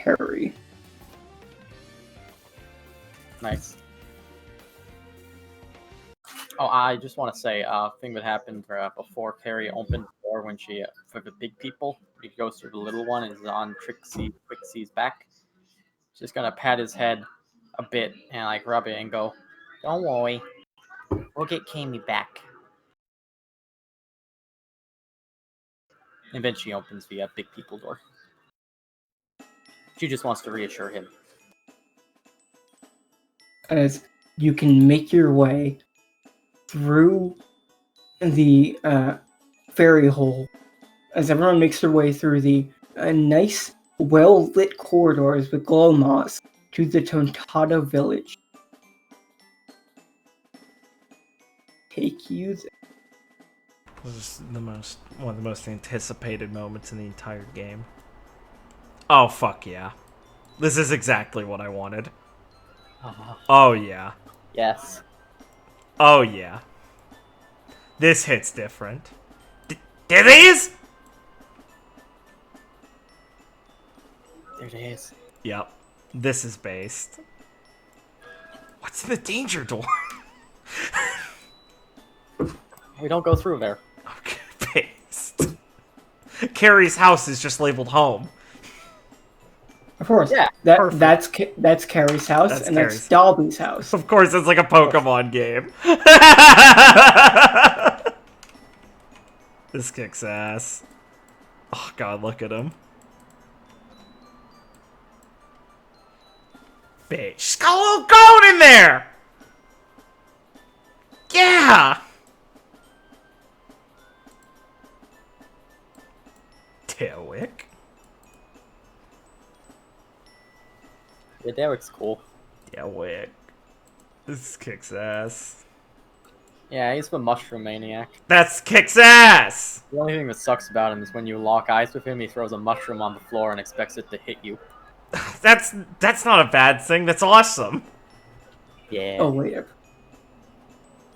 Carrie. Nice. Oh, I just want to say thing that happened before Carrie opened the door when she, for the big people, he goes through the little one and is on Trixie's back. She's gonna pat his head a bit and like rub it and go, "Don't worry, we'll get Cammy back." And then she opens the big people door. She just wants to reassure him. As you can make your way through the ferry hole, as everyone makes their way through the nice, well-lit corridors with glow moths to the Tontata village. Take you there. This is one of the most anticipated moments in the entire game. Oh, fuck yeah. This is exactly what I wanted. Oh, yeah. Yes. Oh, yeah. This hits different. There it is? There it is. Yep. This is based. What's in the danger door? We don't go through there. Okay, based. Carrie's house is just labeled home. Of course, Yeah, that's Carrie's house, That's and Carrie's. that's Dobby's house. Of course, it's like a Pokemon game. This kicks ass. Oh god, look at him. Bitch, she's got a little goat in there! Yeah! Tailwick. Yeah, Derek's cool. Tailwick. This kicks ass. Yeah, he's the mushroom maniac. That's kicks ass! The only thing that sucks about him is when you lock eyes with him, he throws a mushroom on the floor and expects it to hit you. That's not a bad thing, that's awesome. Yeah. Oh wait,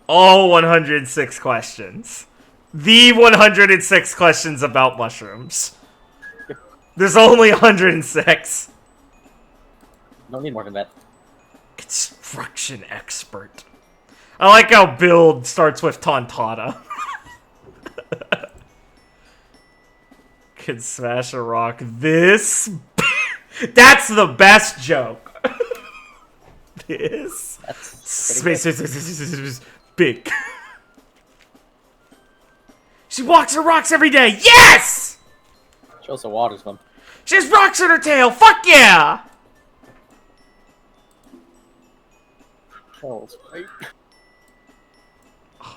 All 106 questions. The 106 questions about mushrooms. There's only 106. Don't need more than that. Construction expert. I like how build starts with Tontata. Can smash a rock this... That's the best joke. This... That's pretty good. Big. She walks her rocks every day. Yes! She also waters them. She has rocks in her tail. Fuck yeah! Charles, right?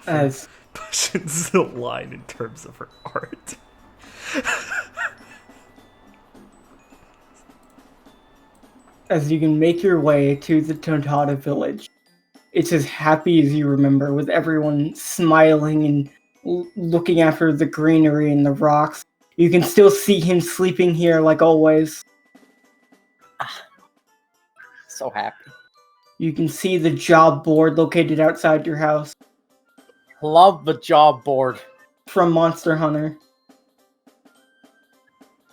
as Pushes the line in terms of her art. as you can make your way to the Tontata village. It's as happy as you remember, with everyone smiling and looking after the greenery and the rocks. You can still see him sleeping here like always. So happy. You can see the job board located outside your house Love the job board. from Monster Hunter.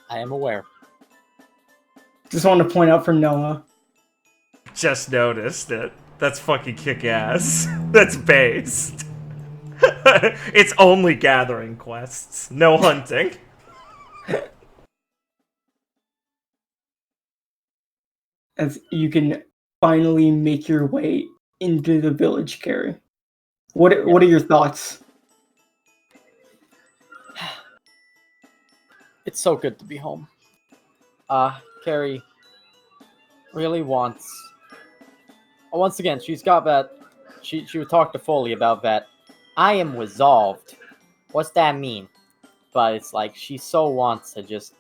I am aware. Just want to point out for Noah. Just noticed it. That's fucking kick-ass. That's based. It's only gathering quests. No hunting. As you can finally make your way into the village, Carrie. What are your thoughts? It's so good to be home. Carrie really wants... Once again, she's got that... She would talk to Foley about that. I am resolved. What's that mean? But it's like, she so wants to just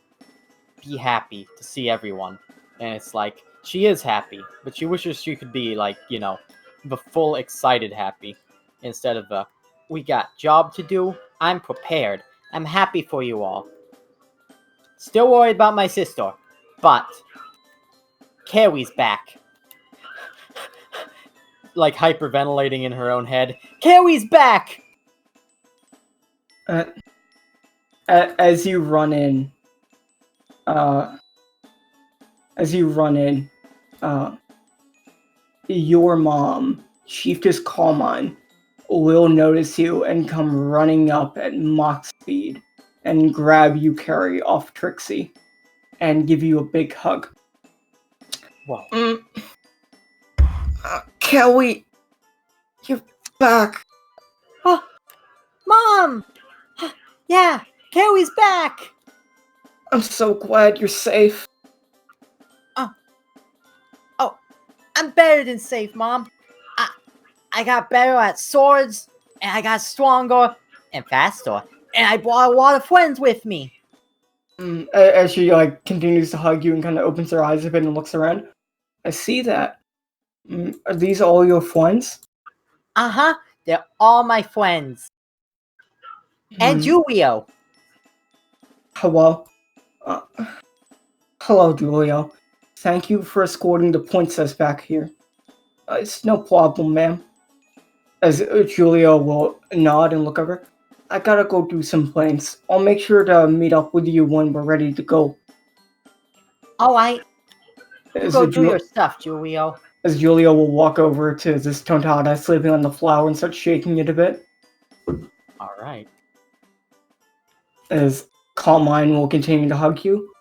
be happy to see everyone. And it's like, she is happy, but she wishes she could be like, you know, the full excited happy. Instead of the, we got job to do, I'm prepared. I'm happy for you all. Still worried about my sister, but Carrie's back. Like hyperventilating in her own head. Carrie's back! As you run in, as you run in, your mom, Chiefess Carmine, will notice you and come running up at Mach speed and grab you, Carrie, off Trixie, and give you a big hug. Whoa. Kelly, you're back. Oh, Mom! Yeah, Carrie's back! I'm so glad you're safe. I'm better than safe, Mom. I got better at swords, and I got stronger and faster, and I brought a lot of friends with me. As she continues to hug you and kind of opens her eyes a bit and looks around. I see that. Are these all your friends? Uh-huh, they're all my friends. And Julio. Hello. Hello, Julio. Thank you for escorting the princess back here. It's no problem, ma'am. As Julio will nod and look over. I gotta go do some things. I'll make sure to meet up with you when we're ready to go. Alright, As go do your stuff, Julio. As Julio will walk over to this tontada sleeping on the floor and start shaking it a bit. Alright. As Carmine will continue to hug you.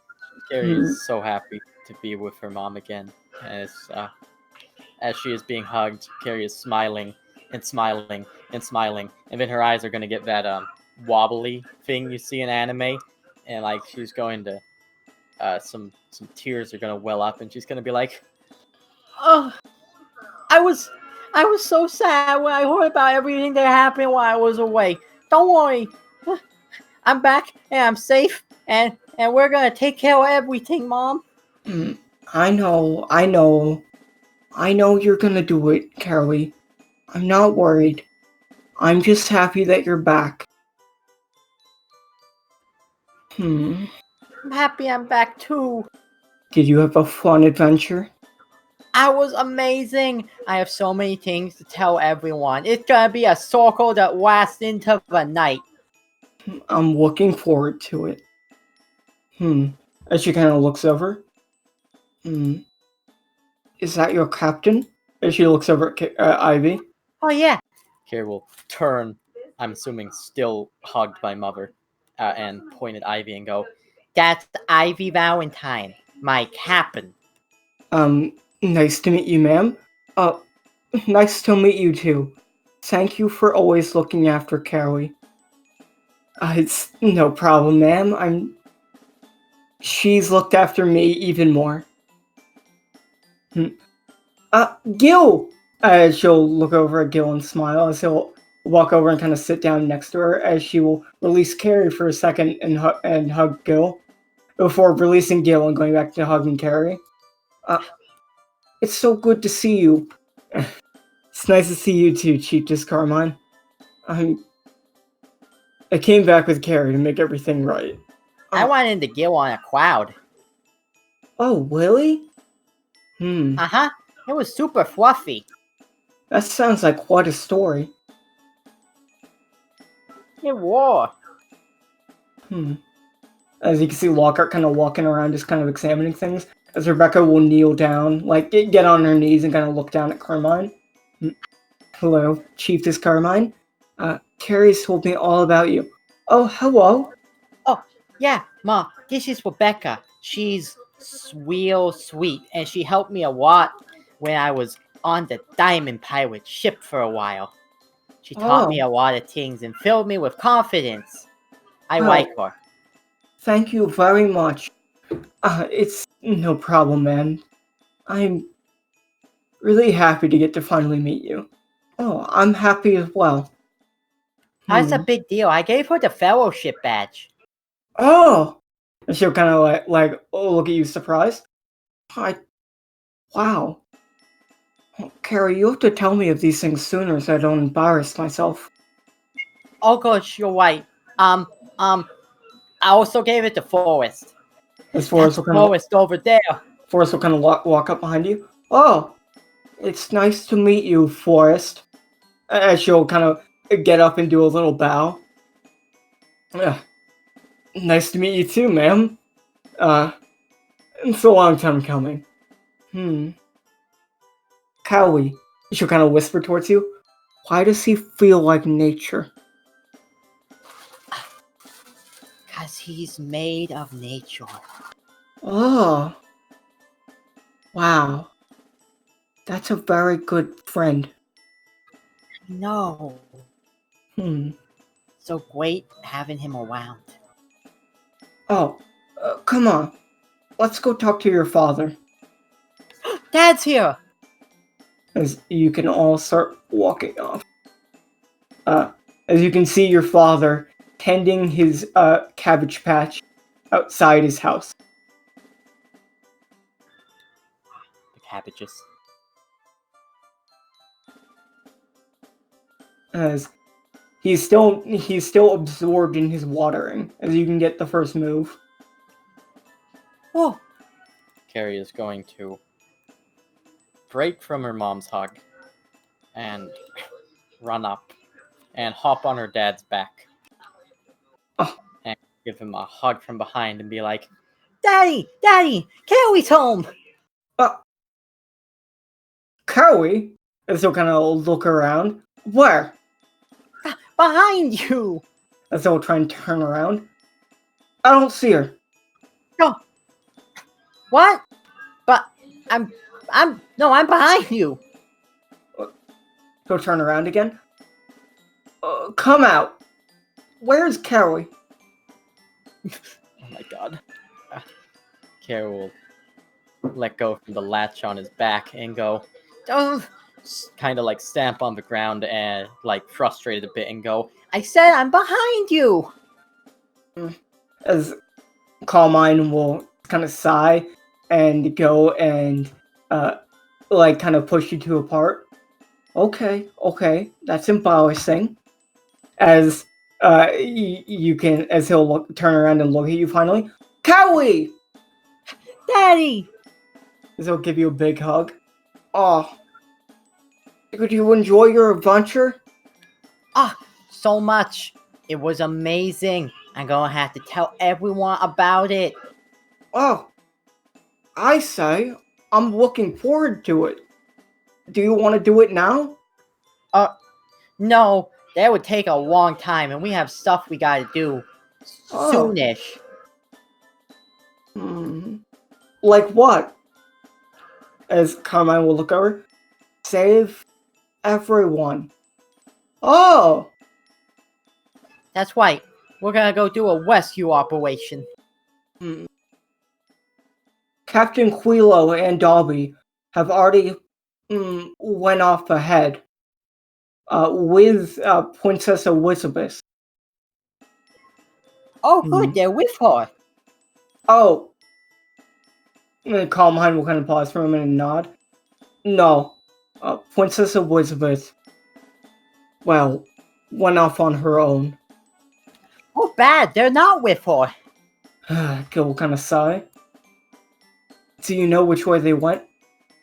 Carrie is so happy to be with her mom again. As she is being hugged, Carrie is smiling and smiling and smiling, and then her eyes are gonna get that wobbly thing you see in anime, and like she's going to some tears are gonna well up, and she's gonna be like, "Oh, I was so sad when I heard about everything that happened while I was away. Don't worry, I'm back and I'm safe, and we're gonna take care of everything, Mom." I know you're gonna do it, Carrie. I'm not worried. I'm just happy that you're back. I'm happy I'm back too. Did you have a fun adventure? I was amazing. I have so many things to tell everyone. It's gonna be a circle that lasts into the night. I'm looking forward to it. As she kind of looks over. Is that your captain? As she looks over at Ivy. Oh yeah. Carrie will turn, I'm assuming still hugged by Mother, and point at Ivy and go, "That's Ivy Valentine, my captain." Nice to meet you, ma'am. Nice to meet you too. Thank you for always looking after Carrie. It's no problem, ma'am. She's looked after me even more. Gil! She'll look over at Gil and smile as he'll walk over and kind of sit down next to her as she will release Carrie for a second and hug Gil before releasing Gil and going back to hugging Carrie. It's so good to see you. It's nice to see you too, Chiefess Carmine. I came back with Carrie to make everything right. I went into Gil on a cloud. Oh, really? Uh-huh. It was super fluffy. That sounds like quite a story. It was. As you can see Lockhart kind of walking around just kind of examining things, as Rebecca will kneel down, like get on her knees and kind of look down at Carmine. Hello, Chiefess Carmine. Carrie's told me all about you. Oh, hello. Oh, yeah, Ma, this is Rebecca. She's real sweet, and she helped me a lot when I was on the Diamond Pirate ship for a while. She taught me a lot of things and filled me with confidence. I like her. Thank you very much. It's no problem, man. I'm really happy to get to finally meet you. Oh, I'm happy as well. That's a big deal. I gave her the fellowship badge. Oh! And she'll kind of like look at you surprised. Wow. Carrie, you have to tell me of these things sooner so I don't embarrass myself. Oh gosh, you're right. I also gave it to Forrest. As Forrest will kind Forrest over there. Forrest will kind of walk up behind you. Oh, it's nice to meet you, Forrest. As she'll kind of get up and do a little bow. Nice to meet you too, ma'am. It's a long time coming. Cowie, she'll kind of whisper towards you. Why does he feel like nature? Because he's made of nature. Oh. Wow. That's a very good friend. No. So great having him around. Oh, come on. Let's go talk to your father. Dad's here! As you can all start walking off. As you can see your father tending his cabbage patch outside his house. The cabbages. As he's still absorbed in his watering, as you can get the first move. Oh, Carrie is going to break from her mom's hug and run up and hop on her dad's back. Oh. And give him a hug from behind and be like, Daddy! Carrie's home! Cowie? As he'll kind of look around. Where? Behind you! As he'll try and turn around. I don't see her. No. What? But I'm behind you. He'll turn around again. Come out. Where's Carrie? oh my god. Carrie will let go from the latch on his back and go, kind of like stamp on the ground and like frustrated a bit and go, I said I'm behind you. As Carmine will kind of sigh and go and like kind of push you two apart. Okay, that's embarrassing. As you can, as he'll turn around and look at you finally. Cowie! Daddy! As he'll give you a big hug. Oh, could you enjoy your adventure? So much. It was amazing. I'm gonna have to tell everyone about it. Oh, I say, I'm looking forward to it. Do you want to do it now? No, that would take a long time, and we have stuff we gotta do Oh. soonish. Like what? As Carmine will look over. Save everyone. Oh! That's right. We're gonna go do a rescue operation. Captain Quilo and Dobby have already went off ahead with Princess Elizabeth. Oh, good. They're with her. Oh. Carmine will kind of pause for a minute and nod. No. Princess Elizabeth, well, went off on her own. Oh, bad. They're not with her. Gil will kind of sigh. Do you know which way they went?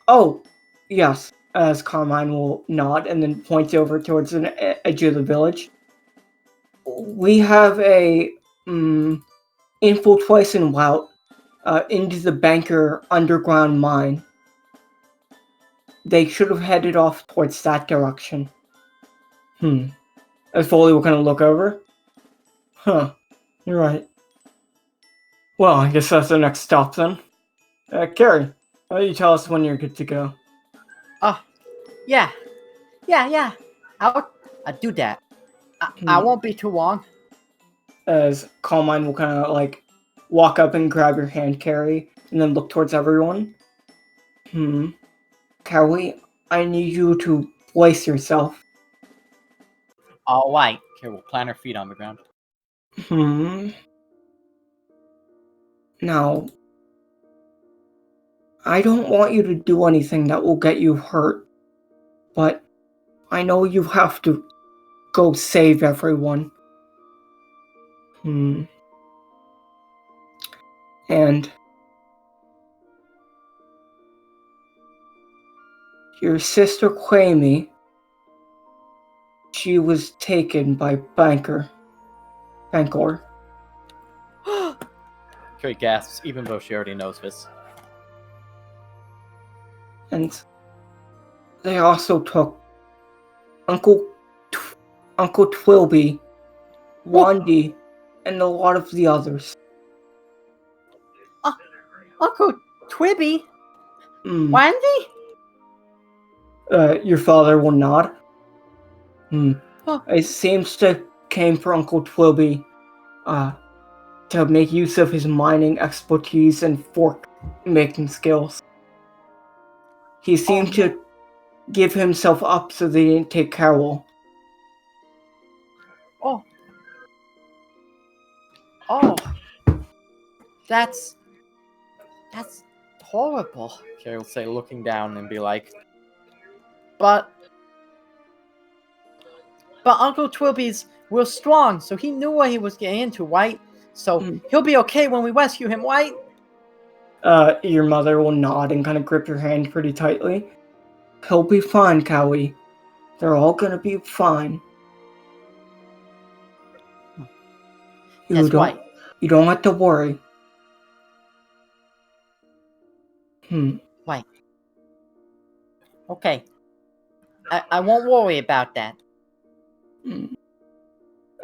Oh, yes. As Carmine will nod and then point over towards the edge of the village. We have a infiltration route into the Banker underground mine. They should have headed off towards that direction. As Foley will kind of look over. Huh. You're right. Well, I guess that's the next stop then. Carrie, why don't you tell us when you're good to go? Yeah. I'll do that. I won't be too long. As Carmine will kind of like walk up and grab your hand, Carrie, and then look towards everyone. Carrie, I need you to place yourself. All right. Carrie will plant her feet on the ground. Now, I don't want you to do anything that will get you hurt, but I know you have to go save everyone. And your sister Quamie, she was taken by Bankor. Carrie gasps, even though she already knows this. And they also took Uncle Uncle Twilby, Wandy, and a lot of the others. Uncle Twibby? Hmm. Wendy? Your father will nod. Oh. It seems to came for Uncle Twilby, to make use of his mining expertise and fork making skills. He seemed to give himself up so they didn't take Carol. Oh, that's horrible. Carrie will say, looking down, and be like, But Uncle Twilby's real strong, so he knew what he was getting into, right? So he'll be okay when we rescue him, right? Your mother will nod and kind of grip your hand pretty tightly. He'll be fine, Cowie. They're all gonna be fine. That's right. You don't have to worry. Right. Okay. I won't worry about that.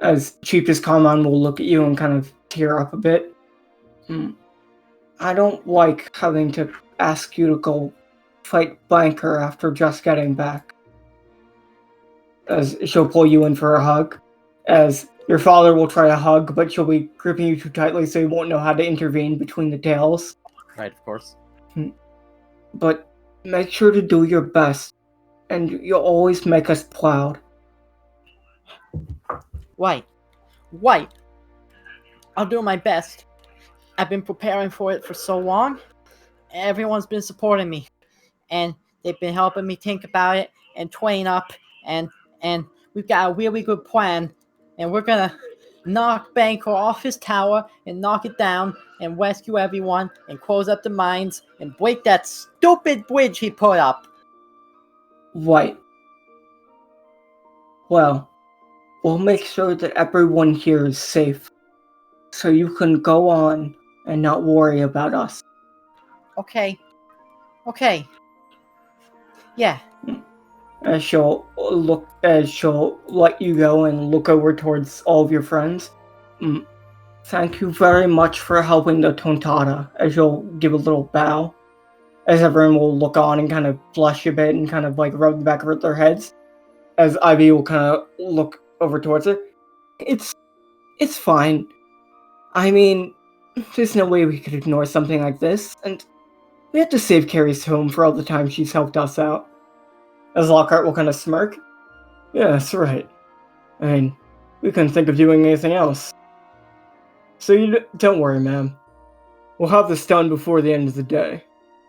As Cheapest Common will look at you and kind of tear up a bit. I don't like having to ask you to go fight Banker after just getting back. As she'll pull you in for a hug. As your father will try to hug, but she'll be gripping you too tightly so you won't know how to intervene between the tails. right, of course. But make sure to do your best, and you'll always make us proud. Right. I'll do my best. I've been preparing for it for so long. Everyone's been supporting me, and they've been helping me think about it and train up, and we've got a really good plan, and we're gonna knock Banker off his tower and knock it down and rescue everyone and close up the mines and break that stupid bridge he put up. Right. Well, we'll make sure that everyone here is safe, so you can go on and not worry about us. Okay. Yeah. As she'll let you go and look over towards all of your friends. Thank you very much for helping the Tontata, as you'll give a little bow. As everyone will look on and kind of blush a bit and kind of like rub the back of their heads. As Ivy will kind of look over towards her. It's fine. I mean, there's no way we could ignore something like this, and we have to save Carrie's home for all the time she's helped us out. As Lockhart will kind of smirk. Yeah, that's right. I mean, we couldn't think of doing anything else. So you don't worry, ma'am. We'll have this done before the end of the day,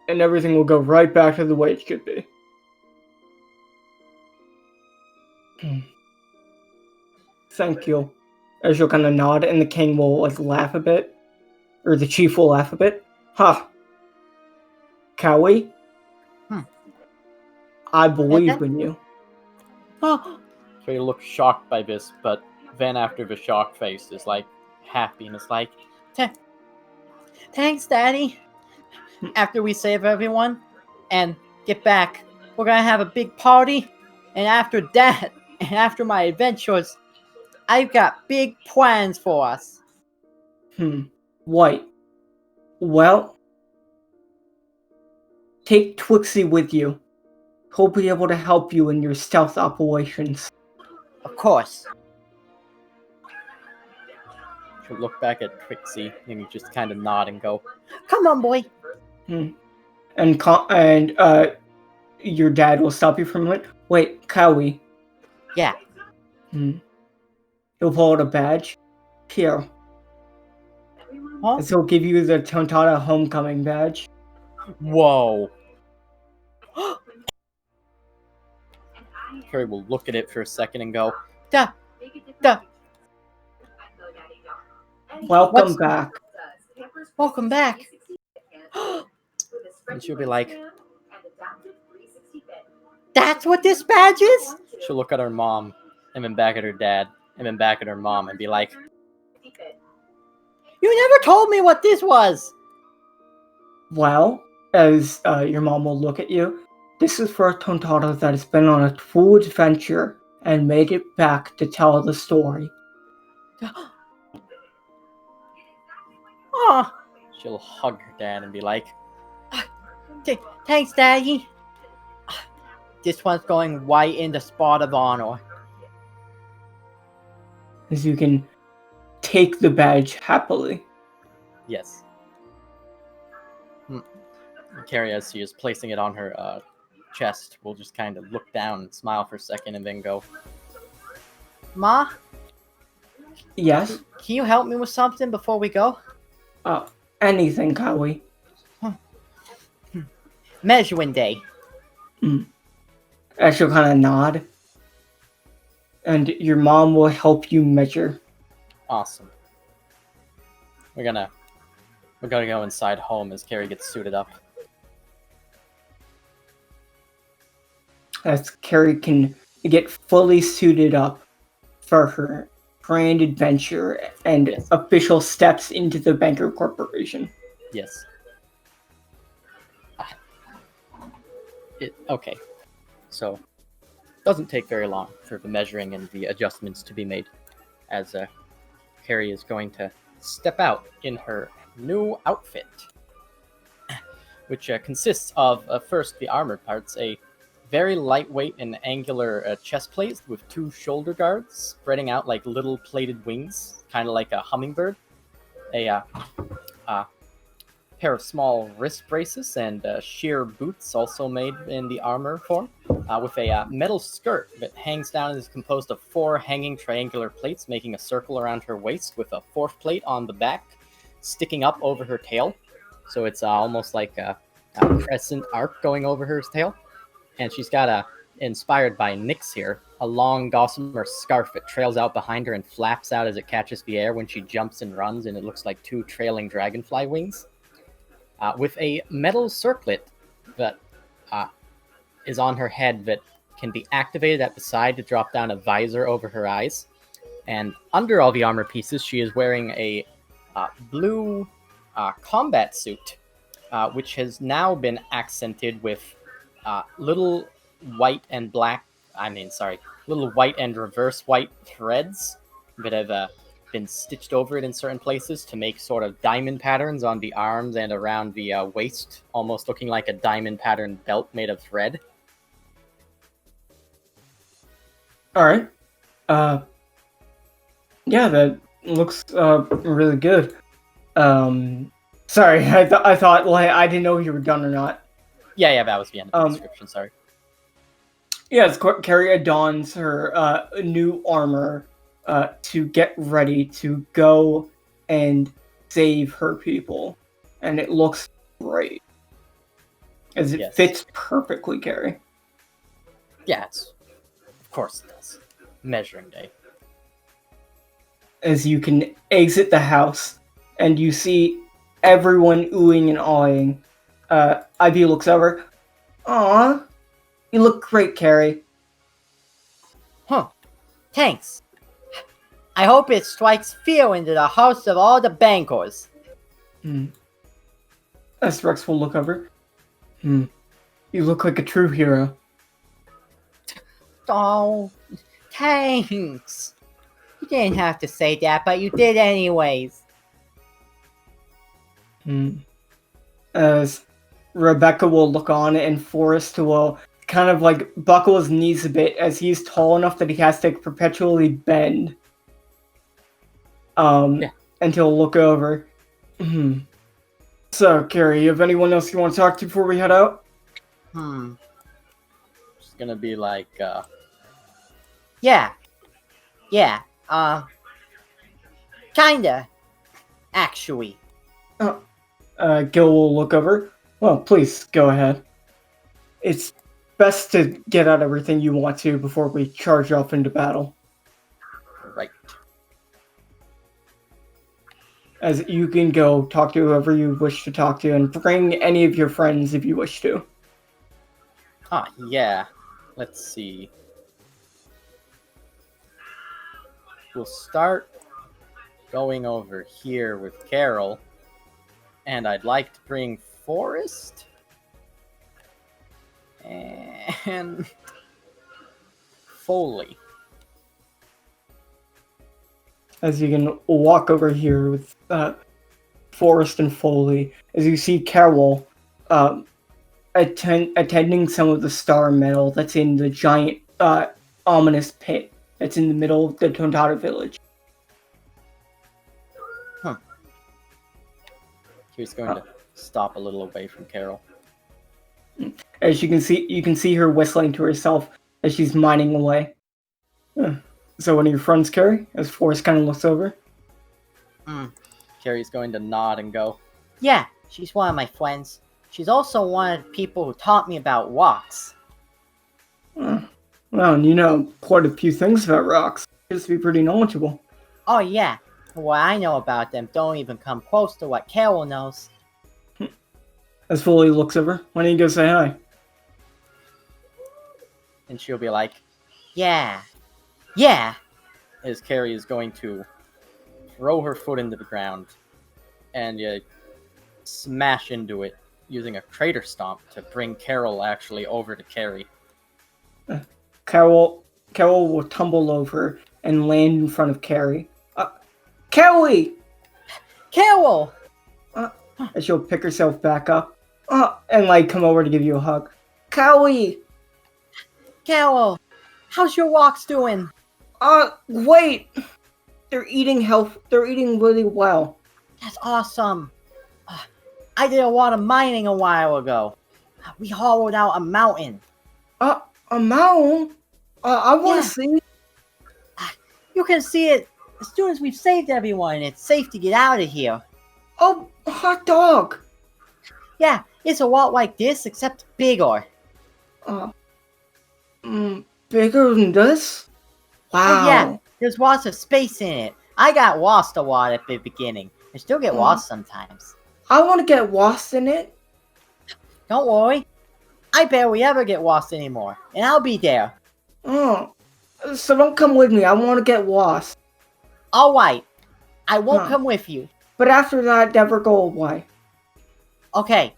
and everything will go right back to the way it should be. Thank you. As you'll kind of nod, and the king will like laugh a bit, or the chief will laugh a bit. Ha! Cowie? I believe in you. Oh, So you look shocked by this, but then after the shocked face is like happy and it's like, thanks, Daddy. After we save everyone and get back, we're gonna have a big party. And after that, and after my adventures, I've got big plans for us. White. Well, take Twixie with you. He'll be able to help you in your stealth operations. Of course. she'll look back at Trixie and you just kind of nod and go, Come on, boy. And your dad will stop you from it. Wait, Cowie. Yeah. He'll pull out a badge. Here. Huh? And so he'll give you the Tontata homecoming badge. whoa. Carrie will look at it for a second and go, Duh. Welcome back. Welcome back. and she'll be like, That's what this badge is? she'll look at her mom, and then back at her dad, and then back at her mom, and be like, You never told me what this was. Well, as your mom will look at you. This is for a tontata that has been on a full adventure and made it back to tell the story. Oh, She'll hug her dad and be like, thanks, Daddy. This one's going right in the spot of honor. As you can take the badge happily. yes. Carrie, as she is placing it on her chest, will just kind of look down and smile for a second and then go, Ma, Yes? can you help me with something before we go? Anything, Kawi. Measuring day. As she'll kind of nod. And your mom will help you measure. awesome. We're gonna go inside home as Carrie gets suited up. As Carrie can get fully suited up for her grand adventure and Yes. official steps into the Banker Corporation. Yes. Okay. So, doesn't take very long for the measuring and the adjustments to be made, as Carrie is going to step out in her new outfit, which consists of first the armored parts, a very lightweight and angular chest plate with 2 shoulder guards spreading out like little plated wings, kind of like a hummingbird, a pair of small wrist braces and sheer boots also made in the armor form, with a metal skirt that hangs down and is composed of 4 hanging triangular plates making a circle around her waist, with a 4th plate on the back sticking up over her tail, so it's almost like a crescent arc going over her tail. And she's got inspired by Nyx here, a long gossamer scarf that trails out behind her and flaps out as it catches the air when she jumps and runs, and it looks like 2 trailing dragonfly wings. With a metal circlet that is on her head that can be activated at the side to drop down a visor over her eyes. And under all the armor pieces, she is wearing a blue combat suit, which has now been accented with little white and reverse white threads that have been stitched over it in certain places to make sort of diamond patterns on the arms and around the waist, almost looking like a diamond pattern belt made of thread. Alright. Yeah, that looks really good. Sorry, I thought, like, I didn't know if you were done or not. Yeah, that was the end of the description, sorry. Yes, Carrie adorns her new armor to get ready to go and save her people. And it looks great. As it fits perfectly, Carrie. Yeah, of course it does. Measuring day. As you can exit the house, and you see everyone oohing and awing. Ivy looks over. Aw, you look great, Carrie. Huh. Thanks. I hope it strikes fear into the hearts of all the bankers. As Rex will look over. You look like a true hero. Oh, thanks. You didn't have to say that, but you did anyways. As Rebecca will look on, and Forrest will kind of like buckle his knees a bit as he's tall enough that he has to perpetually bend. And he'll look over. So, Carrie, you have anyone else you want to talk to before we head out? It's gonna be like, Yeah, kinda, actually. Gil will look over. Well, please, go ahead. It's best to get out everything you want to before we charge off into battle. right. As you can go talk to whoever you wish to talk to, and bring any of your friends if you wish to. Yeah. Let's see. We'll start going over here with Carol, and I'd like to bring Forrest And Foley. As you can walk over here with Forrest and Foley, as you see Carol attending some of the star metal that's in the giant ominous pit that's in the middle of the Tontata village. He's going to stop a little away from Carol. As you can see her whistling to herself as she's mining away. So one of your friends, Carrie, as Forrest kind of looks over. Carrie's going to nod and go, Yeah, she's one of my friends. She's also one of the people who taught me about rocks. Well, and you know quite a few things about rocks. Just be pretty knowledgeable. Oh yeah, what I know about them don't even come close to what Carol knows. As Foley looks over, why don't you go say hi? and she'll be like, Yeah. as Carrie is going to throw her foot into the ground and smash into it using a crater stomp to bring Carol actually over to Carrie. Carol will tumble over and land in front of Carrie. Carrie! Carol! And she'll pick herself back up and like come over to give you a hug. Carrie! Carol! How's your rocks doing? Wait! They're eating really well. That's awesome. I did a lot of mining a while ago. We hollowed out a mountain. A mountain? I want to see. You can see it as soon as we've saved everyone and it's safe to get out of here. Oh, hot dog! Yeah, it's a lot like this, except bigger. Bigger than this? Wow. Oh, yeah, there's lots of space in it. I got lost a lot at the beginning. I still get lost sometimes. I want to get lost in it. Don't worry. I barely ever get lost anymore, and I'll be there. So don't come with me. I want to get lost. Alright. I won't come with you. But after that, never go away. Okay.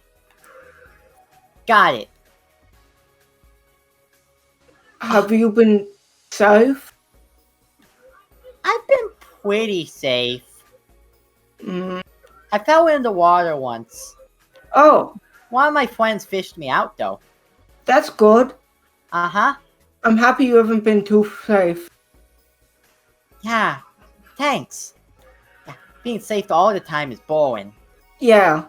Got it. Have you been safe? I've been pretty safe. I fell in the water once. Oh, One of my friends fished me out, though. that's good. Uh-huh. I'm happy you haven't been too safe. Yeah. Thanks. Yeah, being safe all the time is boring. Yeah.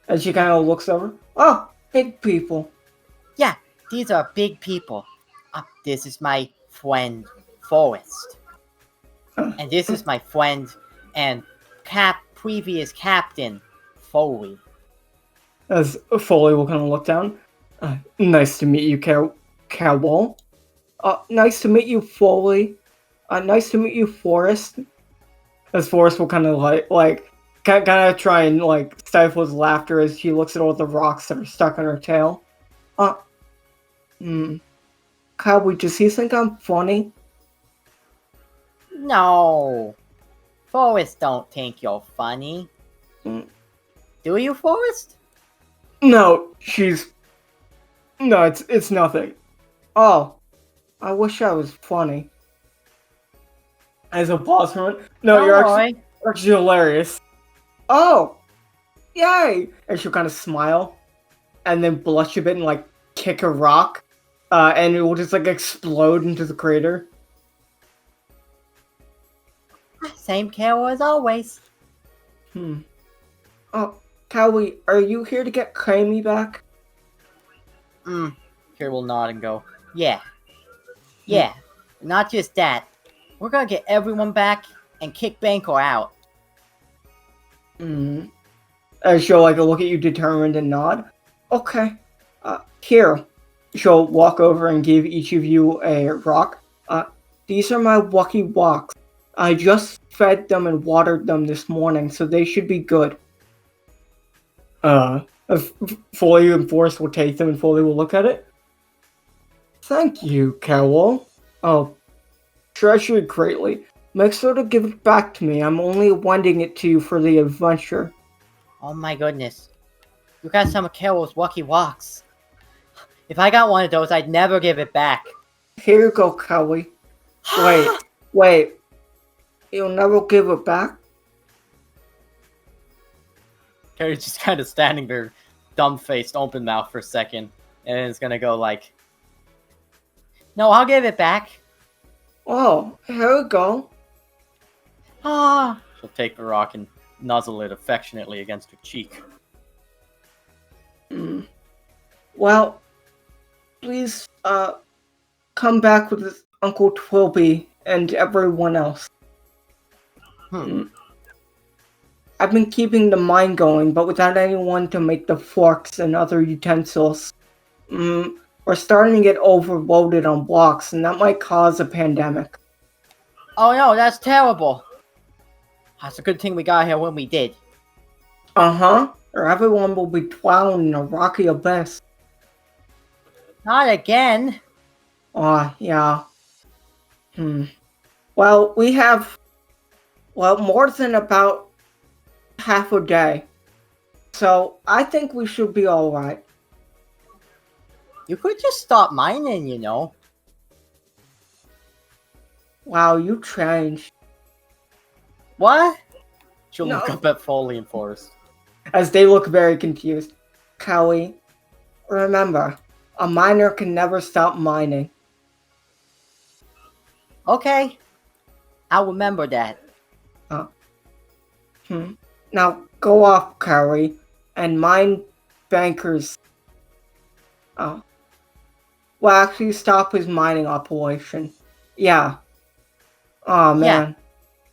As she kind of looks over. Oh, big people. Yeah, these are big people. This is my friend, Forrest. And this is my friend and previous captain, Foley. As Foley will kind of look down. Nice to meet you, Cowbell. Nice to meet you, Foley. Nice to meet you, Forrest. As Forrest will kind of try and stifle his laughter as she looks at all the rocks that are stuck on her tail. Cowboy, does he think I'm funny? No. Forrest don't think you're funny. Do you, Forrest? No, it's nothing. Oh, I wish I was funny. As a pause for a minute. No, Don't you're worry. actually hilarious. Oh, yay! And she'll kind of smile, and then blush a bit and kick a rock, and it will just explode into the crater. Same Carol as always. Oh, Cowie, are you here to get Cammy back? Carrie will nod and go, Yeah. Not just that. We're gonna get everyone back and kick Banco out. As she'll look at you determined and nod. Okay. Here. She'll walk over and give each of you a rock. These are my Wucky Woks. I just fed them and watered them this morning, so they should be good. Foley and Forrest will take them and Foley will look at it. Thank you, Carol. Oh, treasure it greatly. Make sure to give it back to me. I'm only lending it to you for the adventure. Oh my goodness. You got some of Carol's Wucky Woks. If I got one of those, I'd never give it back. Here you go, Carrie. Wait. You'll never give it back? Carrie's just kind of standing there, dumb-faced, open mouth for a second, and then it's gonna go like, No, I'll give it back. Oh, here you go. Ah, she'll take the rock and nuzzle it affectionately against her cheek. Well, please, come back with Uncle Twilby and everyone else. I've been keeping the mine going, but without anyone to make the forks and other utensils. We're starting to get overloaded on blocks, and that might cause a pandemic. oh no, that's terrible. That's a good thing we got here when we did. Uh-huh. Or everyone will be drowned in a rocky abyss. Not again. Yeah. Well, we have, more than about half a day. So, I think we should be alright. You could just stop mining, you know. Wow, you changed. What? She'll No. look up at Foley and Forrest. As they look very confused. Carrie, remember, a miner can never stop mining. Okay. I'll remember that. Now, go off, Carrie, and mine bankers. Well, actually, stop his mining operation. Yeah. Oh, man. Yeah.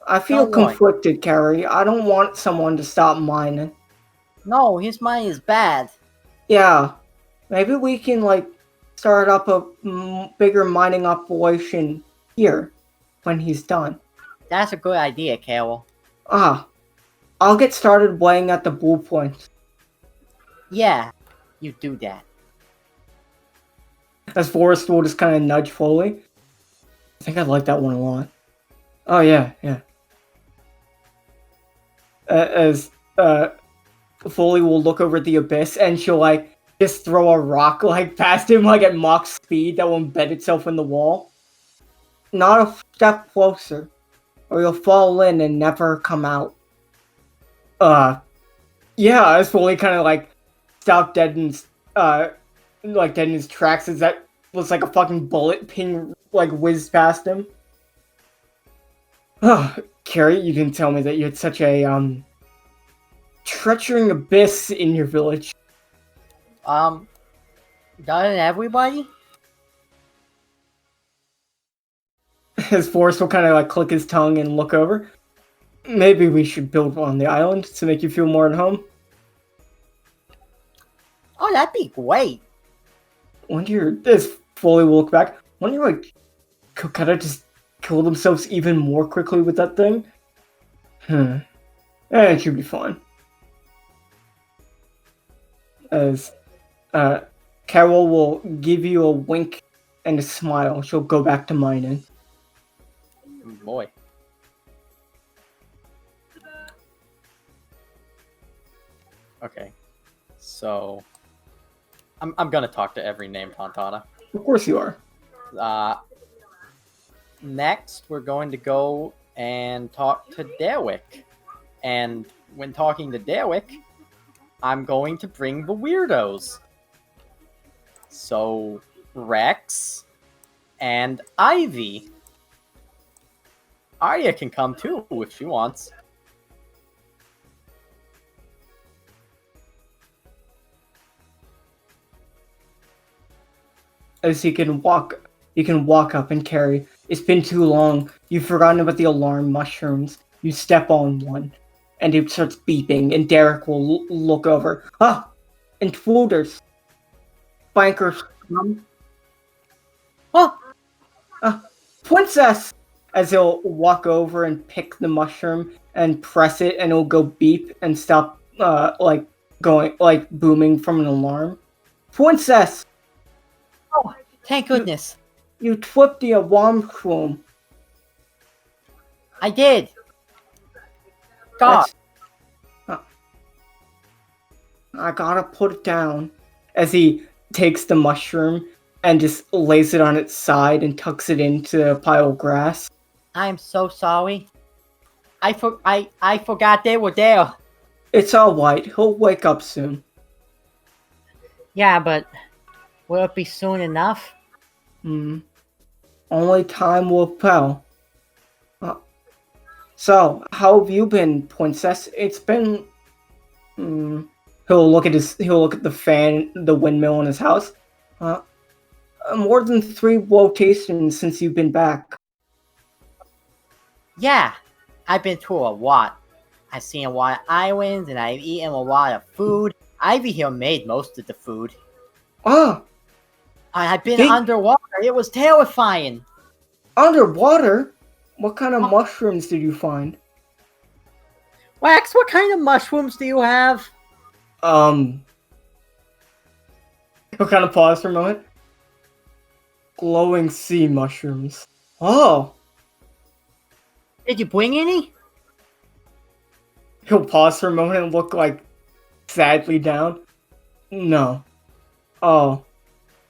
I feel Don't worry. conflicted, Carrie. I don't want someone to stop mining. No, his mine is bad. Yeah. Maybe we can, start up a bigger mining operation here when he's done. That's a good idea, Carol. I'll get started weighing at the blueprints. Yeah, you do that. As Forrest will just kind of nudge Foley. I think I like that one a lot. Oh, yeah. As Foley will look over at the abyss and she'll, just throw a rock, past him, at Mach speed that will embed itself in the wall. Not a step closer, or you'll fall in and never come out. Yeah, as Foley kind of, stopped dead in his tracks as that was like a fucking bullet ping, whizzed past him. Oh, Carrie, you didn't tell me that you had such a, treacherous abyss in your village. Doesn't everybody? As Forrest will kind of, click his tongue and look over. Maybe we should build one on the island to make you feel more at home. Oh, that'd be great. As Foley will look back, wonder Koketta just kill themselves even more quickly with that thing? It should be fun. As Carol will give you a wink and a smile, she'll go back to mining. Boy. Okay. So I'm gonna talk to every named Fontana. Of course you are. Next, we're going to go and talk to Derwick. And when talking to Derwick, I'm going to bring the weirdos. So, Rex and Ivy. Arya can come too if she wants. As he can walk up and carry. It's been too long. You've forgotten about the alarm mushrooms. You step on one, and it starts beeping, and Derek will look over. Intruders. Bankers. Princess! As he'll walk over and pick the mushroom and press it, and it'll go beep and stop, booming from an alarm. Princess! Oh, thank goodness. You tripped the alarm room. I did. God. I gotta put it down. As he takes the mushroom and just lays it on its side and tucks it into a pile of grass. I'm so sorry. I forgot they were there. It's alright, he'll wake up soon. Yeah, but will it be soon enough? Only time will tell. So, how have you been, Princess? It's been... He'll look at the fan, the windmill in his house. More than 3 rotations since you've been back. Yeah, I've been through a lot. I've seen a lot of islands, and I've eaten a lot of food. Ivy here made most of the food. Ah! I've been underwater. It was terrifying. Underwater? What kind of mushrooms did you find? Wax, what kind of mushrooms do you have? He'll kind of pause for a moment. Glowing sea mushrooms. Oh! Did you bring any? He'll pause for a moment and look, like, sadly down. No. Oh.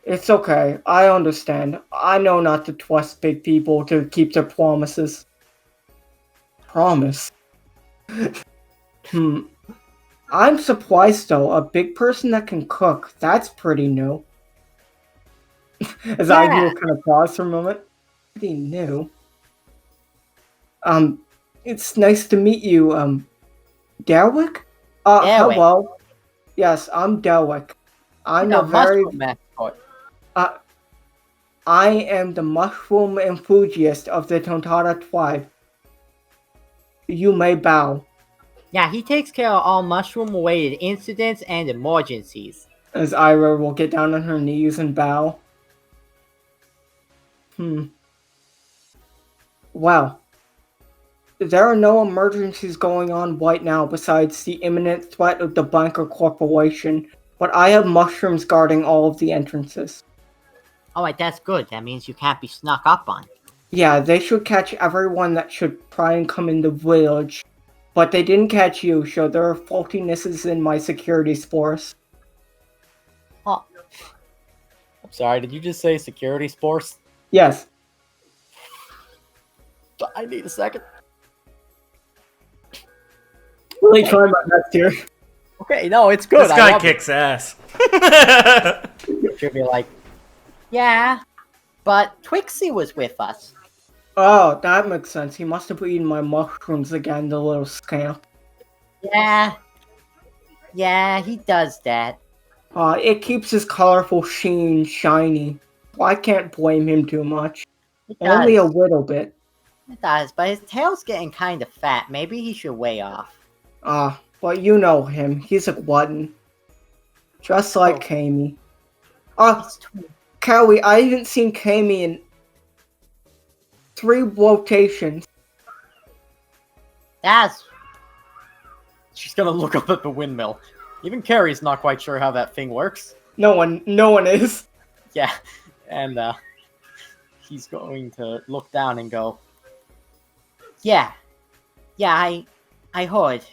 It's okay. I understand. I know not to trust big people to keep their promises. Promise? I'm surprised though. A big person that can cook. That's pretty new. As Ivy will kind of pause for a moment. Pretty new. It's nice to meet you, Derwick? Hello. Yes, I'm Derwick. I'm a very... mascot. I am the mushroom enthusiast of the Tontara tribe. You may bow. Yeah, he takes care of all mushroom-related incidents and emergencies. As Ira will get down on her knees and bow. Well, there are no emergencies going on right now besides the imminent threat of the Banker Corporation, but I have mushrooms guarding all of the entrances. Alright, that's good. That means you can't be snuck up on. Yeah, they should catch everyone that should try and come in the village. But they didn't catch you, so there are faultinesses in my security force. I'm sorry, did you just say security force? Yes. I need a second. Really trying my best here. Okay, no, it's good. This guy kicks ass. She'll be like, yeah, but Twixie was with us. Oh, that makes sense. He must have eaten my mushrooms again, the little scamp. Yeah, he does that. It keeps his colorful sheen shiny. Well, I can't blame him too much. Only a little bit. It does, but his tail's getting kind of fat. Maybe he should weigh off. But you know him. He's a glutton. Just like Kami. Carrie, I haven't seen Kami in 3 rotations. She's gonna look up at the windmill. Even Carrie's not quite sure how that thing works. No one is. Yeah, and he's going to look down and go, Yeah, I heard.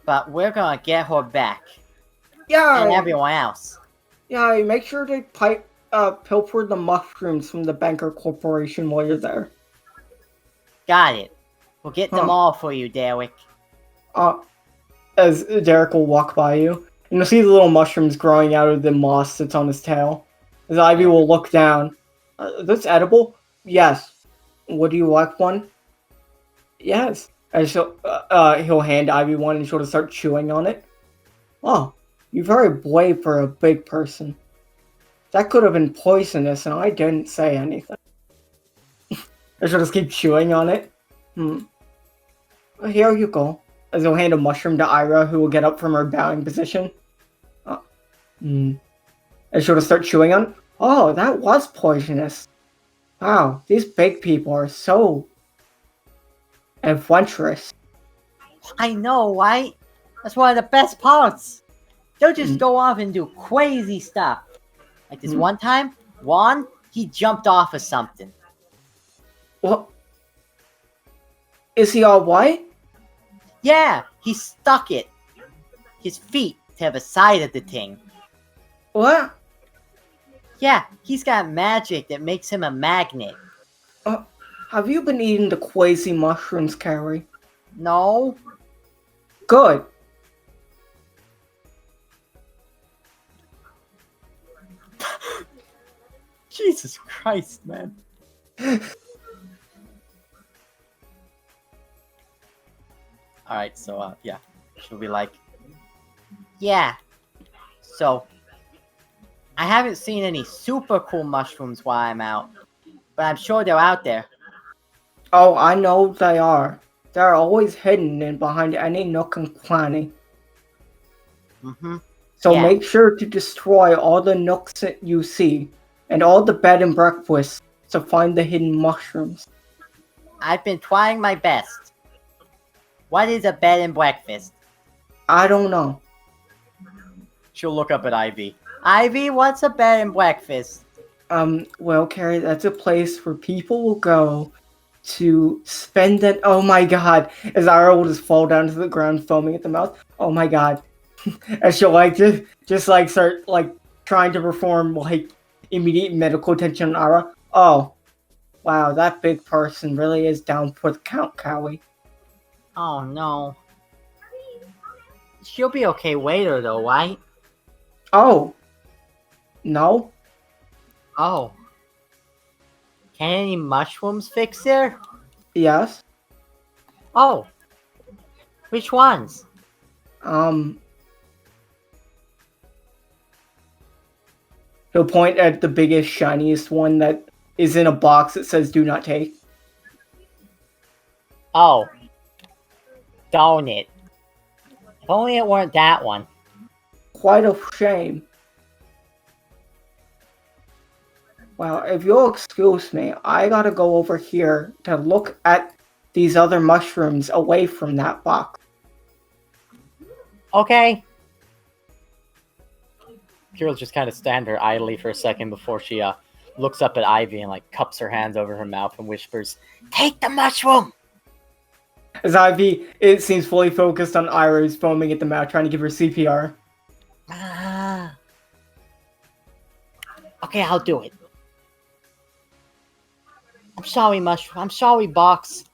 But we're gonna get her back. Yeah. And everyone else. Yeah, make sure to pilfer the mushrooms from the Banker Corporation while you're there. Got it. We'll get them all for you, Derek. As Derek will walk by you, and you'll see the little mushrooms growing out of the moss that's on his tail. As Ivy will look down. That's edible? Yes. Would you like one? Yes. And he'll hand Ivy one and she'll start chewing on it. Oh, you're very brave for a big person. That could have been poisonous and I didn't say anything. And she'll just keep chewing on it. Here you go. As he'll hand a mushroom to Ira, who will get up from her bowing position. And she'll just start chewing on it. Oh, that was poisonous. Wow, these big people are so adventurous. I know, right? That's one of the best parts. They'll just go off and do crazy stuff. Like this one time, Juan, he jumped off of something. What? Is he alright? Yeah, he stuck his feet to the side of the thing. What? Yeah, he's got magic that makes him a magnet. Have you been eating the quasi mushrooms, Carrie? No? Good. Jesus Christ, man. Alright, so, yeah. She'll be like, Yeah. So, I haven't seen any super cool mushrooms while I'm out, but I'm sure they're out there. Oh, I know they are. They're always hidden and behind any nook and cranny. Mm-hmm. So Yeah. make sure to destroy all the nooks that you see, and all the bed and breakfasts to find the hidden mushrooms. I've been trying my best. What is a bed and breakfast? I don't know. she'll look up at Ivy. Ivy, what's a bed and breakfast? Well, Carrie, that's a place where people will go to spend an— oh my god, as Ira will just fall down to the ground foaming at the mouth. Oh my god. And she'll like just like start like trying to perform like immediate medical attention on Ira. Oh, wow, that big person really is down for the count, Cowie. Oh no. She'll be okay later though, right? Oh. No? Oh. Can any mushrooms fix her? Yes. Oh. Which ones? He'll point at the biggest, shiniest one that is in a box that says "Do not take." Oh. Darn it. If only it weren't that one. Quite a shame. Well, if you'll excuse me, I gotta go over here to look at these other mushrooms away from that box. Okay. Kirill's just kind of stand there idly for a second before she looks up at Ivy and like cups her hands over her mouth and whispers, Take the mushroom! As Ivy, it seems fully focused on Ira, who's foaming at the mouth, trying to give her CPR. Ah. Okay, I'll do it. I'm sorry, mushroom. I'm sorry, box.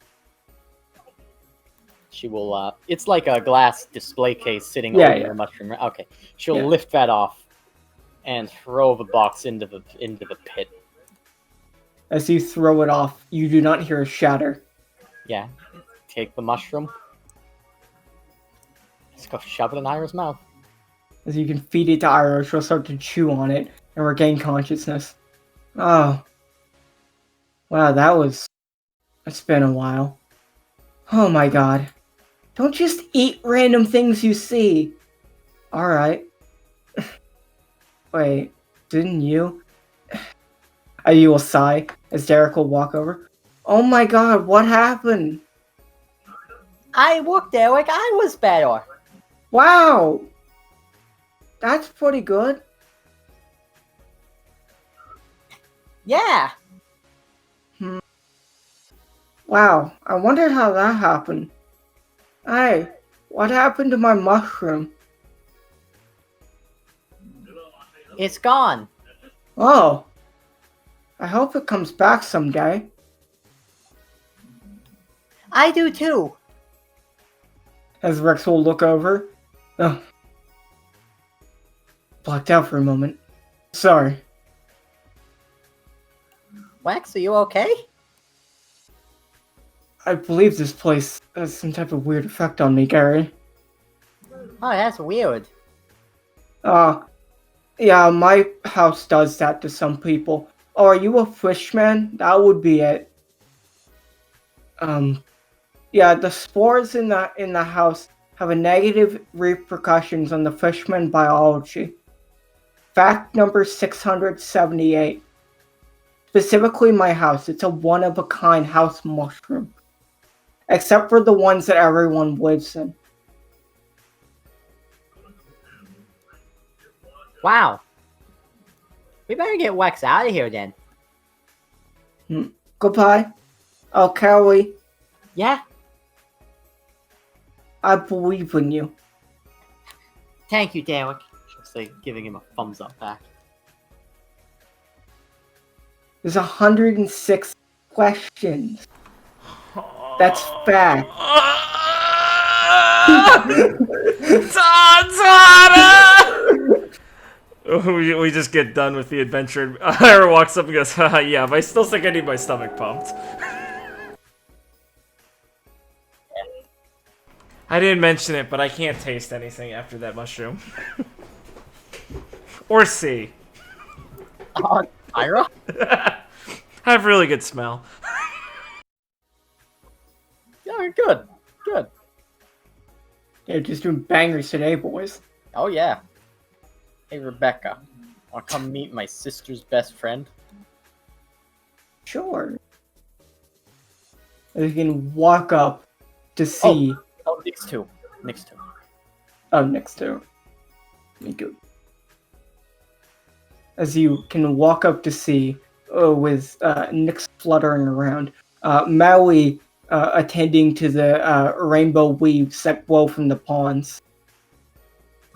she will, it's like a glass display case sitting Yeah, over yeah. the mushroom. Okay. She'll Yeah. lift that off and throw the box into the pit. As you throw it off, you do not hear a shatter. Yeah. Take the mushroom. Let's go shove it in Ira's mouth. As you can feed it to Ira, she'll start to chew on it and regain consciousness. Oh. Wow, it's been a while. Oh my god. Don't just eat random things you see. Alright. Wait, didn't you? You will sigh as Derek will walk over. Oh my god, what happened? I worked there like I was better. Wow! That's pretty good. Yeah. Wow, I wonder how that happened. Hey, what happened to my mushroom? It's gone. Oh, I hope it comes back someday. I do too. As Rex will look over. Oh. Blacked out for a moment. Sorry. Wax, are you okay? I believe this place has some type of weird effect on me, Gary. Oh, that's weird. Yeah, my house does that to some people. Oh, are you a fishman? That would be it. Yeah, the spores in the house have a negative repercussions on the fishman biology. Fact number 678. Specifically my house, it's a one-of-a-kind house mushroom. Except for the ones that everyone lives in. Wow. We better get Wax out of here then. Goodbye. Oh, Carrie, Yeah? I believe in you. Thank you, Derek. say, giving him a thumbs up back. There's 106 questions. That's fact. We just get done with the adventure. Ira walks up and goes, haha, yeah, but I still think I need my stomach pumped. I didn't mention it, but I can't taste anything after that mushroom. Or see. Ira? I have really good smell. Yeah, good. Good. Yeah, just doing bangers today, boys. Oh, yeah. Hey, Rebecca. Want to come meet my sister's best friend? Sure. You can walk up to see. Oh, next two. Next two. Oh, next to. Let me go. As you can walk up to see, with Nyx fluttering around, Maui attending to the rainbow weaves that blow from the ponds.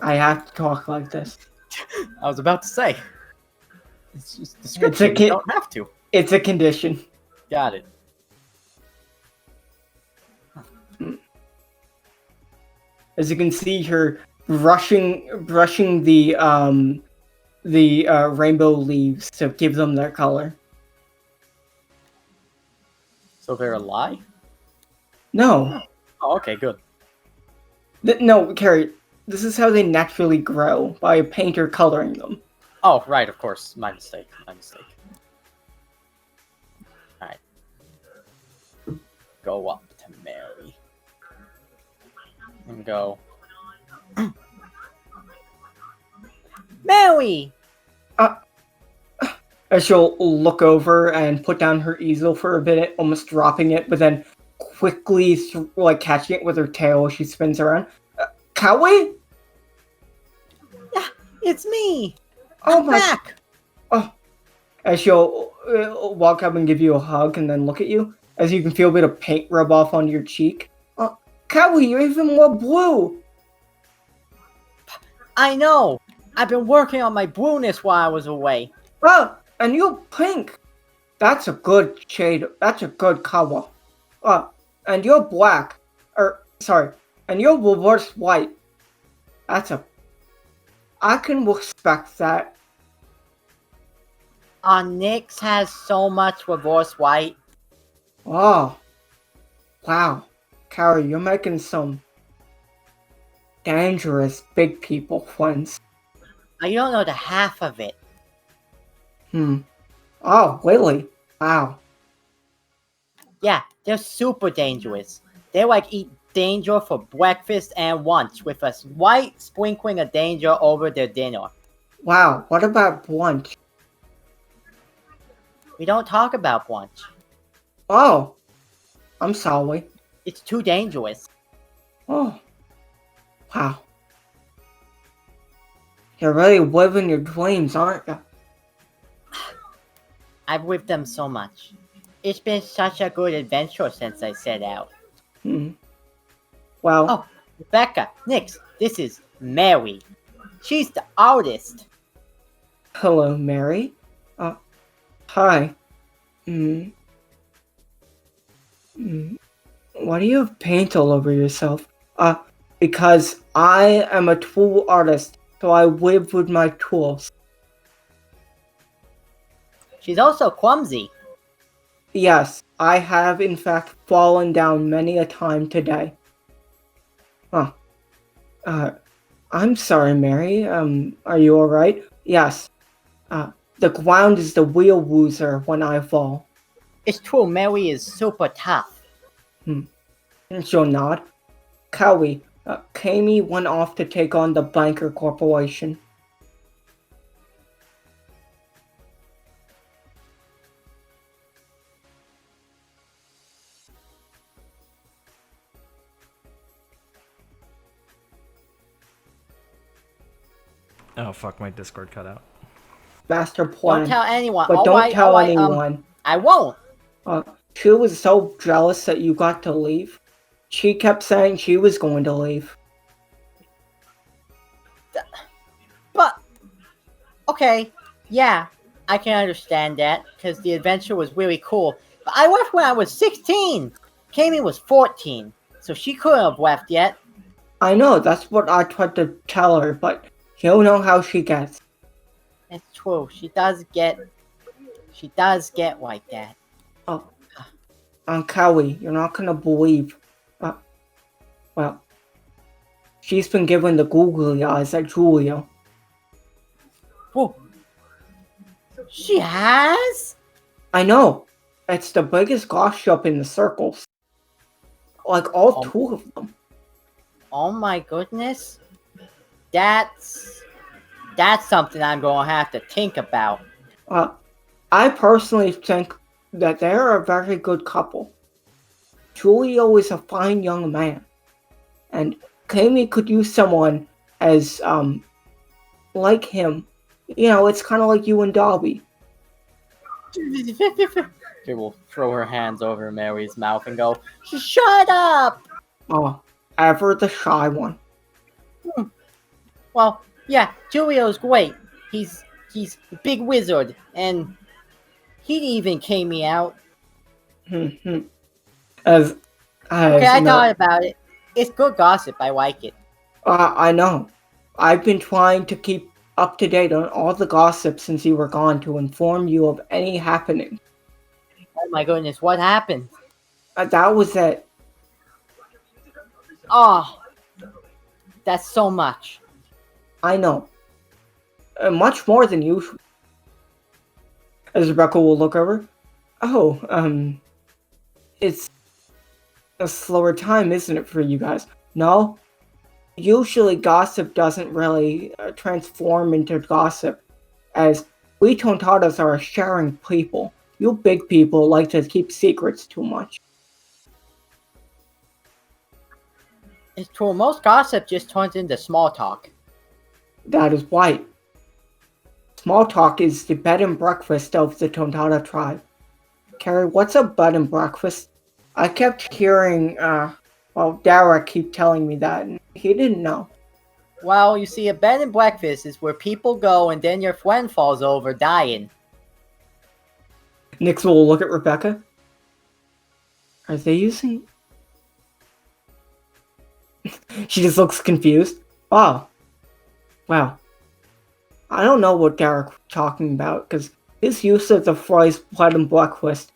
I have to talk like this. I was about to say. It's just description. You don't have to. It's a condition. Got it. As you can see her brushing the rainbow leaves to give them their color. So they're a lie? No. Oh, okay, good. No, Carrie, this is how they naturally grow, by a painter coloring them. Oh, right, of course. My mistake. My mistake. Alright. Go up to Mary. And go. Maui! As she'll look over and put down her easel for a bit, almost dropping it, but then quickly, catching it with her tail, she spins around. Kawi? Yeah, it's me! Oh I'm my... back! Oh. As she'll walk up and give you a hug and then look at you, as you can feel a bit of paint rub off onto your cheek. Kawi, you're even more blue! I know! I've been working on my blueness while I was away. And you're pink! That's a good shade. That's a good color. And you're black. And you're reverse white. I can respect that. Nyx has so much reverse white. Oh. Wow. Carrie, you're making some dangerous big people friends. You don't know the half of it. Oh, really? Wow. Yeah, they're super dangerous. They eat danger for breakfast and lunch with a white sprinkling of danger over their dinner. Wow, what about lunch? We don't talk about lunch. Oh, I'm sorry. It's too dangerous. Oh, wow. You're really living your dreams, aren't you? I've lived them so much. It's been such a good adventure since I set out. Well... Oh, Rebecca, Nyx, this is Mary. She's the artist. Hello, Mary. Hi. Why do you have paint all over yourself? Because I am a tool artist, so I live with my tools. She's also clumsy. Yes, I have in fact fallen down many a time today. I'm sorry, Mary. Are you alright? Yes. The ground is the real loser when I fall. It's true, Mary is super tough. She'll nod. Cowie, Kami went off to take on the Banker Corporation. Oh fuck, my Discord cut out. Master plan. Don't tell anyone. But don't tell anyone. I won't. She was so jealous that you got to leave. She kept saying she was going to leave. But Okay, yeah, I can understand that because the adventure was really cool. But I left when I was 16. Kami was 14, so she couldn't have left yet. I know, that's what I tried to tell her, but you know how she gets. That's true. She does get like that. Oh, Kelly, you're not gonna believe. Well, she's been given the googly eyes at Julia. Whoa. She has? I know. It's the biggest gossip in the circles. Like all two of them. Oh my goodness. That's something I'm gonna have to think about. I personally think that they're a very good couple. Julio is a fine young man, and Kami could use someone as like him. You know, it's kind of like you and Dobby. She will throw her hands over Mary's mouth and go, Shut up! Oh, ever the shy one. Well, yeah, Julio's great. He's a big wizard, and he even came me out. As Okay, I thought about it. It's good gossip. I like it. I know. I've been trying to keep up to date on all the gossip since you were gone to inform you of any happening. Oh my goodness, what happened? That was it. Oh, that's so much. I know. Much more than usual. As Rebecca will look over. Oh, it's a slower time, isn't it, for you guys? No? Usually gossip doesn't really transform into gossip, as we Tontadas are a sharing people. You big people like to keep secrets too much. It's true. Most gossip just turns into small talk. That is right. Small talk is the bed and breakfast of the Tontata tribe. Carrie, what's a bed and breakfast? I kept hearing, Derek keep telling me that, and he didn't know. Well, you see, a bed and breakfast is where people go and then your friend falls over dying. Nix will look at Rebecca. Are they using... She just looks confused. Oh. Wow. I don't know what Derek's talking about, because his use of the phrase bed and breakfast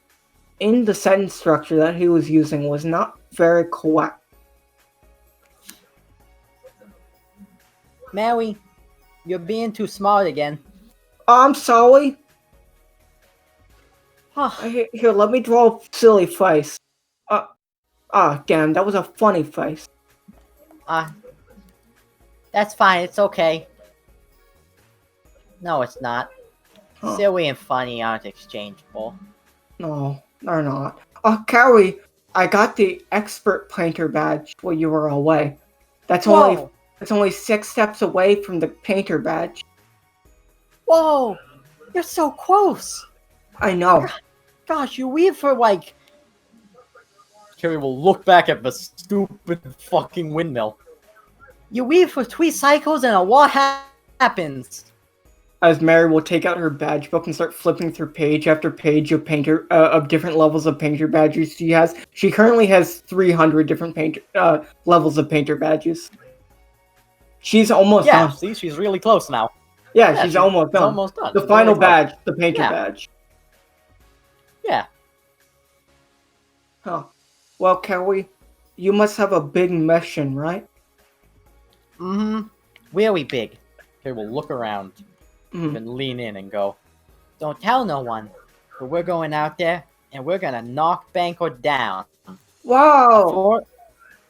in the sentence structure that he was using was not very correct. Mary, you're being too smart again. I'm sorry. Oh, Here, let me draw a silly face. Damn, that was a funny face. that's fine. It's okay. No, it's not. Huh. Silly and funny aren't exchangeable. No, they're not. Carrie, I got the expert painter badge while you were away. That's only 6 steps away from the painter badge. Whoa! You're so close! I know. Gosh, you weave for like... Carrie will look back at the stupid fucking windmill. You weave for 3 cycles and a lot happens. As Mary will take out her badge book and start flipping through page after page of painter of different levels of painter badges she has. She currently has 300 different painter levels of painter badges. She's almost done. See, she's really close now. Yeah, she's almost done. Almost done. The She's final really close. badge, the painter badge. Yeah. Huh. Well, Carrie, you must have a big mission, right? Mm-hmm. Really big. Carrie will look around and lean in and go, Don't tell no one, but we're going out there and we're gonna knock Banco down. Wow!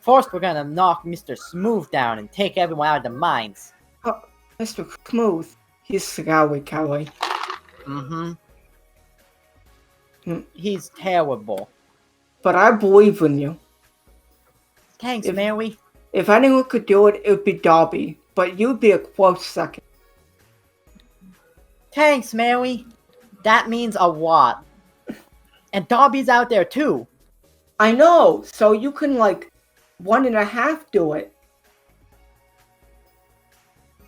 First, we're gonna knock Mr. Smooth down and take everyone out of the mines. Mr. Smooth. He's scary, Carrie. Mm-hmm. He's terrible. But I believe in you. Thanks, Mary. If anyone could do it, it would be Dobby. But you'd be a close second. Thanks, Mary. That means a lot. And Dobby's out there too. I know, so you can 1.5 do it.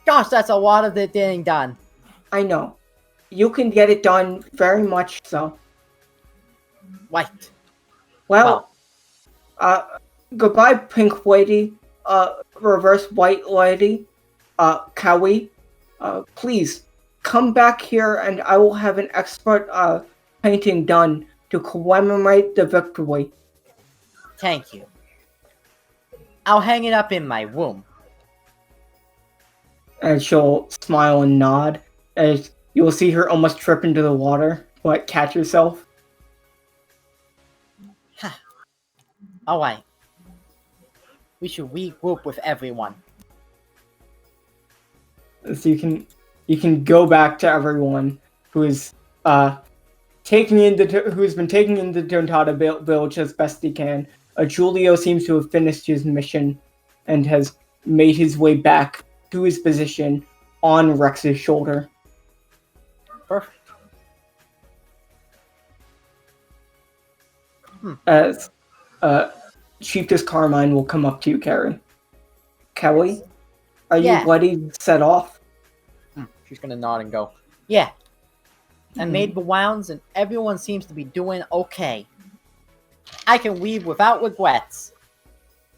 Gosh, that's a lot of it getting done. I know. You can get it done, very much so. White. Well, goodbye, Pink Lady. Reverse White Lady. Cowie. Please, come back here and I will have an expert, painting done to commemorate the victory. Thank you. I'll hang it up in my room. And she'll smile and nod as you'll see her almost trip into the water, but catch herself. Alright. We should regroup with everyone. So you can go back to everyone who's who's been taking in the Tontata village as best he can. Julio seems to have finished his mission and has made his way back to his position on Rex's shoulder. Perfect. As Chiefess Carmine will come up to you, Carrie. Kelly, are you ready to set off? She's gonna nod and go. Yeah. I made the rounds and everyone seems to be doing okay. I can leave without regrets.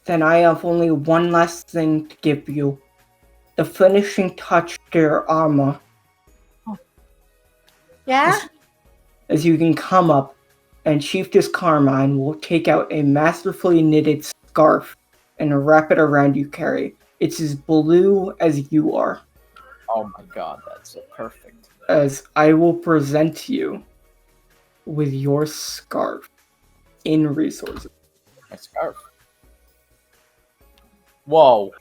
Then I have only one last thing to give you. The finishing touch to your armor. Yeah? As you can come up, and Chiefess Carmine will take out a masterfully knitted scarf and wrap it around you, Carrie. It's as blue as you are. Oh my god, that's so perfect. As I will present you with your scarf in resources. My scarf. Whoa.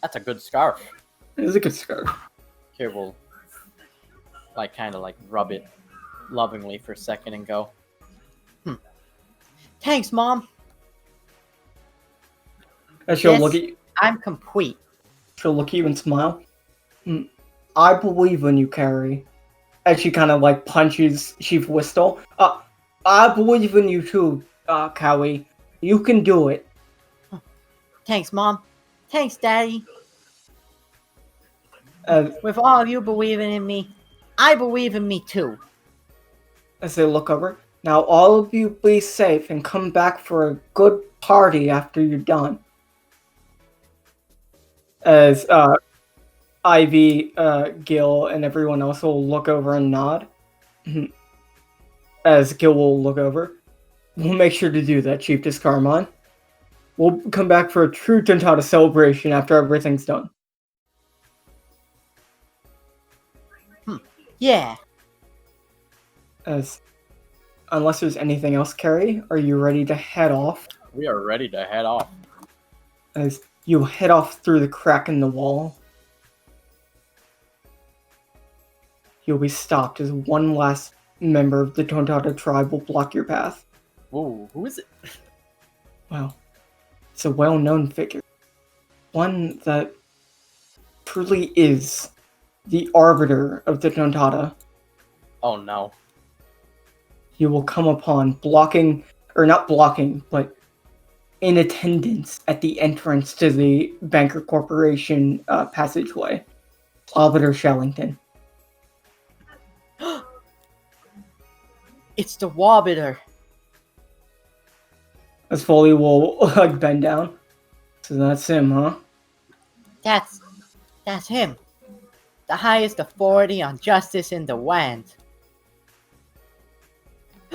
That's a good scarf. It is a good scarf. Here we'll kind of rub it lovingly for a second and go. Thanks, Mom. And she'll look at you. I'm complete. She'll look at you and smile. I believe in you, Carrie. And she kind of punches Chief Whistle. I believe in you too, Cowie. You can do it. Thanks, Mom. Thanks, Daddy. As With all of you believing in me, I believe in me too. they look over. Now all of you be safe and come back for a good party after you're done. As Ivy, Gil, and everyone else will look over and nod. As Gil will look over. We'll make sure to do that, Chiefess Carmine. We'll come back for a true Tontata celebration after everything's done. Yeah. Unless there's anything else, Carrie, are you ready to head off? We are ready to head off. As you head off through the crack in the wall, you'll be stopped as one last member of the Tontata tribe will block your path. Whoa, who is it? Well, it's a well-known figure. One that truly is the arbiter of the Tontata. Oh no. You will come upon not blocking, but in attendance at the entrance to the Banker Corporation passageway. Arbiter Shellington. It's the Wobbiter. As Foley will bend down. So that's him, huh? That's him. The highest authority on justice in the land.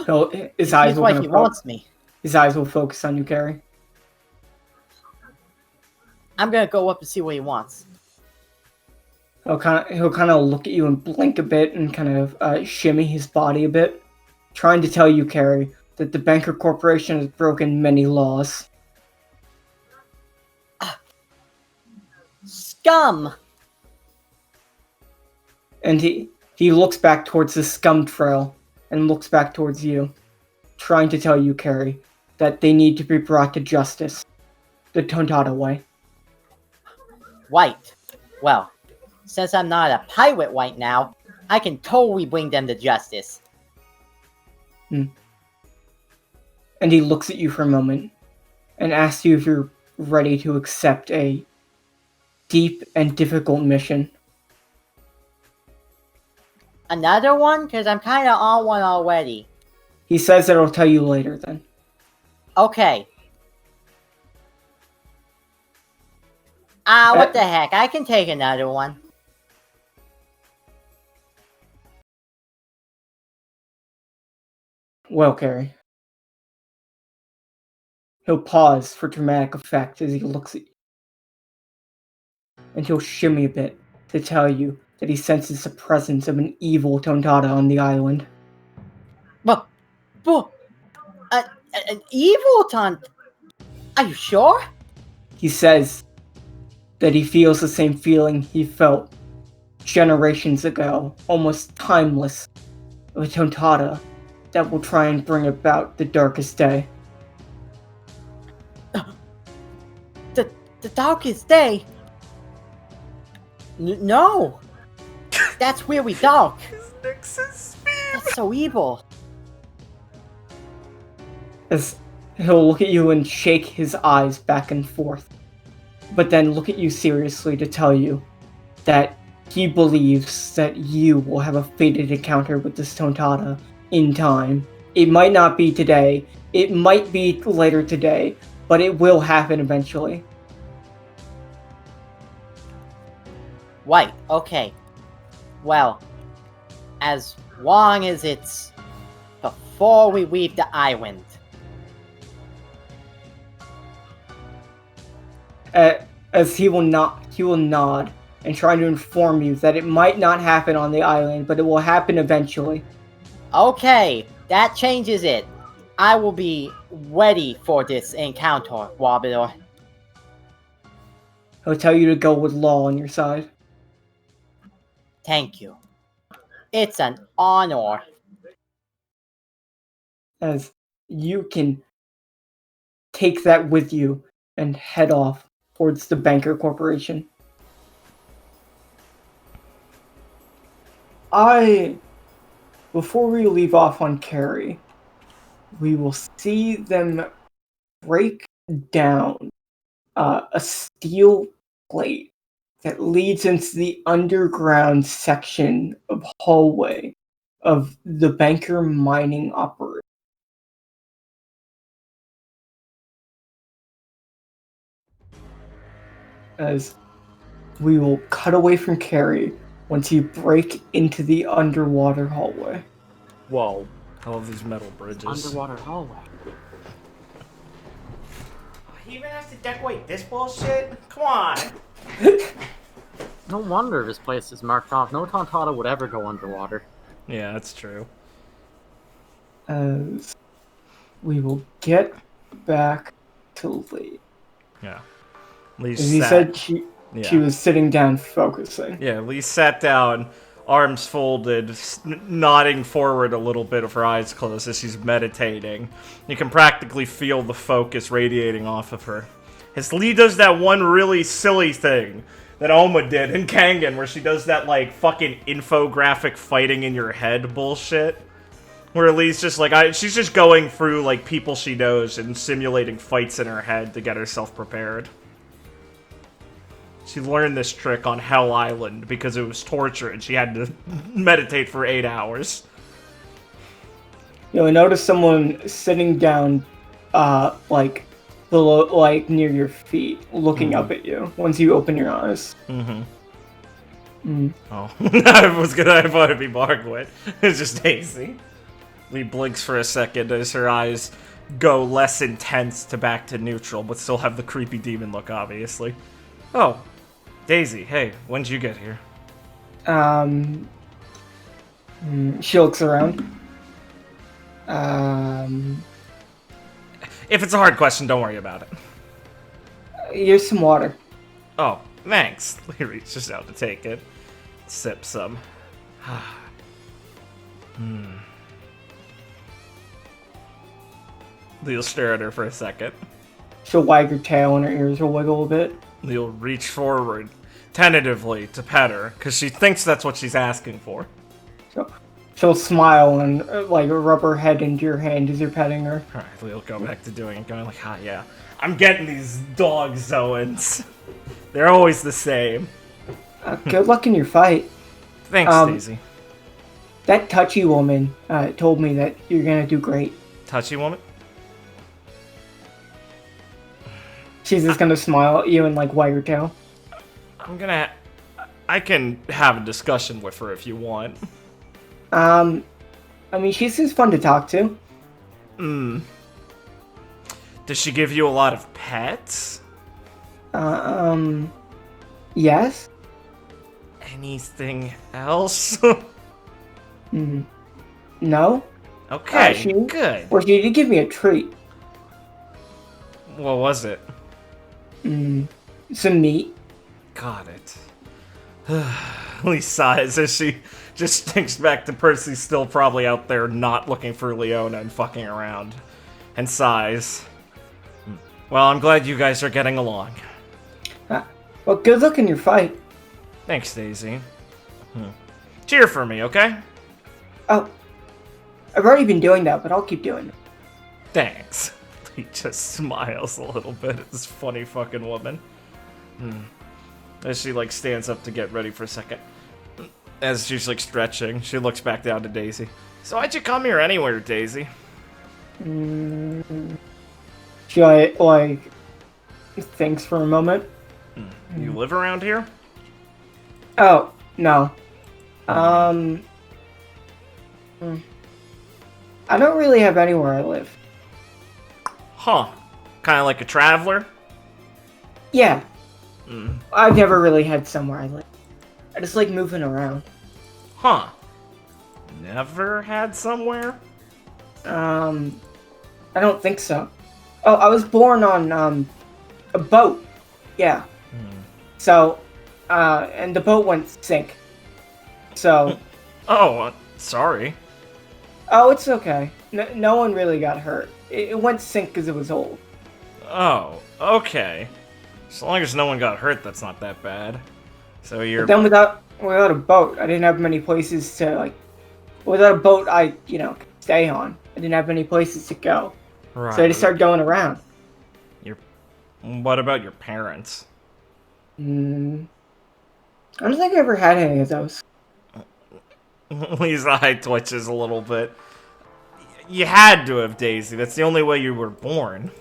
So his eyes He's will why kind he of wants me. His eyes will focus on you, Carrie. I'm gonna go up and see what he wants. He'll kind of look at you and blink a bit and kind of shimmy his body a bit, trying to tell you, Carrie, that the Banker Corporation has broken many laws. Scum! And he looks back towards the scum trail and looks back towards you, trying to tell you, Carrie, that they need to be brought to justice. The Tontata way. White. Well, since I'm not a pirate white now, I can totally bring them to justice. and he looks at you for a moment and asks you if you're ready to accept a deep and difficult mission. Another one? Because I'm kind of on one already. He says that he'll tell you later then. Okay. What the heck? I can take another one. Well, Carrie. He'll pause for dramatic effect as he looks at you. And he'll shimmy a bit to tell you that he senses the presence of an evil Tontata on the island. But, an evil taunt? Are you sure? He says that he feels the same feeling he felt generations ago, almost timeless, of a Tontata that will try and bring about the darkest day. The darkest day? No! That's really dark. That's so evil. As he'll look at you and shake his eyes back and forth, but then look at you seriously to tell you that he believes that you will have a fated encounter with this Tontata in time. It might not be today, it might be later today, but it will happen eventually. Right, okay. Well, as long as it's before we leave the island. As he will nod and try to inform you that it might not happen on the island, but it will happen eventually. Okay, that changes it. I will be ready for this encounter, Wobblor. He'll tell you to go with law on your side. Thank you. It's an honor. As you can take that with you and head off towards the Banker Corporation. Before we leave off on Carrie, we will see them break down a steel plate that leads into the underground section of hallway of the Banker mining operation. As we will cut away from Carrie once you break into the underwater hallway. Whoa. I love these metal bridges. Underwater hallway. You even have to decorate this bullshit? Come on! No wonder this place is marked off. No Tontata would ever go underwater. Yeah, that's true. As we will get back to Lee. Yeah. Lee As he said she was sitting down focusing. Yeah, Lee sat down, arms folded, nodding forward a little bit with her eyes closed as she's meditating. You can practically feel the focus radiating off of her. As Lee does that one really silly thing that Oma did in Kangen, where she does that, like, fucking infographic fighting in your head bullshit. Where Lee's just, like, she's just going through, like, people she knows and simulating fights in her head to get herself prepared. She learned this trick on Hell Island because it was torture and she had to meditate for 8 hours. You'll notice someone sitting down, like, below, like, near your feet, looking up at you once you open your eyes. Oh. I thought it'd be Margaret. It's just Daisy. Lee blinks for a second as her eyes go less intense to back to neutral, but still have the creepy demon look, obviously. Oh, Daisy, hey, when'd you get here? She looks around. If it's a hard question, don't worry about it. Here's some water. Oh, thanks. Lee reaches out to take it. Sip some. Lee'll stare at her for a second. She'll wag her tail and her ears will wiggle a bit. Lee'll reach forward, tentatively, to pet her, because she thinks that's what she's asking for. So, she'll smile and like rub her head into your hand as you're petting her. Alright, we'll go back to doing it, going like, ah, yeah. I'm getting these dog Zoans. They're always the same. Good luck in your fight. Thanks, Daisy. That touchy woman told me that you're gonna do great. Touchy woman? She's just gonna smile at you and like wag her tail. I can have a discussion with her if you want. I mean, she seems fun to talk to. Does she give you a lot of pets? Yes? Anything else? No? Okay, good. Or she did give me a treat. What was it? Some meat. Got it. Lee sighs as she just thinks back to Percy still probably out there not looking for Leona and fucking around. And sighs. Well, I'm glad you guys are getting along. Well, good luck in your fight. Thanks, Daisy. Cheer for me, okay? Oh, I've already been doing that, but I'll keep doing it. Thanks. He just smiles a little bit at this funny fucking woman. As she, like, stands up to get ready for a second. As she's, like, stretching, she looks back down to Daisy. So why'd you come here anywhere, Daisy? She, like, thinks for a moment. You live around here? Oh, no. I don't really have anywhere I live. Huh. Kind of like a traveler? Yeah. I've never really had somewhere I live. I just like moving around. Huh. Never had somewhere? I don't think so. Oh, I was born on, a boat. Yeah. So, and the boat went sink. So... Oh, sorry. Oh, it's okay. No one really got hurt. It went sink because it was old. Oh, okay. As long as no one got hurt, that's not that bad. So you're... But then without a boat, I didn't have many places to, like... Without a boat, I, could stay on. I didn't have many places to go. Right. So I just started going around. What about your parents? I don't think I ever had any of those. Lee's eye twitches a little bit. You had to have, Daisy. That's the only way you were born.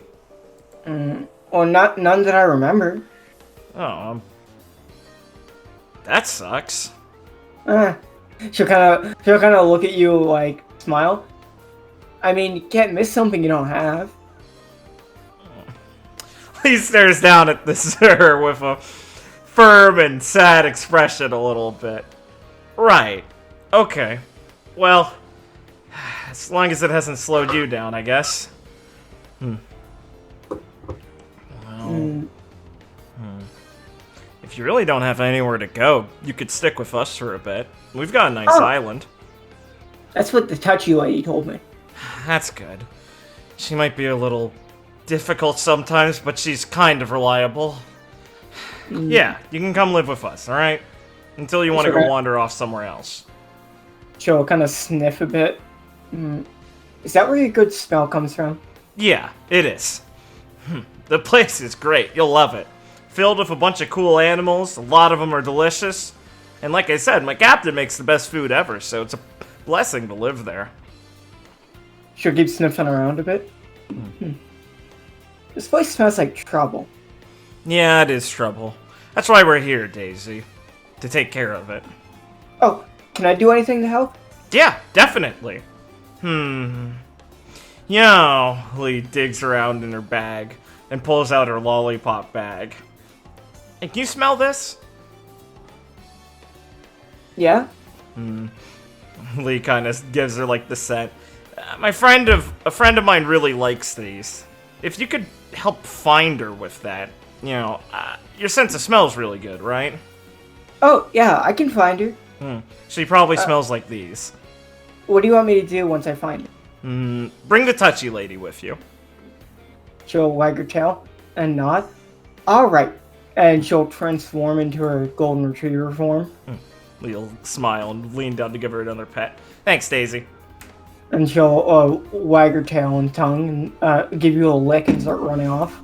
Well, none that I remember. Oh, that sucks. She'll kind of look at you like smile. I mean, you can't miss something you don't have. He stares down at this her with a firm and sad expression a little bit. Right. Okay. Well, as long as it hasn't slowed you down, I guess. Well, if you really don't have anywhere to go, you could stick with us for a bit. We've got a nice island. That's what the touchy lady told me. That's good. She might be a little difficult sometimes, but she's kind of reliable. Yeah, you can come live with us, alright? Until you want to go wander off somewhere else. She'll kind of sniff a bit. Is that where your good smell comes from? Yeah, it is. The place is great. You'll love it. Filled with a bunch of cool animals. A lot of them are delicious. And like I said, my captain makes the best food ever, so it's a blessing to live there. She'll keep sniffing around a bit. This place smells like trouble. Yeah, it is trouble. That's why we're here, Daisy. To take care of it. Oh, can I do anything to help? Yeah, definitely. Yeah, Lee digs around in her bag and pulls out her lollipop bag. Hey, can you smell this? Yeah? Lee kind of gives her like the scent. A friend of mine really likes these. If you could help find her with that, your sense of smell is really good, right? Oh, yeah, I can find her. She probably smells like these. What do you want me to do once I find her? Bring the touchy lady with you. She'll wag her tail and nod. Alright. And she'll transform into her golden retriever form. Lee'll smile and lean down to give her another pet. Thanks, Daisy. And she'll wag her tail and tongue and give you a lick and start running off.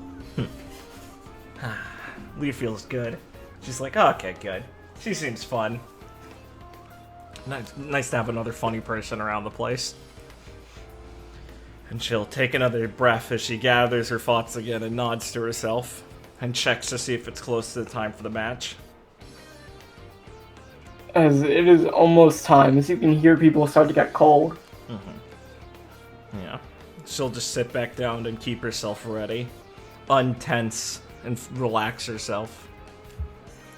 Lee feels good. She's like, oh, okay, good. She seems fun. Nice to have another funny person around the place. And she'll take another breath as she gathers her thoughts again and nods to herself and checks to see if it's close to the time for the match. As it is almost time, as you can hear people start to get cold. Yeah. She'll just sit back down and keep herself ready. Untense and relax herself.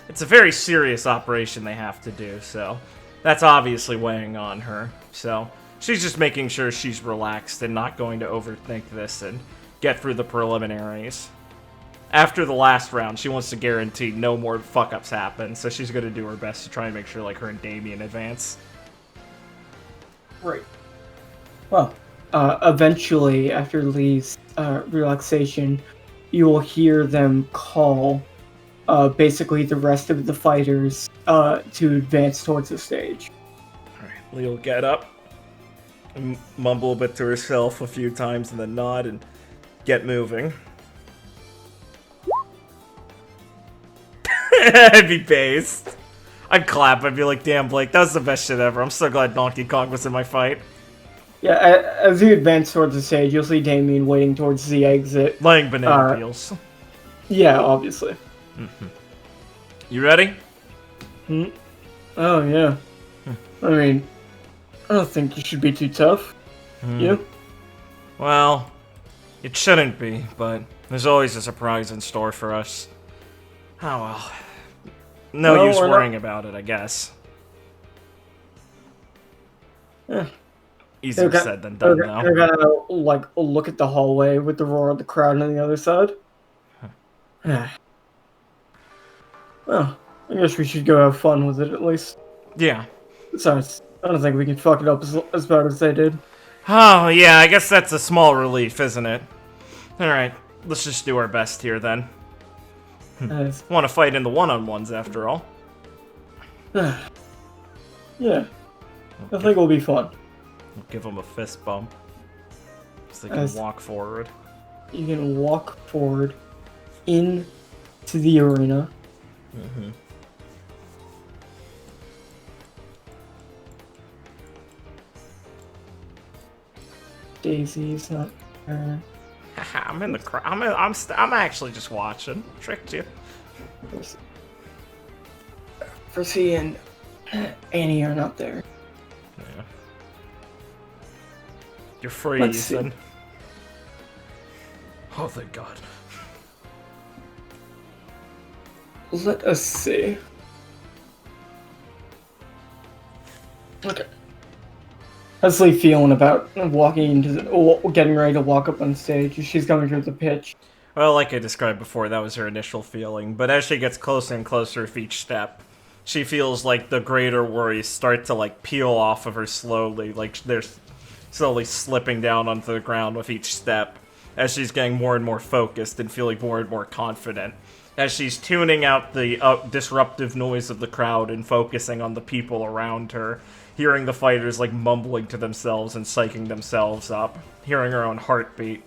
It's a very serious operation they have to do, so that's obviously weighing on her. So she's just making sure she's relaxed and not going to overthink this and get through the preliminaries. After the last round, she wants to guarantee no more fuck-ups happen, so she's going to do her best to try and make sure like her and Damien advance. Right. Well, eventually, after Lee's relaxation, you will hear them call basically the rest of the fighters to advance towards the stage. Alright, Lee will get up, and mumble a bit to herself a few times, and then nod and get moving. I'd be based. I'd clap. I'd be like, damn, Blake, that was the best shit ever. I'm so glad Donkey Kong was in my fight. Yeah, as you advance towards the stage, you'll see Damien waiting towards the exit. Laying banana peels. Yeah, obviously. You ready? Oh, yeah. I mean, I don't think you should be too tough. You? Well, it shouldn't be, but there's always a surprise in store for us. Oh well. No use worrying about it, I guess. Easier said than done, though. They're gonna, like, look at the hallway with the roar of the crowd on the other side. Well, I guess we should go have fun with it, at least. Yeah. Besides, I don't think we can fuck it up as bad as they did. Oh, yeah, I guess that's a small relief, isn't it? Alright, let's just do our best here, then. Want to fight in the one-on-ones, after all. Yeah. I think it'll be fun. We'll give them a fist bump. So they can walk forward. You can walk forward into the arena. Daisy's not there. I'm in the crowd. I'm actually just watching. Tricked you. Percy and Annie are not there. Yeah. You're free, Let's see. Ethan. Oh, thank God. Let us see. Okay. How's Lee feeling about walking into getting ready to walk up on stage? She's coming through the pitch. Well, like I described before, that was her initial feeling. But as she gets closer and closer with each step, she feels like the greater worries start to, like, peel off of her slowly. Like, they're slowly slipping down onto the ground with each step. As she's getting more and more focused and feeling more and more confident. As she's tuning out the disruptive noise of the crowd and focusing on the people around her. Hearing the fighters, like, mumbling to themselves and psyching themselves up. Hearing her own heartbeat.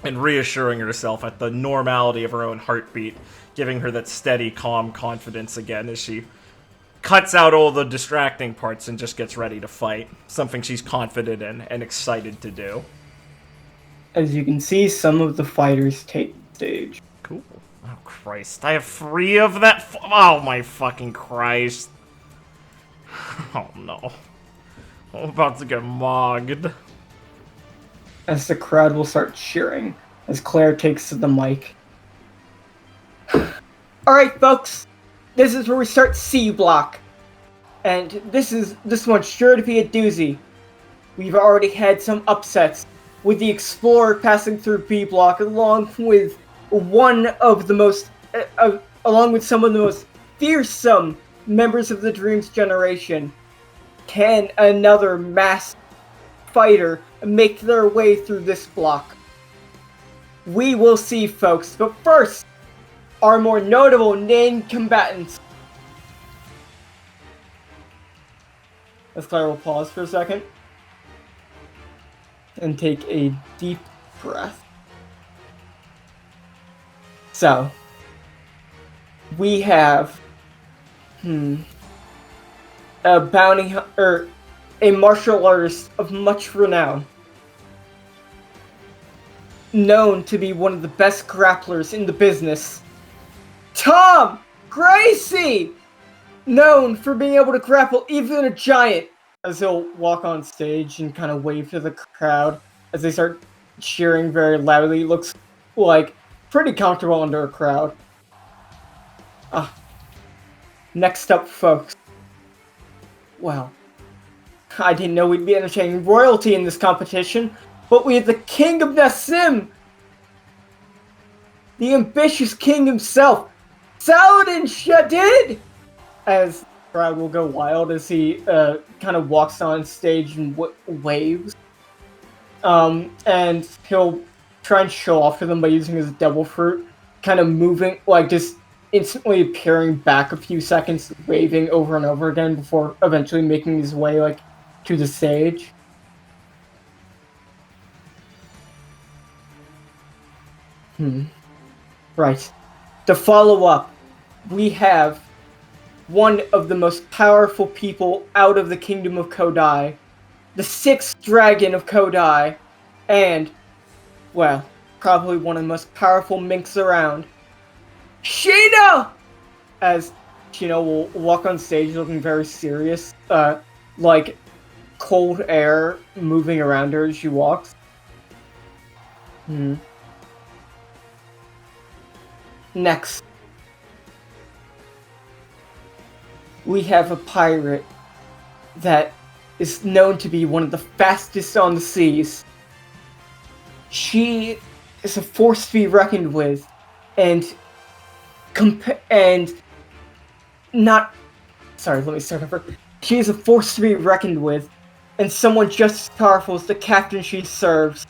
And reassuring herself at the normality of her own heartbeat. Giving her that steady, calm confidence again as she cuts out all the distracting parts and just gets ready to fight. Something she's confident in and excited to do. As you can see, some of the fighters take the stage. Cool. Oh, Christ. I have 3 of that? Oh, my fucking Christ. Oh, no. I'm about to get mogged. As the crowd will start cheering, as Claire takes to the mic. Alright, folks. This is where we start C block. And this one's sure to be a doozy. We've already had some upsets, with the Explorer passing through B block, along with some of the most fearsome members of the Dreams generation. Can another mass fighter make their way through this block? We will see, folks, but first, our more notable named combatants. As Claire will pause for a second and take a deep breath. So, we have a a martial artist of much renown, known to be one of the best grapplers in the business, Tom Gracie, known for being able to grapple even a giant. As he'll walk on stage and kind of wave to the crowd as they start cheering very loudly. Looks like pretty comfortable under a crowd. Next up, folks. Well, I didn't know we'd be entertaining royalty in this competition, but we have the King of Nassim! The ambitious king himself, Saladin Shadid! As the crowd will go wild as he kind of walks on stage and waves. And he'll try and show off to them by using his devil fruit, kind of moving, like just instantly appearing back a few seconds, waving over and over again before eventually making his way like to the stage. Right. To follow up, we have one of the most powerful people out of the kingdom of Kodai, the sixth dragon of Kodai, and, well, probably one of the most powerful minks around, Sheena! As Sheena will walk on stage looking very serious, like cold air moving around her as she walks. Next, we have a pirate that is known to be one of the fastest on the seas. She is a force to be reckoned with, and She is a force to be reckoned with, and someone just as powerful as the captain she serves.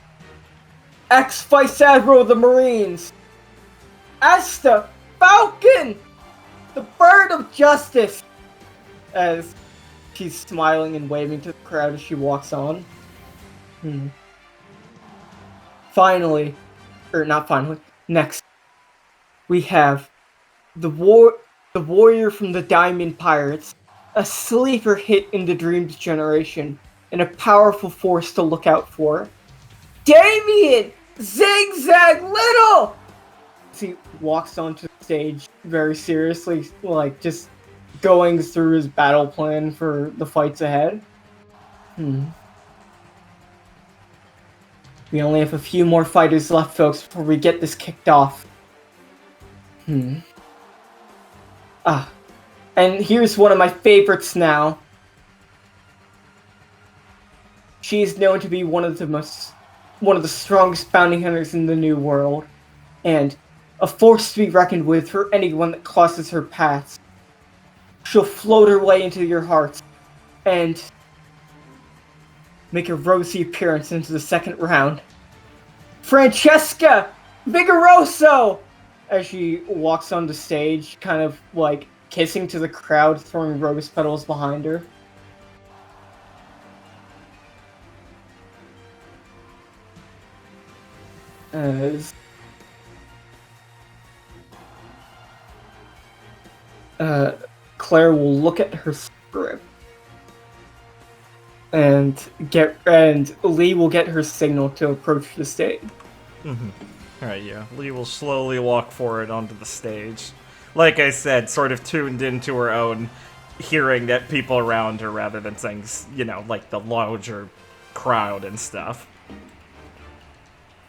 Ex-Vice Admiral of the Marines, Asta Falcon, the Bird of Justice, as she's smiling and waving to the crowd as she walks on. Next, we have the warrior from the Diamond Pirates, a sleeper hit in the Dreams generation, and a powerful force to look out for. Damien Zigzag Little! As he walks onto the stage very seriously, like just going through his battle plan for the fights ahead. We only have a few more fighters left, folks, before we get this kicked off. And here's one of my favorites now. She is known to be one of the strongest bounty hunters in the New World, and a force to be reckoned with for anyone that crosses her path. She'll float her way into your hearts, and make a rosy appearance into the second round. Francesca Vigoroso! As she walks on the stage, kind of like kissing to the crowd, throwing rose petals behind her. As Claire will look at her script, and Lee will get her signal to approach the stage. Alright, yeah. Lee will slowly walk forward onto the stage. Like I said, sort of tuned into her own hearing at people around her rather than saying, like the larger crowd and stuff.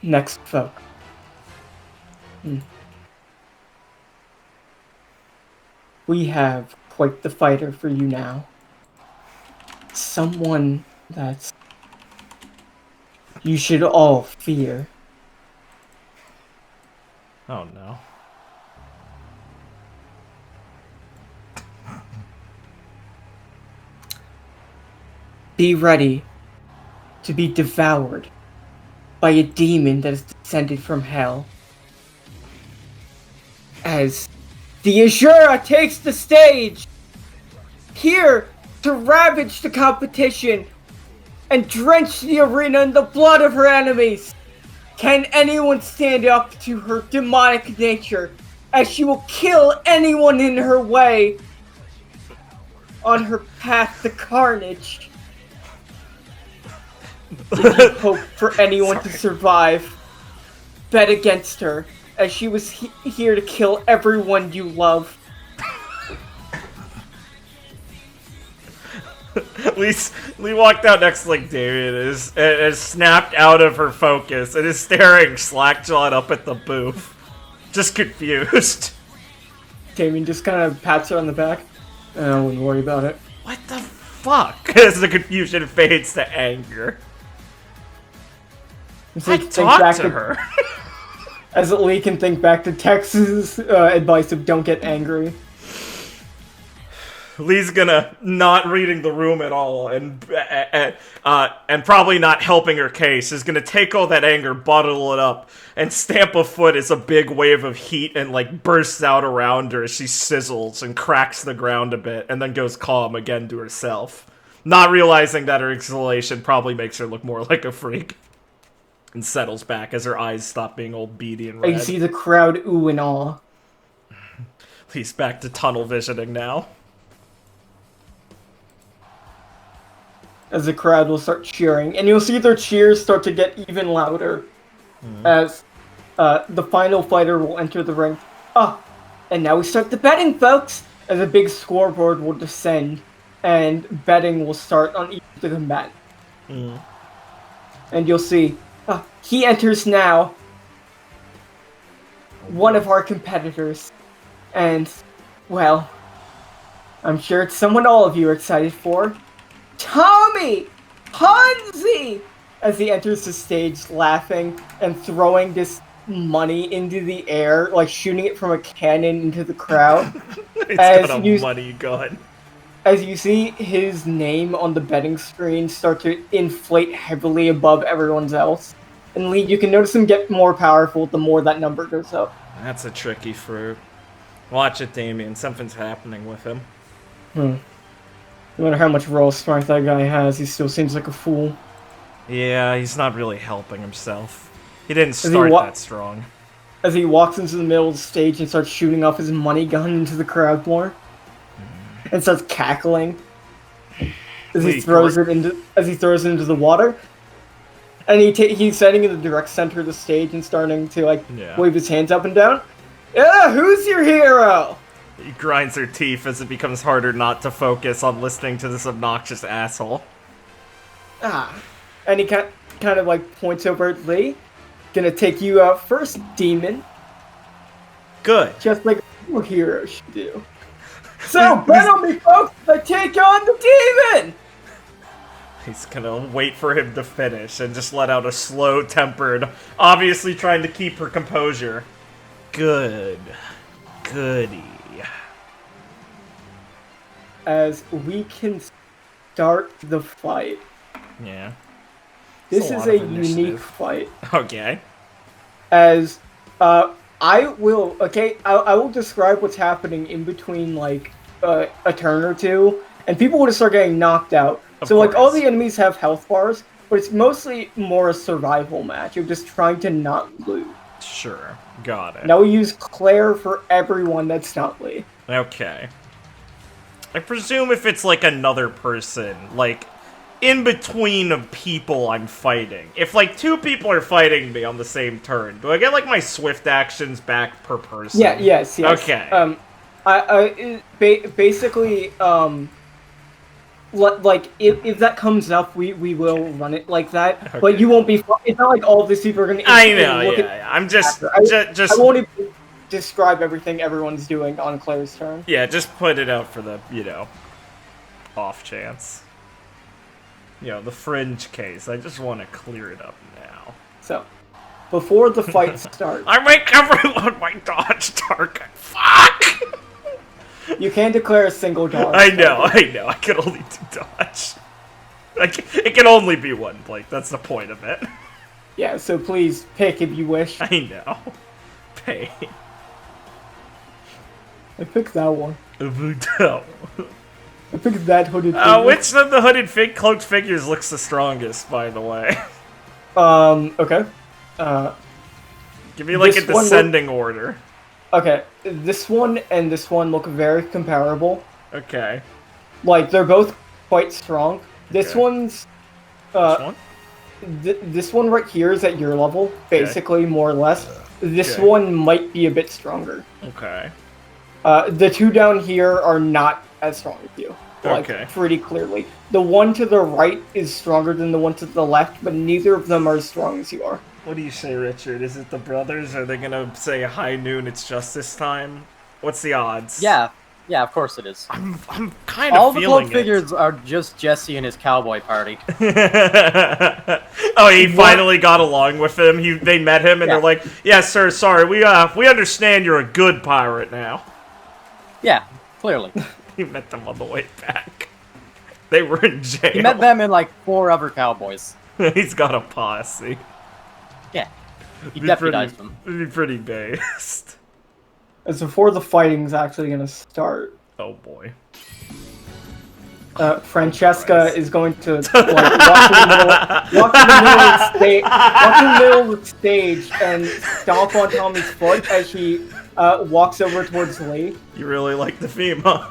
Next folk. We have quite the fighter for you now. Someone that you should all fear. Oh no. Be ready to be devoured by a demon that is descended from hell. As the Azura takes the stage! Here to ravage the competition and drench the arena in the blood of her enemies. Can anyone stand up to her demonic nature, as she will kill anyone in her way on her path to carnage? If you hope for anyone to survive, bet against her, as she was here to kill everyone you love. Lee walked out next to like Damien is snapped out of her focus and is staring slack-jawed up at the booth. Just confused. Damien just kind of pats her on the back. I wouldn't worry about it. What the fuck? As the confusion fades to anger. I talked to her. As Lee can think back to Tex's advice of don't get angry. Lee's gonna not reading the room at all, and probably not helping her case. Is gonna take all that anger, bottle it up, and stamp a foot as a big wave of heat and like bursts out around her as she sizzles and cracks the ground a bit, and then goes calm again to herself, not realizing that her exhalation probably makes her look more like a freak, and settles back as her eyes stop being all beady and red. You see the crowd ooh and awe. Lee's back to tunnel visioning now. As the crowd will start cheering, and you'll see their cheers start to get even louder as the final fighter will enter the ring. And now we start the betting, folks! As a big scoreboard will descend, and betting will start on each of the combatants. And you'll see, he enters now, one of our competitors. And, well, I'm sure it's someone all of you are excited for. Tommy Ponzi! As he enters the stage laughing and throwing this money into the air, like shooting it from a cannon into the crowd. It's got a money gun. As you see his name on the betting screen start to inflate heavily above everyone's else. And Lee, you can notice him get more powerful the more that number goes up. That's a tricky fruit. Watch it, Damien. Something's happening with him. No matter how much raw strength that guy has, he still seems like a fool. Yeah, he's not really helping himself. He didn't start that strong. As he walks into the middle of the stage and starts shooting off his money gun into the crowd more. And starts cackling. As he throws it into the water. And he's standing in the direct center of the stage and starting to wave his hands up and down. Yeah, who's your hero? He grinds her teeth as it becomes harder not to focus on listening to this obnoxious asshole. And he kind of points over at Lee. Gonna take you out first, demon. Good. Just like a real hero should do. So, bet on me, folks, I take on the demon! He's gonna wait for him to finish and just let out a slow-tempered, obviously trying to keep her composure. Good. Goody. As we can start the fight. Yeah. This is a unique fight. Okay. As, I will describe what's happening in between, a turn or two, and people will just start getting knocked out. All the enemies have health bars, but it's mostly more a survival match. You're just trying to not lose. Sure. Got it. Now we use Claire for everyone that's not Lee. Okay. I presume if it's, another person, in between of people I'm fighting. If, two people are fighting me on the same turn, do I get, my swift actions back per person? Yeah, yes. Okay. Basically, if that comes up, we will run it like that. Okay. But you won't be. It's not like all of these people are gonna. I know. Yeah. I'm just. I won't even describe everything everyone's doing on Claire's turn. Yeah, just put it out for the off chance. The fringe case. I just want to clear it up now. So, before the fight starts, I make everyone my dodge target. Fuck. You can't declare a single dodge. I know. I can only do dodge. It can only be one, Blake. That's the point of it. Yeah, so please pick if you wish. I know. Pay. I picked that one. No. I think that hooded figure. Which of the hooded cloaked figures looks the strongest, by the way? Okay. Give me like a This one descending order. Okay, this one and this one look very comparable. Okay. Like, they're both quite strong. This Okay. one's... Which one? This one right here is at your level, basically, more or less. This Okay. one might be a bit stronger. Okay. The two down here are not as strong as you. Like, Okay. pretty clearly. The one to the right is stronger than the one to the left, but neither of them are as strong as you are. What do you say, Richard? Is it the brothers? Are they gonna say high noon, it's justice time? What's the odds? Yeah, of course it is. I'm kind of All the feeling cloak figures are just Jesse and his cowboy party. Oh, he finally got along with him. They met him, and Yeah. they're like, "Yeah, sir, sorry, we understand you're a good pirate now." Yeah, clearly. He met them on the way back. They were in jail. He met them and like 4 other cowboys. He's got a posse. Yeah, he Be deputized them. It'd be pretty based. As before the fighting's actually gonna start, Oh boy. Francesca Christ. is going to like, walk in the middle of the stage and stomp on Tommy's foot as she walks over towards Lee. You really like the theme, huh?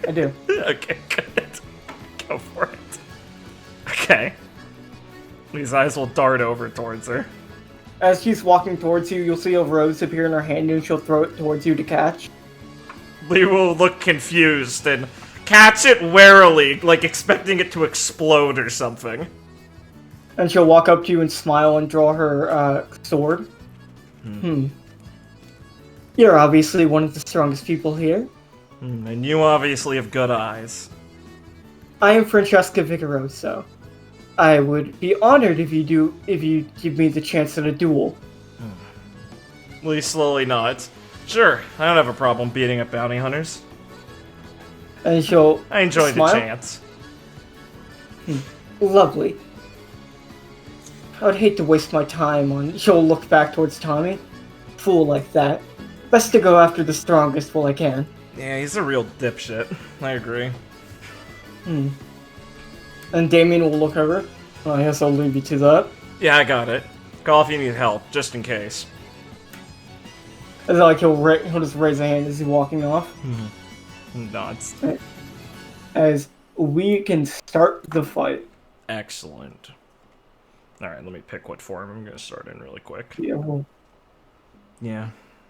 I do. Okay, good. Go for it. Okay. Lee's eyes will dart over towards her. As she's walking towards you, you'll see a rose appear in her hand and she'll throw it towards you to catch. Lee will look confused and catch it warily, like expecting it to explode or something. And she'll walk up to you and smile and draw her sword. You're obviously one of the strongest people here. And you obviously have good eyes. I am Francesca Vigoroso. I would be honored if you give me the chance at a duel. Lee slowly nods. Sure, I don't have a problem beating up bounty hunters. And she'll I enjoy smile. the chance. Lovely. I would hate to waste my time on... She'll look back towards Tommy. Fool like that. Best to go after the strongest while I can. Yeah, he's a real dipshit. I agree. And Damien will look over. Well, I guess I'll leave you to that. Yeah, I got it. Call if you need help, just in case. As like he'll just raise a hand as he's walking off. Nods. As we can start the fight. Excellent. Alright, let me pick what form I'm gonna start in really quick. Yeah. Well, Yeah.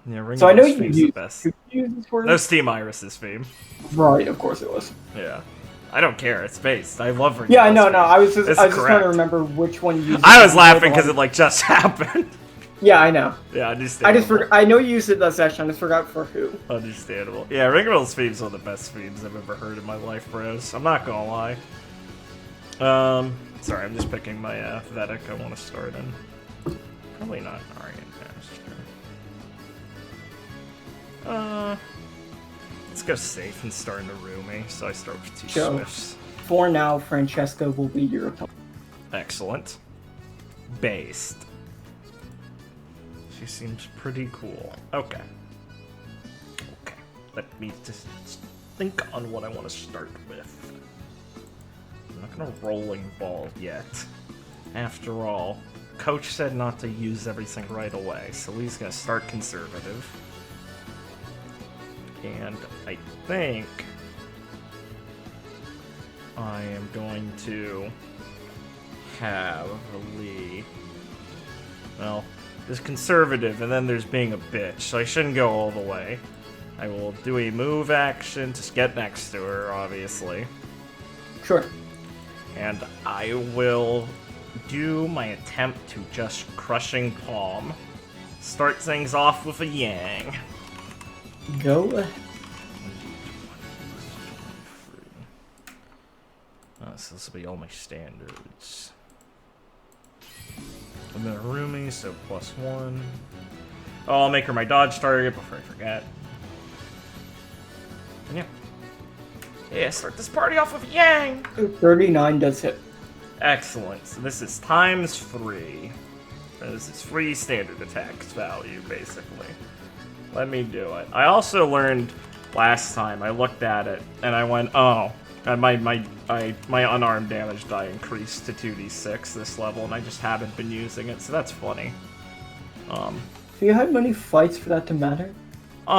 Yeah, Ring so of I know Bells you theme's the used, best. you used this word. That was Team Iris's theme. Right, of course it was. Yeah. I don't care, it's based. I love Ring Yeah, I of know. Bells No, theme. I was just It's trying to correct. remember which one you used. I was laughing because it like just happened. Yeah, I know. Yeah, I understandable. just forgot. I know you used it that session. I just forgot for who. Understandable. Yeah, Ring of Bells theme's one of the best themes I've ever heard in my life, bros. I'm not gonna lie. Sorry, I'm just picking my Vedic I want to start in. Probably not Aryan Master. Let's go safe and start in a Rumi, so I start with 2 Go. Swifts. For now, Francesca will be your opponent. Excellent. Based. She seems pretty cool. Okay. Okay. Let me just think on what I want to start with. I'm not gonna rolling ball yet. After all, Coach said not to use everything right away, so he's gonna start conservative. And I think I am going to have Lee. Well, there's conservative, and then there's being a bitch, so I shouldn't go all the way. I will do a move action to get next to her, obviously. Sure. And I will do my attempt to just crushing palm. Start things off with a yang. Go ahead. So this will be all my standards. I'm in a roomie, so +1. Oh, I'll make her my dodge target before I forget. And yeah. Yeah, start this party off with yang! 39 does hit. Excellent. So this is ×3. This is 3 standard attacks value, basically. Let me do it. I also learned last time, I looked at it, and I went, oh. And my unarmed damage die increased to 2d6 this level, and I just haven't been using it, so that's funny. Have you had many fights for that to matter? The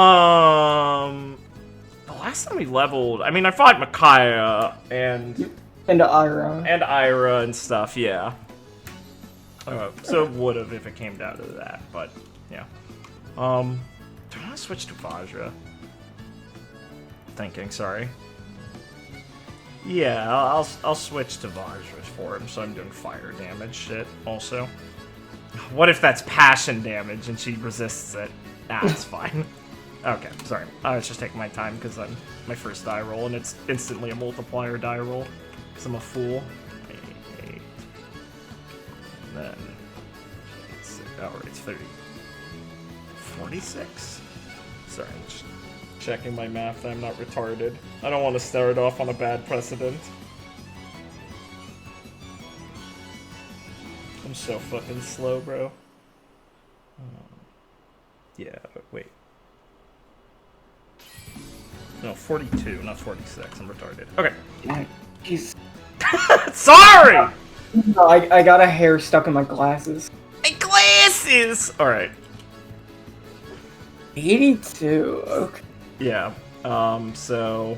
last time we leveled, I mean, I fought Micaiah and Ira. And Ira and stuff, yeah. So it would have if it came down to that, but yeah. Do I want to switch to Vajra? Thinking, sorry. Yeah, I'll switch to Vajra for him, so I'm doing fire damage shit also. What if that's passion damage and she resists it? Ah, it's fine. Okay, sorry. I was just taking my time because I'm my first die roll, and it's instantly a multiplier die roll. Because I'm a fool. 8. Then... it's 30. 46? Sorry, I'm just checking my math. I'm not retarded. I don't want to start off on a bad precedent. I'm so fucking slow, bro. Yeah, wait. No, 42, not 46. I'm retarded. Okay. Jeez. Sorry! No, I got a hair stuck in my glasses. My glasses! Alright. 82. Okay. Yeah. So...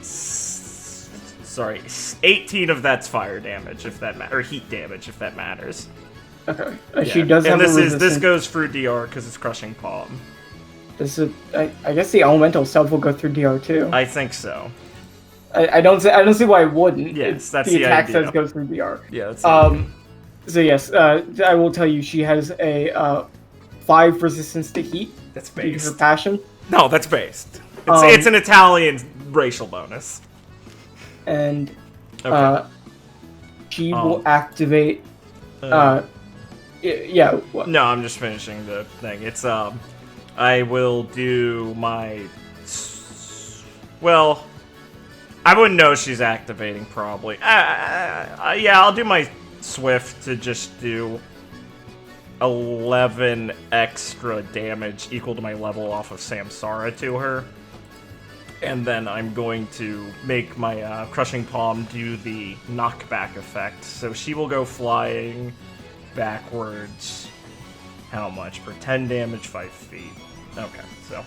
Sorry. 18 of that's fire damage, if that matters. Or heat damage, if that matters. Okay. Yeah. She does have this goes through DR because it's crushing palm. I guess the elemental stuff will go through DR too. I think so. I don't see why it wouldn't. Yes, that's the attack idea. says go through DR. Yeah, that's So yes, I will tell you she has a 5 resistance to heat. That's Due to her based. passion. No, that's based. It's an Italian racial bonus. And Okay. she will activate. Yeah. What? No, I'm just finishing the thing. It's I will do my. Well, I wouldn't know she's activating probably. Yeah, I'll do my Swift to just do 11 extra damage equal to my level off of Samsara to her. And then I'm going to make my Crushing Palm do the knockback effect. So she will go flying backwards. How much? For 10 damage, 5 feet. Okay, so...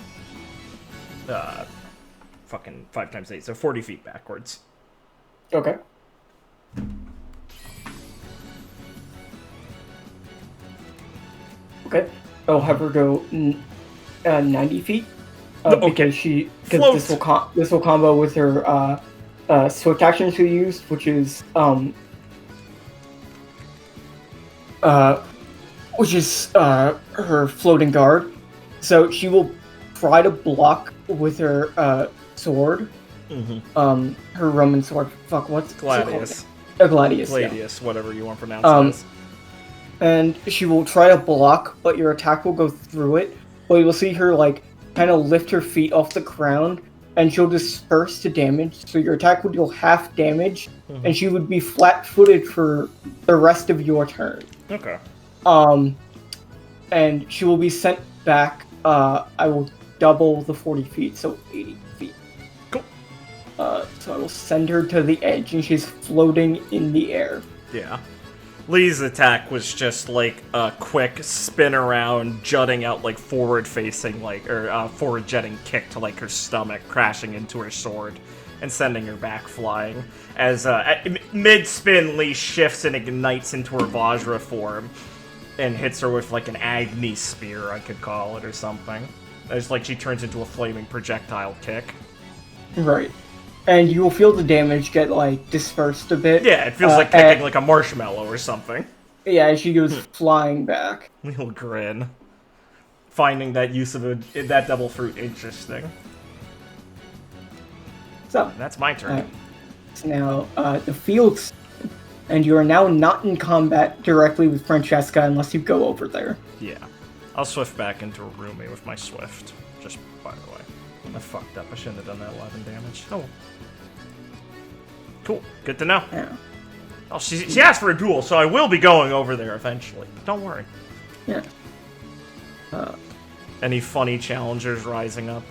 fucking 5 times 8, so 40 feet backwards. Okay. Okay. I'll have her go 90 feet. Okay. Because this will combo with her swift action she used, which is her floating guard. So she will try to block with her sword. Mm-hmm. Her Roman sword. Fuck, what's Gladius. A Gladius. Gladius, yeah. Whatever you want to pronounce it as. And she will try to block, but your attack will go through it. But you will see her like kind of lift her feet off the ground, and she'll disperse to damage. So your attack would deal half damage, and she would be flat-footed for the rest of your turn. Okay. And she will be sent back. I will double the 40 feet, so 80 feet. Cool. So I will send her to the edge, and she's floating in the air. Yeah. Lee's attack was just like a quick spin around, jutting out like forward facing, like, or forward jetting kick to like her stomach, crashing into her sword, and sending her back flying. As mid spin, Lee shifts and ignites into her Vajra form, and hits her with like an Agni spear, I could call it, or something. It's like she turns into a flaming projectile kick. Right. And you will feel the damage get, like, dispersed a bit. Yeah, it feels like kicking like a marshmallow or something. Yeah, as she goes flying back. Little grin. Finding that use of that double fruit interesting. So, That's my turn. so now, the fields, and you are now not in combat directly with Francesca unless you go over there. Yeah. I'll swift back into Rumi with my swift. Just by the way. I fucked up. I shouldn't have done that 11 damage. Oh. Cool. Good to know. Yeah. Oh, she asked for a duel, so I will be going over there eventually. Don't worry. Yeah. Any funny challengers rising up?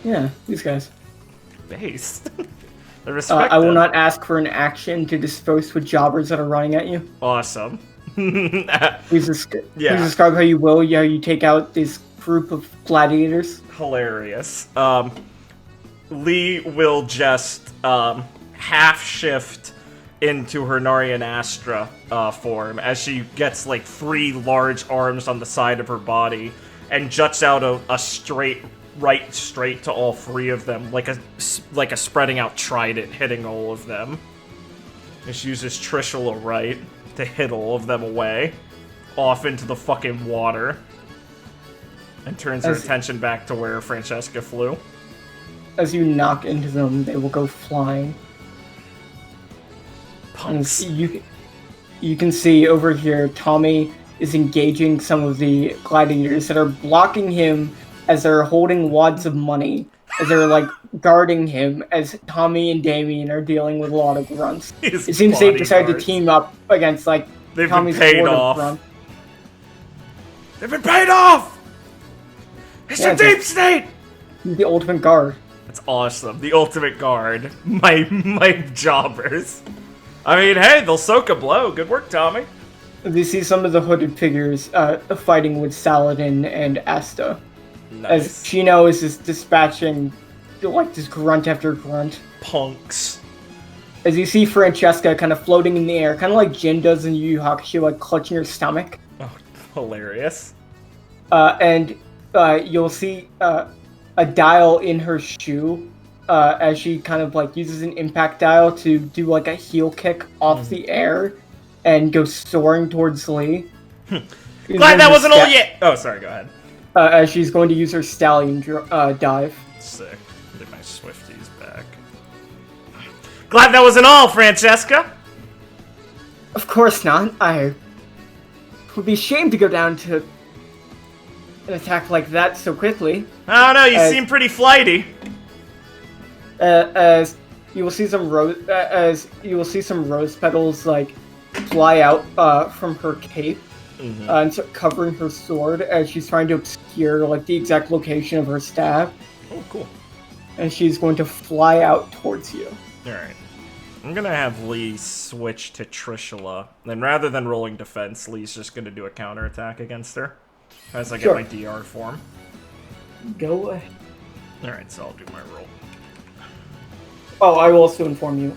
Yeah, these guys. Based. I respect I will them. not ask for an action to dispose with jobbers that are running at you. Awesome. Please Yeah. describe how you take out this group of gladiators. Hilarious. Lee will just half shift into her Naryanastra form as she gets like 3 large arms on the side of her body and juts out a straight to all 3 of them, like a spreading out trident hitting all of them. And she uses Trishula right to hit all of them away off into the fucking water and turns her attention back to where Francesca flew. As you knock into them, they will go flying. Punks. And you can see over here, Tommy is engaging some of the gladiators that are blocking him as they're holding wads of money, as they're like guarding him, as Tommy and Damien are dealing with a lot of grunts. It seems they've decided to team up against like They've Tommy's been paid horde of off. grunts. They've been paid off! It's Yeah, the deep state! The ultimate guard. That's awesome. The ultimate guard. My jobbers. I mean, hey, they'll soak a blow. Good work, Tommy. We see some of the hooded figures fighting with Saladin and Asta. Nice. As Chino is just dispatching like this grunt after grunt. Punks. As you see Francesca kind of floating in the air, kind of like Jin does in Yu Yu Hakusho, like clutching her stomach. Oh, hilarious. And you'll see a dial in her shoe as she kind of like uses an impact dial to do like a heel kick off the air and go soaring towards Lee. Glad that wasn't all yet. Oh, sorry, go ahead. As she's going to use her stallion dive. Sick. Get my Swifties back. Glad that wasn't all, Francesca. Of course not. I would be ashamed to go down to an attack like that so quickly. I don't know, you seem pretty flighty. As you will see some rose petals like fly out from her cape and start covering her sword as she's trying to obscure like the exact location of her stab. Oh, cool. And she's going to fly out towards you. Alright. I'm gonna have Lee switch to Trishula. Then rather than rolling defense, Lee's just gonna do a counterattack against her. As I get my DR form. Go ahead. Alright, so I'll do my roll. Oh, I will also inform you.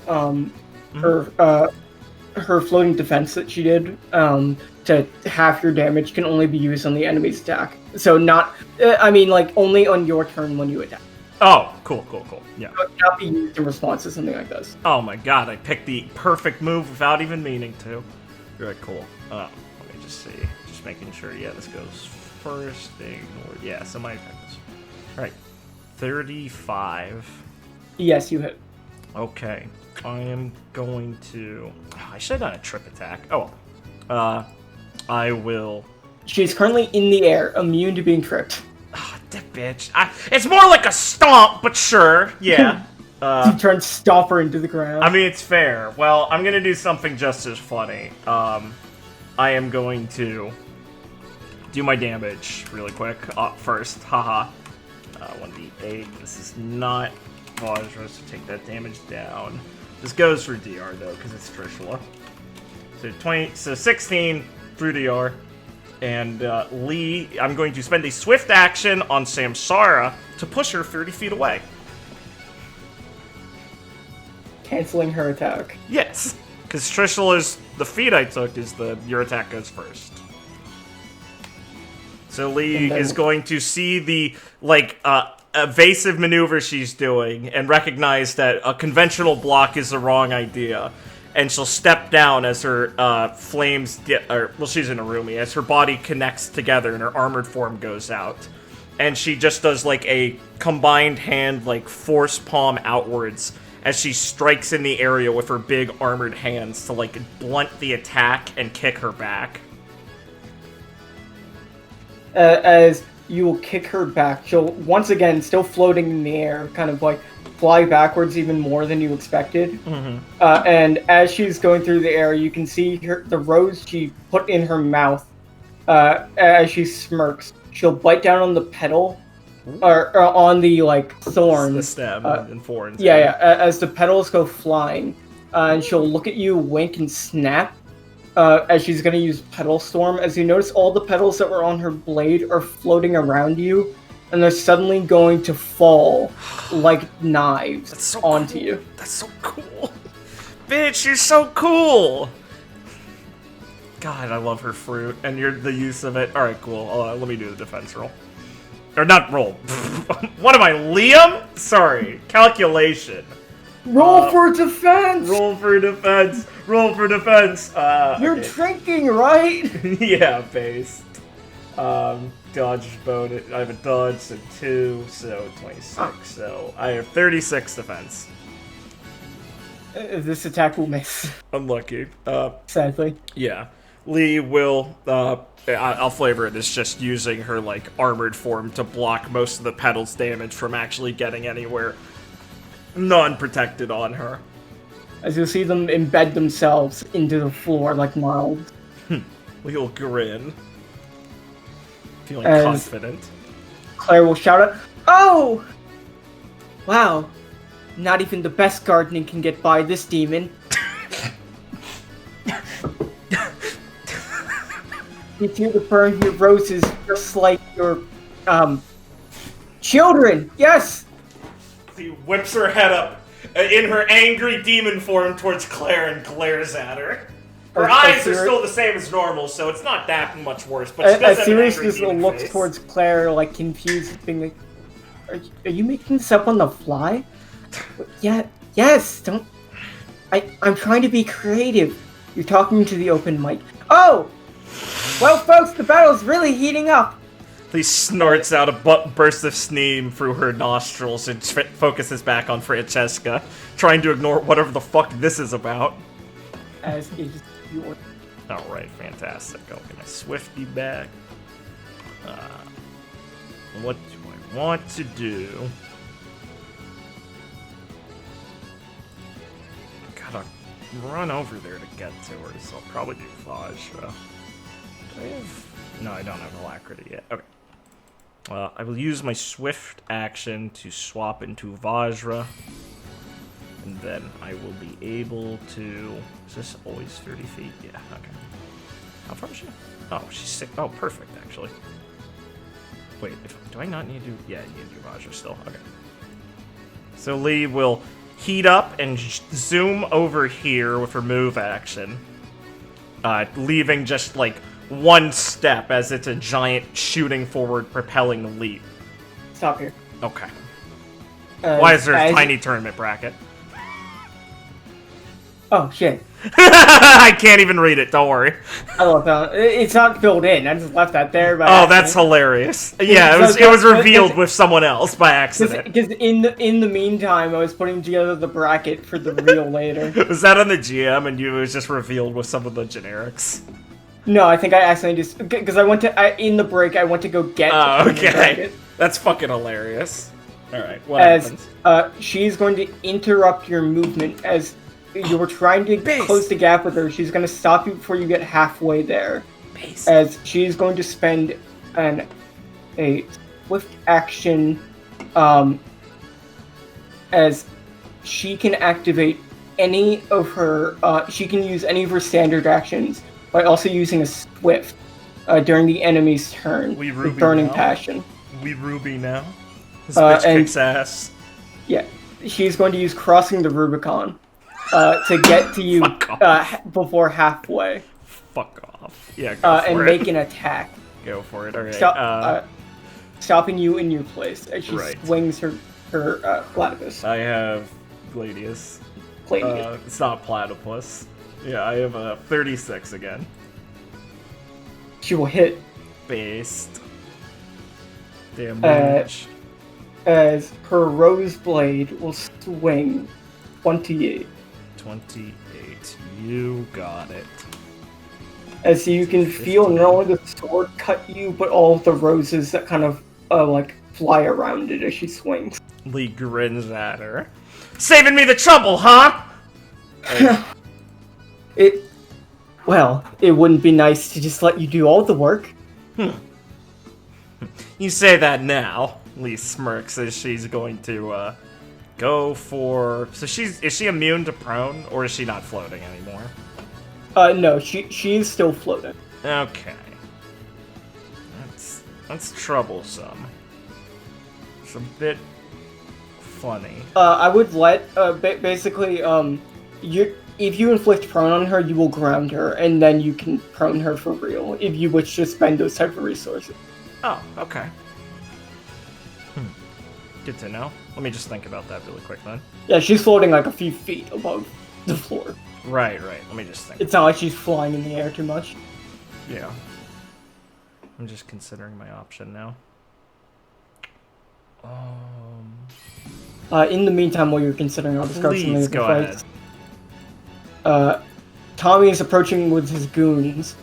Her floating defense that she did to half your damage can only be used on the enemy's attack. So not, like only on your turn when you attack. Oh, cool. Yeah. So it cannot be used in response to something like this. Oh my god, I picked the perfect move without even meaning to. Very cool. Let me just see. Just making sure, yeah, this goes first. Ignore. Yeah, so my attack is. Alright. 35. Yes, you hit. Okay. I am going to. I should have done a trip attack. Oh well. I will. She's currently in the air, immune to being tripped. Ah, that bitch. It's more like a stomp, but sure. Yeah. You try and stomp her into the ground. I mean, it's fair. Well, I'm gonna do something just as funny. I am going to do my damage really quick first. Haha. 1d8. This is not Vajra, so take that damage down. This goes for DR though, because it's Trishula. So 16 through DR. And Lee, I'm going to spend a swift action on Samsara to push her 30 feet away. Canceling her attack. Yes, because Trishula's, the feat I took is your attack goes first. So Lee is going to see the, evasive maneuver she's doing and recognize that a conventional block is the wrong idea. And she'll step down as her flames she's in a roomie, as her body connects together and her armored form goes out. And she just does like a combined hand, like force palm outwards as she strikes in the area with her big armored hands to like blunt the attack and kick her back. As you will kick her back, she'll once again, still floating in the air, kind of like fly backwards even more than you expected. And as she's going through the air, you can see the rose she put in her mouth as she smirks. She'll bite down on the petal or on the like thorn. The stem and thorns. Yeah. As the petals go flying, and she'll look at you, wink, and snap. As she's gonna use Petal Storm. As you notice, all the petals that were on her blade are floating around you, and they're suddenly going to fall like knives onto you. That's so cool. Bitch, you're so cool. God, I love her fruit and the use of it. All right, cool. Let me do the defense roll. Or not roll. What am I, Liam? Sorry, calculation. Roll for defense! Roll for defense. Roll for defense. You're okay. drinking, right? Yeah, based. Dodge bonus. I have a dodge, so 2, so 26. So I have 36 defense. This attack will miss. Unlucky. Sadly. Yeah. Lee will, I'll flavor it as just using her, like, armored form to block most of the petals' damage from actually getting anywhere non-protected on her. As you'll see them embed themselves into the floor like mouths. Lee will grin. Feeling As confident. Claire will shout out, "Oh! Wow. Not even the best gardening can get by this demon." You hear the burn your roses just like your, children! Yes! She whips her head up in her angry demon form towards Claire and glares at her. Her eyes are still the same as normal, so it's not that much worse, but she does have an angry just demon looks face. towards Claire, like, confused, being like, Are you making this up on the fly? Yeah, yes, don't... I'm trying to be creative. You're talking to the open mic. Oh! Well, folks, the battle's really heating up. He snorts out a burst of steam through her nostrils and focuses back on Francesca, trying to ignore whatever the fuck this is about. As is your... Alright, fantastic. I'll get my Swifty back. What do I want to do? Gotta run over there to get to her, so I'll probably do Vajra. No, I don't have Alacrity yet. Okay. I will use my swift action to swap into Vajra. And then I will be able to... Is this always 30 feet? Yeah, okay. How far is she? Oh, she's 6. Oh, perfect, actually. Wait, do I not need to... Yeah, I need to do Vajra still. Okay. So Lee will heat up and zoom over here with her move action. Leaving just, like, one step as it's a giant shooting forward, propelling leap. Stop here. Okay. Why is there a tiny tournament bracket? Oh, shit. I can't even read it, don't worry. I love that. It's not filled in. I just left that there by accident. That's hilarious. Yeah, it was revealed with someone else by accident. Because in the meantime, I was putting together the bracket for the real later. Was that on the GM and it was just revealed with some of the generics? No, I think I accidentally just... Because in the break, I went to go get... Oh, okay. That's fucking hilarious. Alright, what happens? She's going to interrupt your movement as... You were trying to close the gap with her. She's going to stop you before you get halfway there. As she's going to spend a swift action, as she can activate any of her, she can use any of her standard actions by also using a swift during the enemy's turn with Burning Passion. We Ruby now. This bitch kicks ass. Yeah, she's going to use Crossing the Rubicon. To get to you before halfway. Fuck off. Yeah, go for it. And make an attack. Go for it, alright. Stopping you in your place as she swings her platypus. I have Gladius. It's not platypus. Yeah, I have a 36 again. She will hit. Based. Damage. As her rose blade will swing 28. 28. You got it. As you can feel not only the sword cut you, but all of the roses that kind of, like, fly around it as she swings. Lee grins at her. Saving me the trouble, huh? Well, it wouldn't be nice to just let you do all the work. You say that now. Lee smirks as she's going to go for. So is she immune to prone, or is she not floating anymore? No, she's still floating. Okay. That's troublesome. It's a bit funny. I would let basically if you inflict prone on her, you will ground her, and then you can prone her for real if you wish to spend those type of resources. Oh, okay. Good to know. Let me just think about that really quick then. Yeah, she's floating like a few feet above the floor. Right. Let me just think. It's not like she's flying in the air too much. Yeah. I'm just considering my option now. In the meantime, while you're considering, I'll discuss some Please of the go fights. Tommy is approaching with his goons,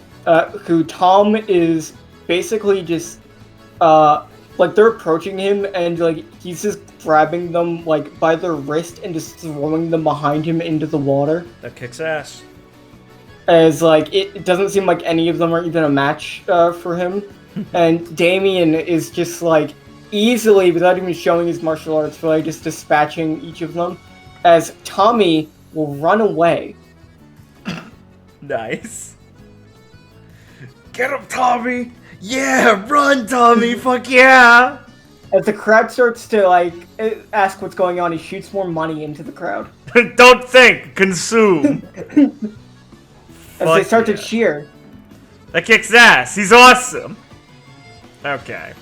who Tom is basically just, like they're approaching him and like he's just grabbing them like by their wrist and just throwing them behind him into the water. That kicks ass. As like it doesn't seem like any of them are even a match for him, and Damien is just like easily, without even showing his martial arts, really just dispatching each of them. As Tommy will run away. Nice. Get him, Tommy! Yeah, run, Tommy! Fuck yeah! As the crowd starts to like ask what's going on, he shoots more money into the crowd. Don't think, consume. As they start to cheer. That kicks ass. He's awesome. Okay.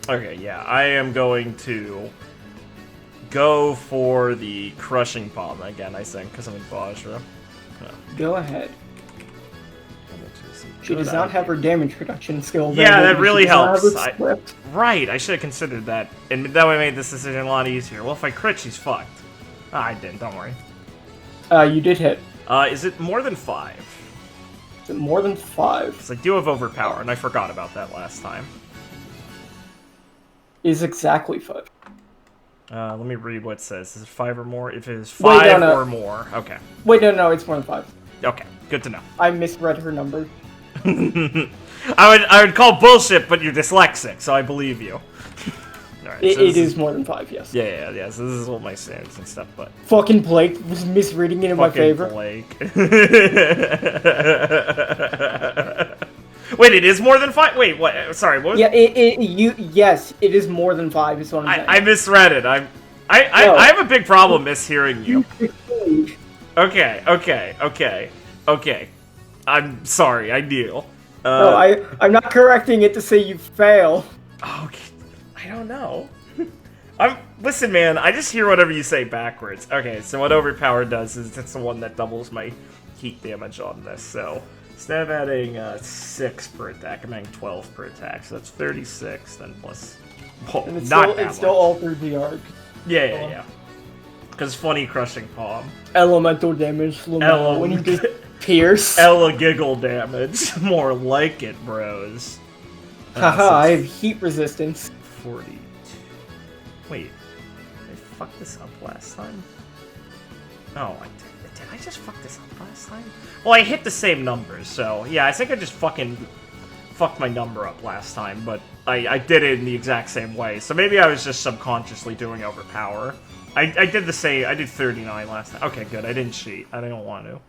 Okay, yeah, I am going to go for the crushing palm again, I think, because I'm in Bajra. Go ahead. She does not have her damage reduction skill. Yeah, that really helps. Script. Right, I should have considered that, and that way I made this decision a lot easier. Well, if I crit, she's fucked. I didn't, don't worry. You did hit. Is it more than 5? Is it more than 5? Because I do have overpower, and I forgot about that last time. Is exactly 5. Let me read what it says. Is it 5 or more? If it is 5 or more, okay. Wait, no, it's more than 5. Okay, good to know. I misread her number. I would call bullshit, but you're dyslexic, so I believe you. Alright, It so this is more than 5, yes. Yeah, so this is all my standards and stuff, but... Fucking Blake was misreading it in my favor. Blake. Wait, it is more than 5? Wait, what? Sorry, what was yes, it is more than 5, is what I'm saying. I misread it. I have a big problem mishearing you. Okay. I'm sorry, I deal. No, I'm not correcting it to say you fail. Okay, I don't know. Listen, man, I just hear whatever you say backwards. Okay, so what overpower does is it's the one that doubles my heat damage on this, so instead of adding 6 per attack, I'm adding 12 per attack, so that's 36, then plus... Well, And it's not still all through the arc. Yeah. Because funny crushing palm. Elemental damage, when you just pierce. Ella giggle damage. More like it, bros. Haha, I have heat resistance. 42. Wait, did I fuck this up last time? Oh, did I just fuck this up last time? Well, I hit the same numbers, so yeah, I think I just fucking fucked my number up last time, but I did it in the exact same way, so maybe I was just subconsciously doing overpower. I did the same, I did 39 last time. Okay, good, I didn't cheat. I didn't want to.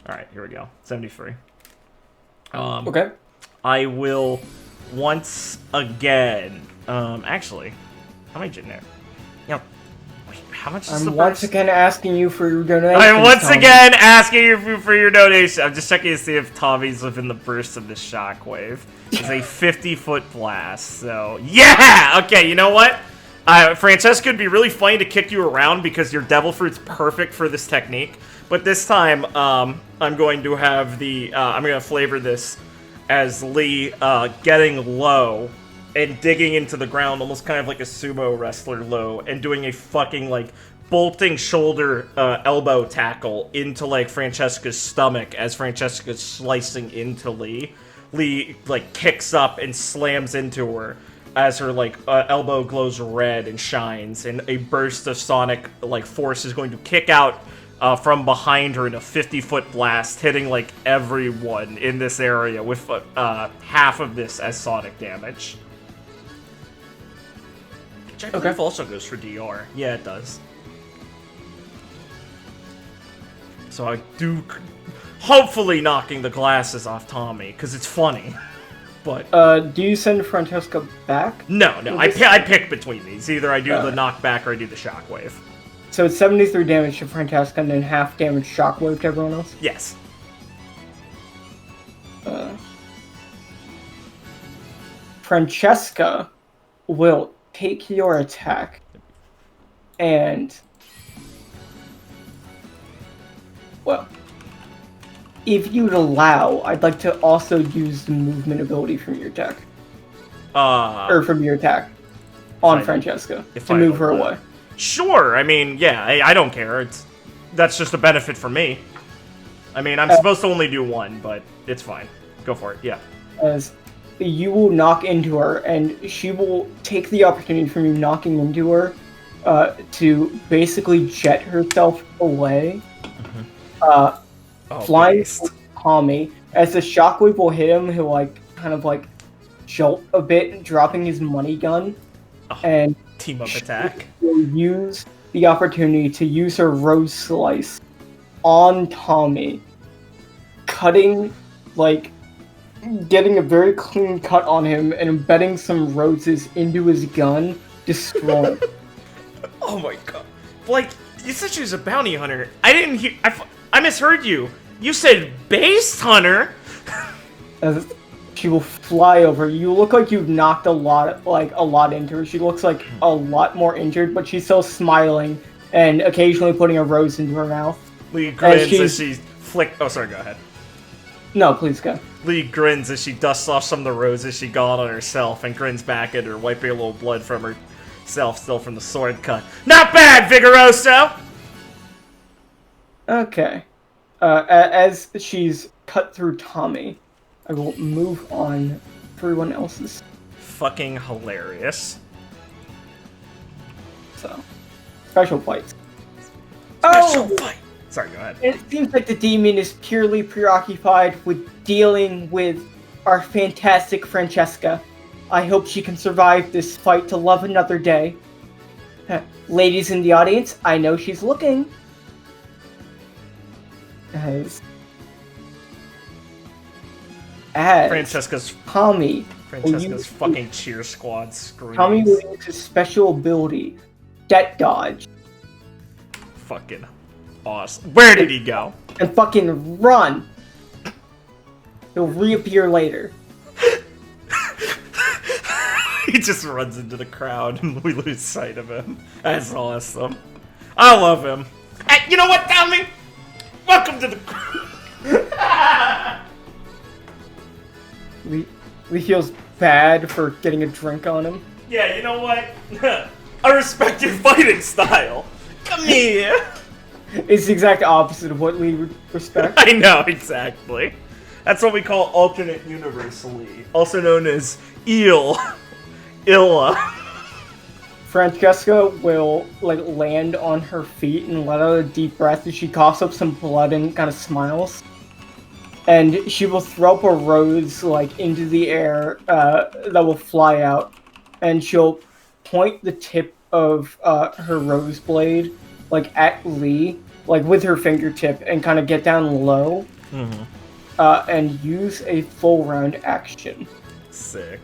Alright, here we go. 73. Okay. I will once again, actually, how many generic? Wait, how much is the I'm once burst? again asking you for your donation. I'm once again asking you for your donation. I'm just checking to see if Tommy's within the burst of this shockwave. It's a 50-foot blast, so yeah! Okay, you know what? Francesca, would be really funny to kick you around because your Devil Fruit's perfect for this technique. But this time, I'm going to have I'm going to flavor this as Lee getting low and digging into the ground, almost kind of like a sumo wrestler low, and doing a fucking, like, bolting shoulder elbow tackle into, like, Francesca's stomach as Francesca's slicing into Lee. Lee, like, kicks up and slams into her as her, like, elbow glows red and shines, and a burst of sonic, like, force is going to kick out from behind her in a 50-foot blast, hitting like everyone in this area with half of this as sonic damage. Which I believe also goes for DR. Yeah, it does. So I do, hopefully knocking the glasses off Tommy, because it's funny. But do you send Francesca back? no, I pick between these. Either I do the knockback or I do the shockwave. So it's 73 damage to Francesca and then half damage shockwave to everyone else? Yes. Francesca will take your attack and... Well, if you'd allow, I'd like to also use the movement ability from your attack. Or from your attack on Francesca to move her away. Sure, I mean, yeah, I don't care. That's just a benefit for me. I mean, I'm supposed to only do one, but it's fine. Go for it, yeah. As you will knock into her, and she will take the opportunity from you knocking into her to basically jet herself away. Flying towards Tommy. As the shockwave will hit him, he'll kind of jolt a bit, dropping his money gun. And team up attack. Will use the opportunity to use her rose slice on Tommy, cutting, getting a very clean cut on him and embedding some roses into his gun, destroying. Oh my god. You said she was a bounty hunter. I didn't hear. I misheard you. You said base hunter. As she will fly over. You look like you've knocked a lot into her. She looks like a lot more injured, but she's still smiling and occasionally putting a rose into her mouth. Lee grins as she Oh, sorry. Go ahead. No, please go. Lee grins as she dusts off some of the roses she got on herself and grins back at her, wiping a little blood from herself, still from the sword cut. Not bad, Vigoroso. Okay. As she's cut through Tommy, I will move on to everyone else's. Fucking hilarious. So, special fights. Special fight! Sorry, go ahead. It seems like the demon is purely preoccupied with dealing with our fantastic Francesca. I hope she can survive this fight to love another day. Ladies in the audience, I know she's looking. As Francesca's Tommy fucking cheer squad screams. Tommy will use his special ability, Debt Dodge. Fucking awesome. Where did he go? And fucking run! He'll reappear later. He just runs into the crowd and we lose sight of him. That's awesome. I love him. Hey, you know what, Tommy? Welcome to the Lee feels bad for getting a drink on him. Yeah, you know what? I respect your fighting style. Come here. It's the exact opposite of what Lee would respect. I know, exactly. That's what we call alternate universe Lee, also known as Illa. Francesca will land on her feet and let out a deep breath as she coughs up some blood and kind of smiles. And she will throw up a rose into the air that will fly out, and she'll point the tip of her rose blade at Lee, with her fingertip, and kind of get down low, and use a full round action. Sick.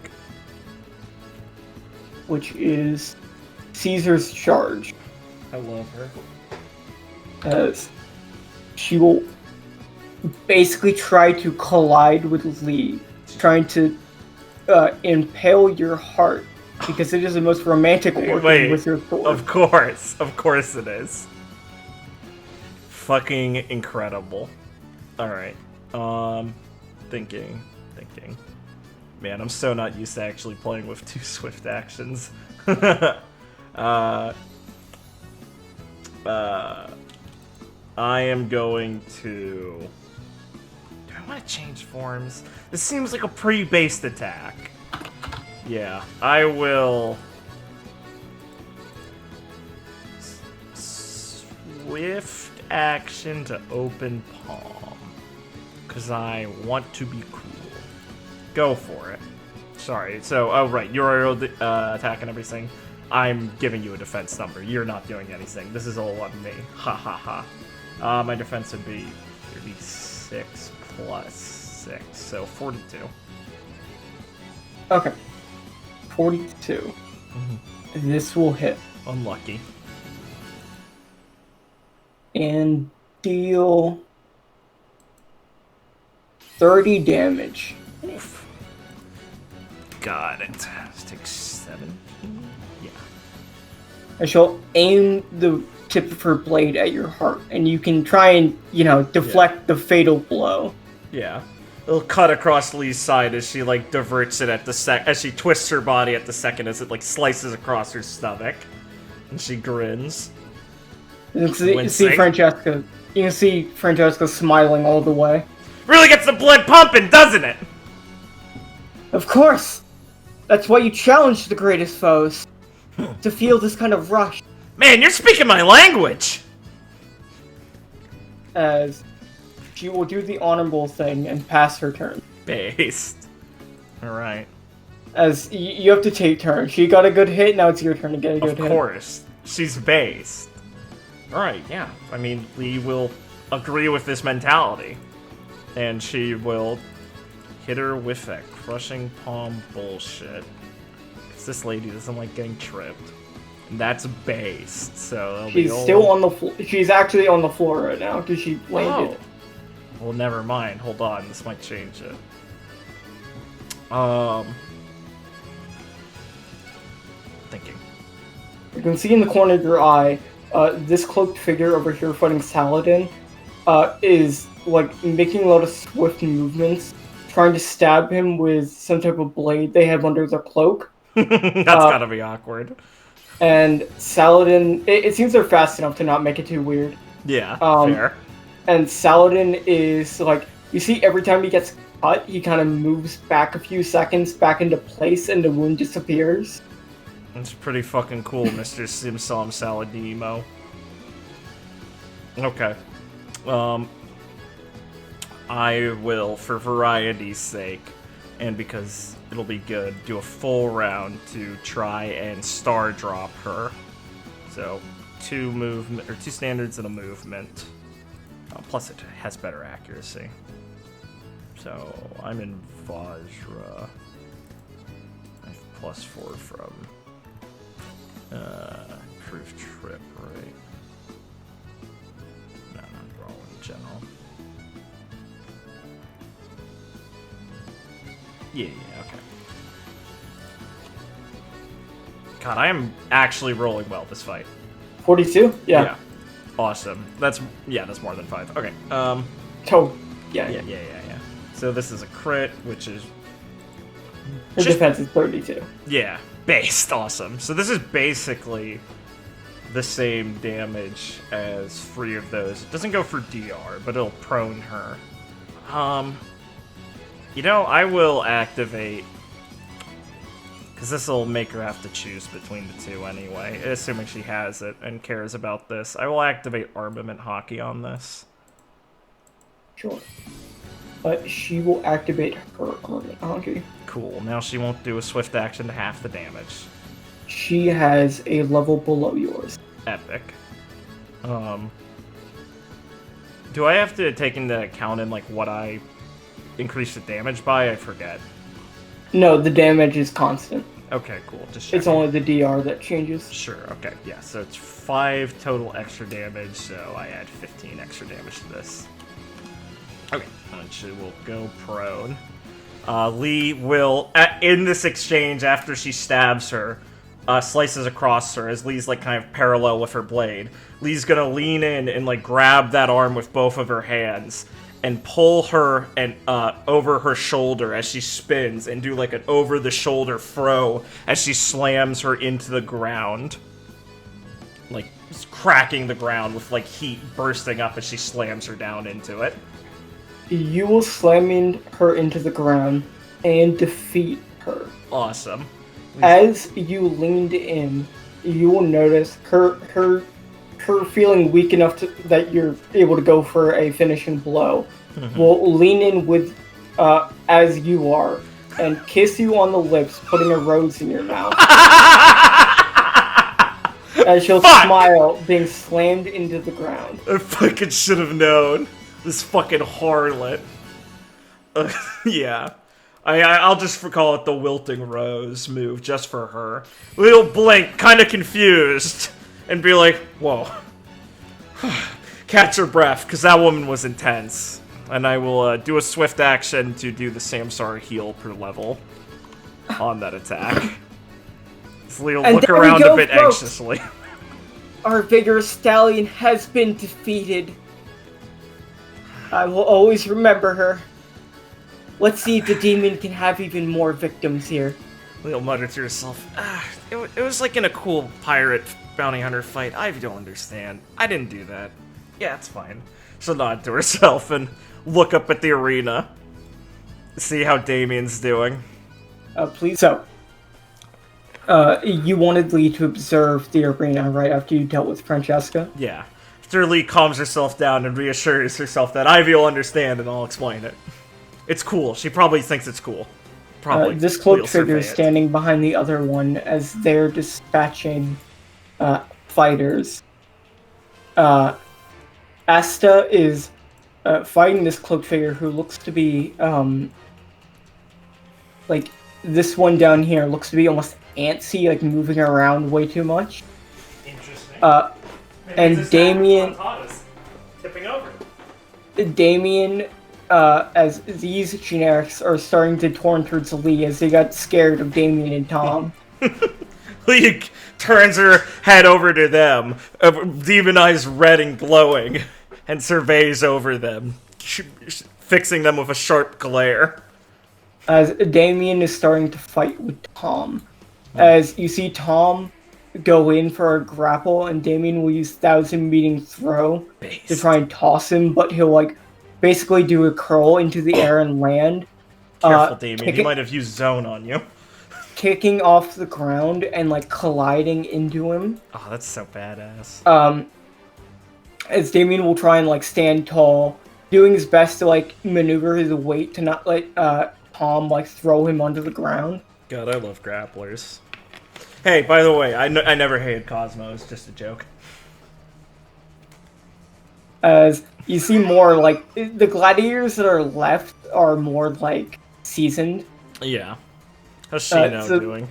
Which is Caesar's charge. I love her. As she will basically try to collide with Lee, trying to impale your heart, because it is the most romantic working with your sword. Of course it is. Fucking incredible. Alright, thinking. Man, I'm so not used to actually playing with 2 swift actions. I am going to... Do I want to change forms? This seems like a pre-based attack. Yeah, I will... Swift action to open palm. Because I want to be cool. Go for it. Sorry, so, oh right, you're attack and everything. I'm giving you a defense number. You're not doing anything. This is all on me. Ha ha ha. My defense would be 36 plus 6, so 42. Okay. 42. This will hit. Unlucky. And deal 30 damage. Oof. Got it. Let's take 7. Yeah. I shall aim the tip of her blade at your heart, and you can try and, deflect the fatal blow. Yeah. It'll cut across Lee's side as she, diverts it at the as she twists her body at the second as it, slices across her stomach. And she grins. You can see Francesca. You can see Francesca smiling all the way. Really gets the blood pumping, doesn't it? Of course! That's why you challenge the greatest foes. To feel this kind of rush. Man, you're speaking my language! As she will do the honorable thing and pass her turn. Based. Alright. As you have to take turns. She got a good hit, now it's your turn to get a good hit. Of course. She's based. Alright, yeah. I mean, Lee will agree with this mentality. And she will hit her with that crushing palm bullshit. Because this lady doesn't like getting tripped. And that's based, so she's still on the floor. She's actually on the floor right now because she landed. Oh. Well, never mind. Hold on, this might change it. Thinking. You can see in the corner of your eye, this cloaked figure over here fighting Saladin is making a lot of swift movements, trying to stab him with some type of blade they have under their cloak. That's gotta be awkward. And Saladin, it seems they're fast enough to not make it too weird. Yeah, fair. And Saladin is you see every time he gets cut, he kind of moves back a few seconds back into place and the wound disappears. That's pretty fucking cool, Mr. Simsam Saladinimo. Okay. I will, for variety's sake, and because it'll be good, do a full round to try and star drop her. So, 2 standards and a movement. Plus it has better accuracy. So, I'm in Vajra. I have +4 from improved trip, right? No, not roll in general. Yeah, okay. God, I am actually rolling well this fight. 42? Yeah. Awesome. That's more than 5. Okay. Oh, yeah. So this is a crit, which is Her defense is 32. Yeah, based. Awesome. So this is basically the same damage as 3 of those. It doesn't go for DR, but it'll prone her. I will activate, because this will make her have to choose between the 2 anyway, assuming she has it and cares about this. I will activate Armament Hockey on this. Sure. But she will activate her Armament Hockey. Cool. Now she won't do a swift action to half the damage. She has a level below yours. Epic. Do I have to take into account in what I increase the damage by? I forget. No, the damage is constant. Okay, cool. Just it's checking. only the DR that changes. Sure, okay. Yeah, so it's 5 total extra damage, so I add 15 extra damage to this. Okay, and she will go prone. Lee will, in this exchange, after she stabs her, slices across her, as Lee's kind of parallel with her blade. Lee's gonna lean in and grab that arm with both of her hands and pull her and over her shoulder as she spins and do an over-the-shoulder throw as she slams her into the ground. Cracking the ground with heat bursting up as she slams her down into it. You will slam her into the ground and defeat her. Awesome. As you leaned in, you will notice her her feeling weak enough that you're able to go for a finishing blow, will lean in with, as you are, and kiss you on the lips, putting a rose in your mouth. As she'll smile, being slammed into the ground. I fucking should have known. This fucking harlot. Yeah. I'll just call it the wilting rose move, just for her. We'll blink, kind of confused, and be like, whoa. Catch her breath, because that woman was intense. And I will do a swift action to do the Samsara heal per level on that attack. Lee'll look around a bit anxiously. Our vigorous stallion has been defeated. I will always remember her. Let's see if the demon can have even more victims here. Lee'll mutter to herself, it was like in a cool pirate bounty hunter fight. I don't understand. I didn't do that. Yeah, it's fine. She'll nod to herself and look up at the arena. See how Damien's doing. Please. So, you wanted Lee to observe the arena right after you dealt with Francesca? Yeah. After Lee calms herself down and reassures herself that Ivy will understand and I'll explain it. It's cool. She probably thinks it's cool. Probably. This cloaked figure is standing behind the other one as they're dispatching fighters. Asta is fighting this cloaked figure who looks to be like this one down here looks to be almost antsy, like moving around way too much. Interesting. And Damien tipping over. Damien, as these generics are starting to turn towards Lee as they got scared of Damien and Tom. Lee turns her head over to them, demon eyes red and glowing, and surveys over them, fixing them with a sharp glare. As Damien is starting to fight with Tom. As you see Tom go in for a grapple, and Damien will use 1,000 meeting throw to try and toss him, but he'll like basically do a curl into the air and land. Careful, Damien. He might have used zone on you. Kicking off the ground and like colliding into him. Oh, that's so badass. As Damien will try and like stand tall, doing his best to like maneuver his weight to not let Tom like throw him onto the ground. God, I love grapplers. Hey, by the way, I never hated Cosmo. It's just a joke. As you see more like the gladiators that are left are more like seasoned. Yeah. How's Shino doing?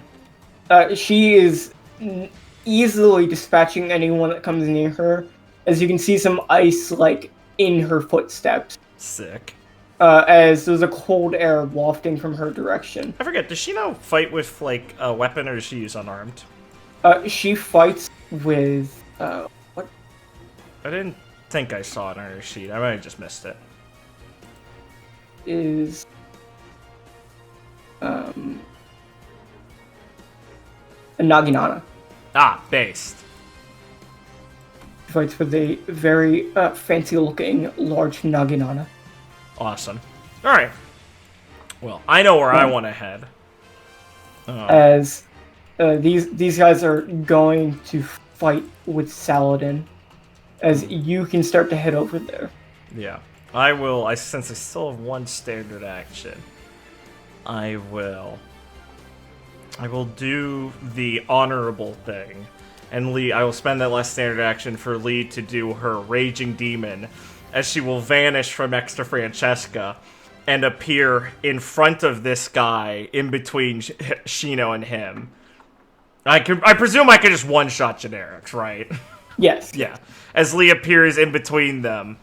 She is easily dispatching anyone that comes near her. As you can see some ice like in her footsteps. Sick. As there's a cold air wafting from her direction. I forget, does Shino fight with like a weapon or does she use unarmed? She fights with what? I didn't think I saw it on her sheet. I might have just missed it. Is a Naginata. Ah, based. She fights with a very fancy-looking large Naginata. Awesome. Alright. Well, I know where I want to head. As these guys are going to fight with Saladin. As you can start to head over there. Yeah. I will, since I still have one standard action, I will do the honorable thing. And Lee, I will spend that last standard action for Lee to do her Raging Demon, as she will vanish from next to Francesca and appear in front of this guy in between Shino and him. I presume I could just one-shot generics, right? Yes. Yeah. As Lee appears in between them,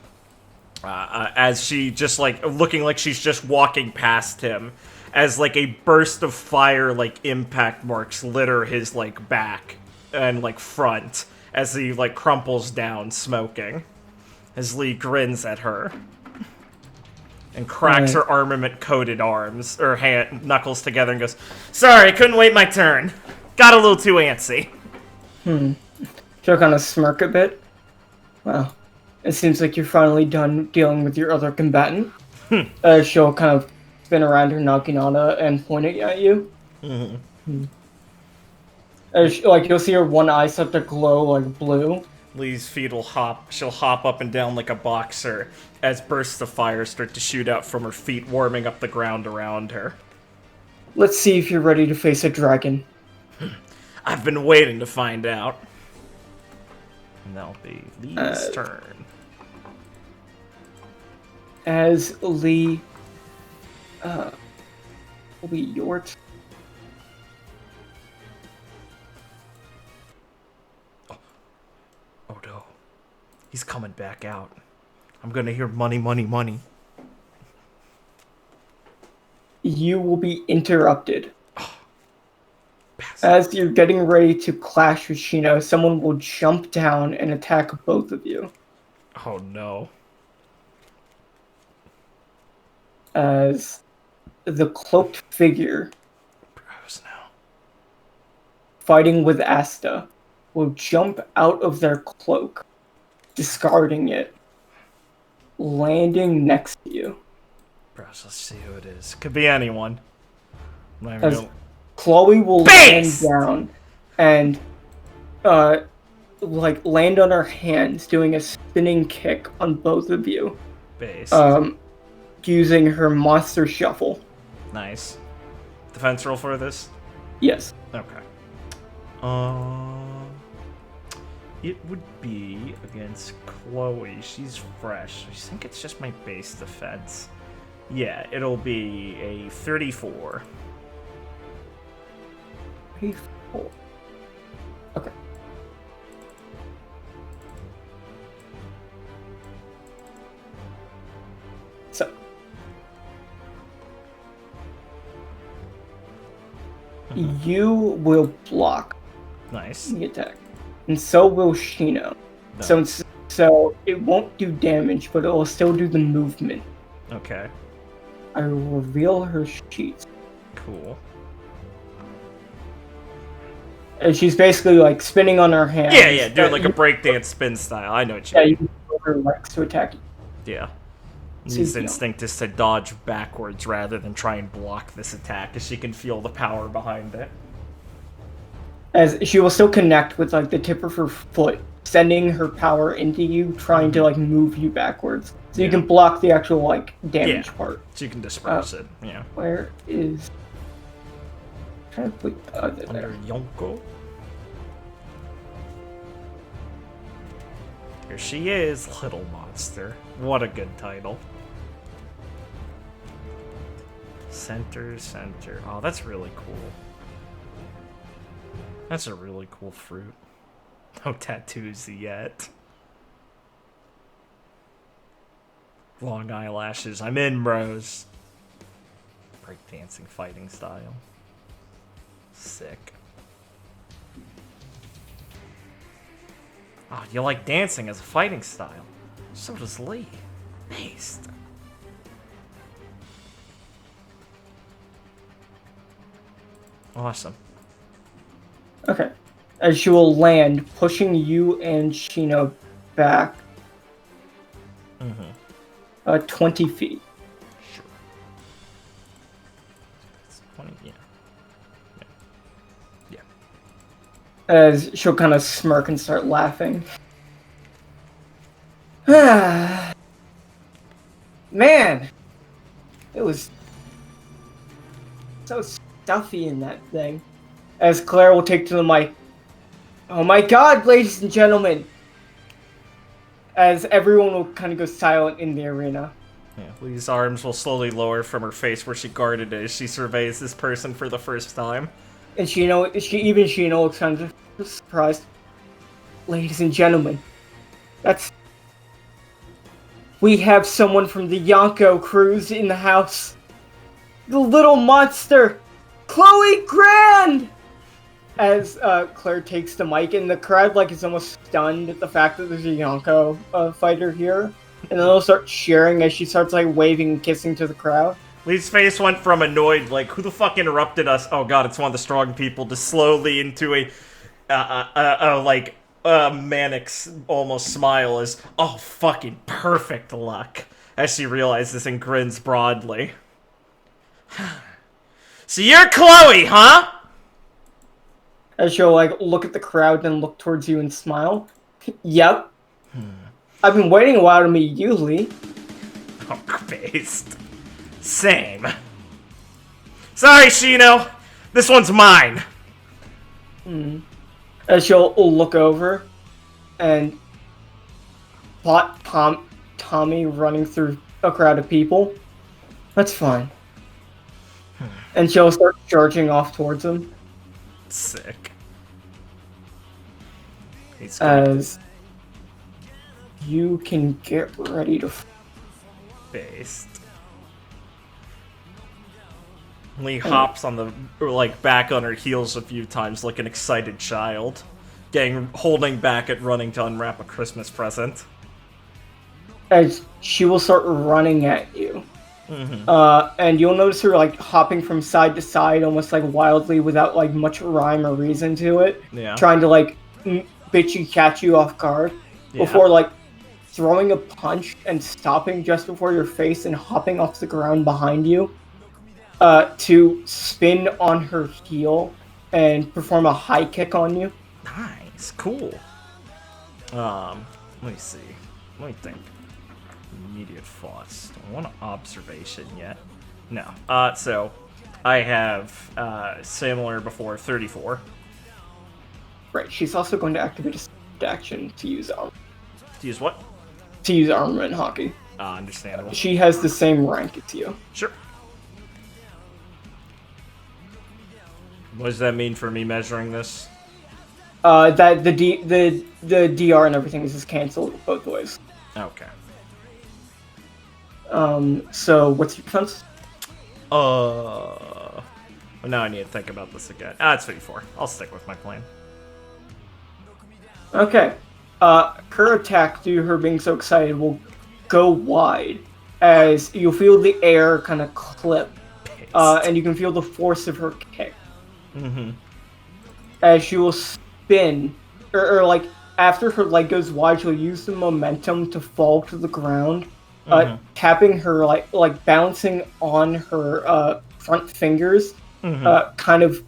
as she just like looking like she's just walking past him, as like a burst of fire like impact marks litter his like back and like front as he like crumples down smoking. As Lee grins at her and cracks her armament-coated arms or knuckles together and goes, "Sorry, couldn't wait my turn. Got a little too antsy." She'll kind of smirk a bit. Well, it seems like you're finally done dealing with your other combatant. She'll kind of spin around her Naginata and point it at you. Like, you'll see her one eye start to glow like blue, Lee's feet will hop. She'll hop up and down like a boxer as bursts of fire start to shoot out from her feet, warming up the ground around her. Let's see if you're ready to face a dragon. I've been waiting to find out. And that'll be Lee's turn. As Lee, will be your turn. Oh no. He's coming back out. I'm gonna hear money, money, money. You will be interrupted. Bastard. As you're getting ready to clash with Shino, someone will jump down and attack both of you. Oh no. As the cloaked figure Bros now. fighting with Asta will jump out of their cloak, discarding it, landing next to you. Bros, let's see who it is. Could be anyone. I'm not even As gonna- Chloe will Base! land down and like land on her hands, doing a spinning kick on both of you, Base. using her monster shuffle. Nice. Defense roll for this? Yes. Okay. It would be against Chloe. She's fresh. I think it's just my base defense. Yeah, it'll be a 34. 34. Okay. So, you will block Nice. the attack, and so will Shino. No. So it won't do damage, but it will still do the movement. Okay. I will reveal her sheets. Cool. And she's basically like spinning on her hands. Yeah, doing like a breakdance spin style. I know what you Yeah, mean. you can throw her legs to attack you. Yeah. So, His you know. instinct is to dodge backwards rather than try and block this attack, as she can feel the power behind it. As she will still connect with like the tip of her foot, sending her power into you, trying to like move you backwards. So you Yeah. can block the actual like damage Yeah. part. She can disperse it. Yeah. Where is? I'm trying to put the other Under there. Yonko. Here she is, Little Monster. What a good title. Center. Oh, that's really cool. That's a really cool fruit. No tattoos yet. Long eyelashes. I'm in, bros. Breakdancing fighting style. Sick. Oh, you like dancing as a fighting style. So does Lee. Based. Awesome. Okay. As she will land, pushing you and Shino back Mm-hmm. 20 feet. Sure. It's 20, yeah. As she'll kind of smirk and start laughing. Man, it was so stuffy in that thing. As Claire will take to the mic. Oh my god, ladies and gentlemen! As everyone will kind of go silent in the arena. Yeah, Lee's arms will slowly lower from her face where she guarded as she surveys this person for the first time. And Shino looks kind of surprised. Ladies and gentlemen, we have someone from the Yonko cruise in the house. The little monster, Chloe Grand! As Claire takes the mic, and the crowd is almost stunned at the fact that there's a Yonko fighter here. And then they'll start cheering as she starts waving and kissing to the crowd. Lee's face went from annoyed, like, who the fuck interrupted us? Oh god, it's one of the strong people, to slowly into a manic almost smile as, oh, fucking perfect luck, as she realizes and grins broadly. So you're Chloe, huh? As she'll look at the crowd, then look towards you and smile. Yep. I've been waiting a while to meet Yuli. Oh, based. Same. Sorry, Shino. This one's mine. As she'll look over and plot Tommy running through a crowd of people. That's fine. And she'll start charging off towards him. Sick. He's going As you can get ready to. based. Lee hops on the back on her heels a few times like an excited child, holding back at running to unwrap a Christmas present. As she will start running at you. And you'll notice her hopping from side to side almost wildly without much rhyme or reason to it. Yeah. Trying to bitchy catch you off guard before throwing a punch and stopping just before your face and hopping off the ground behind you to spin on her heel and perform a high kick on you. Nice, cool. Let me see. Let me think. Immediate thoughts. Don't want an observation yet. No. So I have similar before 34. Right. She's also going to activate a skipped action to use armor. To use what? To use armament hockey. Understandable. She has the same rank as you. Sure. What does that mean for me measuring this? That the DR and everything is just canceled both ways. Okay. So what's your defense? Well, now I need to think about this again. It's 54. I'll stick with my plan. Okay. Her attack, due to her being so excited, will go wide as you'll feel the air kind of clip, and you can feel the force of her kick. As she will spin, or after her leg goes wide, she'll use the momentum to fall to the ground, tapping her bouncing on her front fingers, kind of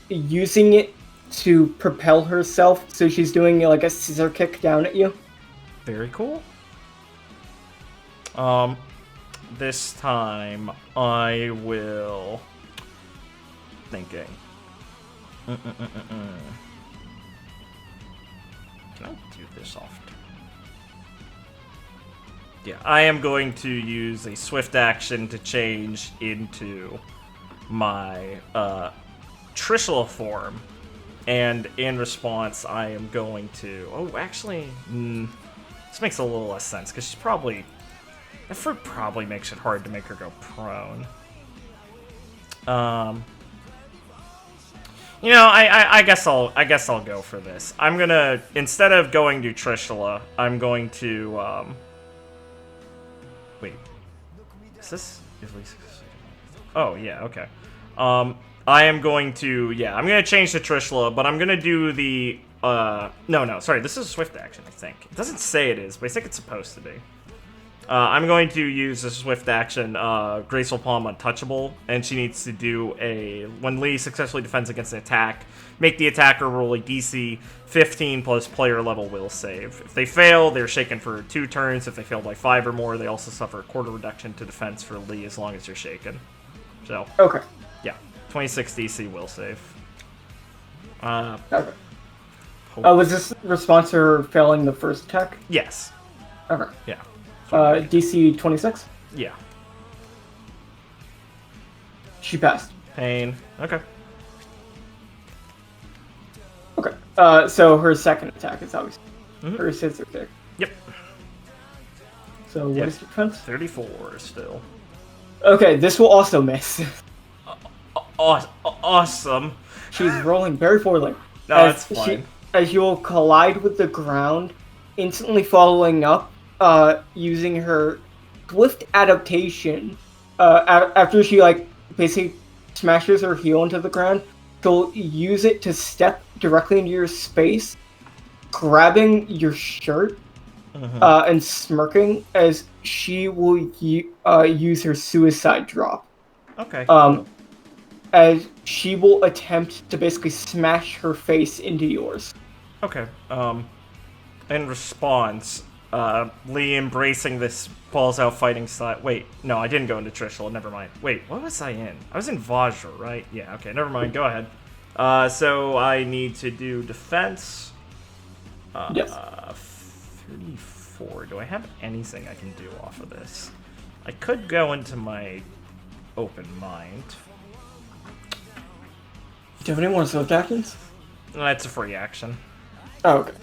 using it to propel herself. So she's doing a scissor kick down at you. Very cool. This time I will thinking. Can I do this often? Yeah, I am going to use a swift action to change into my Trishula form. And in response, I am going to... Oh, actually, this makes a little less sense, because she's probably... That fruit probably makes it hard to make her go prone. You know, I guess I'll go for this. I'm gonna, instead of going to Trishula, I'm going to, wait. Is this... Oh, yeah, okay. I am going to, I'm going to change to Trishula, but I'm going to do the, no, sorry, this is a swift action, I think. It doesn't say it is, but I think it's supposed to be. I'm going to use a swift action, Graceful Palm Untouchable, and she needs to do when Lee successfully defends against an attack, make the attacker roll a DC 15 plus player level will save. If they fail, they're shaken for 2 turns. If they fail by 5 or more, they also suffer a quarter reduction to defense for Lee as long as you're shaken. So, Okay. yeah. 26 DC will save. Okay. Was this response to her failing the first attack? Yes. Okay. Yeah. DC 26? Yeah. She passed. Pain. Okay. Okay. So her second attack is obviously her scissor kick. Yep. So what is your defense? 34 still. Okay, this will also miss. Awesome. She's rolling very forwardly. No, that's fine. As you'll collide with the ground, instantly following up, using her swift adaptation. After she basically smashes her heel into the ground, she'll use it to step directly into your space, grabbing your shirt, and smirking as she will use her suicide drop. Okay. As she will attempt to basically smash her face into yours. Okay. in response, Lee embracing this balls out fighting style. Wait, no, I didn't go into Trishul. Never mind. Wait, what was I in? I was in Vajra, right? Yeah, okay, never mind. Go ahead. So I need to do defense. Yes. 34. Do I have anything I can do off of this? I could go into my open mind. Do you have any more swift actions? That's a free action. Oh, okay.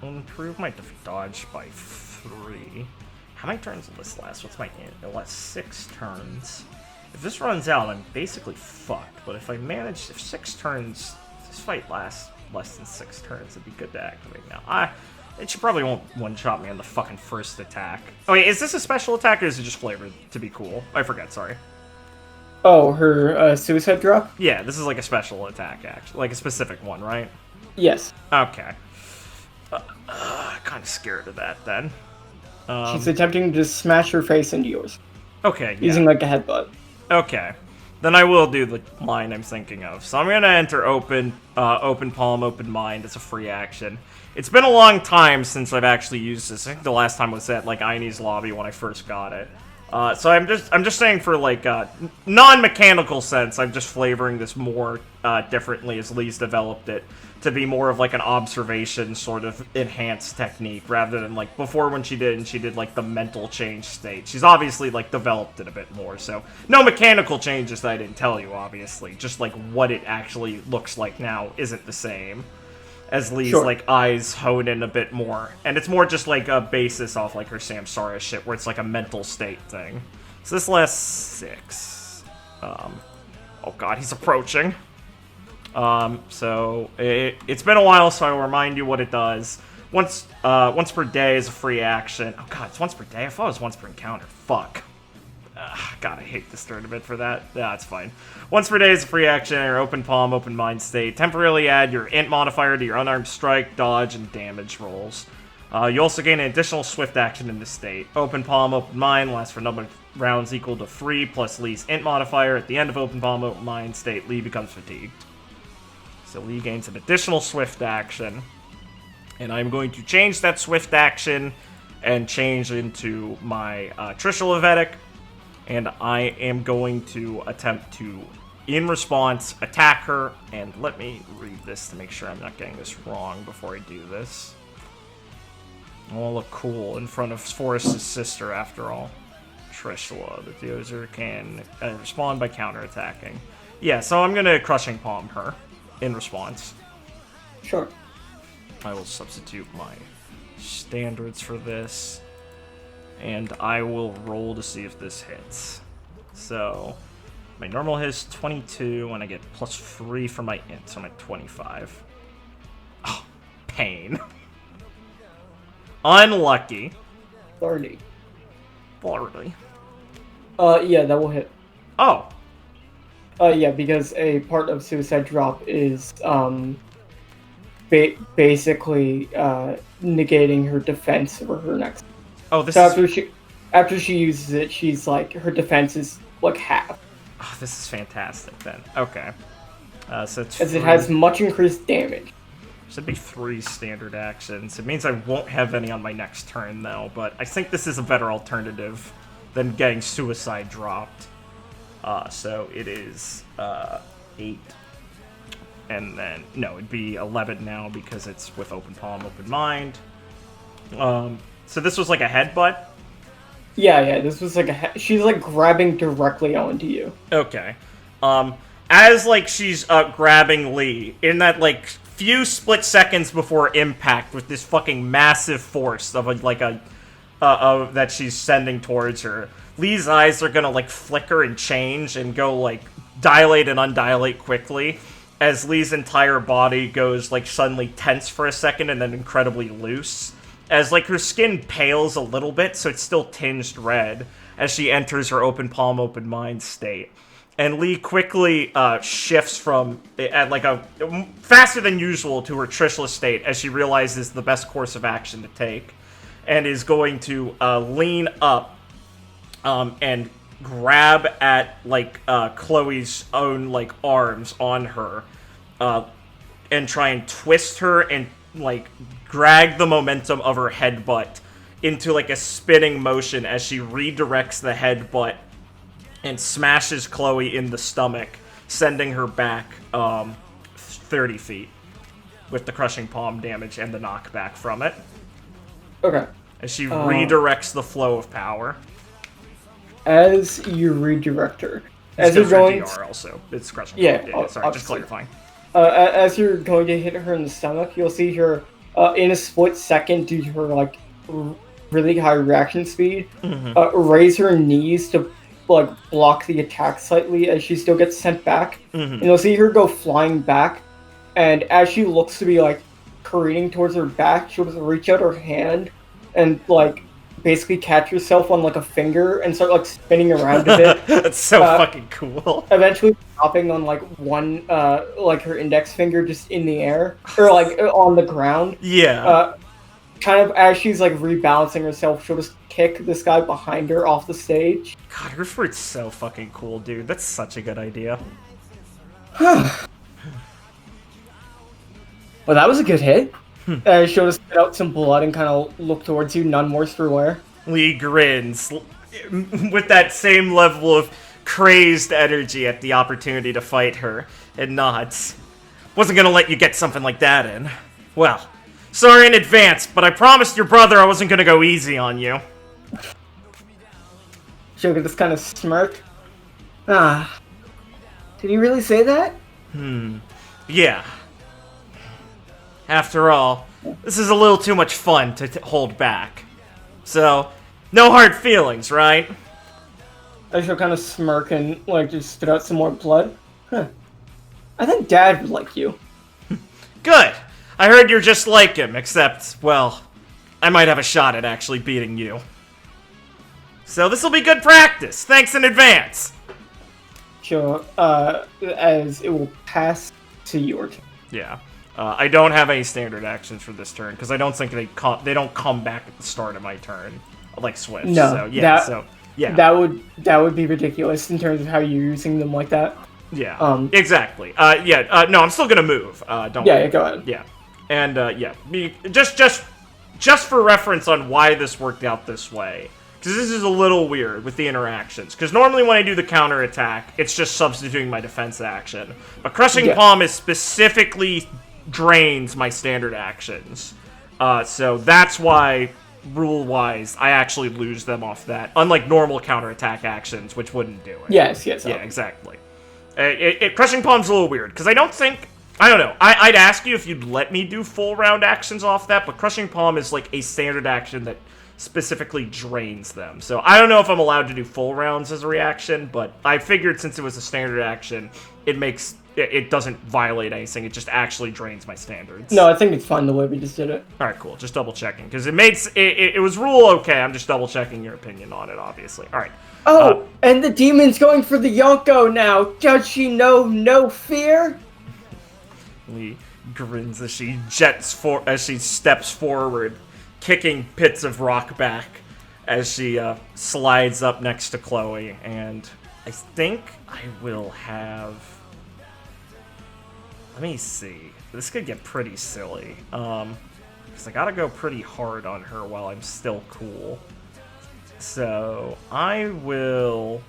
I'll improve my dodge by 3. How many turns will this last? What's my int? It lasts 6 turns. If this runs out, I'm basically fucked. But if I manage, if 6 turns, if this fight lasts less than 6 turns, it'd be good to activate now. It should probably won't one-shot me on the fucking first attack. Oh wait, is this a special attack or is it just flavored to be cool? I forget, sorry. Oh, her suicide drop? Yeah, this is like a special attack, actually. Like a specific one, right? Yes. Okay. Kind of scared of that, then. She's attempting to smash her face into yours. Okay, yeah. Using like a headbutt. Okay. Then I will do the line I'm thinking of. So I'm going to enter open palm, open mind as a free action. It's been a long time since I've actually used this. I think the last time was at like Aine's lobby when I first got it. So I'm just saying for like non-mechanical sense, I'm just flavoring this more differently as Lee's developed it to be more of like an observation sort of enhanced technique rather than like before when she did like the mental change state. She's obviously like developed it a bit more. So no mechanical changes that I didn't tell you, obviously. Just like what it actually looks like now isn't the same. As Lee's, like, eyes hone in a bit more. And it's more just, like, a basis off, like, her Samsara shit, where it's, like, a mental state thing. So this lasts 6. Oh, God, he's approaching. So it's been a while, so I will remind you what it does. Once per day is a free action. Oh, God, it's once per day? I thought it was once per encounter. Fuck. God, I hate this tournament for that. Yeah, it's fine. Once per day is a free action in your open palm, open mind state. Temporarily add your int modifier to your unarmed strike, dodge, and damage rolls. You also gain an additional swift action in this state. Open palm, open mind lasts for a number of rounds equal to 3 plus Lee's int modifier. At the end of open palm, open mind state, Lee becomes fatigued. So Lee gains an additional swift action. And I'm going to change that swift action and change into my Trishul Vedic. And I am going to attempt to, in response, attack her. And let me read this to make sure I'm not getting this wrong before I do this. I want to look cool in front of Forrest's sister, after all. Trishula. The user can respond by counterattacking. Yeah, so I'm going to Crushing Palm her in response. Sure. I will substitute my standards for this. And I will roll to see if this hits. So, my normal hit is 22, and I get plus 3 for my int, so I'm at 25. Oh, pain. Unlucky. 30. Barely. Yeah, that will hit. Oh. Yeah, because a part of suicide drop is, basically, negating her defense for her next. Oh, this so is... after she uses it, she's like, her defense is like half. Oh, this is fantastic then. Okay. So it's as it has much increased damage. Should be 3 standard actions. It means I won't have any on my next turn though, but I think this is a better alternative than getting suicide dropped. So it is 8. And then, no, it'd be 11 now because it's with open palm, open mind. So this was like a headbutt? Yeah, this was like she's like grabbing directly onto you. Okay. As like she's grabbing Lee, in that like few split seconds before impact with this fucking massive force of that she's sending towards her, Lee's eyes are gonna like flicker and change and go like dilate and undilate quickly as Lee's entire body goes like suddenly tense for a second and then incredibly loose. As, like, her skin pales a little bit, so it's still tinged red, as she enters her open palm, open mind state. And Lee quickly shifts from, at like a, faster than usual to her Trishula state, as she realizes the best course of action to take. And is going to lean up and grab at, like, Chloe's own, like, arms on her. and try and twist her and, like, drag the momentum of her headbutt into, like, a spinning motion as she redirects the headbutt and smashes Chloe in the stomach, sending her back 30 feet with the crushing palm damage and the knockback from it. Okay. As she redirects the flow of power. As you redirect her, As you're going DR also. It's crushing. Yeah, sorry, just clarifying. As you're going to hit her in the stomach, you'll see her in a split second, due to her like really high reaction speed, raise her knees to like block the attack slightly as she still gets sent back. And you'll see her go flying back, and as she looks to be like careening towards her back, she'll just reach out her hand and like basically catch herself on like a finger and start like spinning around a bit. That's so fucking cool. Eventually stopping on like one like her index finger just in the air or like on the ground. Yeah. Kind of as she's like rebalancing herself, she'll just kick this guy behind her off the stage. God, her fruit's so fucking cool, dude. That's such a good idea. Well, that was a good hit. She'll just spit out some blood and kind of look towards you, none worse for wear. Lee grins with that same level of crazed energy at the opportunity to fight her, and nods. Wasn't gonna let you get something like that in. Well, sorry in advance, but I promised your brother I wasn't gonna go easy on you. She'll just kind of smirk. Did he really say that? Yeah. After all, this is a little too much fun to hold back. So, no hard feelings, right? She'll kind of smirk and like just spit out some more blood. I think Dad would like you. Good. I heard you're just like him, except, well, I might have a shot at actually beating you. So this'll be good practice. Thanks in advance. She'll, as it will pass to your turn. Yeah. I don't have any standard actions for this turn, because I don't think they don't come back at the start of my turn, like Swift. No, so, yeah, yeah. That would be ridiculous in terms of how you're using them like that. Yeah, exactly. No, I'm still gonna move. Don't. Yeah, go ahead. Yeah, and just for reference on why this worked out this way, because this is a little weird with the interactions. Because normally when I do the counter attack, it's just substituting my defense action, but Crushing Palm is specifically drains my standard actions. So that's why, rule-wise, I actually lose them off that. Unlike normal counterattack actions, which wouldn't do it. Yes. Yeah, exactly. Crushing Palm's a little weird, because I don't know. I'd ask you if you'd let me do full round actions off that, but Crushing Palm is like a standard action that specifically drains them. So I don't know if I'm allowed to do full rounds as a reaction, but I figured since it was a standard action, it doesn't violate anything. It just actually drains my standards. No, I think it's fine the way we just did it. All right, cool. Just double checking because it was rule okay. I'm just double checking your opinion on it, obviously. All right. Oh, and the demon's going for the Yonko now. Does she know no fear? Lee grins as she steps forward, kicking pits of rock back as she slides up next to Chloe, and I think I will have. Let me see. This could get pretty silly. Because I gotta go pretty hard on her while I'm still cool. So I will.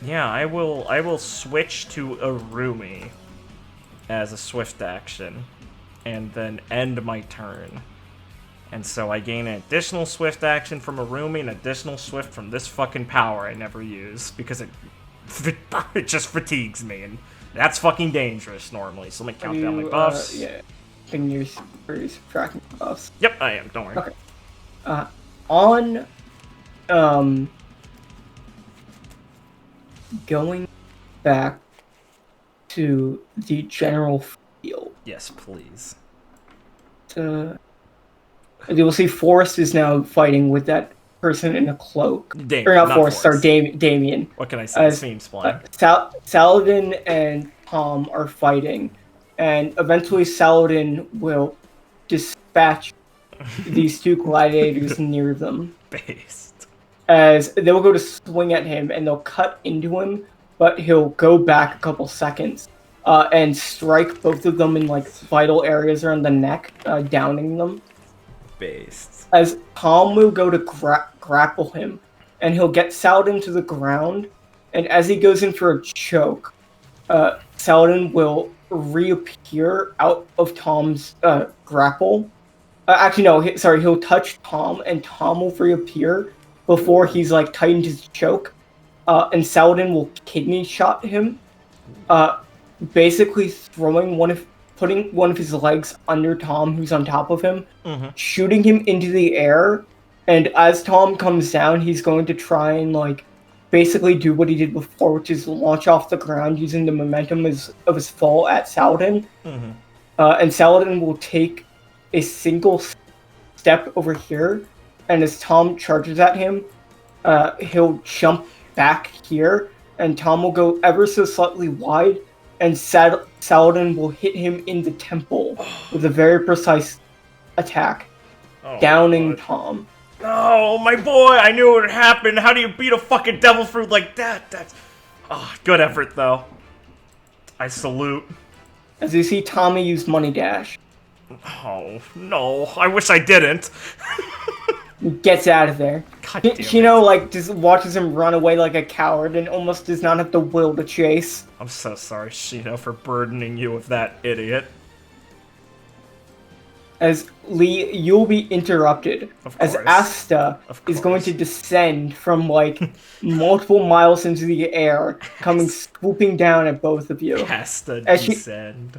Yeah, I will switch to Arumi as a swift action, and then end my turn. And so I gain an additional swift action from Arumi, an additional swift from this fucking power I never use, because it just fatigues me, and that's fucking dangerous normally. So let me count down my buffs. Yeah, I think you're tracking buffs. Yep, I am, don't worry. Okay. On, going back to the general field. Yes, please. You will see Forrest is now fighting with that person in a cloak. Or not Forrest, sorry, Damien. What can I say? Seems flying. Saladin and Tom are fighting, and eventually Saladin will dispatch these two gladiators near them. Based. As they will go to swing at him, and they'll cut into him, but he'll go back a couple seconds, and strike both of them in like vital areas around the neck, downing them. Based. As Tom will go to grapple him, and he'll get Saladin to the ground, and as he goes in for a choke, Saladin will reappear out of Tom's grapple. Actually, no, he'll touch Tom, and Tom will reappear before he's like tightened his choke, and Saladin will kidney shot him, basically putting one of his legs under Tom, who's on top of him, shooting him into the air, and as Tom comes down, he's going to try and like basically do what he did before, which is launch off the ground using the momentum of his fall at Saladin. And Saladin will take a single step over here, and as Tom charges at him, he'll jump back here, and Tom will go ever so slightly wide, and Saladin will hit him in the temple with a very precise attack, downing Tom. Oh, my boy! I knew it would happen! How do you beat a fucking devil fruit like that? That's... Oh, good effort, though. I salute. As you see Tommy use Money Dash. Oh, no. I wish I didn't. He gets out of there. God damn it. Shino, like, just watches him run away like a coward and almost does not have the will to chase. I'm so sorry, Shino, for burdening you with that idiot. As Lee, you'll be interrupted. Of As course. Asta is going to descend from, like, multiple miles into the air, coming swooping down at both of you. Has to As she- descend.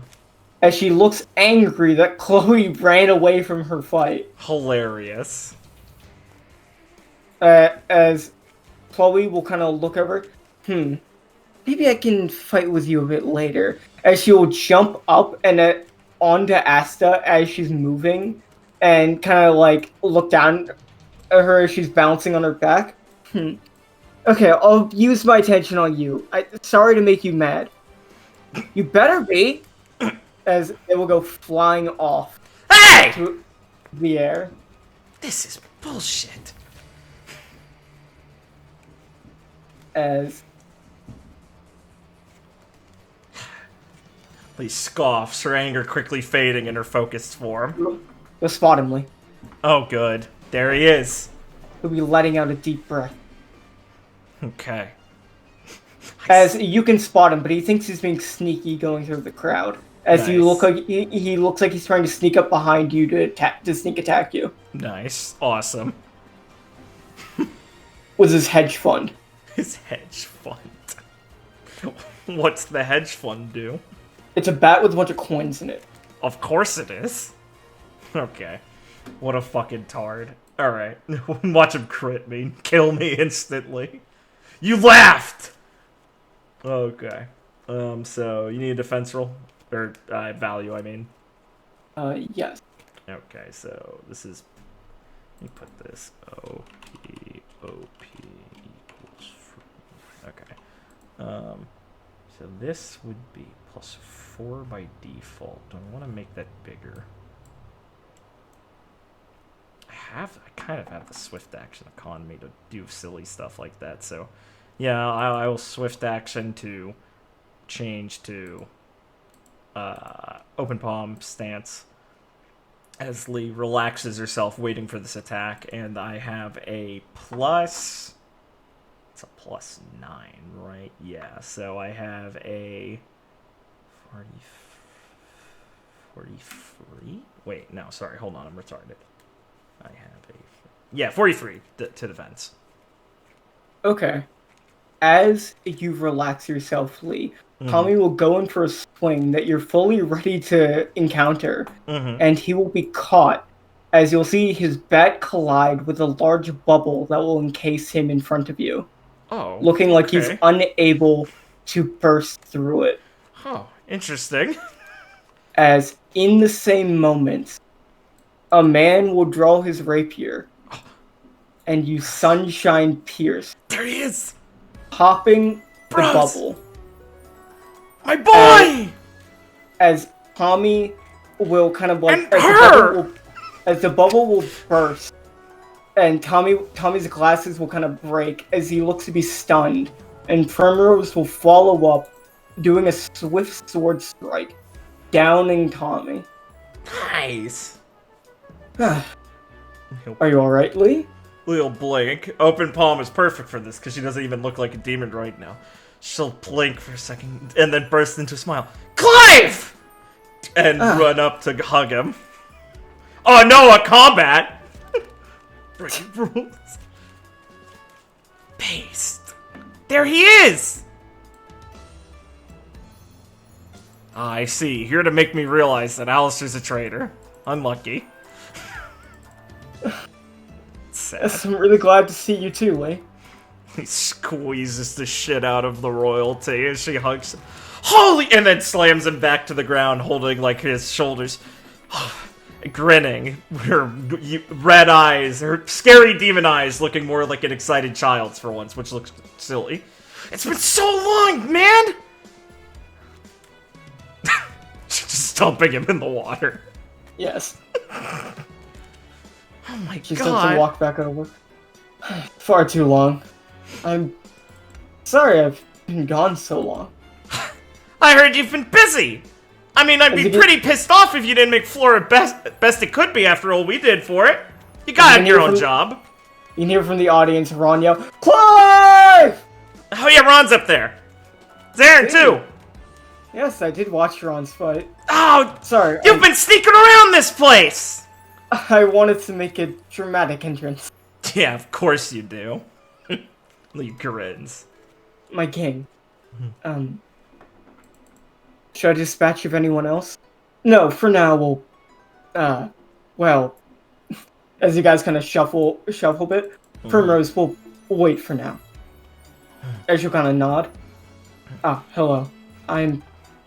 As she looks angry that Chloe ran away from her fight. Hilarious. As Chloe will kind of look over, maybe I can fight with you a bit later. As she will jump up and onto Asta as she's moving, and kind of like look down at her as she's bouncing on her back. Okay, I'll use my attention on you. Sorry to make you mad. You better be. As they will go flying off Hey! to the air. This is bullshit. As Lee scoffs, her anger quickly fading in her focused form. you'll spot him, Lee. Oh, good. There he is. He'll be letting out a deep breath. Okay. As you can spot him, but he thinks he's being sneaky going through the crowd. As you look like he looks like he's trying to sneak up behind you to sneak attack you. Nice. Awesome. With his hedge fund. His hedge fund. What's the hedge fund do? It's a bat with a bunch of coins in it. Of course it is. Okay. What a fucking tard. Alright. Watch him crit me. Kill me instantly. You laughed! Okay. So you need a defense roll? Or value, I mean. Yes. Okay, so this is... Let me put this OP equals... Okay. So this would be +4 by default. Do I want to make that bigger? I kind of have the swift action economy to do silly stuff like that, so... Yeah, I will swift action to change to open palm stance as Lee relaxes herself waiting for this attack, and I have a plus... It's a +9, right? Yeah, so I have a 43? Wait, no, sorry, hold on, I'm retarded. I have a... Yeah, 43 to defense. Okay. As you relax yourself, Lee, Tommy will go in for a swing that you're fully ready to encounter, and he will be caught as you'll see his bat collide with a large bubble that will encase him in front of you. Oh, looking like okay. he's unable to burst through it. Oh, interesting. As in the same moment, a man will draw his rapier, and you sunshine pierce, There he is! popping the Bros! bubble. My boy! As Tommy will kind of like And her! As the bubble will burst, and Tommy's glasses will kind of break as he looks to be stunned, and Primrose will follow up doing a swift sword strike, downing Tommy. Nice. Are you alright, Lee? Lee'll blink. Open palm is perfect for this because she doesn't even look like a demon right now. She'll blink for a second and then burst into a smile. Clive! And run up to hug him. Oh no, a combat! Breaking rules. Paste. There he is! Ah, I see. Here to make me realize that Alistair's a traitor. Unlucky. Sad. Yes, I'm really glad to see you too, Lee. He squeezes the shit out of the royalty as she hugs him. Holy! And then slams him back to the ground, holding, like, his shoulders. Grinning. Her red eyes, her scary demon eyes, looking more like an excited child's for once, which looks silly. It's been so long, man! Just dumping him in the water. Yes. Oh my She god. starts to walk back over. Far too long. I'm sorry I've been gone so long. I heard you've been busy! I mean, I'd be pretty pissed off if you didn't make Flora best it could be after all we did for it. You gotta have your own job. You can hear from the audience Ron yell, Clive! Oh yeah, Ron's up there. It's Aaron too. Yes, I did watch Ron's fight. Oh, Sorry, you've been sneaking around this place! I wanted to make a dramatic entrance. Yeah, of course you do. Lee grins. My king. Should I dispatch of anyone else? No, for now we'll, well, as you guys kind of shuffle a bit, Primrose will wait for now. As you'll kind of nod. Ah, hello. I'm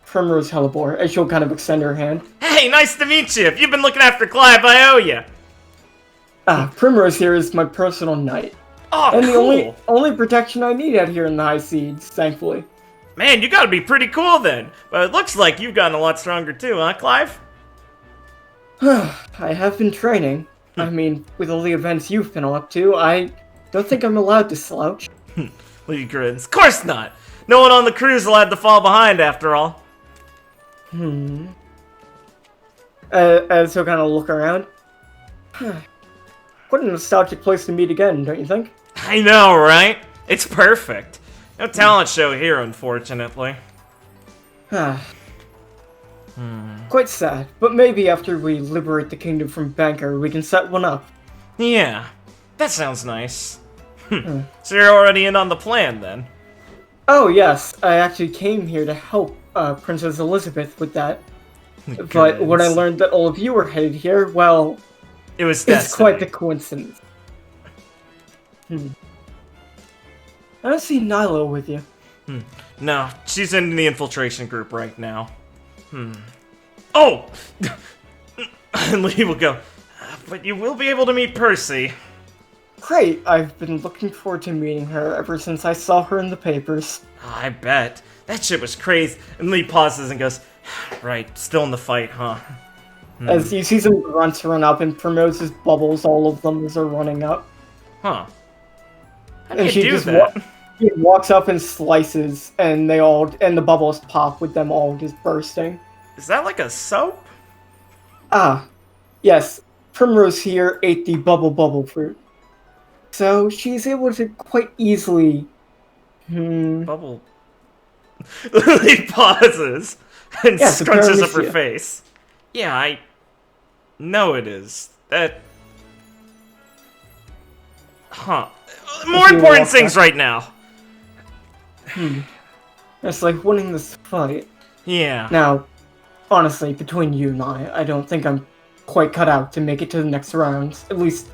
Primrose Hellebore, as she'll kind of extend her hand. Hey, nice to meet you. If you've been looking after Clive, I owe you. Ah, Primrose here is my personal knight. Oh, And cool. the only protection I need out here in the High Seas, thankfully. Man, you gotta be pretty cool then. But it looks like you've gotten a lot stronger too, huh, Clive? I have been training. I mean, with all the events you've been up to, I don't think I'm allowed to slouch. Lee grins. Of course not. No one on the cruise allowed to fall behind after all. As he'll kind of look around. What a nostalgic place to meet again, don't you think? I know, right? It's perfect. No talent show here, unfortunately. Quite sad, but maybe after we liberate the kingdom from Banker, we can set one up. Yeah, that sounds nice. So you're already in on the plan, then? Oh yes, I actually came here to help Princess Elizabeth with that. But when I learned that all of you were headed here, well, it was it's destiny. quite the coincidence. I don't see Nilo with you. No, she's in the infiltration group right now. Oh! And Lee will go, but you will be able to meet Percy. Great, I've been looking forward to meeting her ever since I saw her in the papers. I bet. That shit was crazy. And Lee pauses and goes, right, still in the fight, huh? As you see some grunts run up and Primrose's bubbles, all of them as they're running up. Huh. How do And you she do just that? she walks up and slices, and the bubbles pop with them all just bursting. Is that like a soap? Ah, yes. Primrose here ate the bubble fruit. So she's able to quite easily... Bubble. Lee pauses and Yes, scrunches up her apparently, face. Yeah, I know it is. That... Huh. More you important walk things back. right now. It's like winning this fight. Yeah. Now, honestly, between you and I don't think I'm quite cut out to make it to the next rounds. At least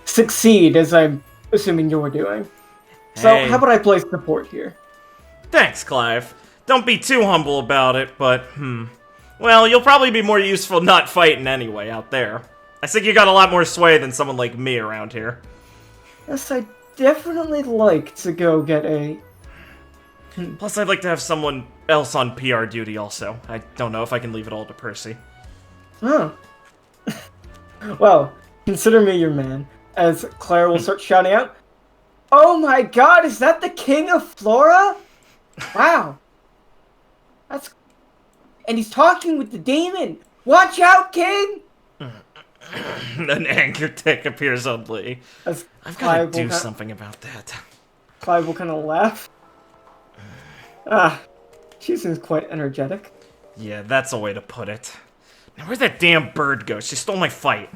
succeed, as I'm assuming you're doing. So, Hey. how about I play support here? Thanks, Clive. Don't be too humble about it, but, well, you'll probably be more useful not fighting anyway out there. I think you got a lot more sway than someone like me around here. Yes, I'd definitely like to go get a... Plus, I'd like to have someone else on PR duty also. I don't know if I can leave it all to Percy. Huh. Well, consider me your man, as Claire will start shouting out, "Oh my god, is that the King of Flora? Wow. That's... And he's talking with the demon! Watch out, King! An anger tick appears on Lee. As I've got to Clive do will something about that. Clive will kind of laugh. Ah, she seems quite energetic. Yeah, that's a way to put it. Now, where'd that damn bird go? She stole my fight.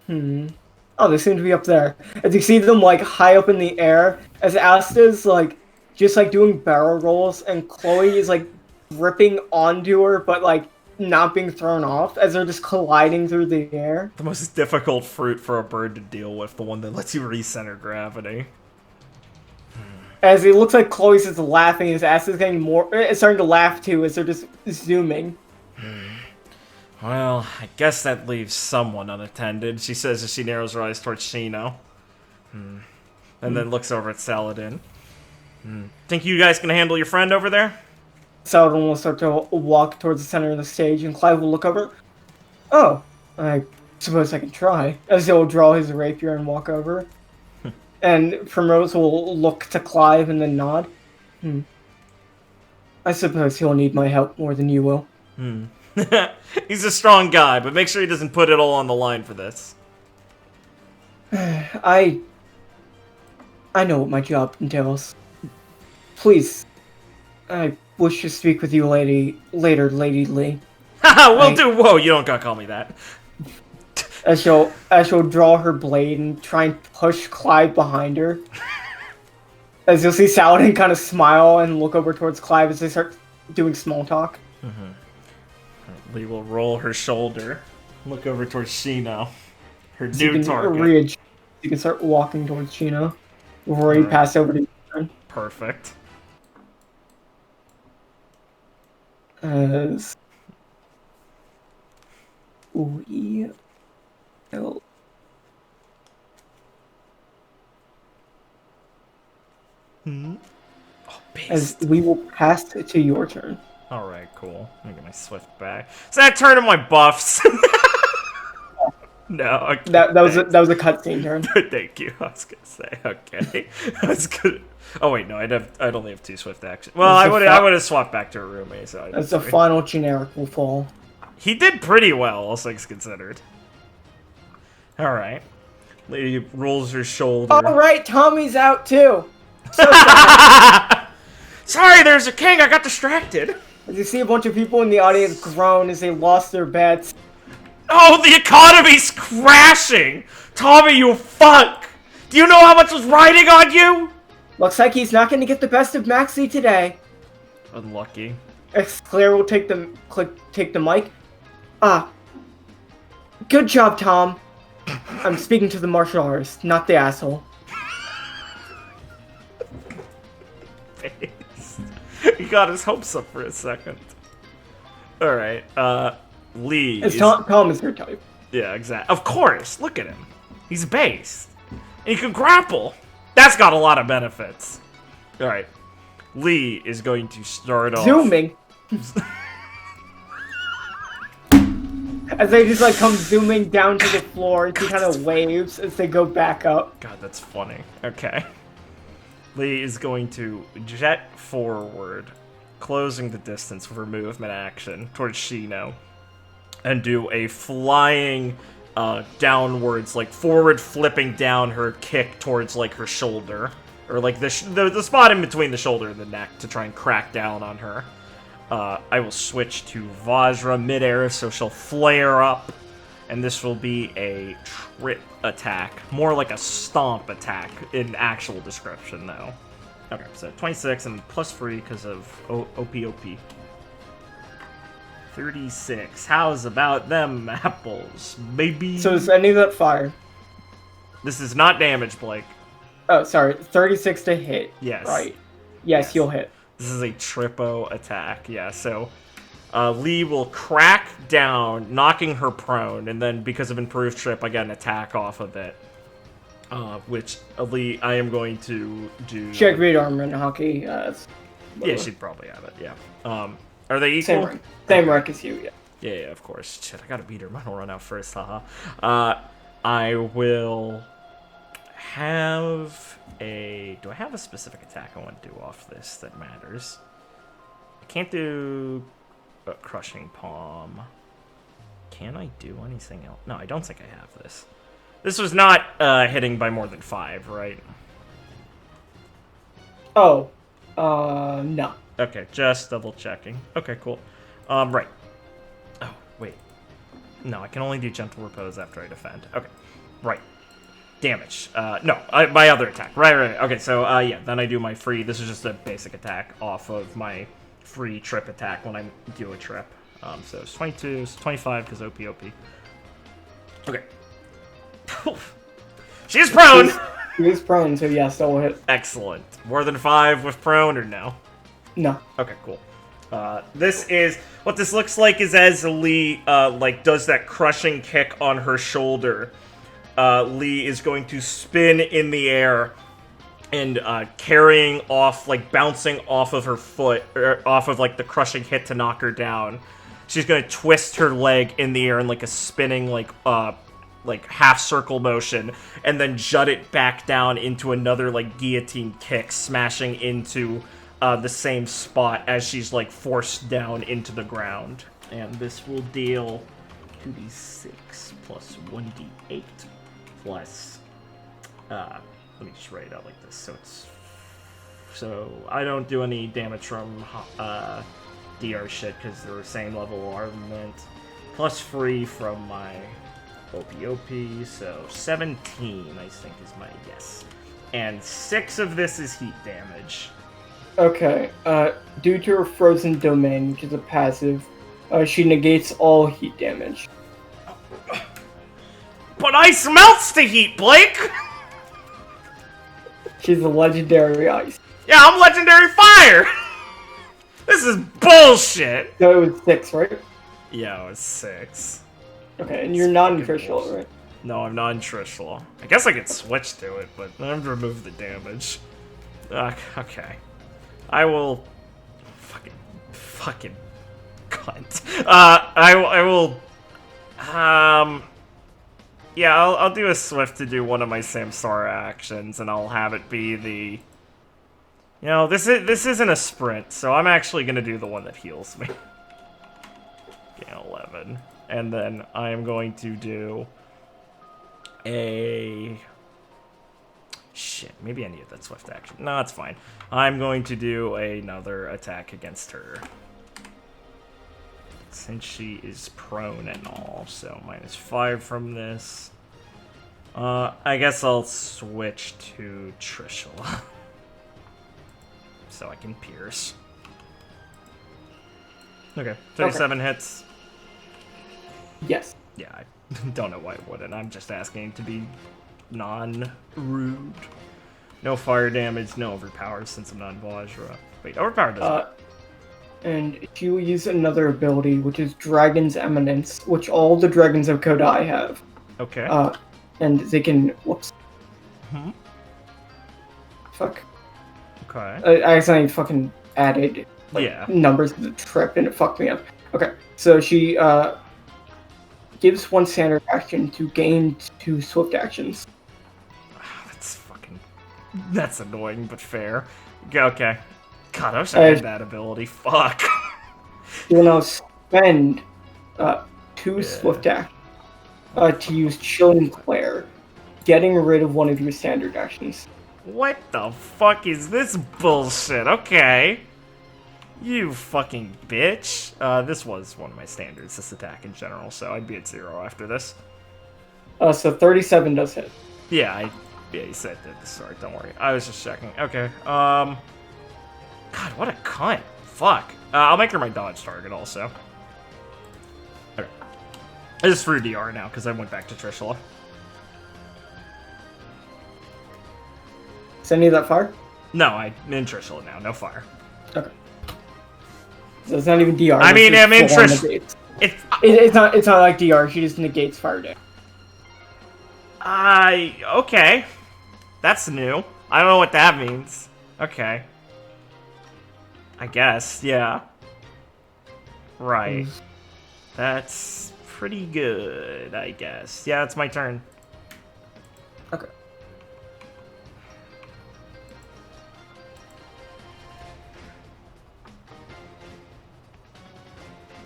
Oh, they seem to be up there. As you see them, like, high up in the air, as Asta's, like, just, like, doing barrel rolls, and Chloe is, like, gripping onto her, but, like, not being thrown off, as they're just colliding through the air. The most difficult fruit for a bird to deal with, the one that lets you recenter gravity. As it looks like Chloe's just laughing, as Asta's getting more... It's starting to laugh, too, as they're just zooming. Well, I guess that leaves someone unattended, she says as she narrows her eyes towards Shino. And then looks over at Saladin. Think you guys can handle your friend over there? Saladin will start to walk towards the center of the stage, and Clive will look over. Oh, I suppose I can try. As he'll draw his rapier and walk over. And Primrose will look to Clive and then nod. I suppose he'll need my help more than you will. He's a strong guy, but make sure he doesn't put it all on the line for this. I know what my job entails. Please, I wish to speak with you later, Lady Lee. Haha, will do! Whoa, you don't gotta call me that. As she'll draw her blade and try and push Clive behind her. As you'll see Saladin kind of smile and look over towards Clive as they start doing small talk. Lee will roll her shoulder, look over towards Shino, her new target. You can start walking towards Shino before you pass over to you. Perfect. As we will as we will pass to your turn. Alright, cool. Let me get my swift back. Is that turn of my buffs? No, okay. That was a cutscene turn. Thank you. I was gonna say, okay. I was good. Oh wait, no, I'd only have 2 swift actions. Well, I would have swapped back to a roommate. So as the final generic will fall. He did pretty well, all things considered. All right. Lady rolls her shoulder. All right, Tommy's out too. Sorry, there's a king. I got distracted. As you see a bunch of people in the audience groan as they lost their bets. Oh, the economy's crashing! Tommy, you fuck! Do you know how much was riding on you? Looks like he's not going to get the best of Maxie today. Unlucky. Claire will take the mic. Good job, Tom. I'm speaking to the martial artist, not the asshole. He got his hopes up for a second. Alright, Lee Tom is your type. Yeah, exactly. Of course, look at him. He's based. And he can grapple. That's got a lot of benefits. Alright. Lee is going to start off... Zooming. As they just, like, come zooming down to the floor, and he kind of waves as they go back up. God, that's funny. Okay. Lee is going to jet forward, closing the distance with her movement action towards Shino, and do a flying downwards, like forward flipping down her kick towards like her shoulder, or like the spot in between the shoulder and the neck to try and crack down on her. I will switch to Vajra midair, so she'll flare up, and this will be a trip attack, more like a stomp attack in actual description though. Okay, so 26 and plus 3 because of OPOP. 36. How's about them apples, baby? So is any of that fire? This is not damage, Blake. Oh, sorry. 36 to hit. Yes. Right. Yes, you'll hit. This is a tripo attack, yeah, so Lee will crack down, knocking her prone, and then because of improved trip, I get an attack off of it. Which, Lee, I am going to do... Check read armor in hockey. Yeah, she'd probably have it, yeah. Are they equal? Same rank as you, yeah. Yeah, of course. Shit, I gotta beat her. Mine will run out first, haha. I will have a... Do I have a specific attack I want to do off this that matters? can't do crushing palm. Can I do anything else? No, I don't think I have this. This was not hitting by more than 5, right? Oh, no. Okay, just double checking. Okay, cool. Right. Oh, wait. No, I can only do gentle repose after I defend. Okay, right. Damage. No, my other attack. Right. Okay, so, yeah, then I do my free. This is just a basic attack off of my free trip attack when I do a trip. So it's 22, it's 25 because OP. Okay. She's prone! She is prone, so yes, that will hit. Excellent. More than 5 with prone or no? No. Okay, cool. This is what this looks like is as Lee does that crushing kick on her shoulder. Lee is going to spin in the air and carrying off, like bouncing off of her foot, or off of like the crushing hit to knock her down. She's gonna twist her leg in the air in like a spinning like half circle motion, and then jut it back down into another like guillotine kick, smashing into the same spot as she's like forced down into the ground. And this will deal 2d6 plus 1d8 plus let me just write it out like this. So I don't do any damage from DR shit because they're the same level of armament. Plus free from my OP, so 17 I think is my guess. And 6 of this is heat damage. Okay, due to her frozen domain, which is a passive, she negates all heat damage. But ice melts the heat, Blake! She's a legendary ice. Yeah, I'm legendary fire! This is bullshit! So it was 6, right? Yeah, it was 6. Okay, and you're non-nutritional, bullshit. right? No, I'm non-nutritional. I guess I could switch to it, but I have to remove the damage. Okay. I will... Fucking cunt. I will... Yeah, I'll do a Swift to do one of my Samsara actions, and I'll have it be the... You know, this isn't a sprint, so I'm actually gonna do the one that heals me. Okay, 11. And then I am going to do a... Shit, maybe I need that Swift action. No, it's fine. I'm going to do another attack against her. Since she is prone and all, so -5 from this. I guess I'll switch to Trishula. So I can pierce. Okay, 37 hits. Yes. Yeah, I don't know why it wouldn't. I'm just asking to be non-rude. No fire damage, no overpower since I'm not Vajra. Wait, overpower doesn't. And she will use another ability, which is Dragon's Eminence, which all the dragons of Kodai have. Okay. And they can... Whoops. Hmm? Fuck. Okay. I accidentally fucking added numbers to the trip, and it fucked me up. Okay, so she gives 1 standard action to gain 2 swift actions. That's annoying, but fair. Okay. God, I wish I had that ability. Fuck. You will now spend 2 swift actions to use Chilling Claire, getting rid of one of your standard actions. What the fuck is this bullshit? Okay. You fucking bitch. This was one of my standards, this attack in general, so I'd be at 0 after this. So 37 does hit. Yeah, you said that at the start, don't worry. I was just checking. Okay, God, what a cunt. Fuck. I'll make her my dodge target also. Okay. I just threw DR now, because I went back to Trishula. Is any of that fire? No, I'm in Trishula now, no fire. Okay. So it's not even DR. I mean, I'm in Trishula. It's not like DR, she just negates fire damage. Okay. That's new. I don't know what that means. Okay. I guess, yeah. Right. That's pretty good, I guess. Yeah, it's my turn. Okay.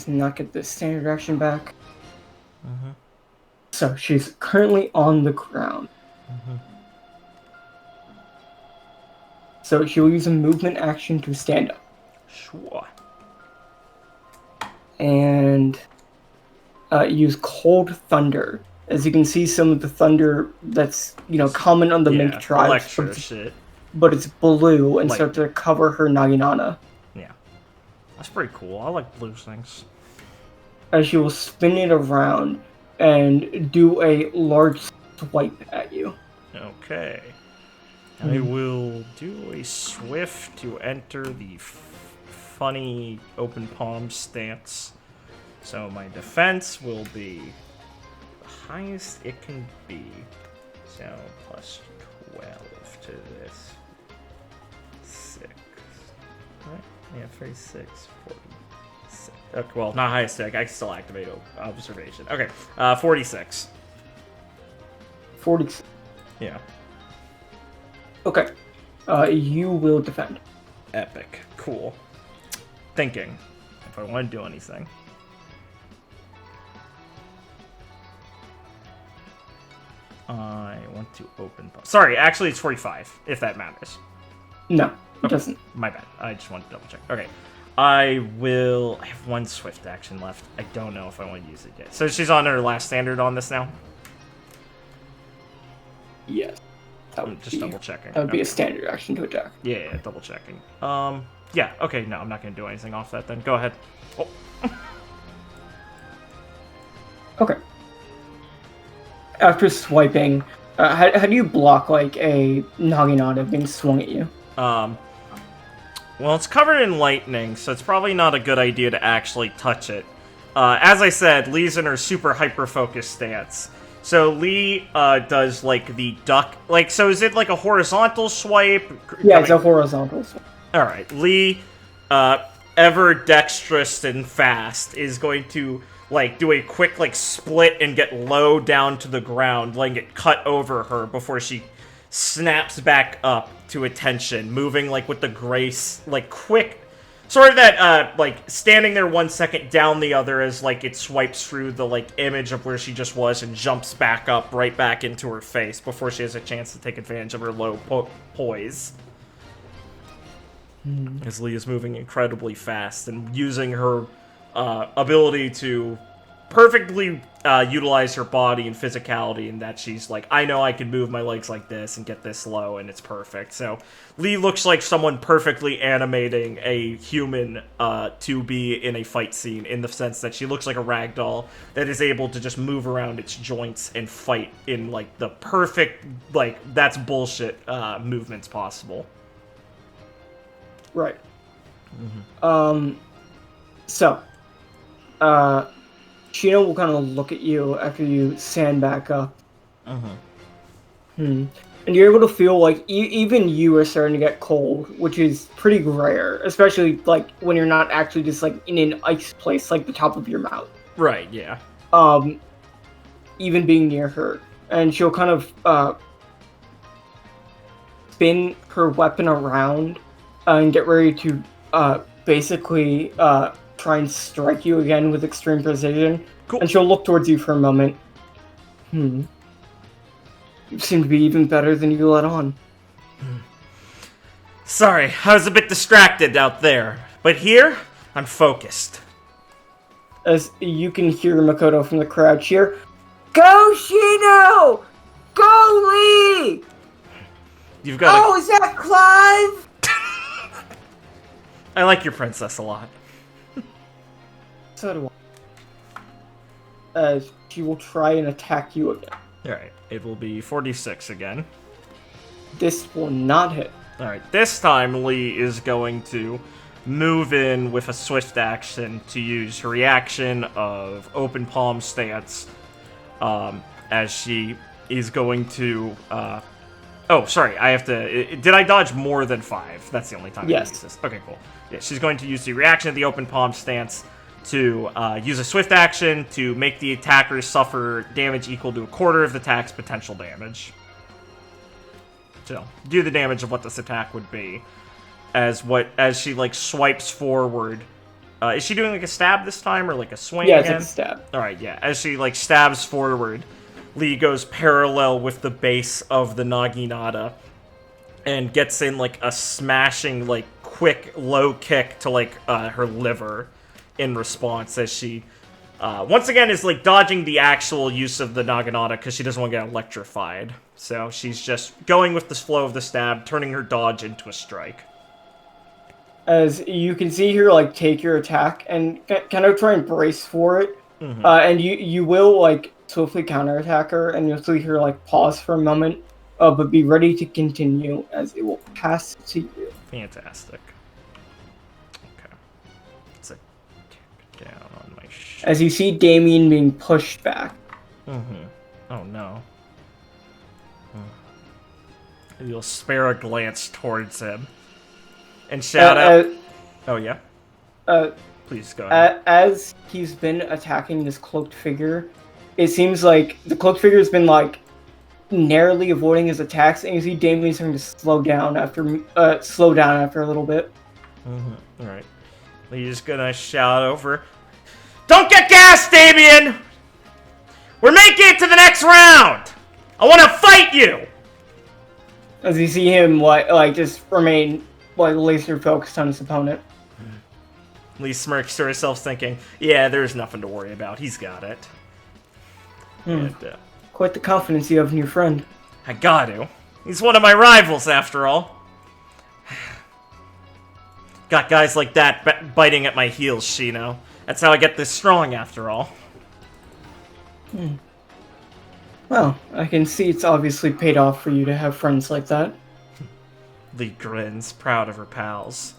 does not get the standard action back. Mm-hmm. So she's currently on the ground. Mm-hmm. So she'll use a movement action to stand up. Sure. And use Cold Thunder. As you can see, some of the thunder that's, common on the Mink tribes. Electro shit. But it's blue, and Like- so to cover her Naginata. Yeah. That's pretty cool. I like blue things. As she will spin it around and do a large swipe at you. Okay. I will do a swift to enter the funny open palm stance. So my defense will be the highest it can be. So plus 12 to this. 6. Right? Yeah, 36, 46. Okay, well, not highest I can still activate observation. Okay, 46. 46. Yeah. Okay. You will defend. Epic. Cool. Thinking. If I want to do anything. I want to open... Sorry, actually it's 45, if that matters. No, it doesn't. My bad. I just wanted to double check. Okay. I have one swift action left. I don't know if I want to use it yet. So she's on her last standard on this now? Yes. That I'm would just double checking. That would be a standard action to attack. Yeah, double checking. Yeah, okay, no, I'm not going to do anything off that then. Go ahead. Oh. Okay. After swiping, how do you block, like, a Naginata being swung at you? Well, it's covered in lightning, so it's probably not a good idea to actually touch it. As I said, Lee's in her super hyper-focused stance. So Lee does, like, the duck... Like, so is it, like, a horizontal swipe? Yeah, it's a horizontal swipe. Alright, Lee, ever dexterous and fast, is going to, like, do a quick, like, split and get low down to the ground, letting it cut over her before she snaps back up to attention, moving, like, with the grace, like, quick... Sort of that, like, standing there 1 second, down the other as, like, it swipes through the, like, image of where she just was and jumps back up right back into her face before she has a chance to take advantage of her low poise. As Lee is moving incredibly fast and using her ability to perfectly utilize her body and physicality, and that she's like, I know I can move my legs like this and get this low, and it's perfect. So Lee looks like someone perfectly animating a human to be in a fight scene, in the sense that she looks like a ragdoll that is able to just move around its joints and fight in, like, the perfect, like, that's bullshit movements possible. Right. Mm-hmm. So, Sheena will kind of look at you after you stand back up. And you're able to feel like even you are starting to get cold, which is pretty rare, especially like when you're not actually just like in an ice place like the top of your mouth. Right, yeah. Even being near her. And she'll kind of spin her weapon around and get ready to basically try and strike you again with extreme precision. Cool. And she'll look towards you for a moment. You seem to be even better than you let on. Sorry, I was a bit distracted out there. But here, I'm focused. As you can hear Makoto from the crowd cheer, "Go, Shino! Go, Lee! You've got Oh, is that Clive?" I like your princess a lot. So do I. As she will try and attack you again. Alright, it will be 46 again. This will not hit. Alright, this time Lee is going to move in with a swift action to use her reaction of open palm stance, as she is going to, oh, sorry, I have to, did I dodge more than 5? That's the only time I use this. Okay, cool. Yeah, she's going to use the reaction of the open palm stance to use a swift action to make the attacker suffer damage equal to a quarter of the attack's potential damage. So, do the damage of what this attack would be. As she, like, swipes forward Is she doing like a stab this time or like a swing Yeah, again? it's like a stab. Alright, yeah. As she like stabs forward, Lee goes parallel with the base of the Naginata and gets in like a smashing, like quick low kick to like her liver in response as she once again is like dodging the actual use of the Naginata because she doesn't want to get electrified. So she's just going with the flow of the stab, turning her dodge into a strike. As you can see her like take your attack and kind of try and brace for it, and you will like swiftly counterattack her, and you'll see her like pause for a moment, but be ready to continue as it will pass to you. Fantastic. Okay. It's a tick down on my shit. As you see Damien being pushed back. Oh no. You'll spare a glance towards him. And shout out... Oh, yeah? Please, go ahead. As he's been attacking this cloaked figure, it seems like the cloaked figure's been, like, narrowly avoiding his attacks, and you see Damien starting to slow down after a little bit. Alright. He's gonna shout over, "Don't get gassed, Damien! We're making it to the next round! I want to fight you!" As you see him, like just remain... like laser focused on his opponent. Lee smirks to herself, thinking, "Yeah, there's nothing to worry about. He's got it." And, Quite the confidence you have in your friend. I got to. He's one of my rivals, after all. Got guys like that biting at my heels, Shino. That's how I get this strong, after all. Well, I can see it's obviously paid off for you to have friends like that. Lee grins, proud of her pals.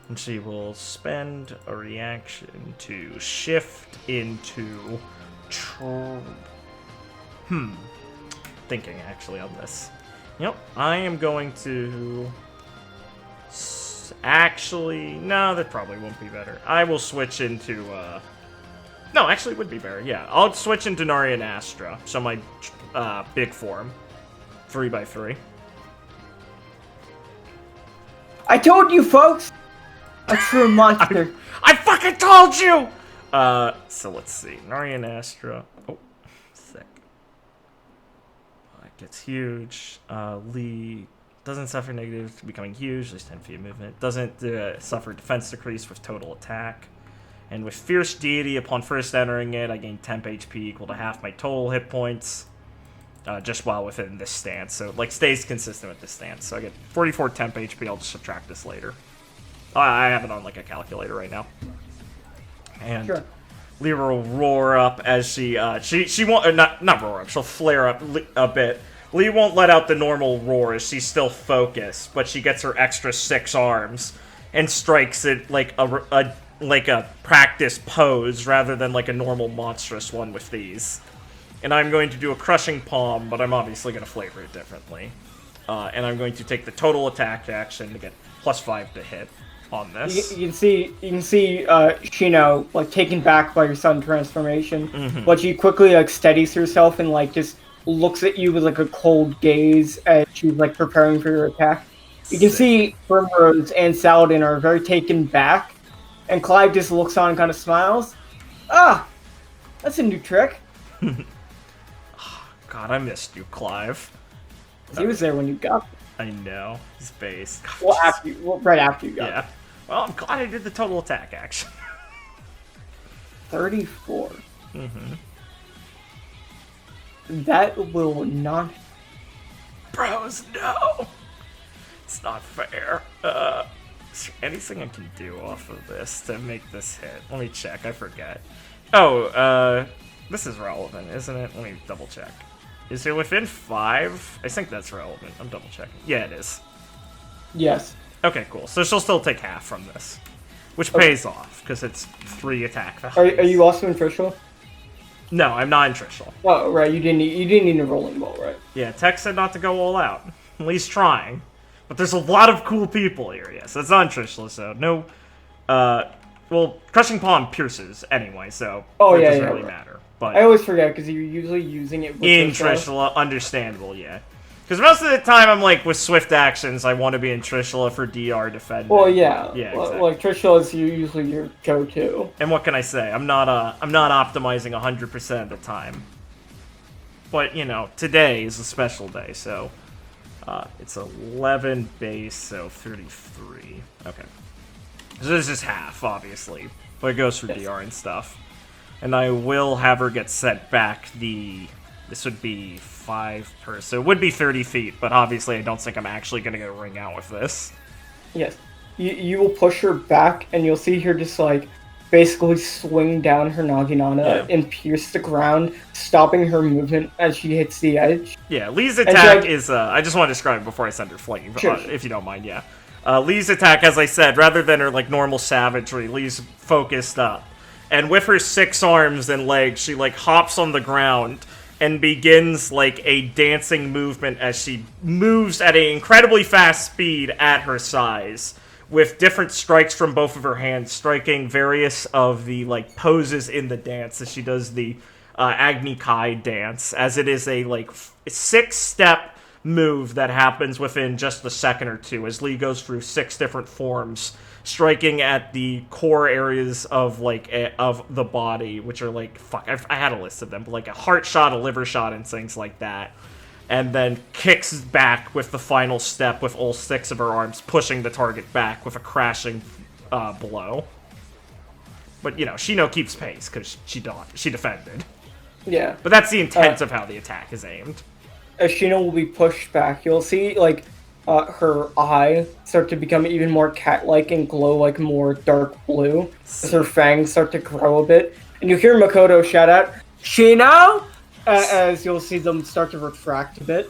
And she will spend a reaction to shift into... Thinking, actually, on this. Yep, I am going to... Actually, no, that probably won't be better. I will switch into, No, actually, it would be better, yeah. I'll switch into Narya and Astra, so my, big form. 3x3. I told you, folks! A true monster. I fucking told you! So let's see. Narya and Astra. Oh, sick. It gets huge. Lee doesn't suffer negative to becoming huge, loses 10 feet of movement. Doesn't suffer defense decrease with total attack. And with Fierce Deity, upon first entering it, I gain temp HP equal to half my total hit points. Just while within this stance. So, like, stays consistent with this stance. So I get 44 temp HP. I'll just subtract this later. I have it on, like, a calculator right now. And Sure. Lee will roar up as she won't, not roar up, she'll flare up a bit. Lee won't let out the normal roar as she's still focused, but she gets her extra 6 arms and strikes it like a practice pose rather than like a normal monstrous one with these. And I'm going to do a crushing palm, but I'm obviously going to flavor it differently. And I'm going to take the total attack action to get +5 to hit on this. You can see Shino like taken back by your sudden transformation, but she quickly like steadies herself and like just looks at you with like a cold gaze as she's like preparing for your attack. You can see Primrose and Saladin are very taken back, and Clive just looks on and kind of smiles. Ah, that's a new trick. God, I missed you, Clive. He was there when you got I know. He's based. well, right after you got Yeah. Well, I'm glad I did the total attack action. 34. That will not. Bros, no! It's not fair. Is there anything I can do off of this to make this hit? Let me check, I forget. Oh, this is relevant, isn't it? Let me double check. Is it within 5? I think that's relevant. I'm double checking. Yeah, it is. Yes. Okay, cool. So she'll still take half from this. Which pays off, because it's 3 attack values. Are you also in Trishul? No, I'm not in Trishul. Oh, right. You didn't need a rolling ball, right? Yeah, Tech said not to go all out. At least trying. But there's a lot of cool people here, yes. It's not in Trishul, so no... well, Crushing Palm pierces anyway, so it doesn't really matter. But I always forget, because you're usually using it with in Trishul, understandable, yeah. Because most of the time, I'm like, with swift actions, I want to be in Trishula for DR defending. Well, yeah. Yeah, exactly. Like, Trishula is usually your go-to. And what can I say? I'm not optimizing 100% of the time. But, you know, today is a special day, so... it's 11 base, so 33. Okay. So this is half, obviously. But it goes for DR and stuff. And I will have her get set back the... This would be 5 per... So it would be 30 feet, but obviously I don't think I'm actually going to get a ring out with this. Yes. You will push her back, and you'll see her just, like, basically swing down her Naginata and pierce the ground, stopping her movement as she hits the edge. Yeah, Lee's attack is... I just want to describe it before I send her flying, Sure. If you don't mind, yeah. Lee's attack, as I said, rather than her, like, normal savagery, Lee's focused up. And with her 6 arms and legs, she, like, hops on the ground and begins, like, a dancing movement as she moves at an incredibly fast speed at her size, with different strikes from both of her hands, striking various of the, like, poses in the dance as she does the Agni Kai dance, as it is a, like, 6-step move that happens within just a second or two, as Lee goes through 6 different forms, striking at the core areas of, like, of the body, which are, like, I had a list of them, but, like, a heart shot, a liver shot, and things like that. And then kicks back with the final step with all 6 of her arms, pushing the target back with a crashing blow. But, you know, Shino keeps pace, because she defended. Yeah. But that's the intent of how the attack is aimed. As Shino will be pushed back, you'll see, like, her eye start to become even more cat-like and glow, like, more dark blue, as her fangs start to grow a bit. And you hear Makoto shout out, "Shino!" As you'll see them start to retract a bit.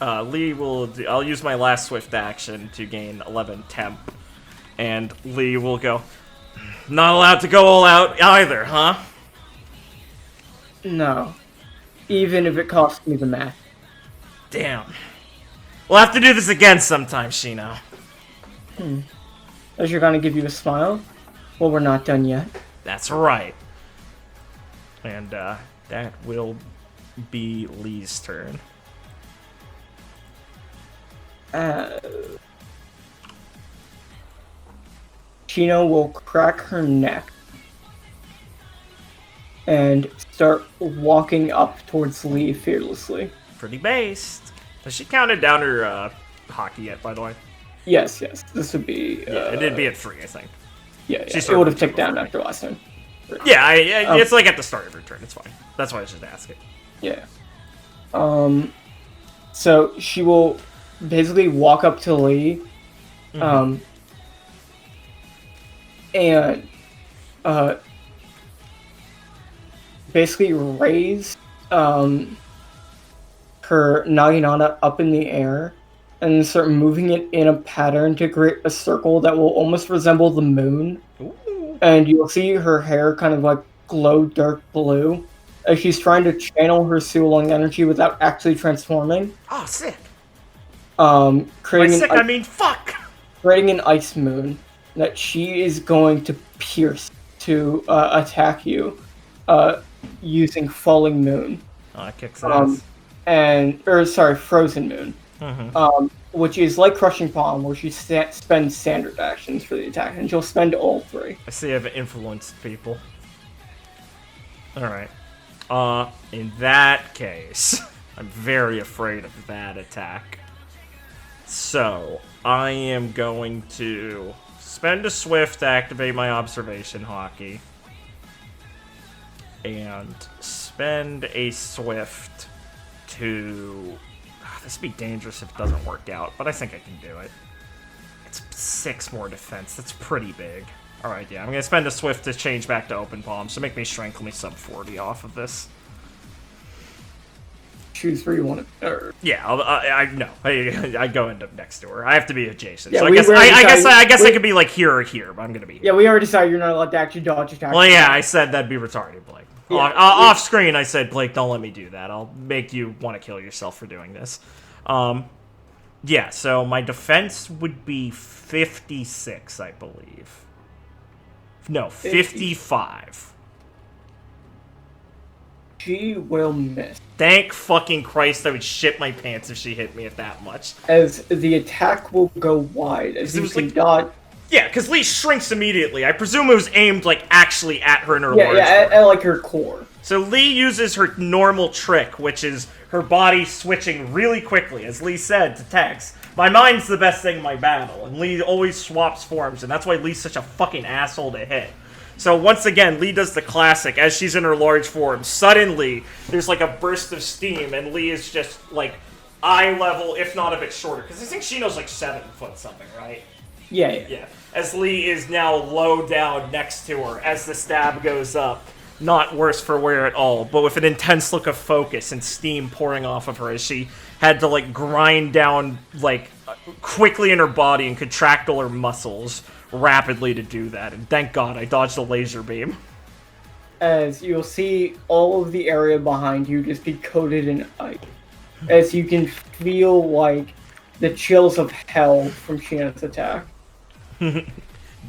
Lee will... I'll use my last swift action to gain 11 temp. And Lee will go, "Not allowed to go all out either, huh?" No. Even if it costs me the match. Damn. We'll have to do this again sometime, Shino. As you're gonna give you a smile? Well, we're not done yet. That's right. And, that will be Lee's turn. Shino will crack her neck and start walking up towards Lee fearlessly. Pretty based. Has she counted down her, hockey yet, by the way? Yes. This would be... Yeah, it'd be at 3, I think. Yeah. She It would have started ticked down before me. after last time. Yeah, it's like at the start of her turn, it's fine. That's why I was just asking. Yeah. So she will basically walk up to Lee, and basically raise her Naginata up in the air and start moving it in a pattern to create a circle that will almost resemble the moon. Ooh. And you'll see her hair kind of like glow dark blue as she's trying to channel her Suolong energy without actually transforming. Oh, sick. Creating I mean, fuck! creating an ice moon that she is going to pierce to attack you using falling moon. Oh, that kicks ass. Frozen moon. Which is like Crushing Palm, where she spends standard actions for the attack, and she'll spend all 3. I see I've influenced people. Alright. In that case, I'm very afraid of that attack. So, I am going to spend a swift to activate my observation hockey. And spend a swift to... This would be dangerous if it doesn't work out, but I think I can do it. It's 6 more defense. That's pretty big. Alright, yeah. I'm going to spend a swift to change back to open palm, so make me strength me sub 40 off of this. Choose where you want to. Yeah, I go end up next to her. I have to be adjacent. Yeah, so I we guess already I guess I we- could be like here or here, but I'm gonna be here. Yeah, we already decided you're not allowed to actually dodge attacks. Well, yeah, I said that'd be retarded, Blake. Yeah. Off screen, I said, Blake, don't let me do that. I'll make you want to kill yourself for doing this. Yeah, so my defense would be 56, I believe. No, 55. She will miss. Thank fucking Christ, I would shit my pants if she hit me at that much. As the attack will go wide, as you can dodge. Yeah, because Lee shrinks immediately. I presume it was aimed, like, actually at her in her large at like her core. So Lee uses her normal trick, which is her body switching really quickly, as Lee said to Tex. My mind's the best thing in my battle, and Lee always swaps forms, and that's why Lee's such a fucking asshole to hit. So once again, Lee does the classic, as she's in her large form. Suddenly, there's like a burst of steam, and Lee is just, like, eye level, if not a bit shorter. Because I think Shino's like 7 foot something, right? Yeah. As Lee is now low down next to her, as the stab goes up. Not worse for wear at all, but with an intense look of focus and steam pouring off of her as she had to, like, grind down, like, quickly in her body and contract all her muscles rapidly to do that. And thank God I dodged a laser beam. As you'll see all of the area behind you just be coated in ice. As you can feel, like, the chills of hell from Sheena's attack.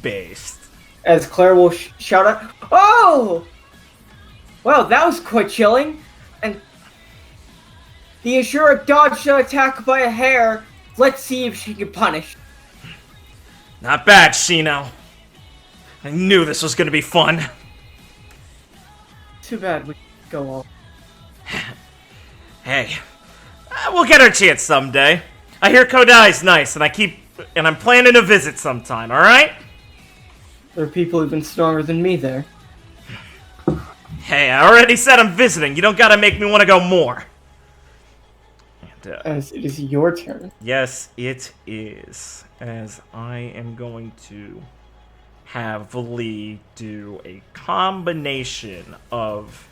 Based. As Claire will shout out, "Oh! Well, that was quite chilling." And the Ashura dodged the attack by a hair. Let's see if she can punish. Not bad, Shino. I knew this was gonna be fun. Too bad we go off. Hey, we'll get our chance someday. I hear Kodai's nice, and I'm planning a visit sometime, alright? There are people even stronger than me there. Hey, I already said I'm visiting. You don't gotta make me want to go more. And, as it is your turn. Yes, it is. As I am going to have Lee do a combination of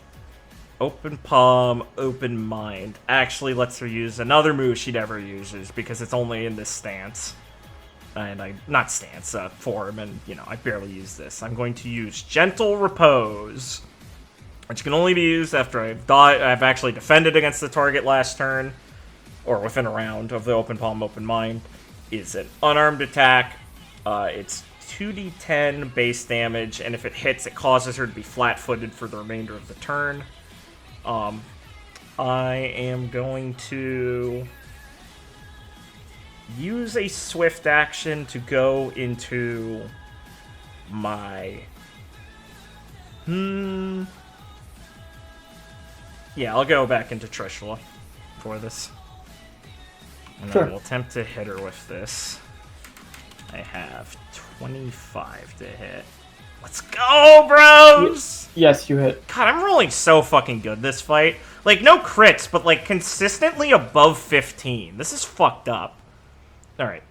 open palm, open mind. Actually, lets her use another move she never uses because it's only in this stance. And form, and, you know, I barely use this. I'm going to use Gentle Repose, which can only be used after I've actually defended against the target last turn, or within a round of the open palm, open mind. Is an unarmed attack. It's 2d10 base damage, and if it hits, it causes her to be flat-footed for the remainder of the turn. I am going to use a swift action to go into my... Yeah, I'll go back into Trishula for this. And I will attempt to hit her with this. I have 25 to hit. Let's go, bros! Yes, you hit. God, I'm rolling so fucking good this fight. Like, no crits, but, like, consistently above 15. This is fucked up. Alright.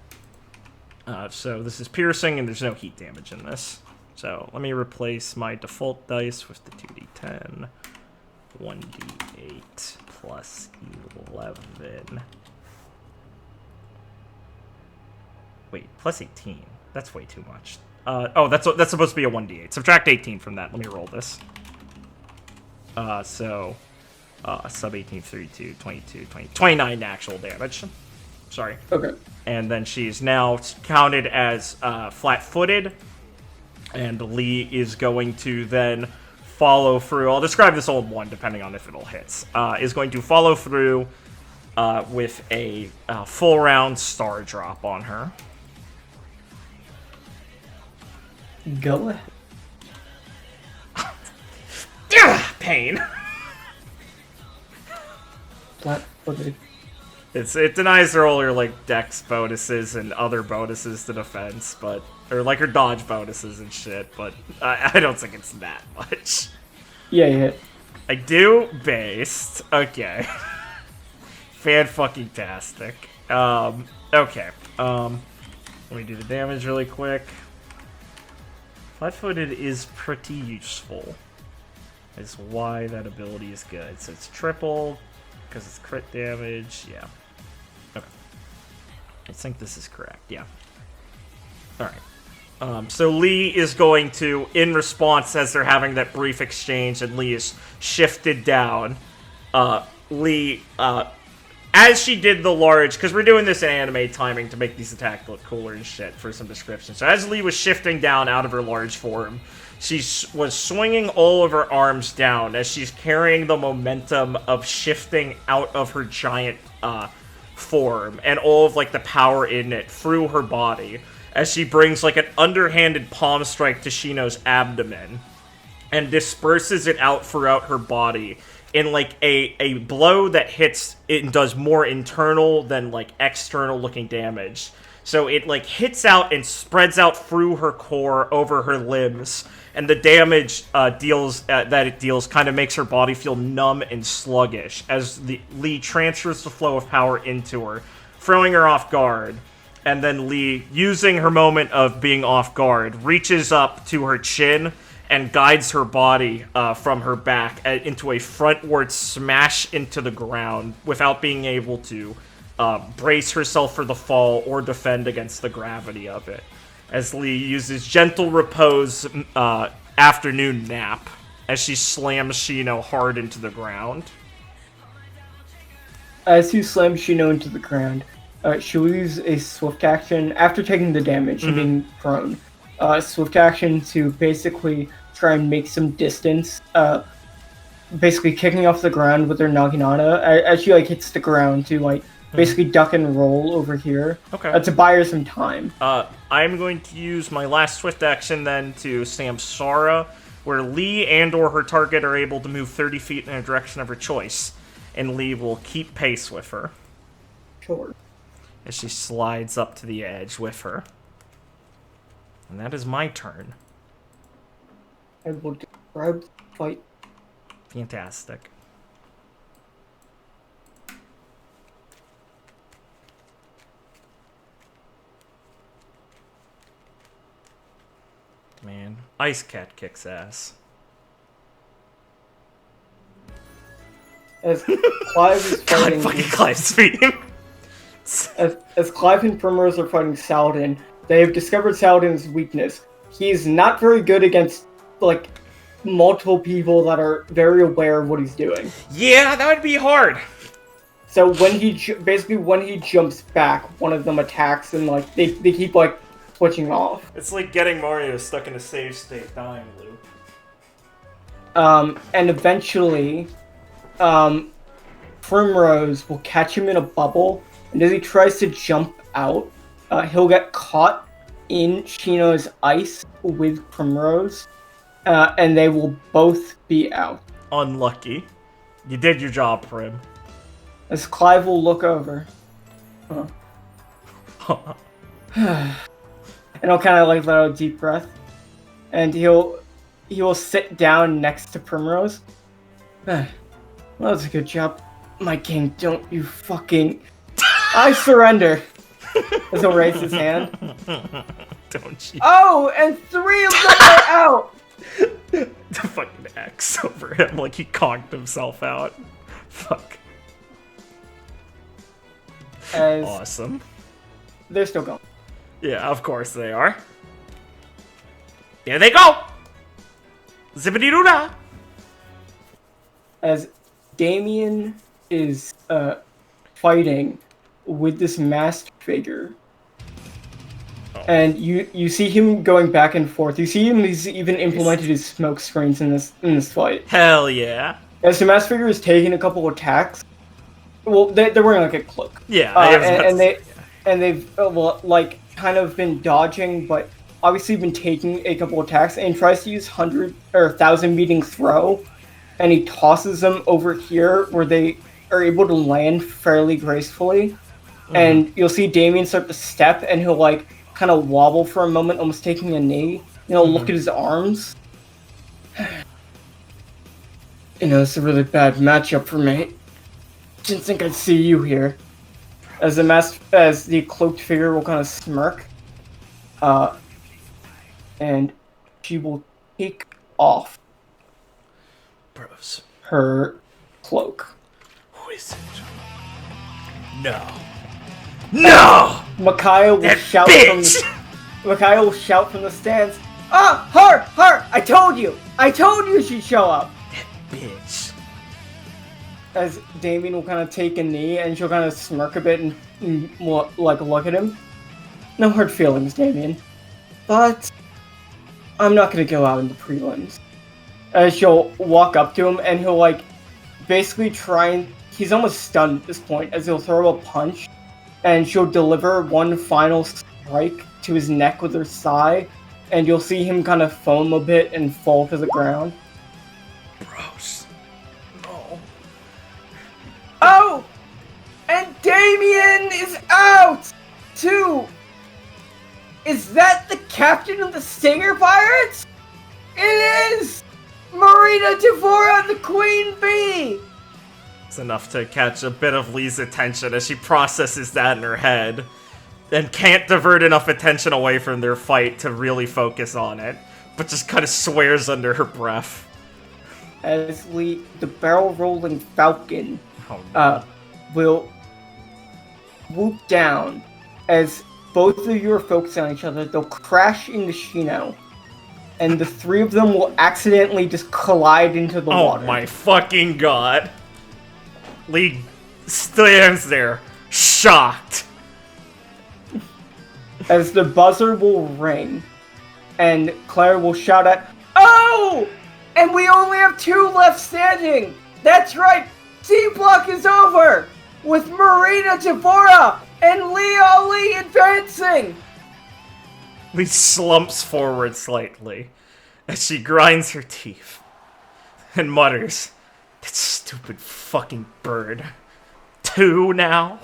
So this is piercing, and there's no heat damage in this. So let me replace my default dice with the 2d10. 1d8 plus 11. Wait, plus 18. That's way too much. That's supposed to be a 1d8. Subtract 18 from that. Let me roll this. Sub 18, 32, 22, 20, 29 actual damage. Sorry. Okay. And then she's now counted as flat-footed. And Lee is going to then follow through. I'll describe this all in one, depending on if it'll hit. Is going to follow through with a full-round star drop on her. Go ahead. Pain. Flat-footed. It denies her all her, like, dex bonuses and other bonuses to defense, but... Or, like, her dodge bonuses and shit, but I don't think it's that much. Yeah, you hit. I do, based. Okay. Fan-fucking-tastic. Okay. Let me do the damage really quick. Flat-footed is pretty useful. Is why that ability is good. So it's triple, because it's crit damage. Yeah. Okay. I think this is correct. Yeah. Alright. So Lee is going to, in response, as they're having that brief exchange and Lee is shifted down, Lee as she did the large, because we're doing this in anime timing to make these attacks look cooler and shit for some description. So as Lee was shifting down out of her large form, she was swinging all of her arms down as she's carrying the momentum of shifting out of her giant form and all of like the power in it through her body as she brings like an underhanded palm strike to Shino's abdomen and disperses it out throughout her body in like a blow that hits it and does more internal than like external looking damage. So it like hits out and spreads out through her core over her limbs, and the damage that it deals kind of makes her body feel numb and sluggish as Lee transfers the flow of power into her, throwing her off guard. And then Lee, using her moment of being off guard, reaches up to her chin and guides her body from her back into a frontward smash into the ground without being able to brace herself for the fall or defend against the gravity of it. As Lee uses gentle repose afternoon nap as she slams Shino hard into the ground. As you slam Shino into the ground, she will use a swift action after taking the damage and being prone. Swift action to basically try and make some distance, basically kicking off the ground with her Naginata as she like hits the ground to like basically duck and roll over here. Okay. To buy her some time. I'm going to use my last swift action then to Samsara, where Lee and or her target are able to move 30 feet in a direction of her choice, and Lee will keep pace with her. Sure. As she slides up to the edge with her. And that is my turn. I will describe the fight. Fantastic. Man, Ice Cat kicks ass. As Clive is fighting... God, fucking Clive's feet. As Clive and Primrose are fighting Saladin, they have discovered Saladin's weakness. He's not very good against, like, multiple people that are very aware of what he's doing. Yeah, that would be hard. So when he jumps back, one of them attacks and, like, they keep, like, switching off. It's like getting Mario stuck in a save state dying loop. And eventually, Primrose will catch him in a bubble, and as he tries to jump out, he'll get caught in Shino's ice with Primrose, and they will both be out. Unlucky. You did your job, Prim. As Clive will look over. And he'll kind of like let out a deep breath. And he will sit down next to Primrose. Well, that's a good job. My king, don't you fucking... I surrender. As he'll raise his hand. Don't you? Oh, and 3 of them are out! The fucking X over him, like he conked himself out. Fuck. As Awesome. they're still going. Yeah, of course they are. There they go! Zippity-doo-dah! As Damien is fighting with this masked figure. Oh. And you see him going back and forth. You see him, he's even implemented his smoke screens in this fight. Hell yeah. As the masked figure is taking a couple attacks. Well, they're wearing like a cloak. Yeah, and they've like kind of been dodging, but obviously been taking a couple attacks. And he tries to use 100 or 1,000 meeting throw, and he tosses them over here where they are able to land fairly gracefully. And you'll see Damien start to step, and he'll like kind of wobble for a moment, almost taking a knee. Look at his arms. It's a really bad matchup for me. Didn't think I'd see you here. As the cloaked figure will kind of smirk. And she will take off Bros. her cloak. Who is it? No. No! Micaiah will That shout bitch! Micaiah will shout from the stands. Ah, her! I told you she'd show up. Bitch. as Damien will kind of take a knee and she'll kind of smirk a bit and like look at him. No hard feelings, Damien. But I'm not gonna go out in the prelims. As she'll walk up to him and he'll like basically try and he's almost stunned at this point as he'll throw a punch and she'll deliver one final strike to his neck with her thigh and you'll see him kind of foam a bit and fall to the ground. Gross. No. Oh! And Damien is out! Too! Is that the captain of the Stinger Pirates? It is! Marina Devora, the Queen Bee! It's enough to catch a bit of Lee's attention as she processes that in her head and can't divert enough attention away from their fight to really focus on it, but just kind of swears under her breath. As Lee, the barrel-rolling falcon, Oh, no. will whoop down. As both of you are focusing on each other, they'll crash into Shino. And the three of them will accidentally just collide into the water. Oh my fucking god. Lee stands there, shocked. As the buzzer will ring, and Claire will shout out, "Oh! And we only have 2 left standing! That's right! C block is over! With Marina Devora and Lee Ali advancing!" Lee slumps forward slightly as she grinds her teeth and mutters, "That stupid fucking bird. 2 now?"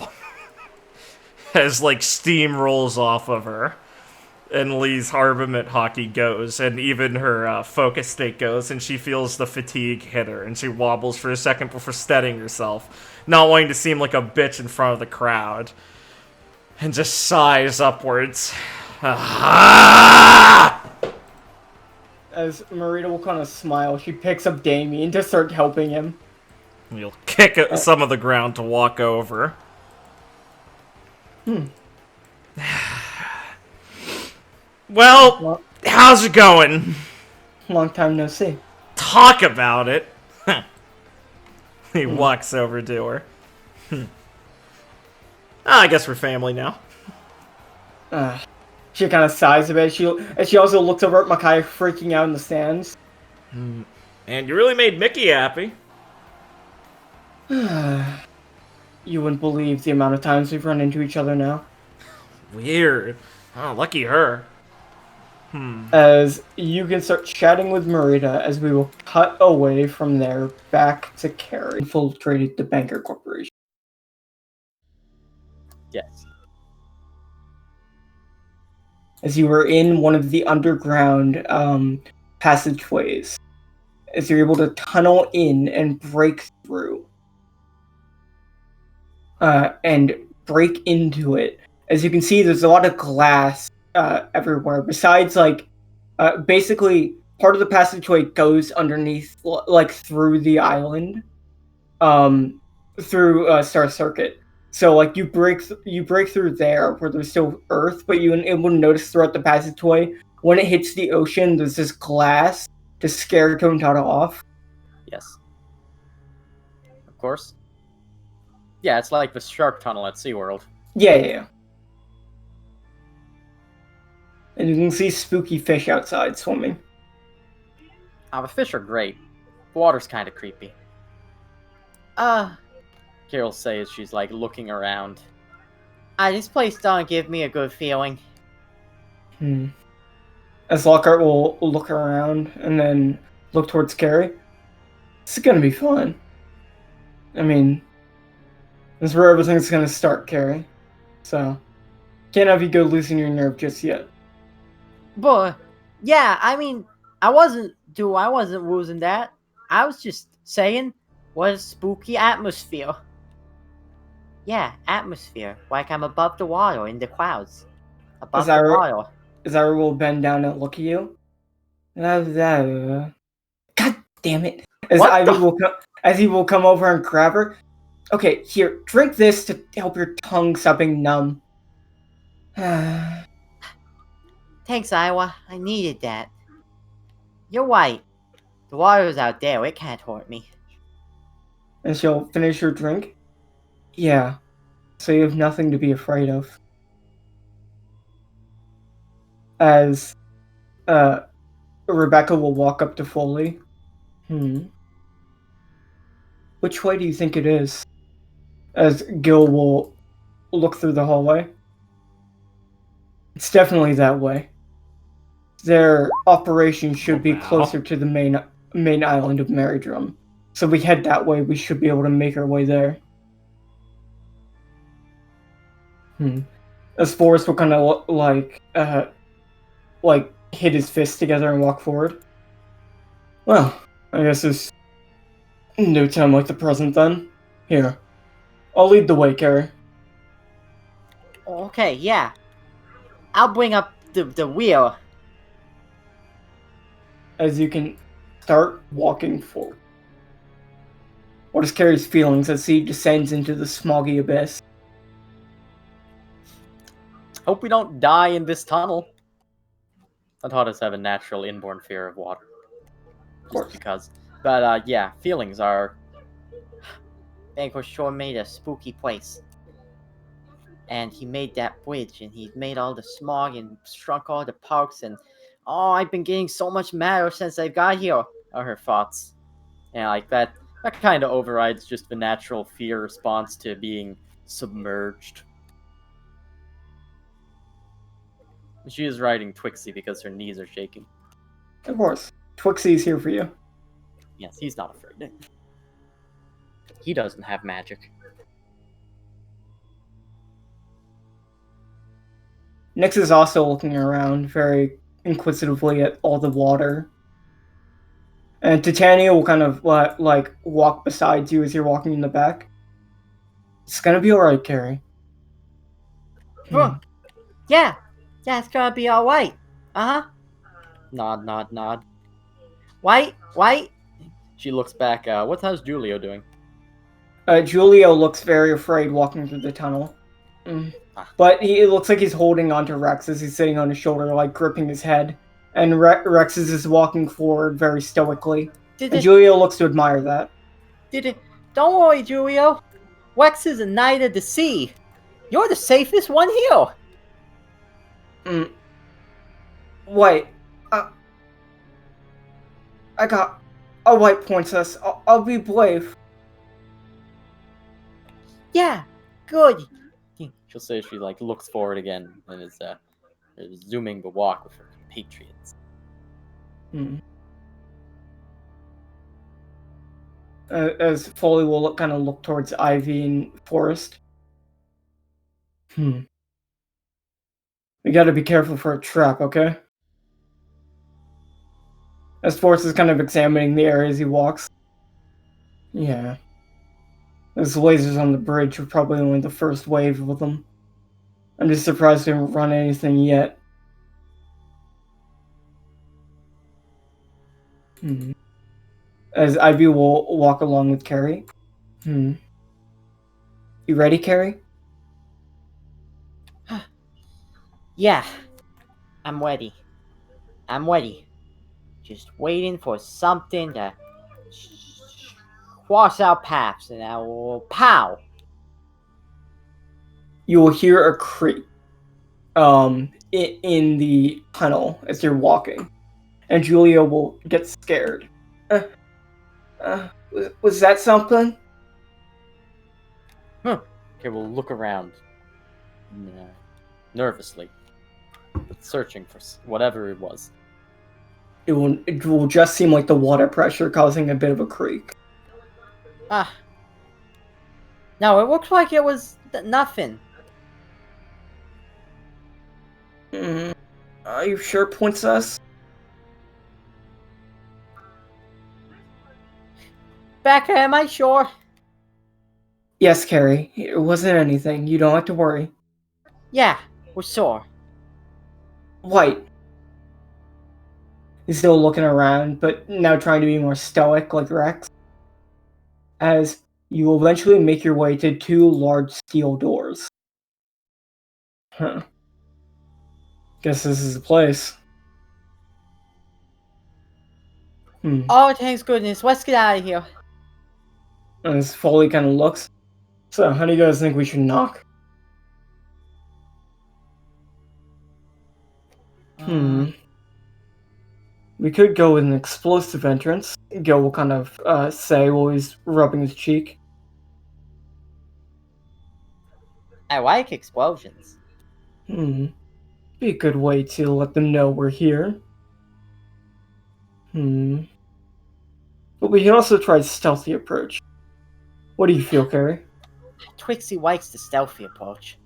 As, like, steam rolls off of her. And Lee's armament hockey goes, and even her focus state goes, and she feels the fatigue hit her, and she wobbles for a second before steadying herself, not wanting to seem like a bitch in front of the crowd, and just sighs upwards. Ah! As Marina will kind of smile, she picks up Damien to start helping him. You'll kick some of the ground to walk over. Well, how's it going? Long time no see. Talk about it. He walks over to her. I guess we're family now. She kind of sighs a bit. She also looks over at Makai freaking out in the stands. And you really made Mickey happy. You wouldn't believe the amount of times we've run into each other now. Weird. Oh, lucky her. As you can start chatting with Marita as we will cut away from there back to Carrie. Infiltrated the Banker Corporation. Yes. As you were in one of the underground passageways. As you're able to tunnel in and break through. And break into it. As you can see, there's a lot of glass everywhere. Besides, like, basically, part of the passageway goes underneath, like, through the island, through Star Circuit. So, like, you break through there where there's still Earth, but you will notice throughout the passageway when it hits the ocean, there's this glass to scare Tontata off. Yes. Of course. Yeah, it's like the shark tunnel at SeaWorld. Yeah. And you can see spooky fish outside swimming. The fish are great. The water's kind of creepy. Carol says she's like looking around. This place don't give me a good feeling. As Lockhart will look around and then look towards Carrie. This is gonna be fun. I mean, this is where everything's gonna start, Carrie. So, can't have you go losing your nerve just yet. But, yeah, I mean, I wasn't losing that. I was just saying, what a spooky atmosphere. Yeah, atmosphere. Like I'm above the water in the clouds. Above the water. Zara will bend down and look at you. God damn it. As he will come over and grab her. Okay, here, drink this to help your tongue stop being numb. Thanks, Iowa. I needed that. You're right. The water's out there. It can't hurt me. And she'll finish her drink. Yeah, so you have nothing to be afraid of. As Rebecca will walk up to Foley. Which way do you think it is? As Gil will look through the hallway. It's definitely that way. Their operation should be wow. closer to the main island of Merrydrum. So we head that way, we should be able to make our way there. As Forrest will kind of like hit his fists together and walk forward. Well, I guess there's no time like the present then. Here, I'll lead the way, Carrie. Okay, yeah. I'll bring up the wheel. As you can start walking forward. What is Carrie's feelings as he descends into the smoggy abyss? Hope we don't die in this tunnel. I taught us have a natural inborn fear of water. Just because. But yeah, feelings are... Banco sure made a spooky place. And he made that bridge, and he made all the smog and shrunk all the parks, and I've been getting so much madder since I got here. Are her thoughts. Yeah, like that kind of overrides just the natural fear response to being submerged. She is riding Twixie because her knees are shaking. Of course. Twixie's here for you. Yes, he's not afraid. He doesn't have magic. Nyx is also looking around very inquisitively at all the water. And Titania will kind of like walk beside you as you're walking in the back. It's gonna be alright, Carrie. Yeah, it's gonna be alright. Uh-huh. Nod, nod, nod. White. She looks back. How's Julio doing? Julio looks very afraid walking through the tunnel. But it looks like he's holding onto Rex as he's sitting on his shoulder, like gripping his head. And Rex is just walking forward very stoically. And Julio looks to admire that. Don't worry, Julio. Rex is a knight of the sea. You're the safest one here. Wait. I got a white princess. I'll be brave. Yeah, good. She'll say she like looks forward again and is resuming the walk with her compatriots. As Foley will kind of look towards Ivy and Forrest. We gotta be careful for a trap, okay? As Forrest is kind of examining the area as he walks. Yeah. Those lasers on the bridge are probably only the first wave of them. I'm just surprised they haven't run anything yet. As Ivy will walk along with Carrie. You ready, Carrie? Yeah, I'm ready. Just waiting for something to cross our paths, and I will pow. You will hear a creak in the tunnel as you're walking. And Julia will get scared. Was that something? Okay, we'll look around nervously, searching for whatever it was. It will just seem like the water pressure causing a bit of a creak. No, it looks like it was nothing. Are you sure, Princess? Becca, am I sure? Yes, Carrie. It wasn't anything. You don't have to worry. Yeah, we're sure. White. He's still looking around, but now trying to be more stoic like Rex. As you will eventually make your way to two large steel doors. Guess this is the place. Oh, thanks goodness. Let's get out of here. As Foley kind of looks. So, how do you guys think we should knock? We could go with an explosive entrance. Gil will kind of say while he's rubbing his cheek. I like explosions. Be a good way to let them know we're here. But we can also try stealthy approach. What do you feel, Carrie? Twixie likes the stealthy approach.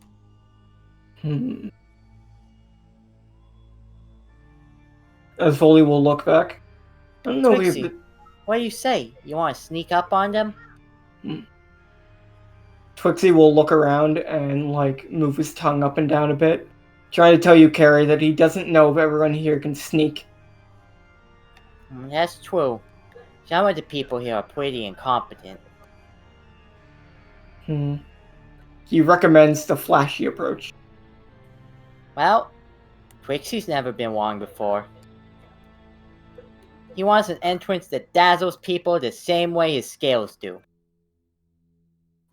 As Foley will look back. I don't know Twixie, what do you say? You want to sneak up on them? Twixie will look around and, like, move his tongue up and down a bit, trying to tell you, Carrie, that he doesn't know if everyone here can sneak. That's true. Some of the people here are pretty incompetent. He recommends the flashy approach. Well, Twixie's never been wrong before. He wants an entrance that dazzles people the same way his scales do.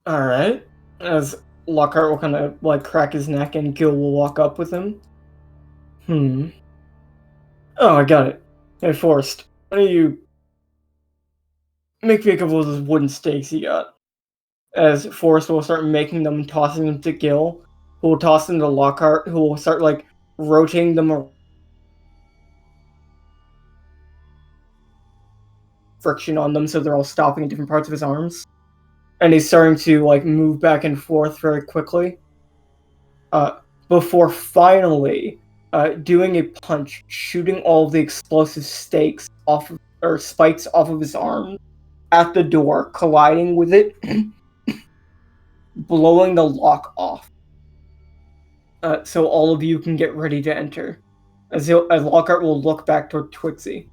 Alright. As Lockhart will kind of, like, crack his neck and Gil will walk up with him. Oh, I got it. Hey, Forrest, why don't you make me a couple of those wooden stakes you got? As Forrest will start making them and tossing them to Gil, who will toss them to Lockhart, who will start, like, rotating them around. Friction on them so they're all stopping in different parts of his arms. And he's starting to, like, move back and forth very quickly. Before finally doing a punch, shooting all of the explosive stakes off of, or spikes off of his arm at the door, colliding with it, blowing the lock off. So all of you can get ready to enter. As Lockhart will look back toward Twixie.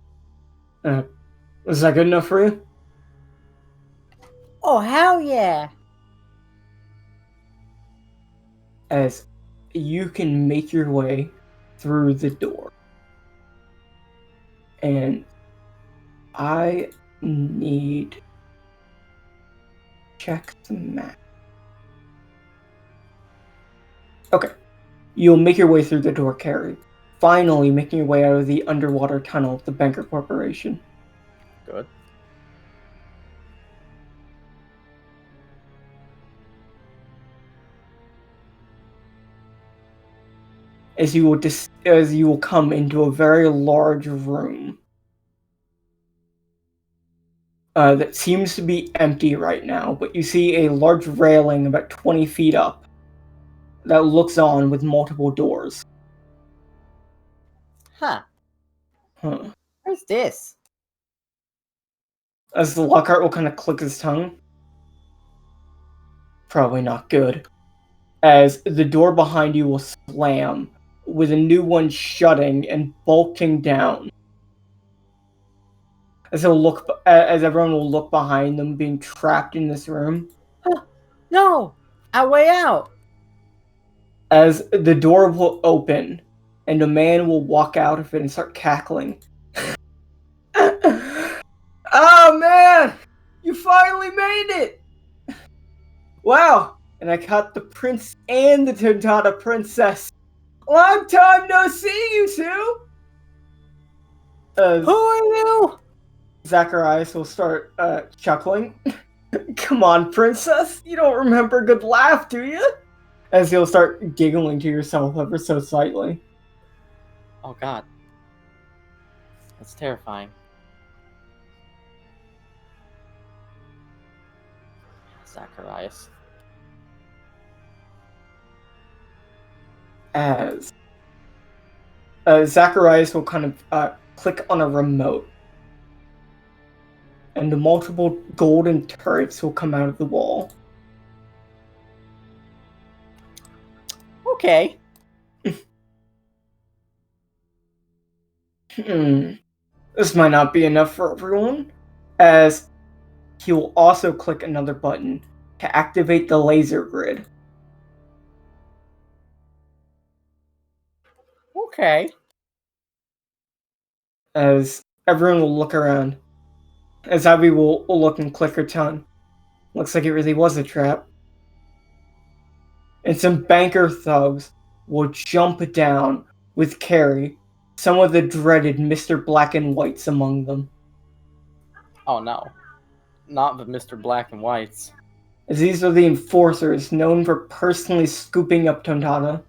Is that good enough for you? Oh, hell yeah! As you can make your way through the door. And I need check the map. Okay. You'll make your way through the door, Carrie. Finally making your way out of the underwater tunnel of the Banker Corporation. Good. As you will come into a very large room that seems to be empty right now, but you see a large railing about 20 feet up that looks on with multiple doors. Huh. What's this? As the Lockhart will kind of click his tongue. Probably not good. As the door behind you will slam, with a new one shutting and bolting down. As everyone will look behind them, being trapped in this room. No! Our way out! As the door will open, and a man will walk out of it and start cackling. Oh man! You finally made it! Wow! And I caught the prince and the Tontata princess. Long time no see, you two! Who are you? Zacharias will start chuckling. Come on, princess. You don't remember a good laugh, do you? As you'll start giggling to yourself ever so slightly. Oh god. That's terrifying. Zacharias. As Zacharias will kind of click on a remote. And the multiple golden turrets will come out of the wall. Okay. This might not be enough for everyone, as he will also click another button to activate the laser grid. Okay. As everyone will look around, as Abby will look and click her tongue. Looks like it really was a trap. And some banker thugs will jump down with Carrie, some of the dreaded Mr. Black and Whites among them. Oh no. Not the Mr. Black and Whites. As these are the enforcers known for personally scooping up Tontata.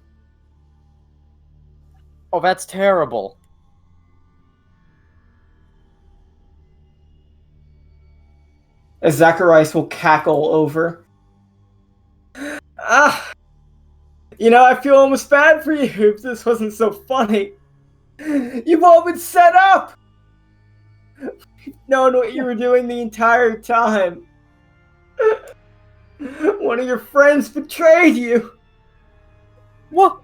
Oh, that's terrible. As Zacharias will cackle over. Ah! I feel almost bad for you if this wasn't so funny. You've all been set up! You've known what you were doing the entire time. One of your friends betrayed you. What?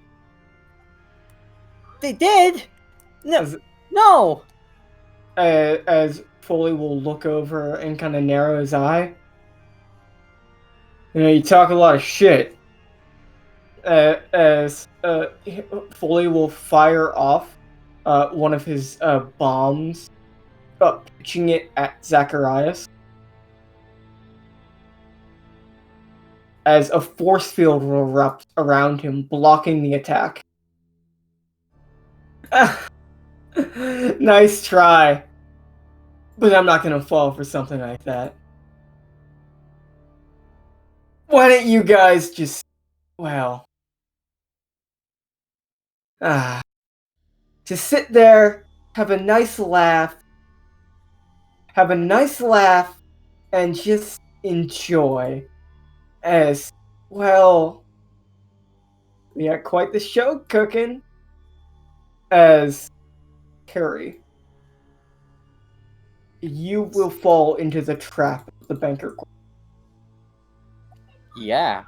They did? No. No. As Foley will look over and kind of narrow his eye. You talk a lot of shit. As Foley will fire off one of his bombs, pitching it at Zacharias. As a force field will erupt around him, blocking the attack. Nice try. But I'm not gonna fall for something like that. Why don't you guys just, just sit there, have a nice laugh, and just enjoy. As, we got quite the show cooking. As Carrie, you will fall into the trap of the banker. Yeah.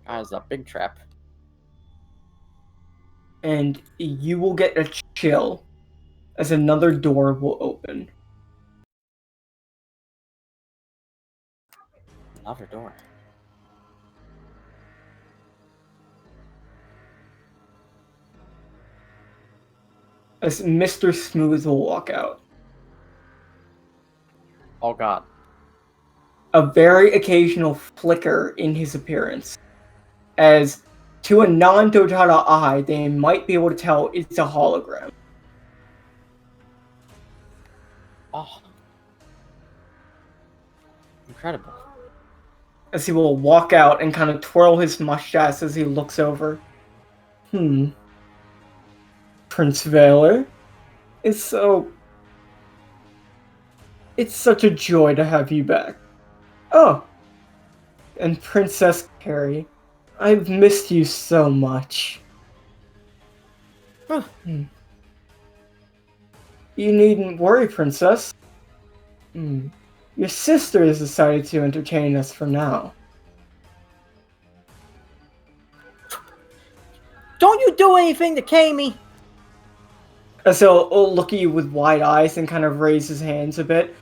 That was a big trap. And you will get a chill as another door will open. Another door. As Mr. Smooth will walk out. Oh god. A very occasional flicker in his appearance. As, to a non-Dotata eye, they might be able to tell it's a hologram. Oh. Incredible. As he will walk out and kind of twirl his mustache as he looks over. Prince Valor, it's such a joy to have you back. Oh, and Princess Carrie, I've missed you so much. You needn't worry, Princess. Your sister has decided to entertain us for now. Don't you do anything to Kami. As he'll look at you with wide eyes and kind of raise his hands a bit,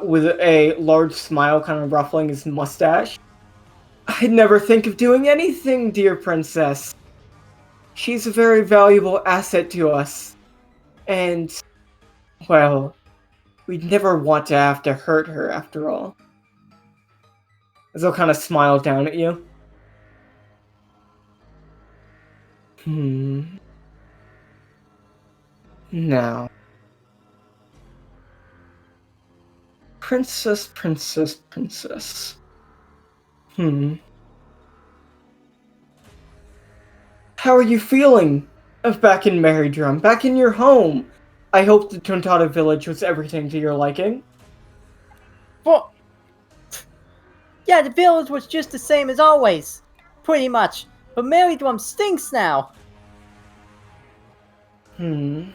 with a large smile kind of ruffling his mustache. I'd never think of doing anything, dear princess. She's a very valuable asset to us. And, we'd never want to have to hurt her after all. As he'll kind of smile down at you. Now. Princess. How are you feeling? Back in Merrydrum, back in your home. I hope the Tontata village was everything to your liking. Well, yeah, the village was just the same as always. Pretty much. But Merrydrum stinks now. And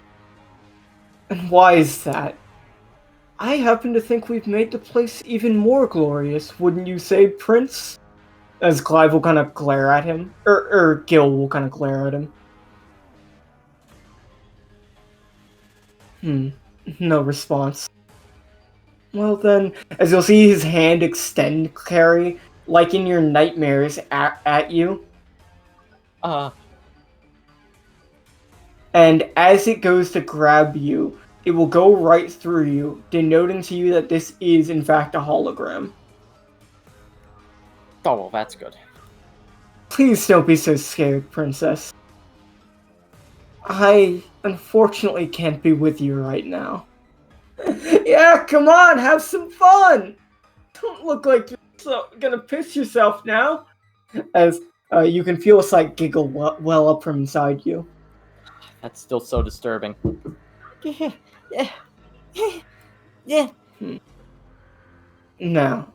why is that? I happen to think we've made the place even more glorious, wouldn't you say, Prince? As Clive will kind of glare at him. Or Gil will kind of glare at him. No response. Well then, as you'll see his hand extend, Carrie, like in your nightmares, at you. And as it goes to grab you, it will go right through you, denoting to you that this is, in fact, a hologram. Oh, well, that's good. Please don't be so scared, Princess. I unfortunately can't be with you right now. Yeah, come on, have some fun! Don't look like you're gonna piss yourself now. As you can feel a slight giggle well up from inside you. That's still so disturbing. Yeah, yeah, yeah. Now,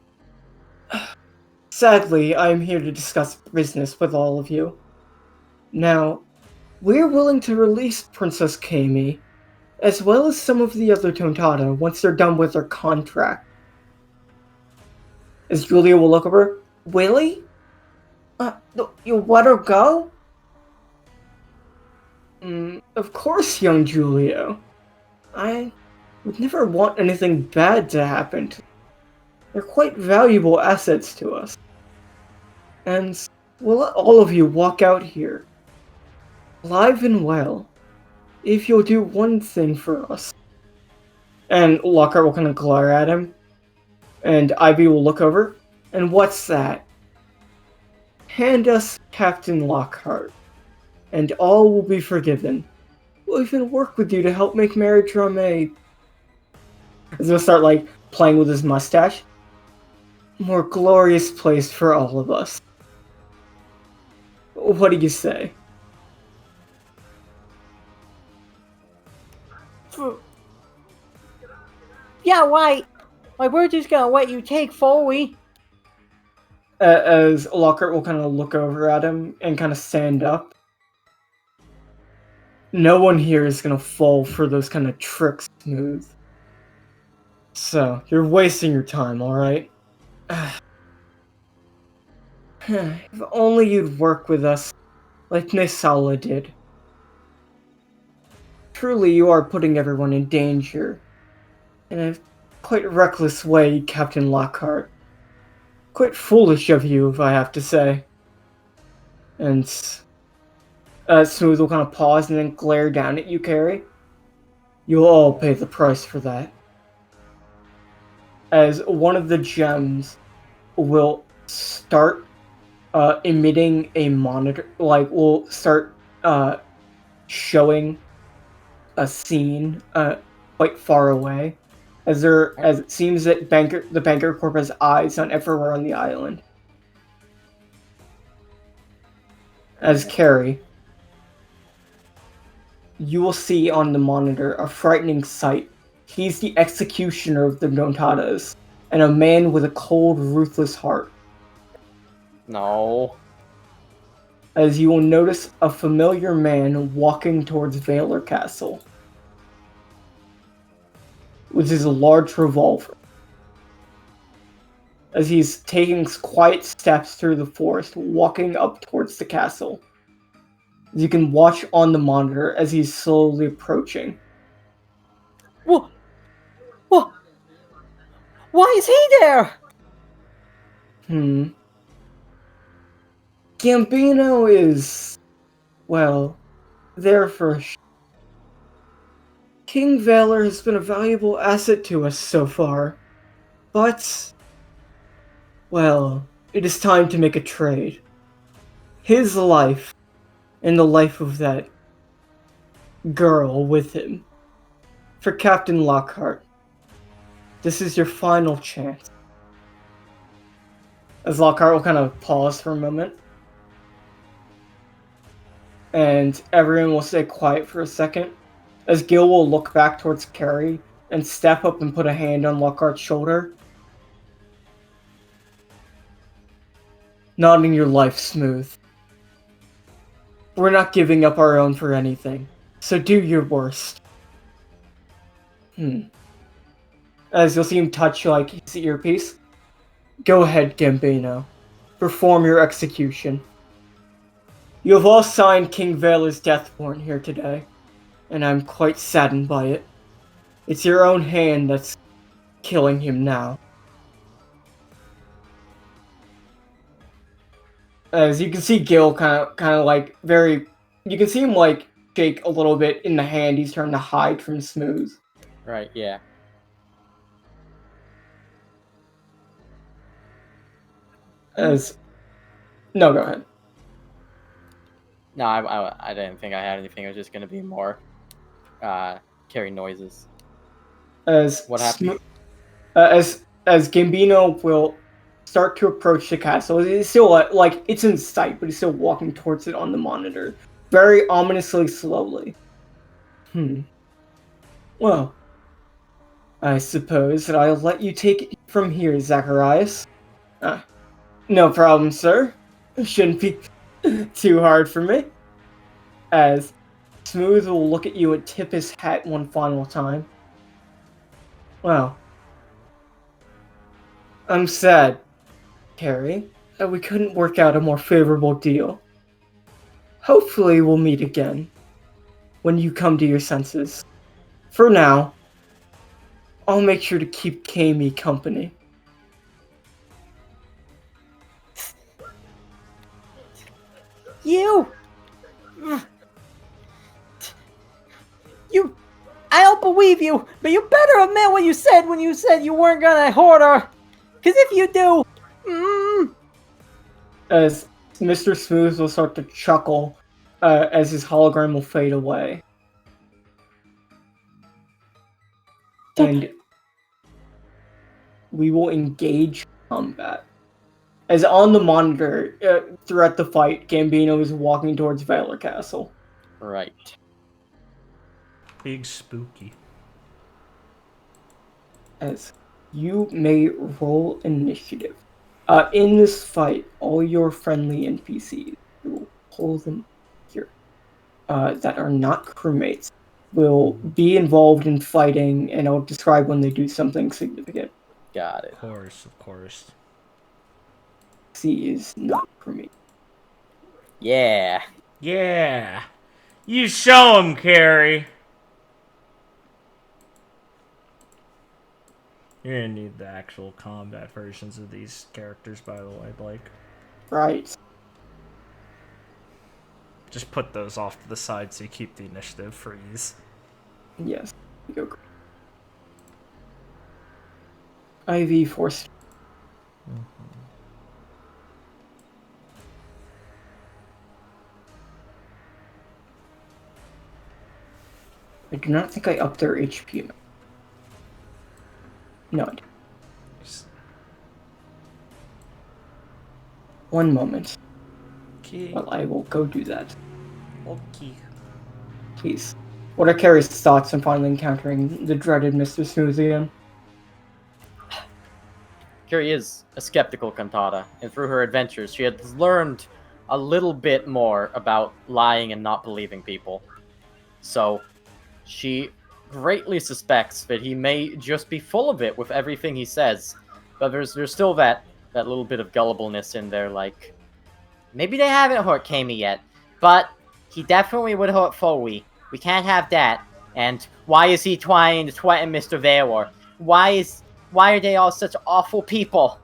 sadly, I am here to discuss business with all of you. Now, we're willing to release Princess Kami, as well as some of the other Tontata, once they're done with their contract. As Julia will look over, Willie? You let her go? Of course, young Julio. I would never want anything bad to happen to them. They're quite valuable assets to us. And we'll let all of you walk out here, alive and well, if you'll do one thing for us. And Lockhart will kind of glare at him, and Ivy will look over, and what's that? Hand us Captain Lockhart, and all will be forgiven. We'll even work with you to help make Merrydrum a... He'll start, like, playing with his mustache. More glorious place for all of us. What do you say? Yeah, why? Like, we're just gonna let you take Foley. As Lockhart will kind of look over at him and kind of stand up. No one here is gonna fall for those kind of tricks, Smooth. So, you're wasting your time, alright? If only you'd work with us, like Nisala did. Truly, you are putting everyone in danger. In a quite reckless way, Captain Lockhart. Quite foolish of you, if I have to say. And Smooth will kind of pause and then glare down at you, Carrie. You'll all pay the price for that. As one of the gems will start emitting a monitor, like, will start showing a scene quite far away. As it seems that the Banker Corp has eyes on everywhere on the island. As Carrie, you will see on the monitor a frightening sight. He's the executioner of the Nontatas, and a man with a cold, ruthless heart. No. As you will notice a familiar man walking towards Valor Castle with his large revolver. As he's taking quiet steps through the forest, walking up towards the castle. As you can watch on the monitor as he's slowly approaching. What? What? Why is he there? Gambino is, well, there for King Valor has been a valuable asset to us so far, but, well, it is time to make a trade. His life, and the life of that girl with him, for Captain Lockhart. This is your final chance. As Lockhart will kind of pause for a moment. And everyone will stay quiet for a second. As Gil will look back towards Carrie and step up and put a hand on Lockhart's shoulder. Nodding your life, Smooth. We're not giving up our own for anything, so do your worst. As you'll see him touch, like, his earpiece. Go ahead, Gambino. Perform your execution. You have all signed King Valor's death warrant here today, and I'm quite saddened by it. It's your own hand that's killing him now. As you can see Gil kind of like you can see him like shake a little bit in the hand he's trying to hide from Smooth. Right, yeah. As no, go ahead. No, I didn't think I had anything. It was just gonna be more Carrie noises. As What happened? as Gambino will start to approach the castle. It's still like it's in sight, but he's still walking towards it on the monitor, very ominously slowly. Well, I suppose that I'll let you take it from here, Zacharias. No problem, sir. Shouldn't be too hard for me. As Smooth will look at you and tip his hat one final time. Well, I'm sad, Carrie, that we couldn't work out a more favorable deal. Hopefully we'll meet again when you come to your senses. For now, I'll make sure to keep Kami company. You! I don't believe you, but you better have meant what you said when you said you weren't gonna hurt her. Cause if you do, As Mr. Smooth will start to chuckle as his hologram will fade away. And we will engage combat. As on the monitor, throughout the fight, Gambino is walking towards Valor Castle. Right. Big spooky. As you may roll initiative. In this fight, all your friendly NPCs, we will pull them here, that are not crewmates, will be involved in fighting, and I'll describe when they do something significant. Got it. Of course. C is not crewmate. Yeah. Yeah. You show him, Carrie. You're gonna need the actual combat versions of these characters, by the way, Blake. Right. Just put those off to the side so you keep the initiative for ease. Yes. Go. IV force. I do not think I upped their HP. No, I didn't. One moment. Okay. Well, I will go do that. Okay. Please. What are Carrie's thoughts on finally encountering the dreaded Mr. Smooth again? Carrie is a skeptical cantata, and through her adventures, she has learned a little bit more about lying and not believing people. So, she greatly suspects that he may just be full of it with everything he says. But there's still that little bit of gullibleness in there, like, maybe they haven't hurt Kami yet, but he definitely would hurt Foley. We can't have that. And why is he trying to threaten Mr. Valor? Why are they all such awful people?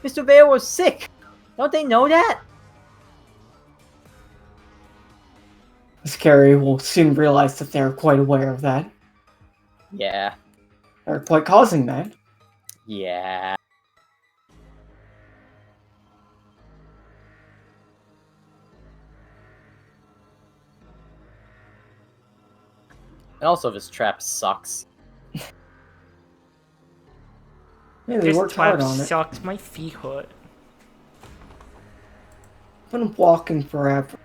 Mr. Valor's sick. Don't they know that? As Carrie will soon realize that they're quite aware of that. Yeah. They're quite causing that. Yeah. And also, this trap sucks. Yeah, they worked hard on it. Sucks. My feet hurt. I've been walking forever.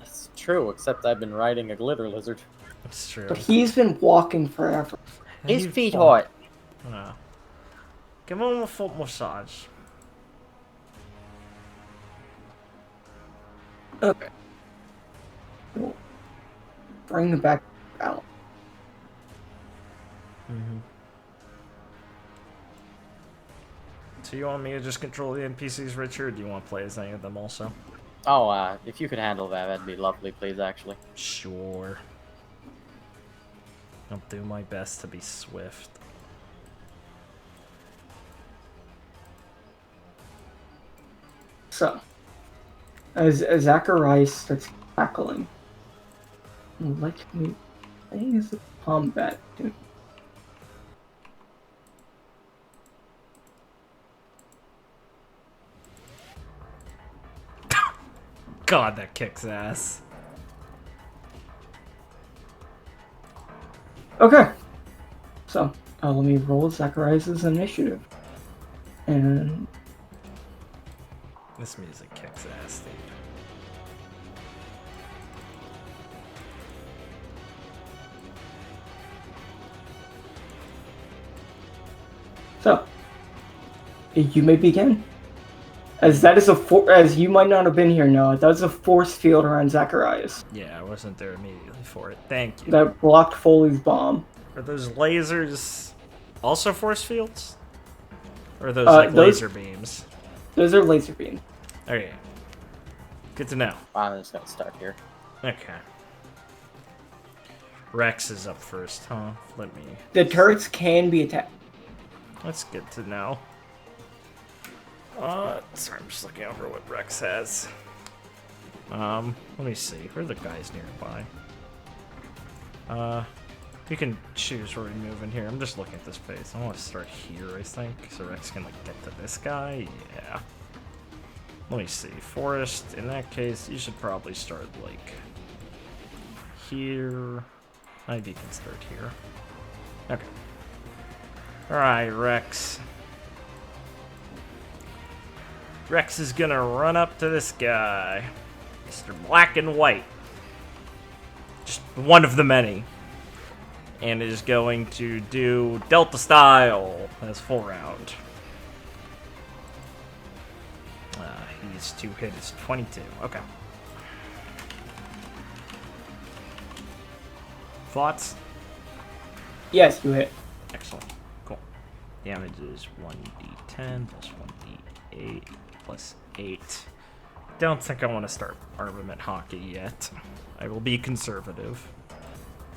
It's true, except I've been riding a glitter lizard. That's true. But he's been walking forever. his You feet fuck. hurt. No. Give him a foot massage. Okay. We'll bring them back out. So you want me to just control the NPCs, Richard? Or do you want to play as any of them also? Oh, if you could handle that, that'd be lovely, please, actually. Sure. I'll do my best to be swift. So, as Zacharias starts cackling, let me play as a combat dude. God, that kicks ass. Okay. So, let me roll Zacharias' initiative. And This music kicks ass, dude. so, you may begin. As that is as you might not have been here, Noah, that is a force field around Zacharias Yeah, I wasn't there immediately for it. Thank you. that blocked Foley's bomb. Are those lasers also force fields? Or are those those- laser beams? Those are laser beams. Okay. Good to know. I'm just gonna start here. Okay. Rex is up first, huh? Let me... The turrets can be attacked. That's good to know. Sorry, I'm just looking over what Rex has. Let me see. Who are the guys nearby? You can choose where we move in here. I'm just looking at this base. I want to start here, I think, so Rex can, like, get to this guy. Yeah. Let me see. Forest, in that case, you should probably start, like, here. Maybe you can start here. Okay. Alright, Rex. Rex is gonna run up to this guy. Mr. Black and White. Just one of the many. And is going to do Delta style as full round. He's to hit is 22. Okay. Thoughts? Yes, you hit. Excellent. Cool. Damage is 1d10 plus 1d8 plus 8. Don't think I want to start armament hockey yet. I will be conservative.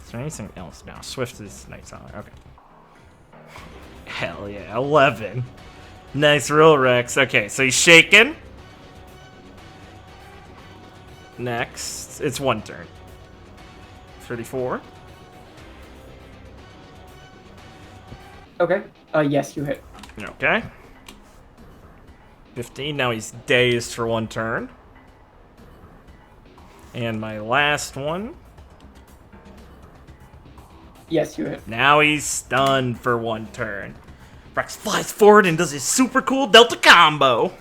Is there anything else now? Swift is nice on. Okay. Hell yeah, 11. Nice roll, Rex. Okay, so he's shaken. Next, it's one turn. 34. Okay. Yes, you hit. Okay. 15. Now he's dazed for one turn. And my last one. Yes, you hit. Now he's stunned for one turn. Rex flies forward and does his super cool Delta combo.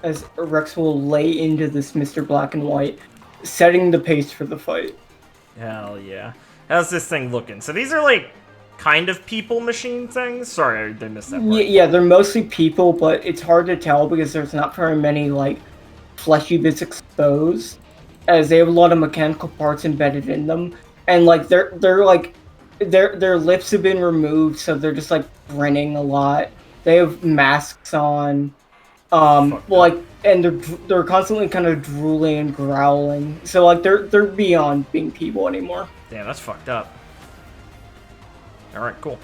As Rex will lay into this Mr. Black and White, setting the pace for the fight. Hell yeah. How's this thing looking? So these are like kind of people machine things? Sorry, I missed that part. Yeah, they're mostly people, but it's hard to tell because there's not very many like fleshy bits exposed, as they have a lot of mechanical parts embedded in them, and like they're like their lips have been removed, so they're just like grinning a lot. They have masks on, like, and they're constantly kind of drooling and growling. So like they're beyond being people anymore. Damn, that's fucked up. Alright, cool.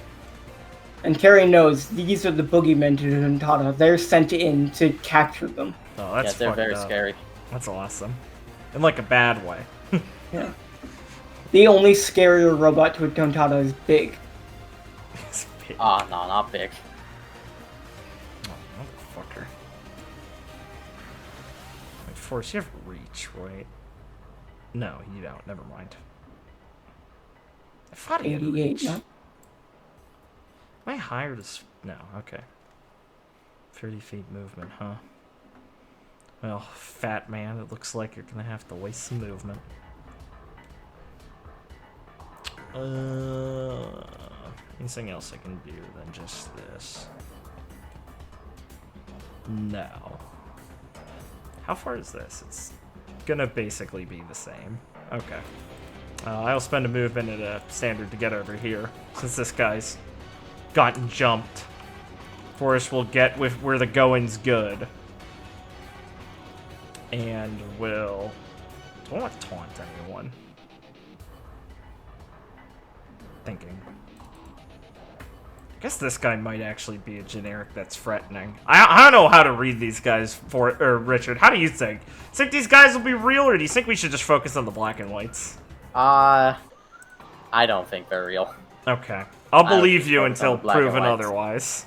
And Carrie knows these are the boogeymen to Tontata. They're sent in to capture them. Oh, that's Yeah, they're fucked very up. scary. That's awesome. In like a bad way. Yeah. The only scarier robot to a Tontata is Big. It's big. Ah, no, not big. Oh, motherfucker. Wait, Force, you have reach, right? No, you don't. Never mind. I thought he had 88. reach. No? Am I higher to... No, okay. 30 feet movement, huh? Well, fat man, it looks like you're gonna have to waste some movement. Anything else I can do than just this? No. How far is this? It's gonna basically be the same. Okay. I'll spend a movement at a standard to get over here, since this guy's gotten jumped. Forrest will get with where the going's good. And will... Do I want to taunt anyone? Thinking. I guess this guy might actually be a generic that's threatening. I don't know how to read these guys, Richard. How do you think? Think these guys will be real, or do you think we should just focus on the black and whites? I don't think they're real. Okay. I'll I would believe just you focus on until the black and proven whites. otherwise.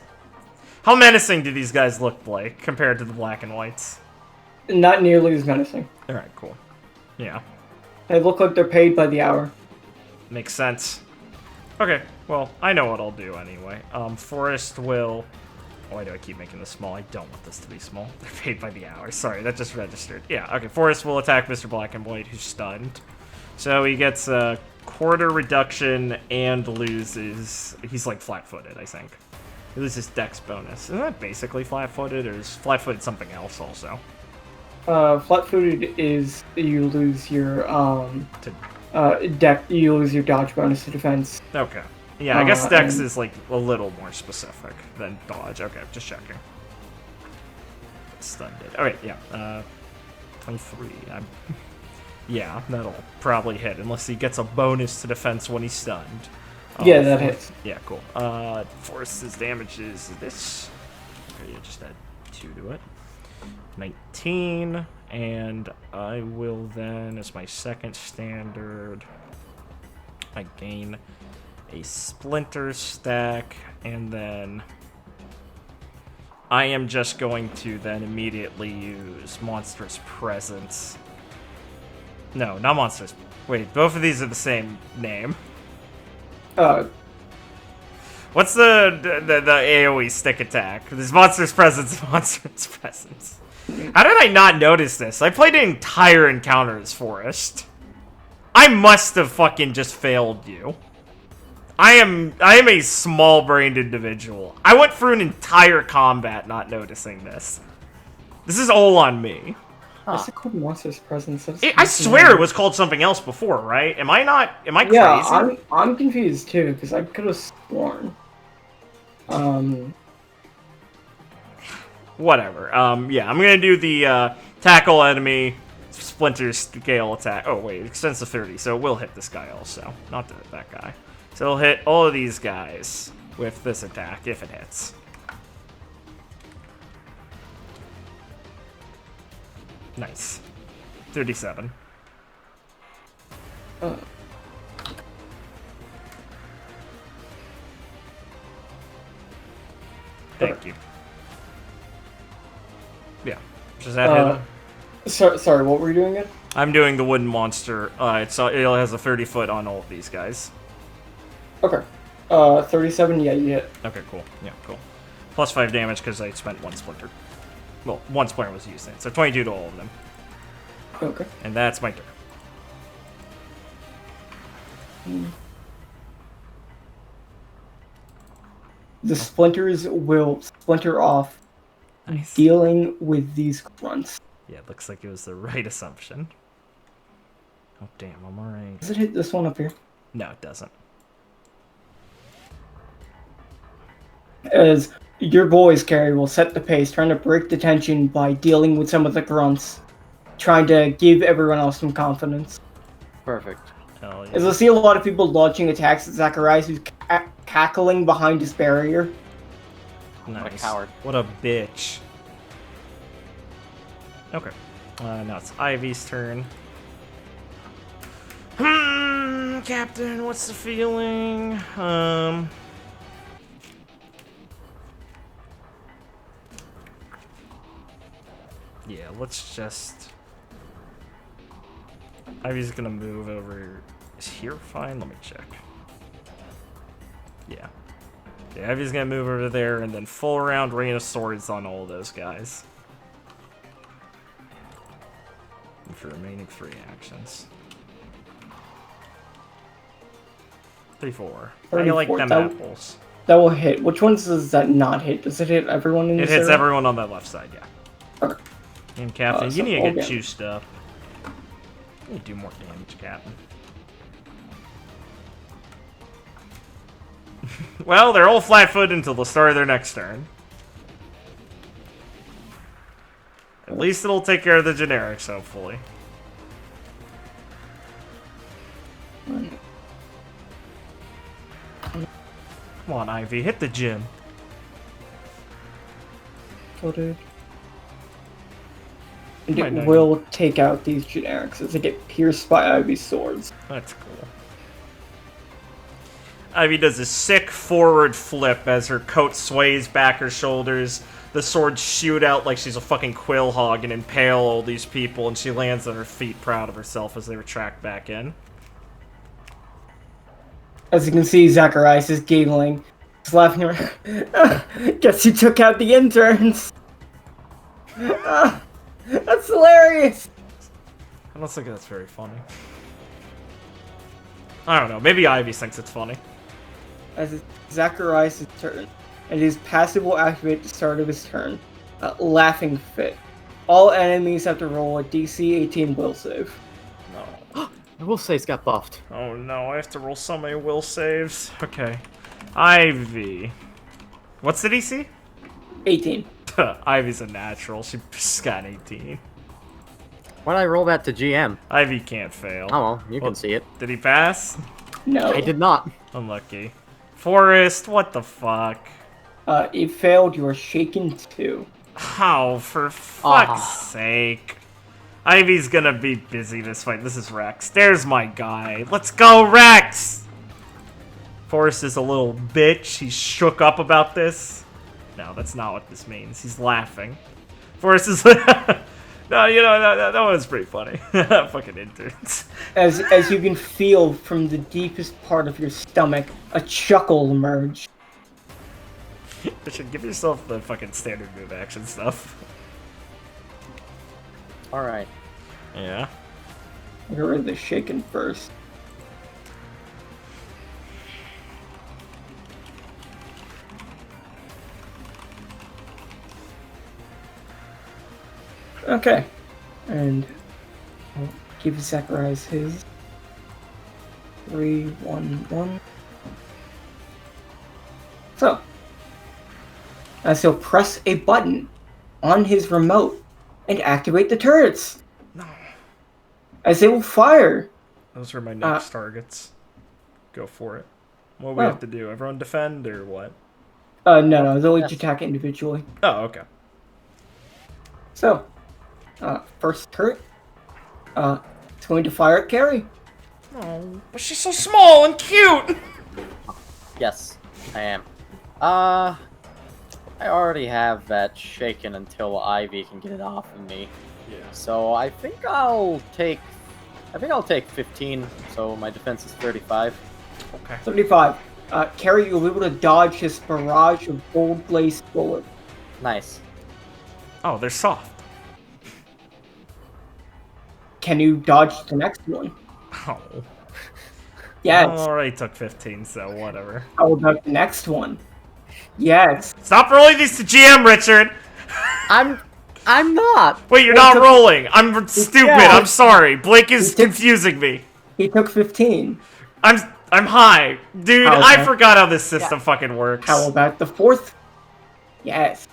How menacing do these guys look like compared to the black and whites? not nearly as menacing. Alright, cool. Yeah. They look like they're paid by the hour. Makes sense. Okay, well, I know what I'll do anyway. Forrest will... Why do I keep making this small? I don't want this to be small. They're paid by the hour. Sorry, that just registered. Yeah, okay, Forrest will attack Mr. Black and White, who's stunned. So he gets a quarter reduction and loses... He's, like, flat-footed, I think. He loses Dex bonus. Isn't that basically flat-footed, or is flat-footed something else also? Flat-footed is you lose your, you lose your dodge bonus to defense. Okay. Yeah, I guess Dex is, like, a little more specific than dodge. Okay, just checking. Stunned it. Alright, yeah. 23. Yeah, that'll probably hit, unless he gets a bonus to defense when he's stunned. Yeah, that hits. Yeah, cool. Force's damage is this. Okay, you just add 2 to it. 19, and I will then, as my second standard, I gain a splinter stack, and then I am just going to then immediately use Monstrous Presence. No, not Monstrous. Wait, both of these are the same name. What's the AoE stick attack? There's Monstrous Presence, Monstrous Presence. How did I not notice this? I played an entire encounter as Forrest. I must have fucking just failed you. I am a small-brained individual. I went through an entire combat not noticing this. This is all on me. What's it called? Monstrous Presence? I swear it was called something else before, right? Am I crazy? Yeah, I'm confused too, because I could have sworn. Whatever. Yeah, I'm gonna do the tackle enemy splinter scale attack. Oh wait, it extends to 30, so it will hit this guy also, not that guy. So it'll hit all of these guys with this attack if it hits. Nice. 37. Thank you. Yeah. Does that hit him? Sorry, what were you doing again? I'm doing the wooden monster. It has a 30-foot on all of these guys. Okay. 37, yeah, you hit. Okay, cool. Yeah, cool. Plus 5 damage because I spent 1 splinter. Well, 1 splinter was used in, so 22 to all of them. Okay. And that's my turn. The splinters will splinter off, Nice. dealing with these grunts. Yeah, it looks like it was the right assumption. Oh, damn, I'm alright. Does it hit this one up here? No, it doesn't. As your boys, Carrie, will set the pace, trying to break the tension by dealing with some of the grunts, trying to give everyone else some confidence. Perfect. Hell yeah. As I see a lot of people launching attacks at Zacharias, who's cackling behind his barrier. Nice. What a coward. What a bitch. Okay. Now it's Ivy's turn. Captain, what's the feeling? Yeah, let's just... Ivy's gonna move over... Is here fine? Let me check. Yeah. Yeah, Ivy's gonna move over there and then full round Rain of Swords on all of those guys. And for remaining 3 actions. 34. How do you like 34, them apples? That will hit. Which ones does that not hit? Does it hit everyone in It this hits area? everyone on that left side, yeah. Okay. And Captain, So you need to all get damage. juiced up. You need to do more damage, Captain. Well, they're all flat-footed until the start of their next turn. At least it'll take care of the generics, hopefully. Come on, Ivy, hit the gym. And Might it not will take out these generics as they get pierced by Ivy's swords. That's cool. Ivy does a sick forward flip as her coat sways back her shoulders, the swords shoot out like she's a fucking quill hog and impale all these people, and she lands on her feet proud of herself as they retract back in. As you can see, Zacharias is giggling. He's laughing around. Guess you took out the interns. That's hilarious. I don't think that's very funny. I don't know. Maybe Ivy thinks it's funny. As it's Zacharias' turn, and his passive will activate at the start of his turn. Laughing Fit. All enemies have to roll a DC 18 will save. No. I will say it's got buffed. Oh no, I have to roll so many will saves. Okay. Ivy. What's the DC? 18. Ivy's a natural. She's got an 18. Why did I roll that to GM? Ivy can't fail. Oh well, you can see it. Did he pass? No. I did not. Unlucky. Forrest, what the fuck? It failed. You are shaken too. Oh, for fuck's sake. Ivy's gonna be busy this fight. This is Rex. There's my guy. Let's go, Rex! Forrest is a little bitch. He's shook up about this. No, that's not what this means. He's laughing. Forrest is... No, you know, that was pretty funny. Fucking interns. As you can feel from the deepest part of your stomach, a chuckle emerge. You should give yourself the fucking standard move action stuff. Alright. Yeah. Get rid of the shaken first. Okay. And I'll give Zacharias his 3-1-1. So, as he'll press a button on his remote and activate the turrets. No. As they will fire. Those are my next targets. Go for it. What do we have to do? Everyone defend or what? No, they'll each attack individually. Oh, okay. So, first turret. It's going to fire at Carrie. Oh, but she's so small and cute! Yes, I am. I already have that shaken until Ivy can get it off of me. Yeah. So I think I'll take 15, so my defense is 35. Okay. 35. Carrie, you'll be able to dodge his barrage of gold lace bullets. Nice. Oh, they're soft. Can you dodge the next one? Oh. Yes. I already took 15, so whatever. How about the next one? Yes. Stop rolling these to GM, Richard! I'm not. Wait, you're not rolling. I'm stupid. Yeah. I'm sorry. Blake is confusing me. He took 15. I'm high. Dude, Oh, okay. I forgot how this system fucking works. How about the fourth? Yes.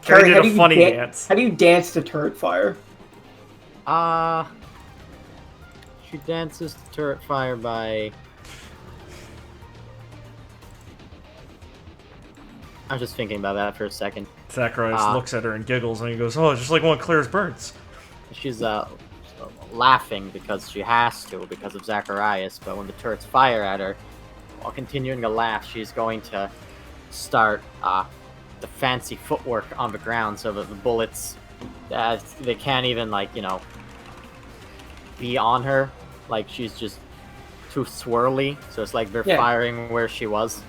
Carrie did how a do you funny dance. How do you dance to turret fire? She dances to turret fire by... I'm just thinking about that for a second. Zacharias looks at her and giggles, and he goes, "Oh, just like one of Claire's birds." She's laughing because she has to because of Zacharias, but when the turrets fire at her, while continuing to laugh, she's going to start the fancy footwork on the ground so that the bullets, they can't even, like, you know, be on her. Like, she's just too swirly, so it's like they're firing where she was.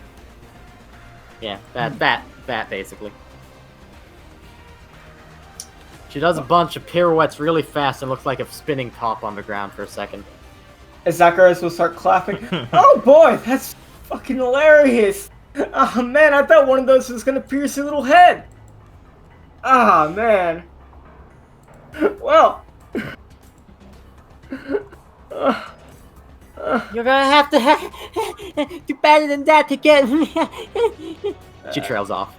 Yeah, that basically. She does a bunch of pirouettes really fast and looks like a spinning top on the ground for a second. As Zacharias will start clapping. Oh boy, that's fucking hilarious! Oh man, I thought one of those was gonna pierce your little head! Ah man. Well. You're gonna have to do better than that to get me. She trails off.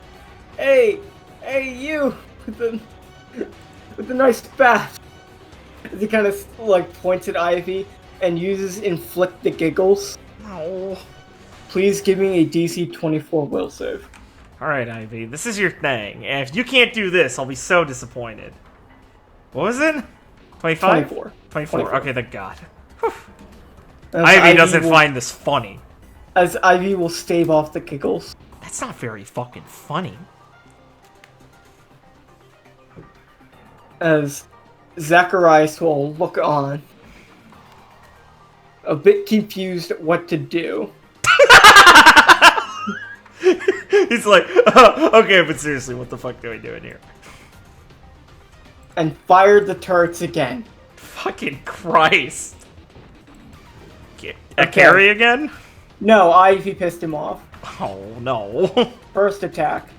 Hey, you with the nice bat. As he kind of like points at Ivy and uses inflict the giggles. No. Please give me a DC 24 will save. Alright, Ivy, this is your thing. And if you can't do this, I'll be so disappointed. What was it? 25? 24. 24. Okay, thank God. As Ivy doesn't will, find this funny. As Ivy will stave off the giggles. That's not very fucking funny. as Zacharias will look on, a bit confused what to do. He's like, oh, okay, but seriously, what the fuck do I do in here? And fire the turrets again. Fucking Christ. Okay. Carrie again? No, Ivy pissed him off. Oh, no. First attack.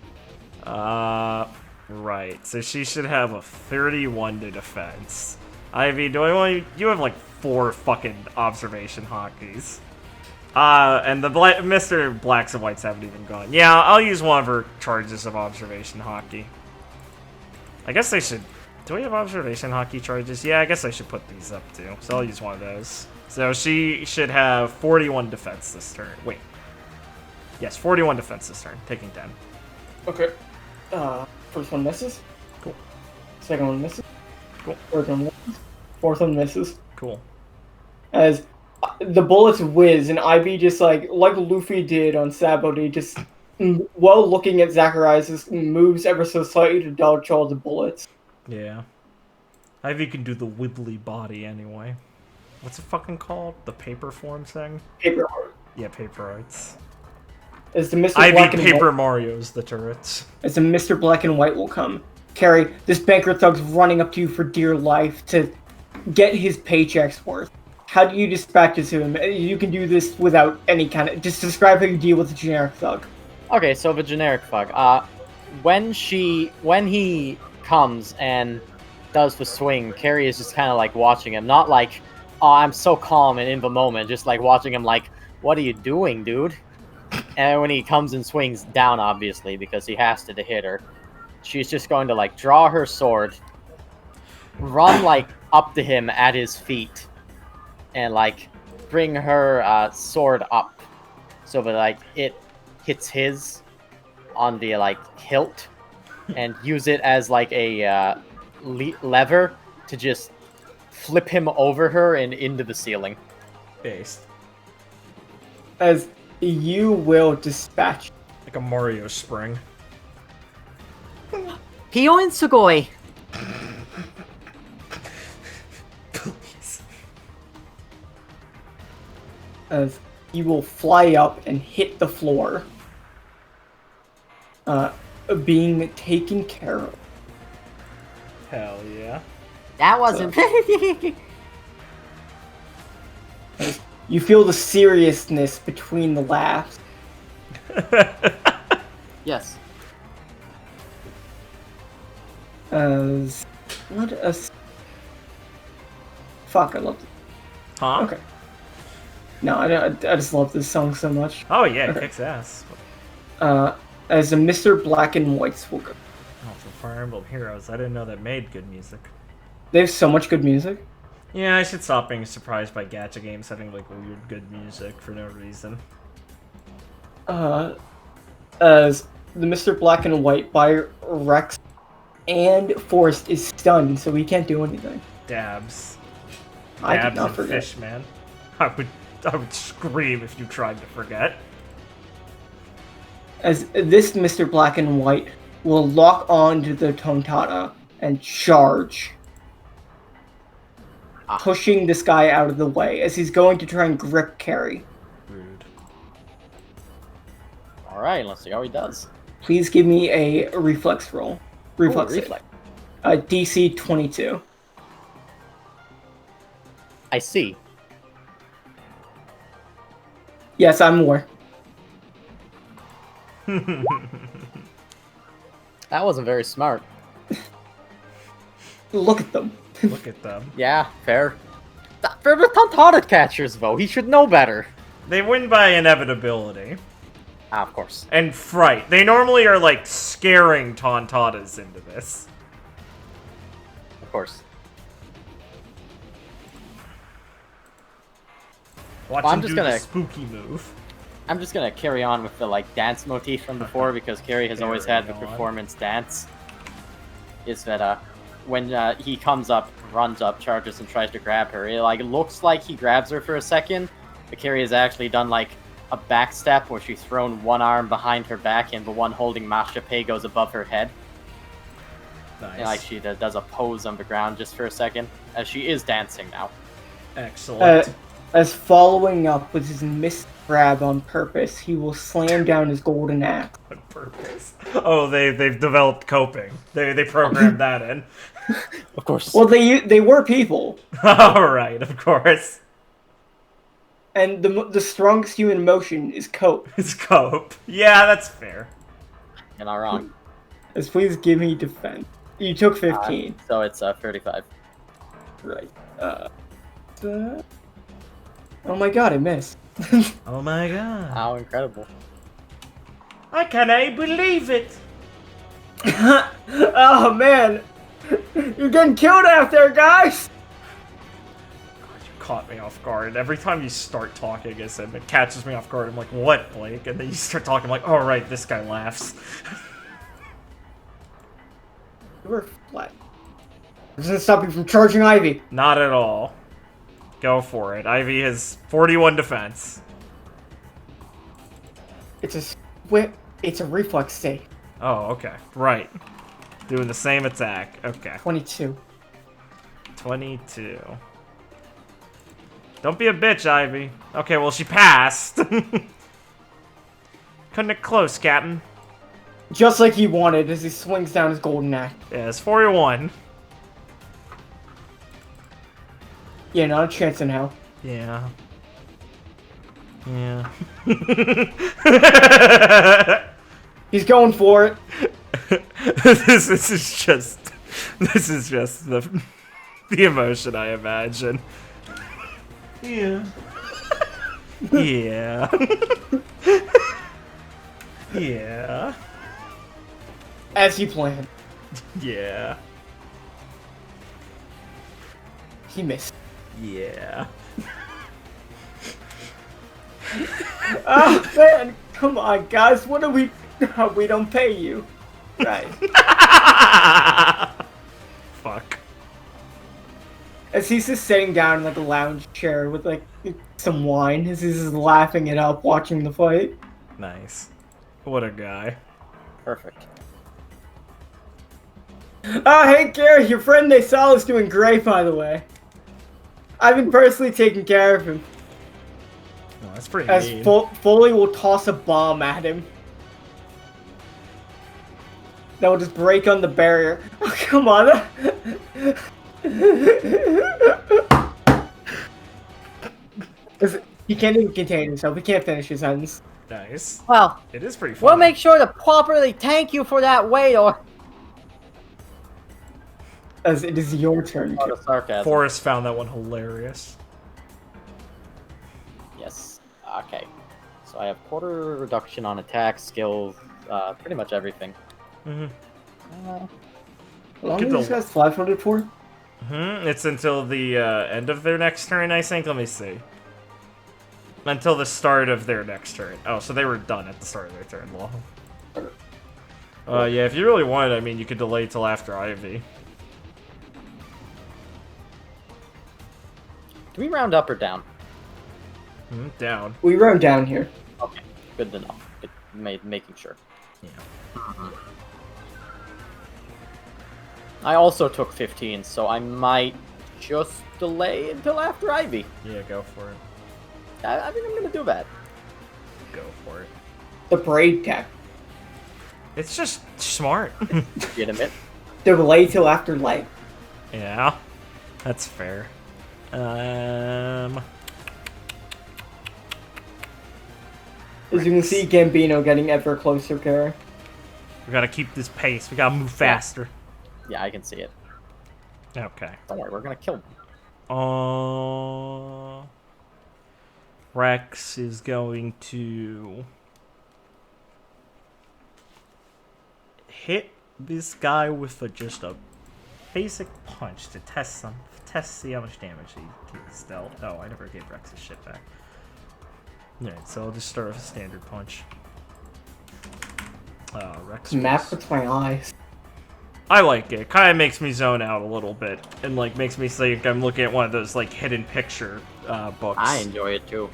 Right. So she should have a 31 to defense. Ivy, do I want you? You have like 4 fucking observation hockeys. And the Mr. Blacks and Whites haven't even gone. Yeah, I'll use one of her charges of observation hockey. I guess I should. Do we have observation hockey charges? Yeah, I guess I should put these up too. So I'll use one of those. So she should have 41 defense this turn. Wait. Yes, 41 defense this turn, taking 10. Okay. First one misses. Cool. Second one misses. Cool. Third one misses. Fourth one misses. Cool. As the bullets whiz, and Ivy just like Luffy did on Sabaody, just while looking at Zacharias, moves ever so slightly to dodge all the bullets. Yeah. Ivy can do the wibbly body anyway. What's it fucking called? The paper form thing? Paper art. Yeah, paper arts. As the Mr. Ivy Black and Paper White, Mario's the turrets. as the Mr. Black and White will come. Carrie, this banker thug's running up to you for dear life to get his paycheck's worth. How do you dispatch it to him? You can do this without any kind of... Just describe how you deal with a generic thug. Okay, so the generic thug. When he comes and does the swing, Carrie is just kind of like watching him, not like, oh, I'm so calm and in the moment, just like watching him like, what are you doing, dude? And when he comes and swings down, obviously, because he has to hit her, she's just going to like draw her sword, run like up to him at his feet, and like bring her sword up so that like it hits his on the like hilt, and use it as like a lever to just flip him over her and into the ceiling. Based. As you will dispatch. Like a Mario spring. Pio and Sugoi. Please. As he will fly up and hit the floor. Being taken care of. Hell yeah. That wasn't. As you feel the seriousness between the laughs. Yes. As let us. Fuck! I love it. Huh? Okay. No, I just love this song so much. Oh yeah, it Okay. kicks ass. As the Mr. Black and Whites will go. Oh, for Fire Emblem Heroes, I didn't know that made good music. They have so much good music. Yeah, I should stop being surprised by gacha games having like weird good music for no reason. As the Mr. Black and White by Rex and Forrest is stunned, so he can't do anything. Dabs. I did Dabs not and forget. fish, man. I would scream if you tried to forget. As this Mr. Black and White will lock on to the Tontata and charge. Pushing this guy out of the way as he's going to try and grip Carrie. Rude. Alright, let's see how he does. Please give me a reflex roll. Reflex. save. Reflex. DC 22. I see. Yes, I'm aware. That wasn't very smart. Look at them. Look at them. Yeah, fair. For the Tontata catchers, though, he should know better. They win by inevitability. Ah, of course. And fright. They normally are like scaring Tontatas into this. Of course. Watch Well, I'm him just do the gonna- spooky move. I'm just gonna carry on with the like dance motif from before because Carrie has always had the Carry on. performance dance. Is that when he comes up, runs up, charges, and tries to grab her, it like looks like he grabs her for a second, but Carrie has actually done like a back step where she's thrown one arm behind her back and the one holding Masha Pei goes above her head. Nice. And, like she does a pose on the ground just for a second, as she is dancing now. Excellent. As following up with his missed grab on purpose, he will slam down his golden axe. On purpose. Oh, they've developed coping. They programmed that in. Of course. Well, they were people, All right, of course. and the strongest human emotion is cope. It's cope. Yeah, that's fair. You're not wrong. As please give me defense. You took 15. So it's 35. Right. Oh my god, I missed. Oh my god. How incredible. I can't believe it. Oh man, you're getting killed out there, guys. God, you caught me off guard. Every time you start talking, as him, it catches me off guard. I'm like, what, Blake? And then you start talking, I'm like, oh right, this guy laughs. You were flat. This doesn't stop you from charging Ivy. Not at all. Go for it. Ivy has 41 defense. It's a reflex save. Oh, okay. Right. Doing the same attack. Okay. 22. 22. Don't be a bitch, Ivy. Okay, well, she passed. Cutting it close, Captain. Just like he wanted as he swings down his golden axe. Yeah, it's 41. Yeah, not a chance in hell. Yeah. Yeah. He's going for it. this is just the emotion I imagine. Yeah. Yeah. Yeah. As he planned. Yeah. He missed. Yeah. Oh man, come on guys, what are we... We don't pay you. Right. Fuck. As he's just sitting down in like a lounge chair with like some wine, as he's just laughing it up watching the fight. Nice. What a guy. Perfect. Oh, hey Carrie, your friend they saw is doing great, by the way. I've been personally taking care of him. Well, that's pretty As mean. Foley will toss a bomb at him. That will just break on the barrier. Oh, come on. He can't even contain himself. He can't finish his sentence. Nice. Well, It is pretty we'll fun. make sure to properly thank you for that weight, or As it is your turn. A lot of sarcasm. Forrest found that one hilarious. Yes. Okay. So I have quarter reduction on attack, skill, pretty much everything. Mm-hmm. How long Get is this the- guy's flat-footed for? Mm-hmm. It's until the end of their next turn, I think. Let me see. Until the start of their next turn. Oh, so they were done at the start of their turn. Well. Yeah, if you really wanted, I mean, you could delay till after Ivy. Do we round up or down? Down. We round down here. Okay. Good to know. Good, making sure. Yeah. I also took 15, so I might just delay until after Ivy. Yeah, go for it. I think I'm gonna do that. Go for it. The braid tech. It's just smart. Legitimate. Delay till after light. Yeah. That's fair. As you can see, Gambino getting ever closer, Carrie. We gotta keep this pace. We gotta move faster. Yeah, I can see it. Okay. Don't worry, we're gonna kill them. Rex is going to hit this guy with just a basic punch to see how much damage he is dealt. Oh, I never gave Rex his shit back. Alright, so I'll just start with a standard punch. Rex. Map with my eyes. I like it. Kind of makes me zone out a little bit, and like makes me think I'm looking at one of those like hidden picture books. I enjoy it too.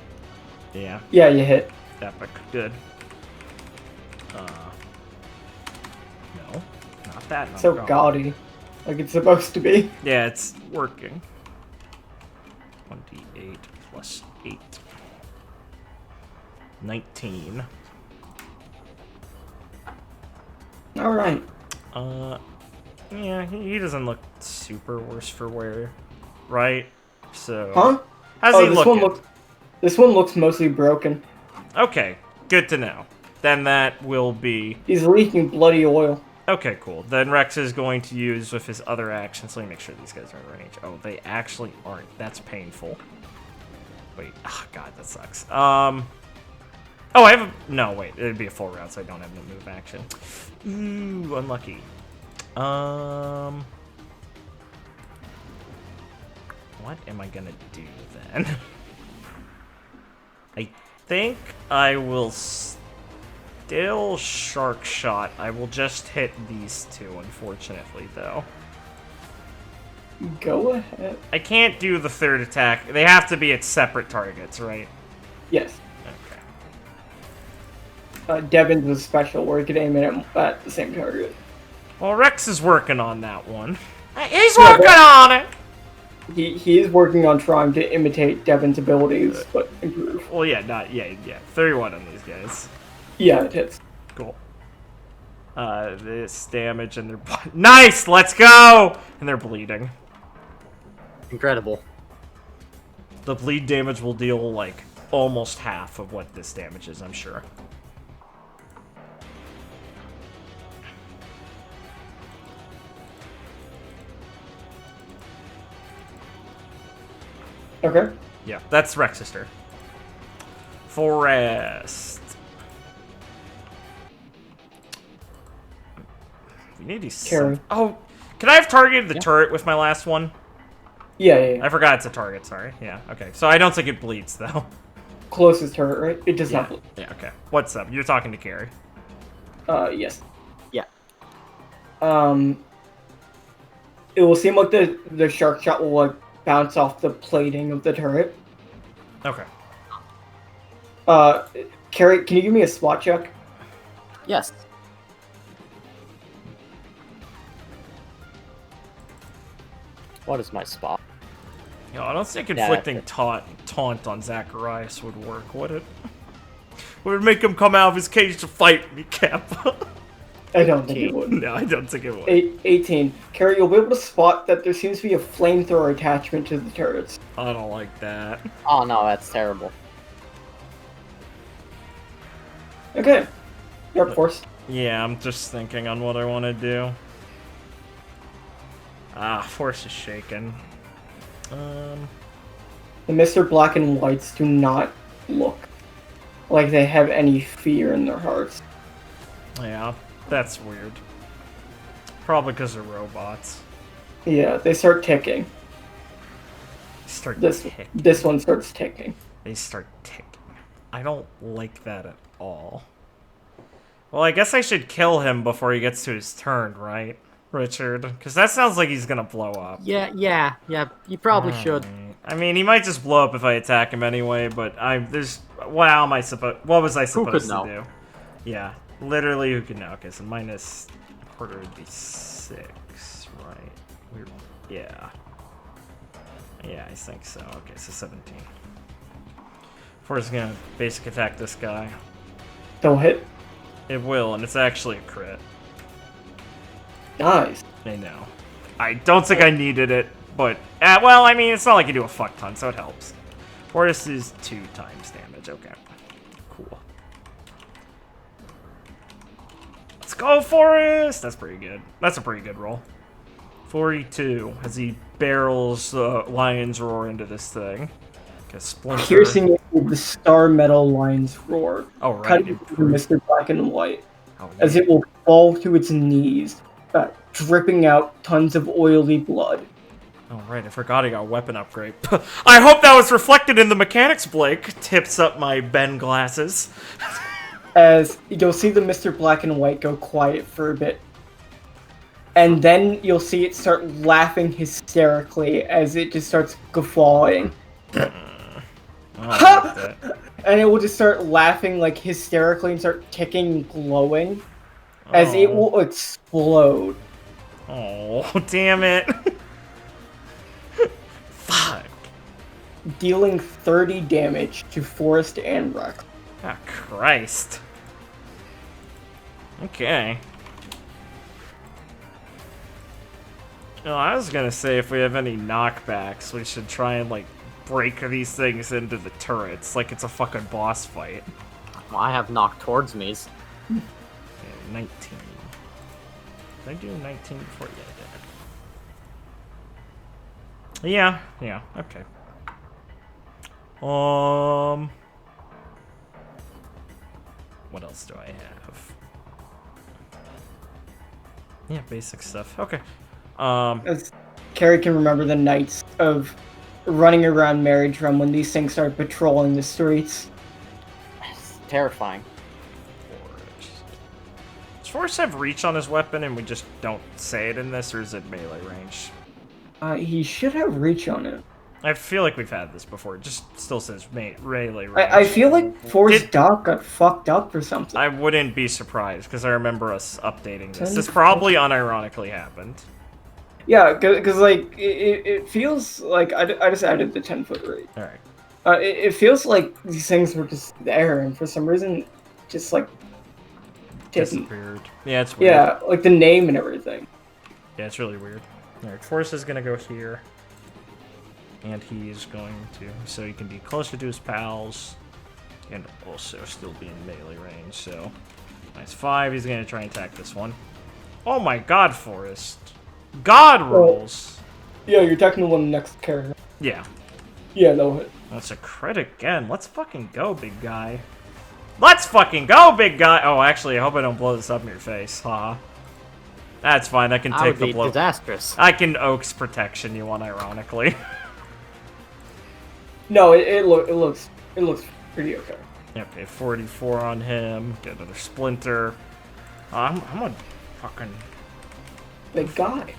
Yeah, Yeah, you hit. epic, good. No, not that. And So I'm gone. gaudy. Like it's supposed to be. Yeah, it's working. 1d8 plus 8. 19. Alright. Yeah, he doesn't look super worse for wear, right? So. Huh? How's he looking? This one looks mostly broken. Okay, good to know. Then that will be. He's leaking bloody oil. Okay, cool. Then Rex is going to use with his other actions. Let me make sure these guys are in range. Oh, they actually aren't. That's painful. Wait. Oh, God, that sucks. Oh, I have a... No, wait. It'd be a full round, so I don't have no move action. Ooh, unlucky. What am I gonna do then? I think I will still Shark Shot. I will just hit these two, unfortunately, though. Go ahead. I can't do the third attack. They have to be at separate targets, right? Yes. Okay. Devin's was special where he could aim it at the same target. Well, Rex is working on that one. He's working on it! He is working on trying to imitate Devin's abilities, but improve. Well, yeah, 31 on these guys. Yeah, it hits. Cool. This damage and they're... Nice! Let's go! And they're bleeding. Incredible. The bleed damage will deal, like, almost half of what this damage is, I'm sure. Okay. Yeah, that's Rex's turn. Forest. We need these. Carrie. Oh, can I have targeted the turret with my last one? Yeah. I forgot it's a target, sorry. Yeah, okay. So I don't think it bleeds, though. Closest turret, right? It does Yeah, not bleed. yeah, okay. What's up? You're talking to Carrie. Yes. Yeah. It will seem like the shark shot will like bounce off the plating of the turret. Okay. Carrie, can you give me a spot check? Yes. What is my spot? You know, I don't think inflicting taunt on Zacharias would work, would it? Would it make him come out of his cage to fight me, Cap? I don't think it would. No, I don't think it would. 18. Carrie, you'll be able to spot that there seems to be a flamethrower attachment to the turrets. I don't like that. Oh no, that's terrible. Okay. You're up, Force. Yeah, I'm just thinking on what I want to do. Force is shaken. The Mr. Black and Whites do not look like they have any fear in their hearts. Yeah, that's weird. Probably because they're robots. Yeah, they start ticking. This one starts ticking. They start ticking. I don't like that at all. Well, I guess I should kill him before he gets to his turn, right, Richard? Because that sounds like he's gonna blow up. Yeah. You probably should. I mean, he might just blow up if I attack him anyway, but what was I supposed to do? Yeah, literally, who could know? Okay, so minus a quarter would be 6, right? Yeah, I think so. Okay, so 17. Force is gonna basic attack this guy. Don't hit. It will, and it's actually a crit. Nice. I know. I don't think I needed it, but well, I mean, it's not like you do a fuck ton, so it helps. Force is 2 times damage. Okay, cool. Let's go, Forrest! That's pretty good. That's a pretty good roll. 42 as he barrels Lion's Roar into this thing. Okay, Splinter. Piercing it with the Star Metal Lion's Roar. Oh, right. Cutting through Mr. Black and White. Oh, As it will fall to its knees, dripping out tons of oily blood. Oh, right. I forgot I got a weapon upgrade. I hope that was reflected in the mechanics, Blake. Tips up my Ben glasses. As you'll see the Mr. Black and White go quiet for a bit. And then you'll see it start laughing hysterically as it just starts guffawing. Like and it will just start laughing like hysterically and start ticking and glowing as it will explode Oh, damn it. Fuck. Dealing 30 damage to Forrest and Rex. Oh, Christ. Okay. Well, I was gonna say if we have any knockbacks, we should try and, like, break these things into the turrets like it's a fucking boss fight. Well, I have knocked towards me's. Okay, 19. Did I do 19 before? Yeah, I did. Yeah, okay. What else do I have? Yeah, basic stuff. Okay. As Carrie can remember the nights of running around Merrydrum when these things started patrolling the streets. It's terrifying. Does Forrest have reach on his weapon and we just don't say it in this, or is it melee range? He should have reach on it. I feel like we've had this before. It just still says melee range. I feel like Forrest Doc got fucked up or something. I wouldn't be surprised, because I remember us updating this. This probably unironically happened. Yeah, because like, it feels like I just added the 10-foot rate. Alright. It feels like these things were just there, and for some reason, just like, didn't. Disappeared. Yeah, it's weird. Yeah, like the name and everything. Yeah, it's really weird. Alright, Forrest is gonna go here. And he's going to, so he can be closer to his pals, and also still be in melee range, so. Nice 5, he's gonna try and attack this one. Oh my god, Forrest. God rolls! Yeah, you're attacking the one next character. Yeah. Yeah, that'll hit. That's a crit again. Let's fucking go, big guy. Let's fucking go, big guy! Oh, actually, I hope I don't blow this up in your face. Haha. That's fine, I can That take would the be blow. disastrous. I can Oaks protection you unironically. No, it looks pretty okay. Okay, 44 on him. Get another splinter. I'm a fucking... Big guy.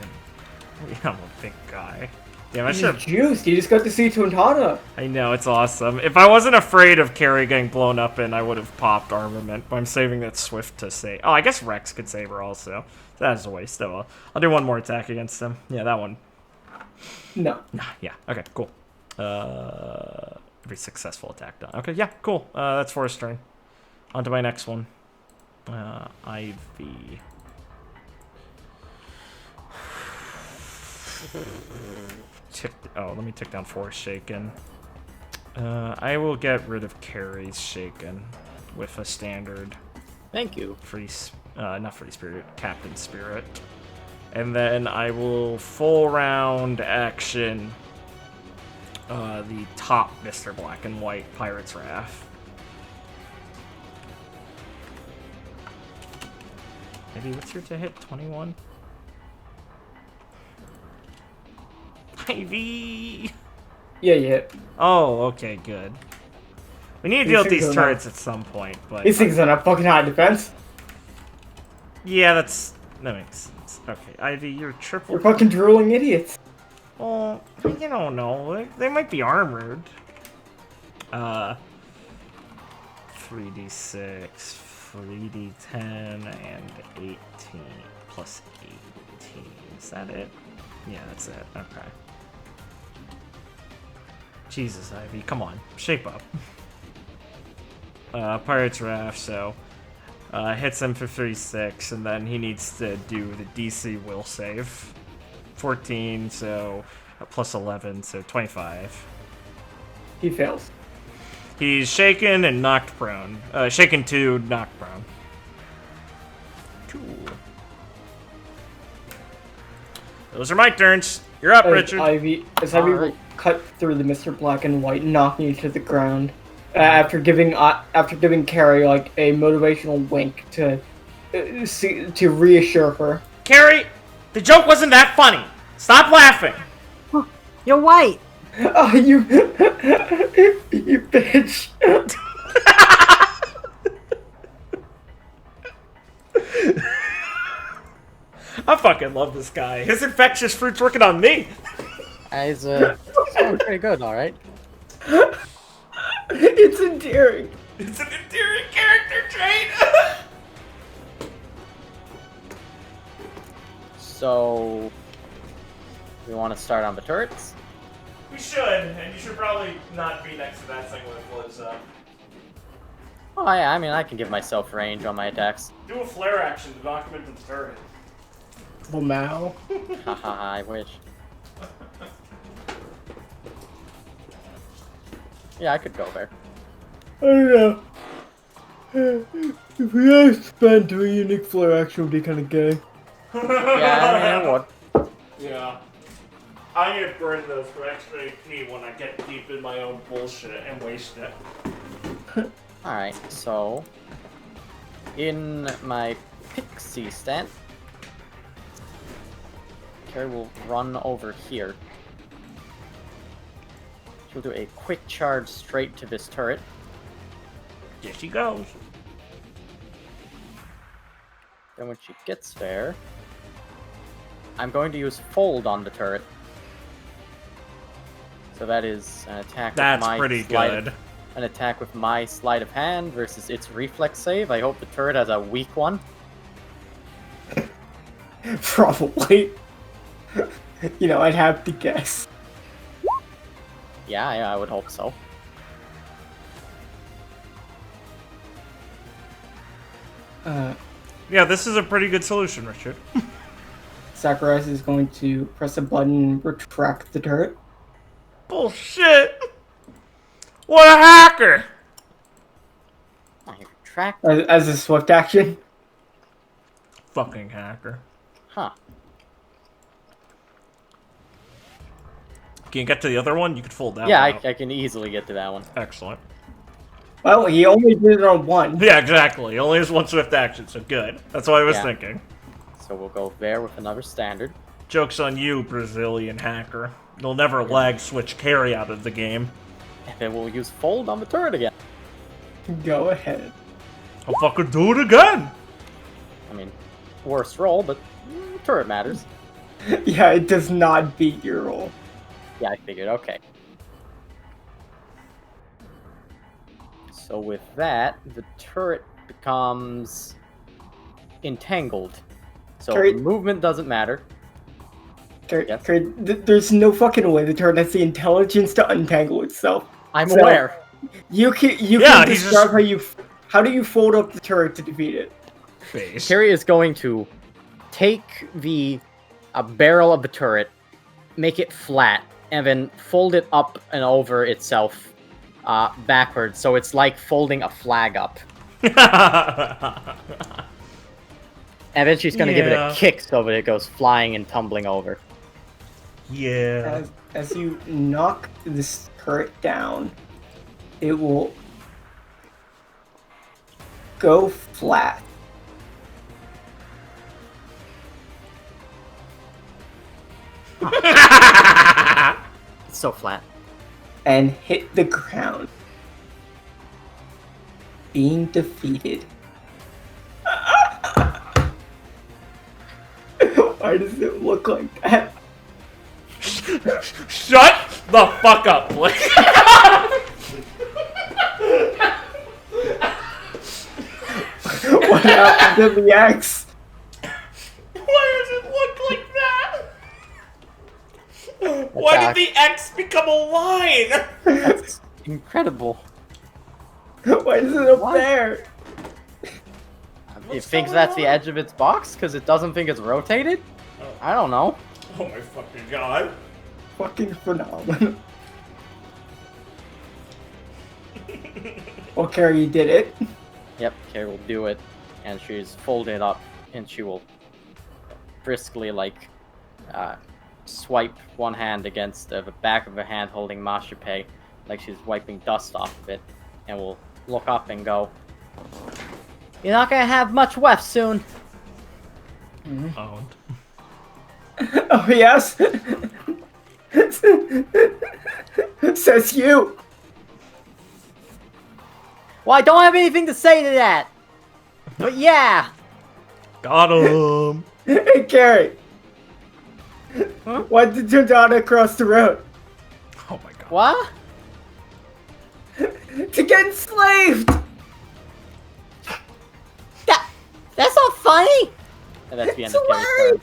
Yeah, I'm a big guy. Damn, I He's should. juiced. You just got to see Tontana. I know, it's awesome. If I wasn't afraid of Carrie getting blown up in, I would have popped armament, but I'm saving that Swift to save. Oh, I guess Rex could save her also. That's a waste. Oh, I'll do one more attack against him. Yeah, that one. No. Nah, yeah, okay, cool. Every successful attack done. Okay, yeah, cool. That's Forrest's turn. On to my next one. Ivy. Let me tick down Forrest Shaken. I will get rid of Carrie's Shaken with a standard Thank you. not free spirit, Captain Spirit. And then I will full round action the top Mr. Black and White Pirate's Wrath. Maybe what's your to hit? 21? Ivy! Yeah, you hit. Oh, okay, good. We need to deal with these turrets at some point, but... These things are not fucking high defense. Yeah, that makes sense. Okay, Ivy, you're triple... You're fucking drooling idiots. Oh, you don't know. They might be armored. 3d6, 3d10, and 18. Plus 18. Is that it? Yeah, that's it. Okay. Jesus, Ivy, come on. Shape up. Pirate's Wrath, so... hits him for 36, and then he needs to do the DC will save. 14, so plus 11, so 25. He fails. He's shaken and knocked prone. Shaken 2, knocked prone. Cool. Those are my turns. You're up, Richard. Ivy will cut through the Mr. Black and White, knocking you to the ground. After giving Carrie like a motivational wink to reassure her. Carrie, the joke wasn't that funny. Stop laughing. You're white. Oh, you bitch. I fucking love this guy. His infectious fruit's working on me. He's doing pretty good, all right. It's endearing. It's an endearing character trait. So, we want to start on the turrets. We should, and you should probably not be next to that thing when it blows up. Oh yeah, I mean I can give myself range on my attacks. Do a flare action to knock him into the turret. Lamau. Haha, I wish. Yeah, I could go there. I don't know. If we had spent a unique flare action would be kind of gay. Yeah, I mean, it would. Yeah. I get burn those for extra AP when I get deep in my own bullshit and waste it. Alright, so in my pixie stand, Carrie will run over here. She'll do a quick charge straight to this turret. There she goes. Then when she gets there, I'm going to use fold on the turret. So that is an attack That's with my pretty sleight good. An attack with my sleight of hand versus its reflex save. I hope the turret has a weak one. Probably. You know, I'd have to guess. Yeah, I would hope so. Yeah, this is a pretty good solution, Richard. Sakurai is going to press a button and retract the turret. Bullshit! What a hacker! I retract. As a swift action. Fucking hacker. Huh. Can you get to the other one? You could fold that Yeah, one out. I can easily get to that one. Excellent. Well, he only did it on one. Yeah, exactly. Only has one swift action, so good. That's what I was Yeah. thinking. So we'll go there with another standard. Joke's on you, Brazilian hacker. You'll never lag switch Carrie out of the game. And then we'll use fold on the turret again. Go ahead. I'll fucking do it again! I mean, worst roll, but turret matters. Yeah, it does not beat your roll. Yeah, I figured, okay. So with that, the turret becomes entangled. So Carrie- movement doesn't matter. Yes. There's no fucking way the turret has the intelligence to untangle itself. I'm So- aware. You can Yeah, he's describe just- how do you fold up the turret to defeat it? Face. Carrie is going to take the barrel of the turret, make it flat, and then fold it up and over itself backwards. So it's like folding a flag up. And then she's going to give it Yeah. a kick so that it goes flying and tumbling over. Yeah. As you knock this turret down, it will go flat. It's so flat. And hit the ground. Being defeated. Why does it look like that? Shut the fuck up, Blake. What happened to the X? Why does it look like that? Why did the X become a line? That's incredible. Why is it up What? there? It thinks that's the edge of its box because it doesn't think it's rotated? I don't know. Oh my fucking god. Fucking phenomenal. Well, Carrie, you did it. Yep, Carrie will do it. And she's folded up and she will briskly, like, swipe one hand against the back of her hand holding Mashupe, like she's wiping dust off of it, and will look up and go, "You're not gonna have much left soon." Owned. Oh, yes? Says you. Well, I don't have anything to say to that. But yeah. Got him. Hey, Carrie. Why did your daughter cross the road? Oh my god. What? To get enslaved! That's not funny. And that's the end It's of Carrie's turn.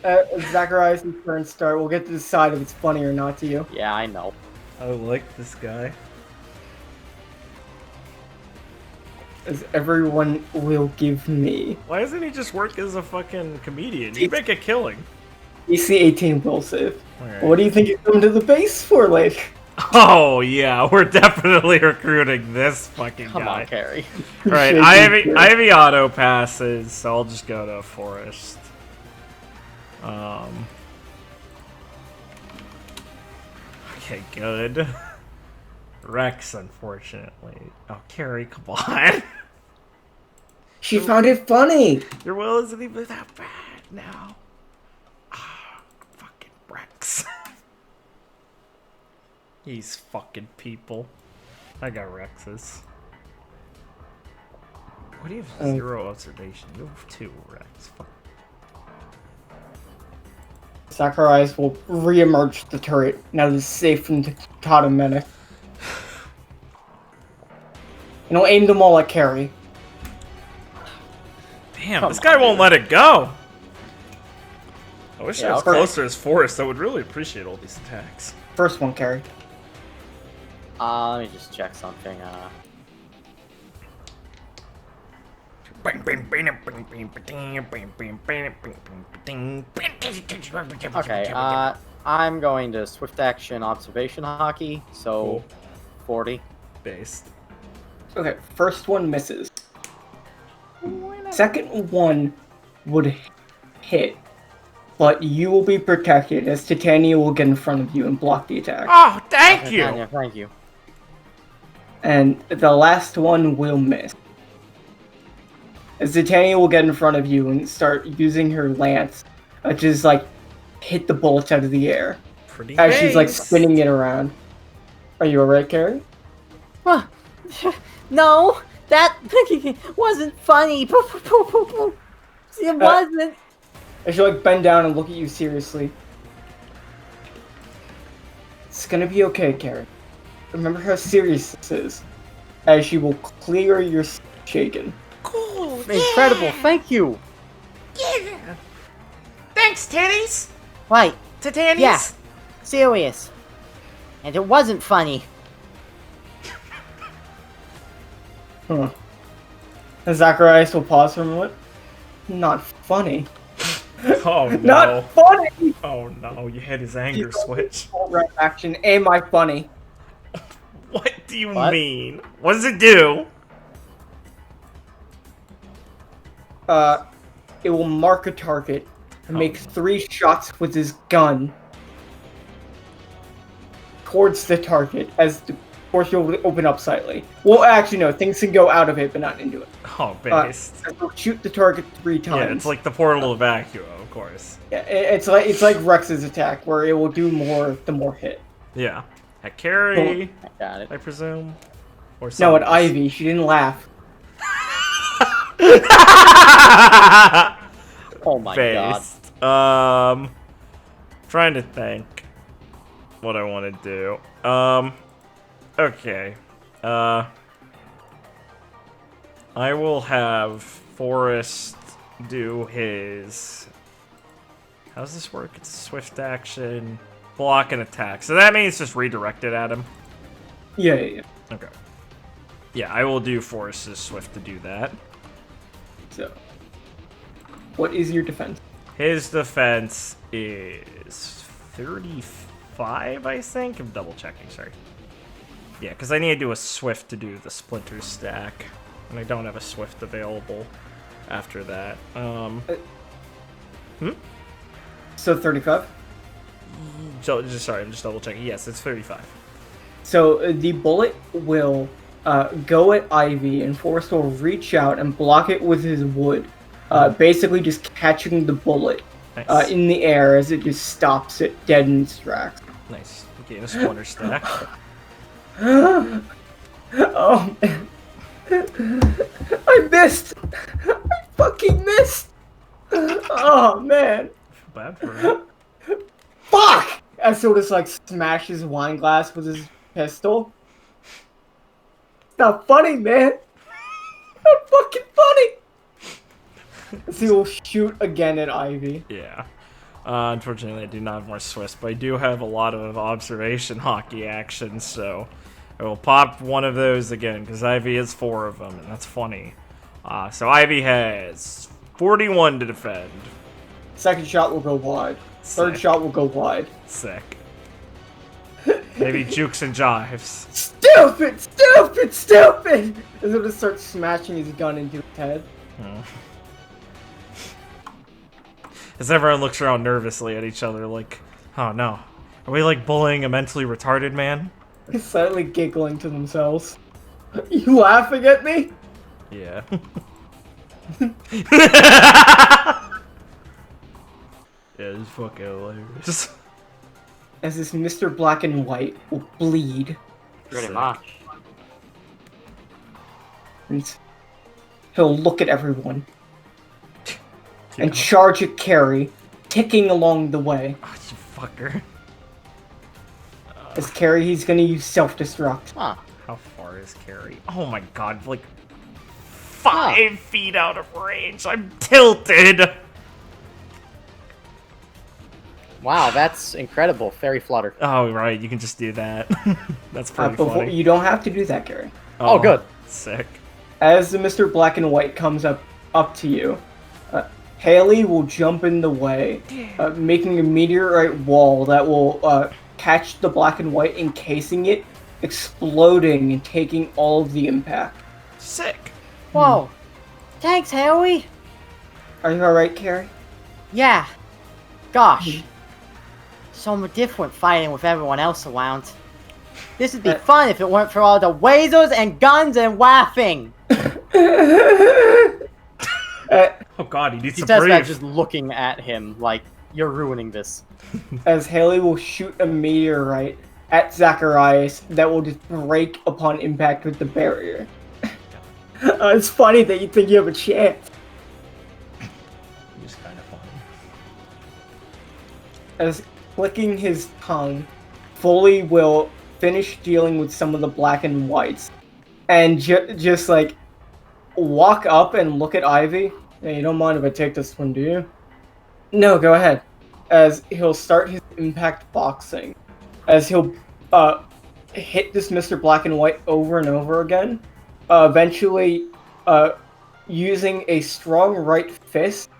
Zacharias' turn start. We'll get to decide if it's funny or not to you. Yeah, I know. I like this guy. As everyone will give me. Why doesn't he just work as a fucking comedian? He'd make a killing. DC 18 will save. Alright. What do you think you're coming to the base for, like? Oh yeah, we're definitely recruiting this fucking Come guy. on, Carrie. Right, Shaking Ivy auto passes, so I'll just go to Forest. Okay, good. Rex, unfortunately. Oh, Carrie, come on. She found it funny. Your will isn't even that bad now. Ah, fucking Rex. These fucking people. I got Rexes. What do you have? 0 observation. You have 2 Rex. Fuck. Zacharias will re-emerge the turret now that it's safe from the Tata Medic. And he'll aim them all at Carrie. Damn, Come this guy on, won't dude. let it go. I wish I Yeah, was okay. closer as Forest. I would really appreciate all these attacks. First one, Carrie. Let me just check something. Okay, I'm going to swift action observation hockey, so Cool. 40. Based. Okay, first one misses. Second one would hit, but you will be protected as Titania will get in front of you and block the attack. Oh, thank Okay, you! Tanya, thank you. And the last one will miss. As Titania will get in front of you and start using her lance, just like hit the bullets out of the air Pretty as she's like based. spinning it around. Are you alright, Carrie? Huh. No, that wasn't funny. It wasn't. As you like bend down and look at you seriously. It's gonna be okay, Carrie. Remember how serious this is. As she will clear your shaken. Cool. Incredible, thank you! Yeah. Thanks, titties. Right. Titanies. Yeah. Serious. And it wasn't funny. Huh. And Zacharias will pause for a moment. Not funny. Oh no. Not funny! Oh no, you hit his anger switch. Full rep action. Am I funny? What do you What? mean? What does it do? It will mark a target and make 3 shots with his gun towards the target as the force will open up slightly. Well, actually, no. Things can go out of it, but not into it. Oh, based. It will shoot the target 3 times. Yeah, it's like the portal evacuo, of course. Yeah, it's like Rex's attack, where it will do more the more hit. Yeah. At Carrie, I got it. I presume. Or No, someone at else. Ivy, she didn't laugh. Oh my god. Based. Trying to think what I want to do. Okay. I will have Forrest do his. How does this work? It's swift action, block and attack. So that means just redirect it at him. Yeah. Okay. Yeah, I will do Forrest's swift to do that. So, what is your defense? His defense is 35, I think. I'm double checking, sorry. Yeah, because I need to do a swift to do the splinter stack. And I don't have a swift available after that. So 35. Sorry, I'm just double checking. Yes, it's 35. So the bullet will go at Ivy, and Forrest will reach out and block it with his wood, basically just catching the bullet Nice. in the air as it just stops it dead in its tracks. Nice. Gain a splinter stack. Oh man. I missed! I fucking missed! Oh man. Feel bad for him. Fuck! As Sodas like smashes wine glass with his pistol. It's not funny, man. Not fucking funny. So he will shoot again at Ivy. Yeah. Unfortunately, I do not have more Swiss, but I do have a lot of observation hockey action, so I will pop one of those again, because Ivy has 4 of them, and that's funny. So Ivy has 41 to defend. Second shot will go wide. Third Sick. shot will go wide. Sick. Maybe jukes and jives. Stupid! Stupid! Stupid! As he'll just start smashing his gun into his head. As everyone looks around nervously at each other, like, oh no. Are we like bullying a mentally retarded man? Silently giggling to themselves. You laughing at me? Yeah. Yeah, it's fucking hilarious. As this Mr. Black and White will bleed. Pretty Sick. much. And he'll look at everyone. Yeah. And charge at Carrie, ticking along the way. Oh, you fucker. As Carrie, he's gonna use self-destruct. Huh. How far is Carrie? Oh my god, like 5 feet out of range. I'm tilted. Wow, that's incredible. Fairy flutter. Oh right, you can just do that. That's pretty Before, funny. you don't have to do that, Carrie. Oh, good. Sick. As the Mr. Black and White comes up to you, Haley will jump in the way, making a meteorite wall that will catch the Black and White, encasing it, exploding and taking all of the impact. Sick. Whoa. Thanks, Harry. Are you alright, Carrie? Yeah. Gosh. So different fighting with everyone else around. This would be fun if it weren't for all the lasers and guns and laughing. Oh god, he needs He to says that breathe. just looking at him like, you're ruining this. As Haley will shoot a meteorite at Zacharias that will just break upon impact with the barrier. It's funny that you think you have a chance. He's kind of funny. As clicking his tongue, Foley will finish dealing with some of the Black and Whites. And just like walk up and look at Ivy. Hey, you don't mind if I take this one, do you? No, go ahead. As he'll start his impact boxing. As he'll hit this Mr. Black and White over and over again. Eventually using a strong right fist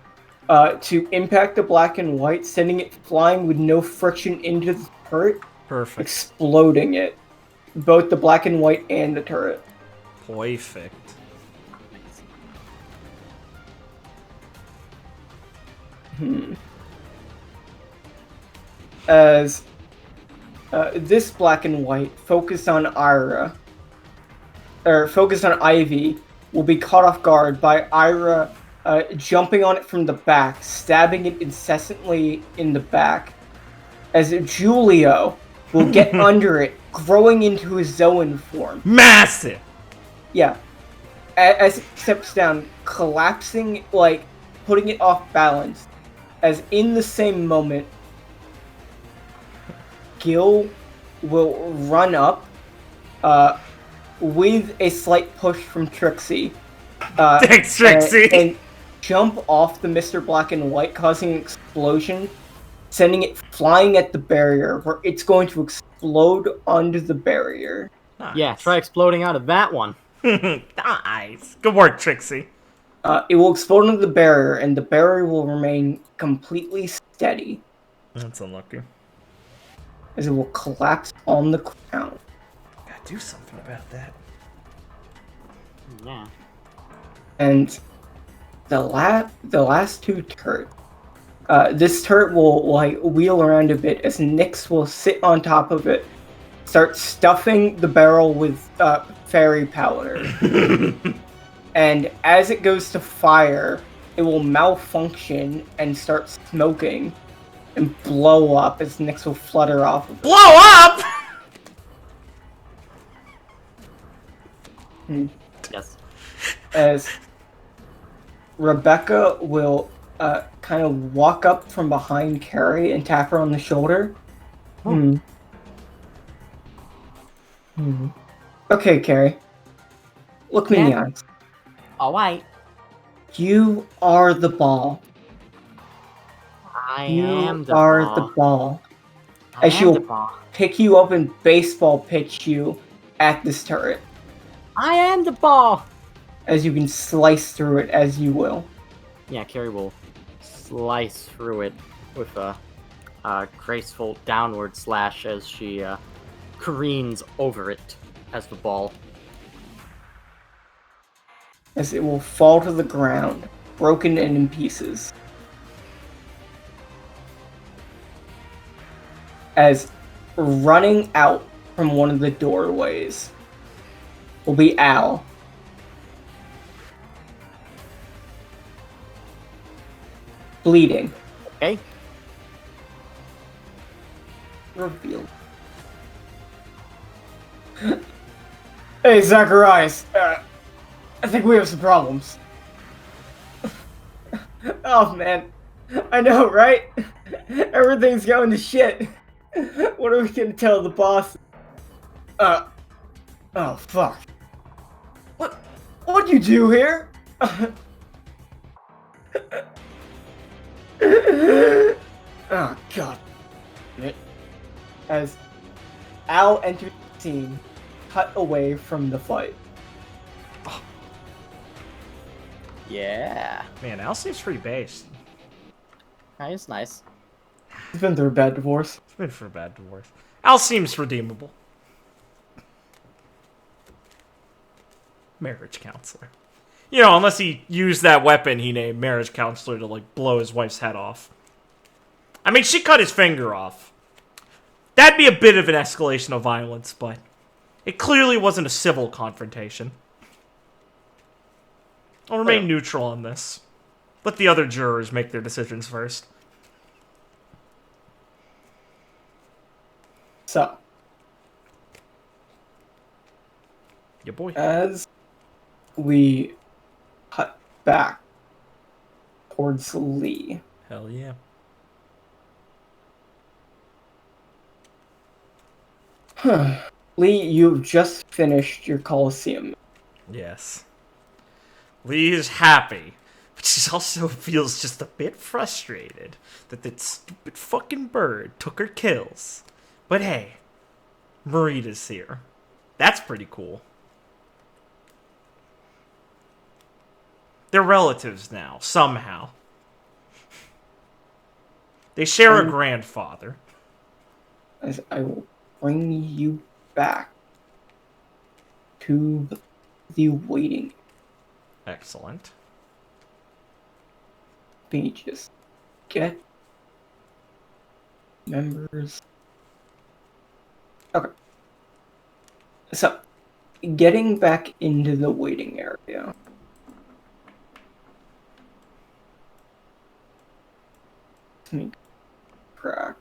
to impact the Black and White, sending it flying with no friction into the turret, Perfect. exploding it. Both the Black and White and the turret. Perfect. As this Black and White focused on Ivy, will be caught off guard by Ira jumping on it from the back, stabbing it incessantly in the back. As Julio will get under it, growing into his Zoan form. Massive! Yeah. As it steps down, collapsing, like, putting it off balance. As in the same moment, Gil will run up with a slight push from Trixie. Thanks, Trixie! And jump off the Mr. Black and White, causing an explosion, sending it flying at the barrier, where it's going to explode onto the barrier. Nice. Yeah, try exploding out of that one. Nice. Good work, Trixie. It will explode into the barrier, and the barrier will remain completely steady, That's unlucky. as it will collapse on the ground. Gotta do something about that. Yeah. And the last two turrets. This turret will like wheel around a bit as Nyx will sit on top of it, start stuffing the barrel with fairy powder. And as it goes to fire, it will malfunction and start smoking and blow up as Nyx will flutter off of it. Blow up! Yes. As Rebecca will kind of walk up from behind Carrie and tap her on the shoulder. Okay, Carrie. Look me in the eyes. Alright. You are the ball. I You am the are ball. the ball. I As am she'll the ball. pick you up and baseball pitch you at this turret, I am the ball. as you can slice through it as you will. Yeah, Carrie will slice through it with a graceful downward slash as she careens over it as the ball. As it will fall to the ground, broken and in pieces. As running out from one of the doorways will be Al. Bleeding. Okay. Revealed. Hey, Zacharias. I think we have some problems. Oh, man. I know, right? Everything's going to shit. What are we gonna tell the boss? Oh, fuck. What'd you do here? Oh, God. As Al entered the scene, cut away from the fight. Yeah. Man, Al seems pretty based. That is nice. He's been through a bad divorce. It's been for a bad divorce. Al seems redeemable. Marriage counselor. You know, unless he used that weapon he named marriage counselor to, like, blow his wife's head off. I mean, she cut his finger off. That'd be a bit of an escalation of violence, but it clearly wasn't a civil confrontation. I'll remain neutral on this. Let the other jurors make their decisions first. So, Yeah, boy. as we cut back towards Lee, Hell yeah. Lee, you've just finished your Coliseum. Yes. Lee is happy, but she also feels just a bit frustrated that that stupid fucking bird took her kills. But hey, Marita's here. That's pretty cool. They're relatives now, somehow. They share a grandfather. As I will bring you back to the waiting Excellent. pages. Get members. Okay. So, getting back into the waiting area. Let me crack.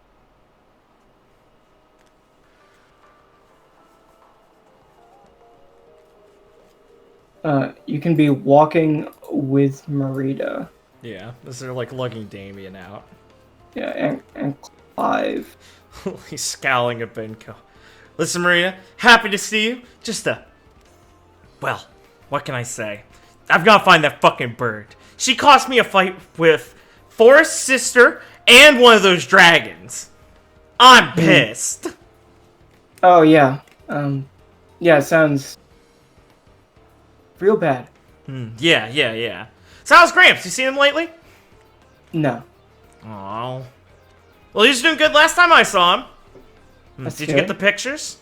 You can be walking with Marita. Yeah, as they're like lugging Damien out. Yeah, and Clive. He's scowling at Benko. Listen, Marita, happy to see you. Well, what can I say? I've got to find that fucking bird. She cost me a fight with Forrest's sister and one of those dragons. I'm pissed. Oh, yeah. Yeah, it sounds real bad. Yeah. So how's Gramps? You seen him lately? No. Oh. Well, he was doing good last time I saw him. That's Did you get good. the pictures?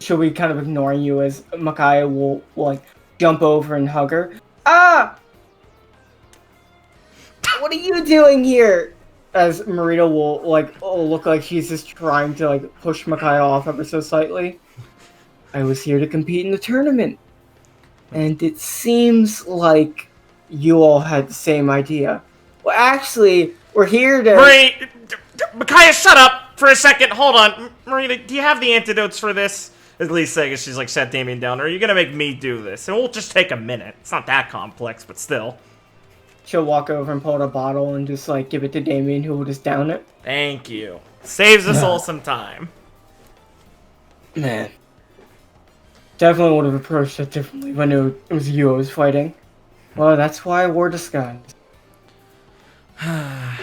She'll be kind of ignoring you as Micaiah will like jump over and hug her. Ah! What are you doing here? As Marita will like look like she's just trying to like push Micaiah off ever so slightly. I was here to compete in the tournament, and it seems like you all had the same idea. Well, actually, we're here to. Micaiah, shut up for a second. Hold on. Marita, do you have the antidotes for this? At least saying as she's like sat Damien down. Or are you gonna make me do this? And we'll just take a minute. It's not that complex, but still. She'll walk over and pull out a bottle and just like give it to Damien, who will just down it. Thank you. Saves us all some time. Man. Definitely would have approached it differently when it was you I was fighting. Well, that's why I wore disguise. It's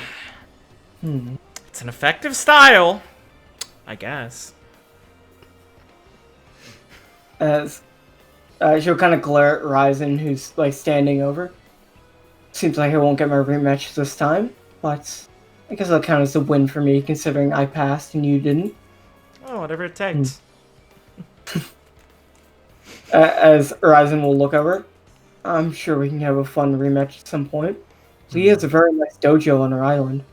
an effective style, I guess. As she'll kind of glare at Ryzen, who's like standing over. Seems like I won't get my rematch this time, but I guess that'll count as a win for me, considering I passed and you didn't. Oh, whatever it takes. As Ryzen will look over, I'm sure we can have a fun rematch at some point. Lee has a very nice dojo on her island.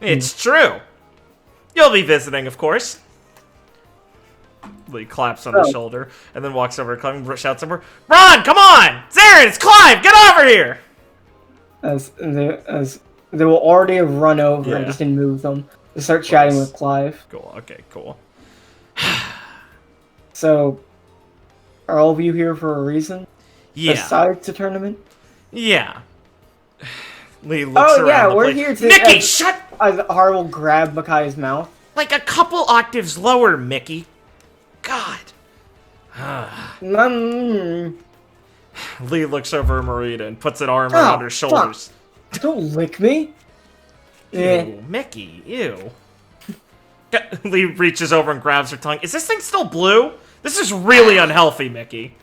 It's true. You'll be visiting, of course. Lee claps on the shoulder and then walks over and shouts over, Ron, come on! Zarin, it's Clive! Get over here! As they will already have run over and just didn't move them. They start chatting with Clive. Cool, okay, cool. So, are all of you here for a reason? Yeah. Besides the tournament? Yeah. Lee looks around the we're place. here to... Mickey, shut... As Har will grab Makai's mouth. Like a couple octaves lower, Mickey. God. Lee looks over at Marita and puts an arm around her shoulders. Don't lick me. Ew, Mickey, ew. Lee reaches over and grabs her tongue. Is this thing still blue? This is really unhealthy, Mickey.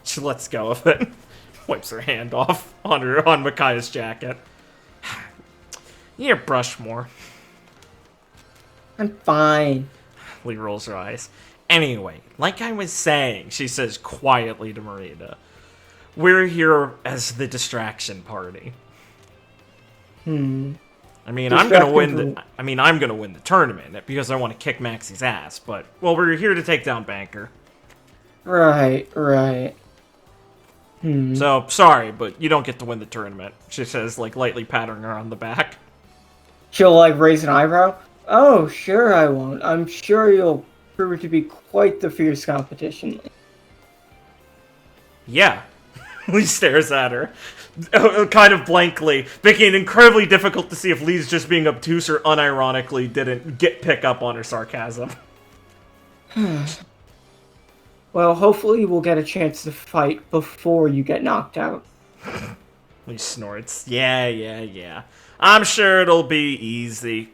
She lets go of it. Wipes her hand off on Micaiah's jacket. You need to brush more. I'm fine. Lee rolls her eyes. Anyway, like I was saying, she says quietly to Marita, we're here as the distraction party. I mean, I'm gonna win the tournament because I want to kick Maxie's ass. But we're here to take down Banker. Right. So sorry, but you don't get to win the tournament. She says, like lightly patting her on the back. She'll like raise an eyebrow. Oh, sure I won't. I'm sure you'll prove to be quite the fierce competition. Yeah. Lee stares at her, kind of blankly, making it incredibly difficult to see if Lee's just being obtuse or unironically didn't pick up on her sarcasm. Well, hopefully we'll get a chance to fight before you get knocked out. Lee snorts. Yeah. I'm sure it'll be easy.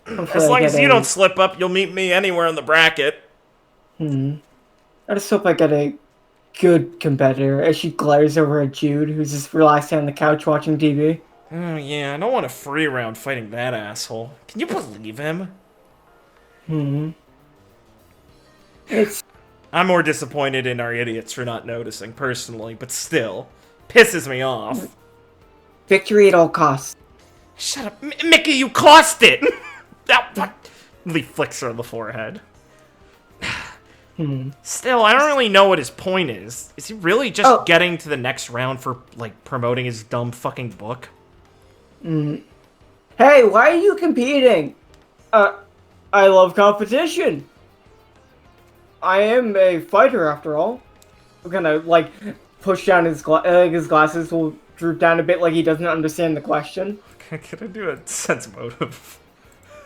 As long as you don't slip up, you'll meet me anywhere in the bracket. I just hope I get a good competitor. As she glares over at Jude, who's just relaxing on the couch watching TV. Oh yeah, I don't want a free round fighting that asshole. Can you believe him? I'm more disappointed in our idiots for not noticing, personally, but still. Pisses me off. Victory at all costs. Shut up. Mickey, you cost it! Lee flicks her on the forehead. Still, I don't really know what his point is. Is he really just getting to the next round for, like, promoting his dumb fucking book? Hey, why are you competing? I love competition. I am a fighter, after all. I'm gonna, like, push down his glasses will droop down a bit like he doesn't understand the question. Can I do a sense motive?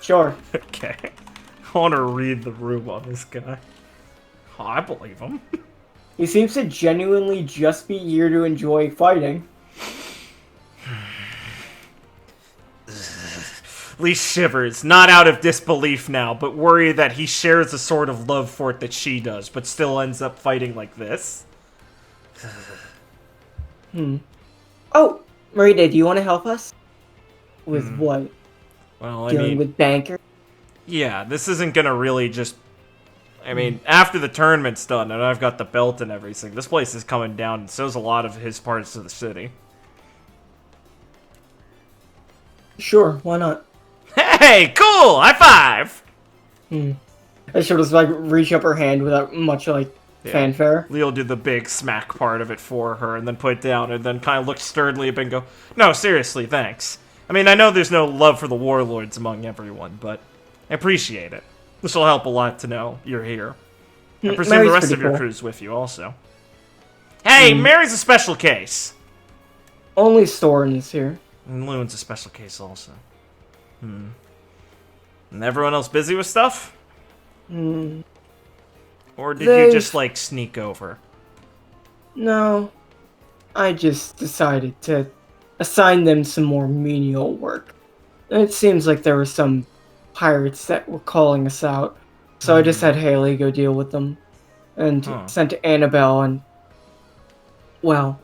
Sure. Okay. I want to read the room on this guy. Oh, I believe him. He seems to genuinely just be here to enjoy fighting. Lee shivers, not out of disbelief now, but worried that he shares a sort of love for it that she does, but still ends up fighting like this. Oh, Marita, do you want to help us? With what? Well, I Dealing mean, with Banker? Yeah, this isn't gonna really just... I mean, after the tournament's done and I've got the belt and everything, this place is coming down, and so's a lot of his parts of the city. Sure, why not? Hey, cool! High five! And she'll just, like, reach up her hand without much, like, fanfare. Lee'll do the big smack part of it for her, and then put it down, and then kind of look sternly at Ben and go, no, seriously, thanks. I mean, I know there's no love for the warlords among everyone, but I appreciate it. This will help a lot to know you're here. I presume Mary's the rest pretty of your cool. crew's with you, also. Hey, Mary's a special case! Only Soren is here. And Loon's a special case, also. And everyone else busy with stuff? Or did you just, like, sneak over? No. I just decided to assign them some more menial work. It seems like there were some pirates that were calling us out, so I just had Haley go deal with them, and sent Annabelle and, well,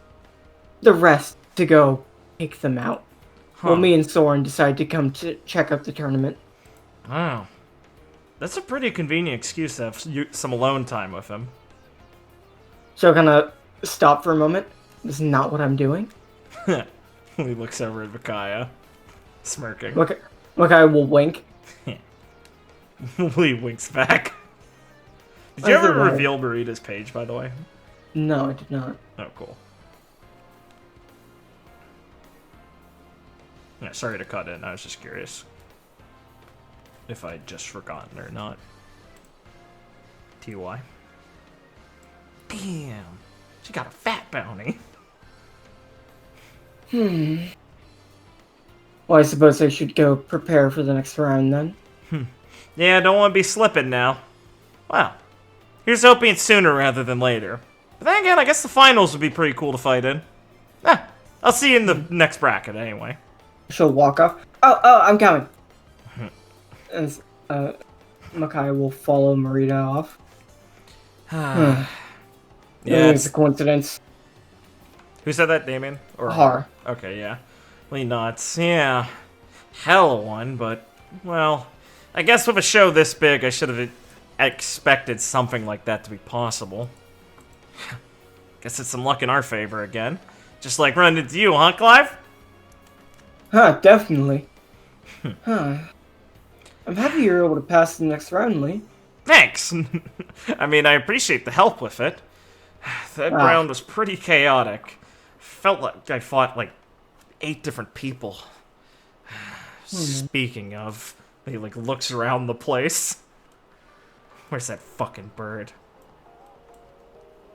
the rest to go take them out. Well, me and Soren decided to come to check out the tournament. Wow. That's a pretty convenient excuse to have some alone time with him. So gonna stop for a moment. This is not what I'm doing. He looks over at Micaiah, smirking. Look, I will wink. He winks back. Did you ever reveal Marita's page, by the way? No, I did not. Oh, cool. Yeah, sorry to cut in. I was just curious if I'd just forgotten or not. TY. Damn. She got a fat bounty. Well, I suppose I should go prepare for the next round then. Yeah, don't want to be slipping now. Well, here's hoping it's sooner rather than later. But then again, I guess the finals would be pretty cool to fight in. I'll see you in the next bracket anyway. She'll walk off. Oh, I'm coming. And Makai will follow Marita off. Yeah, It's a coincidence. Who said that, Damien? Or Har. Okay, yeah. Lee Nuts. Yeah. Hell of one, but, well, I guess with a show this big, I should have expected something like that to be possible. Guess it's some luck in our favor again. Just like running into you, huh, Clive? Definitely. I'm happy you're able to pass the next round, Lee. Thanks! I mean, I appreciate the help with it. That round was pretty chaotic. Felt like I fought, like, 8 different people. Speaking of, he, like, looks around the place. Where's that fucking bird?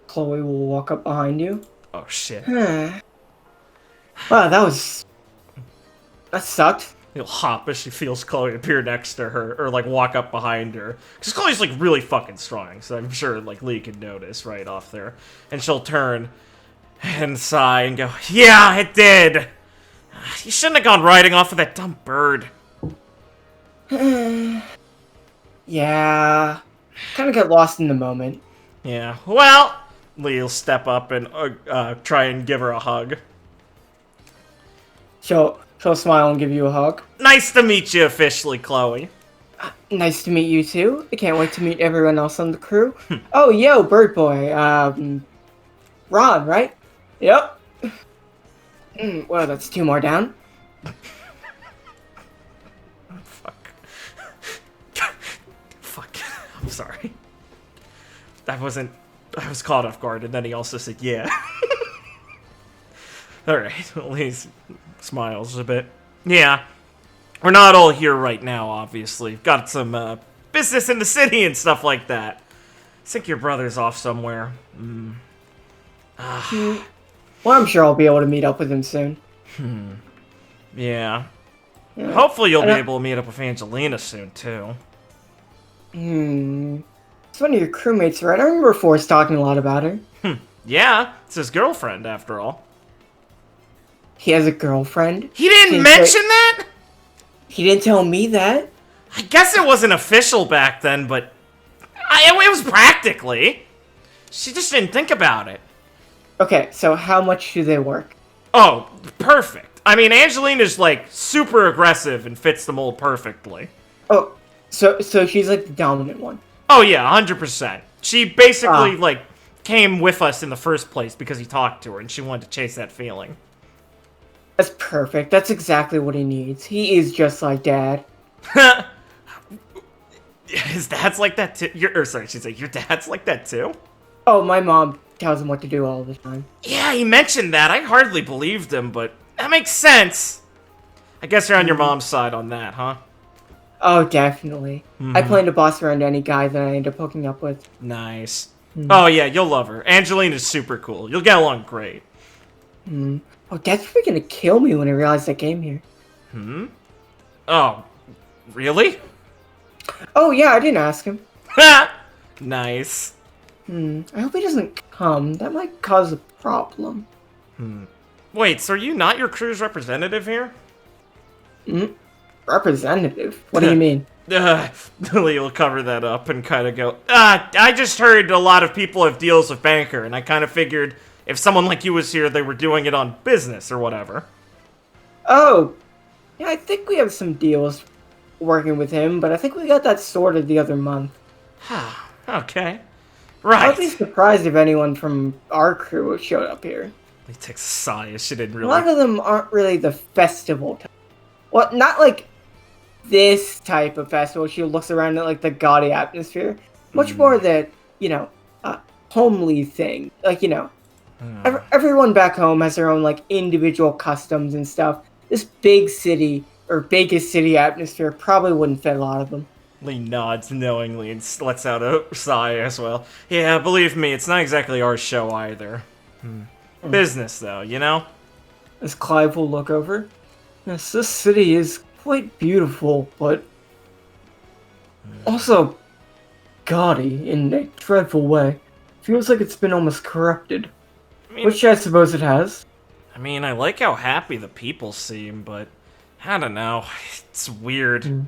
Chloe will walk up behind you. Oh, shit. Wow, that sucked. He'll hop as she feels Chloe appear next to her, or, like, walk up behind her. Because Chloe's, like, really fucking strong, so I'm sure, like, Lee can notice right off there. And she'll turn and sigh and go, yeah, it did! You shouldn't have gone riding off with that dumb bird. Yeah. Kind of got lost in the moment. Yeah, well, Lee'll step up and try and give her a hug. She'll smile and give you a hug. Nice to meet you officially, Chloe. Nice to meet you too. I can't wait to meet everyone else on the crew. Oh, yo, Bird Boy. Ron, right? Yep. Well, that's 2 more down. Fuck. I'm sorry. I was caught off guard, and then he also said, yeah. Alright, well, he smiles a bit. Yeah. We're not all here right now, obviously. Got some, business in the city and stuff like that. I think your brother's off somewhere. Well, I'm sure I'll be able to meet up with him soon. Yeah. Hopefully you'll be able to meet up with Angelina soon, too. It's one of your crewmates, right? I remember Forrest talking a lot about her. Yeah, it's his girlfriend, after all. He has a girlfriend? He didn't mention that? He didn't tell me that? I guess it wasn't official back then, but it was practically. She just didn't think about it. Okay, so how much do they work? Oh, perfect. I mean, Angelina's, like, super aggressive and fits the mold perfectly. Oh, so she's like the dominant one. Oh, yeah, 100%. She basically, like, came with us in the first place because he talked to her, and she wanted to chase that feeling. That's perfect. That's exactly what he needs. He is just like Dad. His dad's like that too? Sorry, she's like, your dad's like that too? Oh, my mom tells him what to do all the time. Yeah, he mentioned that. I hardly believed him, but that makes sense. I guess you're on your mom's side on that, huh? Oh, definitely. I plan to boss around any guy that I end up hooking up with. Nice. Oh, yeah, you'll love her. Angelina's super cool. You'll get along great. Oh, Dad's probably gonna kill me when he realizes I came here. Oh, really? Oh, yeah, I didn't ask him. Nice. I hope he doesn't come. That might cause a problem. Wait, so are you not your crew's representative here? Representative? What do you mean? Lily will cover that up and kind of go, I just heard a lot of people have deals with Banker, and I kind of figured if someone like you was here, they were doing it on business or whatever. Oh, yeah, I think we have some deals working with him, but I think we got that sorted the other month. Okay. I would be Right. surprised if anyone from our crew showed up here. He takes a sigh as she didn't A lot really... of them aren't really the festival type. Well, not like this type of festival. She looks around at like the gaudy atmosphere. Much more that, homely thing. Like, everyone back home has their own like individual customs and stuff. This big city or biggest city atmosphere probably wouldn't fit a lot of them. Lee nods knowingly and lets out a sigh as well. Yeah, believe me, it's not exactly our show either. Business, though, you know? As Clive will look over. Yes, this city is quite beautiful, but also gaudy in a dreadful way. Feels like it's been almost corrupted. Which I suppose it has. I mean, I like how happy the people seem, but I don't know. It's weird.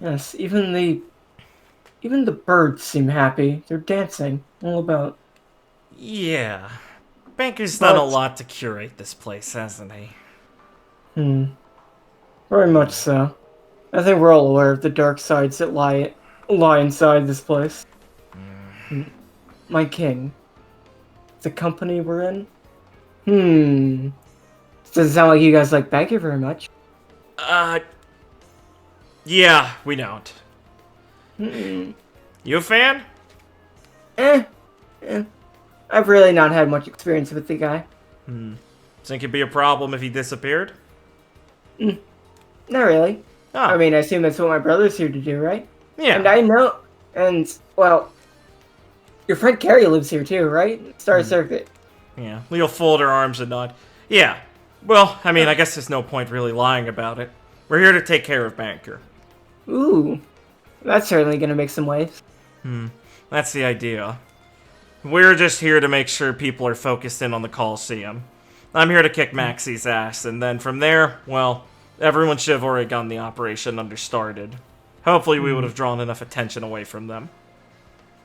Yes, even the birds seem happy. They're dancing all about. Yeah. Banker's done a But- lot to curate this place, hasn't he? Very much so. I think we're all aware of the dark sides that lie inside this place. My king. The company we're in? Doesn't sound like you guys like Banker very much. Yeah, we don't. You a fan? I've really not had much experience with the guy. Think it'd be a problem if he disappeared? Not really. Oh, I mean, I assume that's what my brother's here to do, right? yeah. And I know, well, your friend Carrie lives here too, right? Star Circuit. Yeah, Leo'll fold her arms and nod. Yeah. Well, I mean, I guess there's no point really lying about it. We're here to take care of Banker. Ooh, that's certainly gonna make some waves. That's the idea. We're just here to make sure people are focused in on the Coliseum. I'm here to kick Maxie's ass, and then from there, well, everyone should have already gotten the operation understarted. Hopefully we would have drawn enough attention away from them.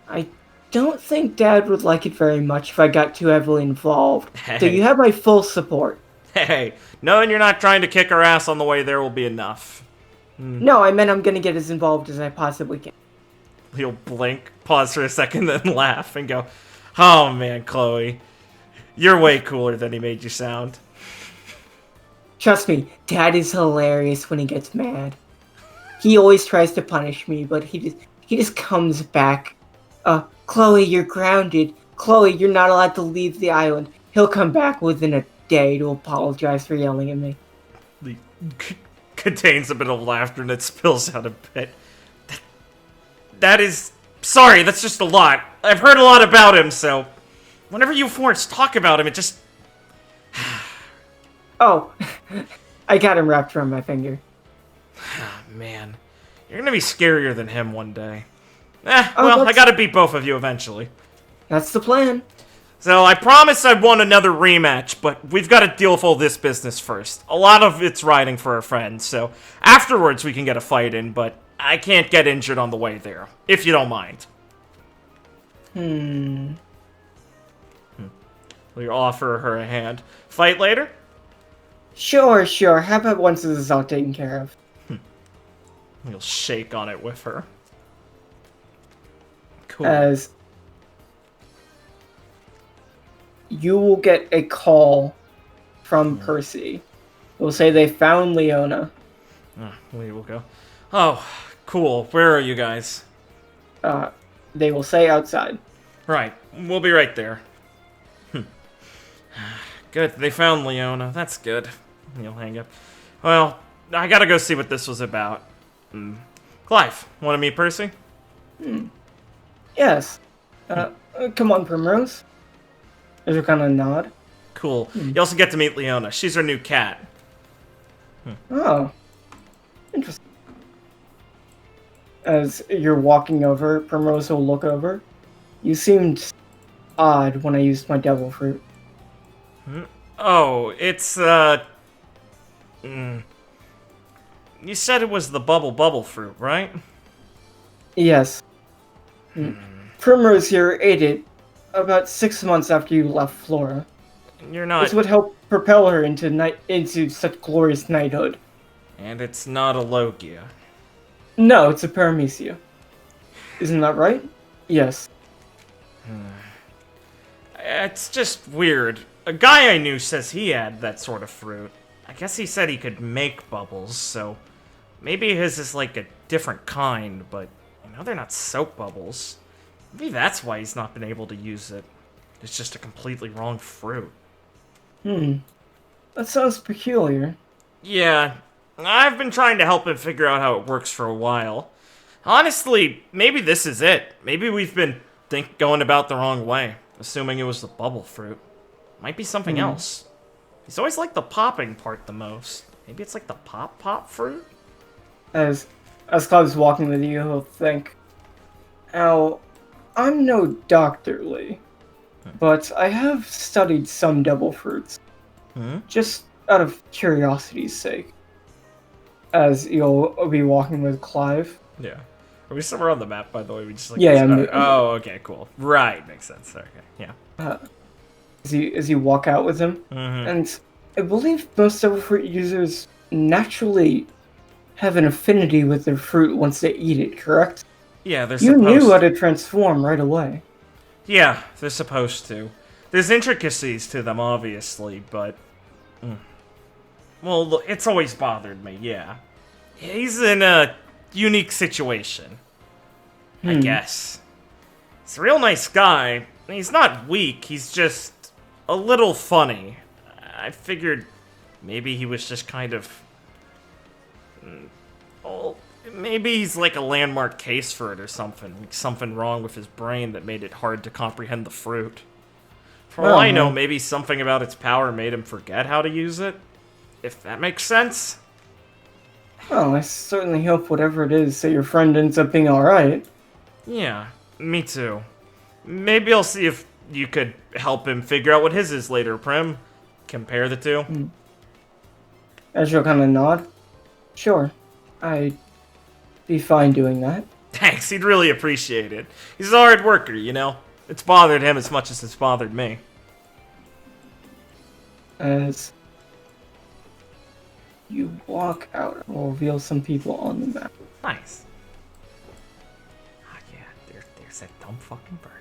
I don't think Dad would like it very much if I got too heavily involved. So Hey. you have my full support. Hey, knowing you're not trying to kick our ass on the way there will be enough. No, I meant I'm gonna get as involved as I possibly can. He'll blink, pause for a second, then laugh and go, "Oh man, Chloe, you're way cooler than he made you sound." Trust me, Dad is hilarious when he gets mad. He always tries to punish me, but he just comes back. Chloe, you're grounded. Chloe, you're not allowed to leave the island. He'll come back within a day to apologize for yelling at me. He contains a bit of laughter and it spills out a bit. That is... Sorry, that's just a lot. I've heard a lot about him, so... Whenever you fours talk about him, it just... Oh, I got him wrapped around my finger. Ah, man. You're gonna be scarier than him one day. Well, I that's- gotta beat both of you eventually. That's the plan. So I promised I'd want another rematch, but we've got to deal with all this business first. A lot of it's riding for our friends, so afterwards we can get a fight in, but I can't get injured on the way there, if you don't mind. We'll offer her a hand. Fight later? Sure. How about once this is all taken care of? We'll shake on it with her. Cool. As you will get a call from Percy. We'll say they found Leona. We will go. Oh, cool. Where are you guys? They will say outside. Right. We'll be right there. Good. They found Leona. That's good. You'll hang up. Well, I gotta go see what this was about. Clive, want to meet Percy? Yes. Come on, Primrose. There's a kind of nod. Cool. You also get to meet Leona. She's our new cat. Oh. Interesting. As you're walking over, Primrose will look over. You seemed odd when I used my devil fruit. Oh, it's, You said it was the bubble fruit, right? Yes. Primrose here ate it about 6 months after you left Flora. You're This not... would help propel her into such glorious knighthood. And it's not a Logia. No, it's a paramecia. Isn't that right? Yes. It's just weird. A guy I knew says he had that sort of fruit. I guess he said he could make bubbles, so maybe his is like a different kind, but you know they're not soap bubbles. Maybe that's why he's not been able to use it. It's just a completely wrong fruit. That sounds peculiar. Yeah, I've been trying to help him figure out how it works for a while. Honestly, maybe this is it. Maybe we've been going about the wrong way, assuming it was the bubble fruit. Might be something else. He's always liked the popping part the most. Maybe it's like the pop fruit? As Cloud's walking with you, he'll think, "Now, I'm no doctor, Lee, but I have studied some devil fruits, just out of curiosity's sake." As you'll be walking with Clive. Yeah. Are we somewhere on the map, by the way? We just like... Yeah. Oh, okay, cool. Right, makes sense. Okay, yeah. As you walk out with him, and I believe most devil fruit users naturally have an affinity with their fruit once they eat it, correct? Yeah, they're You supposed knew how to transform right away. Yeah, they're supposed to. There's intricacies to them, obviously, but... Well, look, it's always bothered me, yeah. He's in a unique situation, I guess. He's a real nice guy. He's not weak, he's just a little funny. I figured maybe he was just kind of... Well, maybe he's like a landmark case for it or something. Like something wrong with his brain that made it hard to comprehend the fruit. For all I know, maybe something about its power made him forget how to use it. If that makes sense. Well, I certainly hope whatever it is that your friend ends up being alright. Yeah, me too. Maybe I'll see if you could help him figure out what his is later, Prim. Compare the two. As you'll kind of nod. Sure. I'd be fine doing that. Thanks, he'd really appreciate it. He's a hard worker, you know? It's bothered him as much as it's bothered me. As you walk out, I'll reveal some people on the map. Nice. Ah, yeah, there's that dumb fucking bird.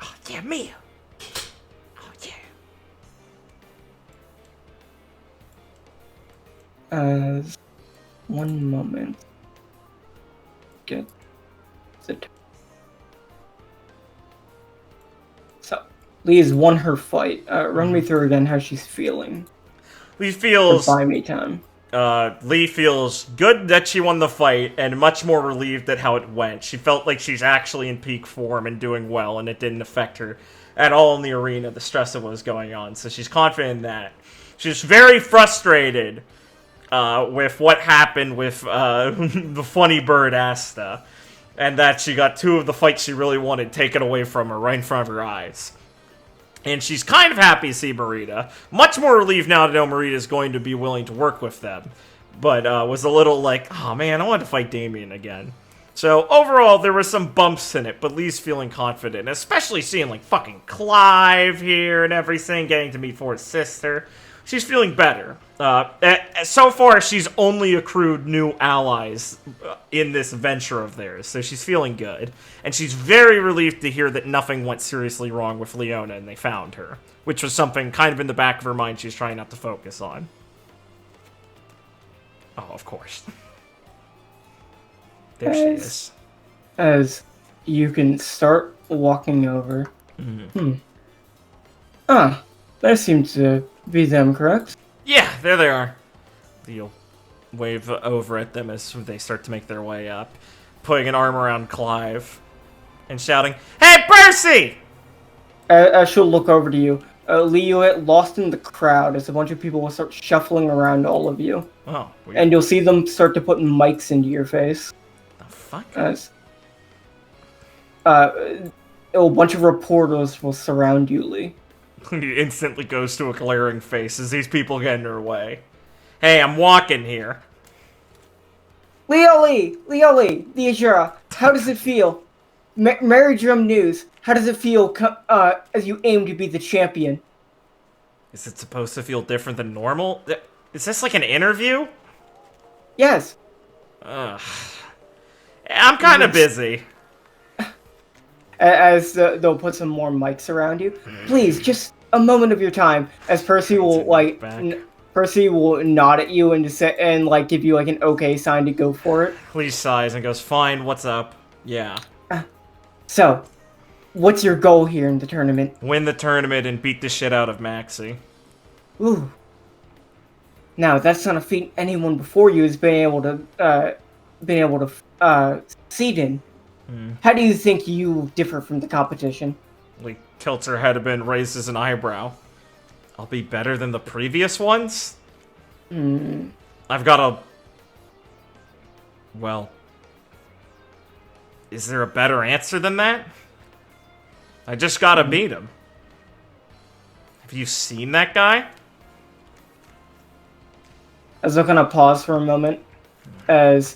Oh, yeah, Mia! Oh, yeah. As one moment. Get it. So, Lee's won her fight. Run me through again how she's feeling. Lee feels... Buy me time. Lee feels good that she won the fight, and much more relieved at how it went. She felt like she's actually in peak form and doing well, and it didn't affect her at all in the arena, the stress of what was going on. So she's confident in that. She's very frustrated with what happened with the funny bird Asta, and that she got two of the fights she really wanted taken away from her right in front of her eyes. And she's kind of happy to see Merida. Much more relieved now to know Merida is going to be willing to work with them. But was a little like, oh man, I want to fight Damien again. So overall, there were some bumps in it, but Lee's feeling confident. Especially seeing like fucking Clive here and everything, getting to meet Ford's sister. She's feeling better. So far, she's only accrued new allies in this venture of theirs, so she's feeling good. And she's very relieved to hear that nothing went seriously wrong with Leona and they found her, which was something kind of in the back of her mind she's trying not to focus on. Oh, of course. There she is. As you can start walking over. Ah, that seems to be them, correct? Yeah, there they are. You'll wave over at them as they start to make their way up, putting an arm around Clive and shouting, "Hey, Percy!" As she'll look over to you, Lee, you get lost in the crowd as a bunch of people will start shuffling around all of you. Oh, weird. And you'll see them start to put mics into your face. The fuck? As a bunch of reporters will surround you, Lee. He instantly goes to a glaring face as these people get in her way. Hey, I'm walking here. Leo Lee, the Azura, how does it feel? Merrydrum News, how does it feel as you aim to be the champion? Is it supposed to feel different than normal? Is this like an interview? Yes. Ugh. I'm kind of busy. As they'll put some more mics around you. Please, just a moment of your time. As Percy will Percy will nod at you and just give you like an okay sign to go for it. Lee sighs and goes, "Fine, what's up?" Yeah. So, what's your goal here in the tournament? Win the tournament and beat the shit out of Maxie. Ooh. Now, that's not a feat anyone before you has been able to succeed in. How do you think you differ from the competition? Lee tilts her head a bit and raises an eyebrow. I'll be better than the previous ones? I've got a... Well... Is there a better answer than that? I just gotta beat him. Have you seen that guy? As they're gonna pause for a moment, as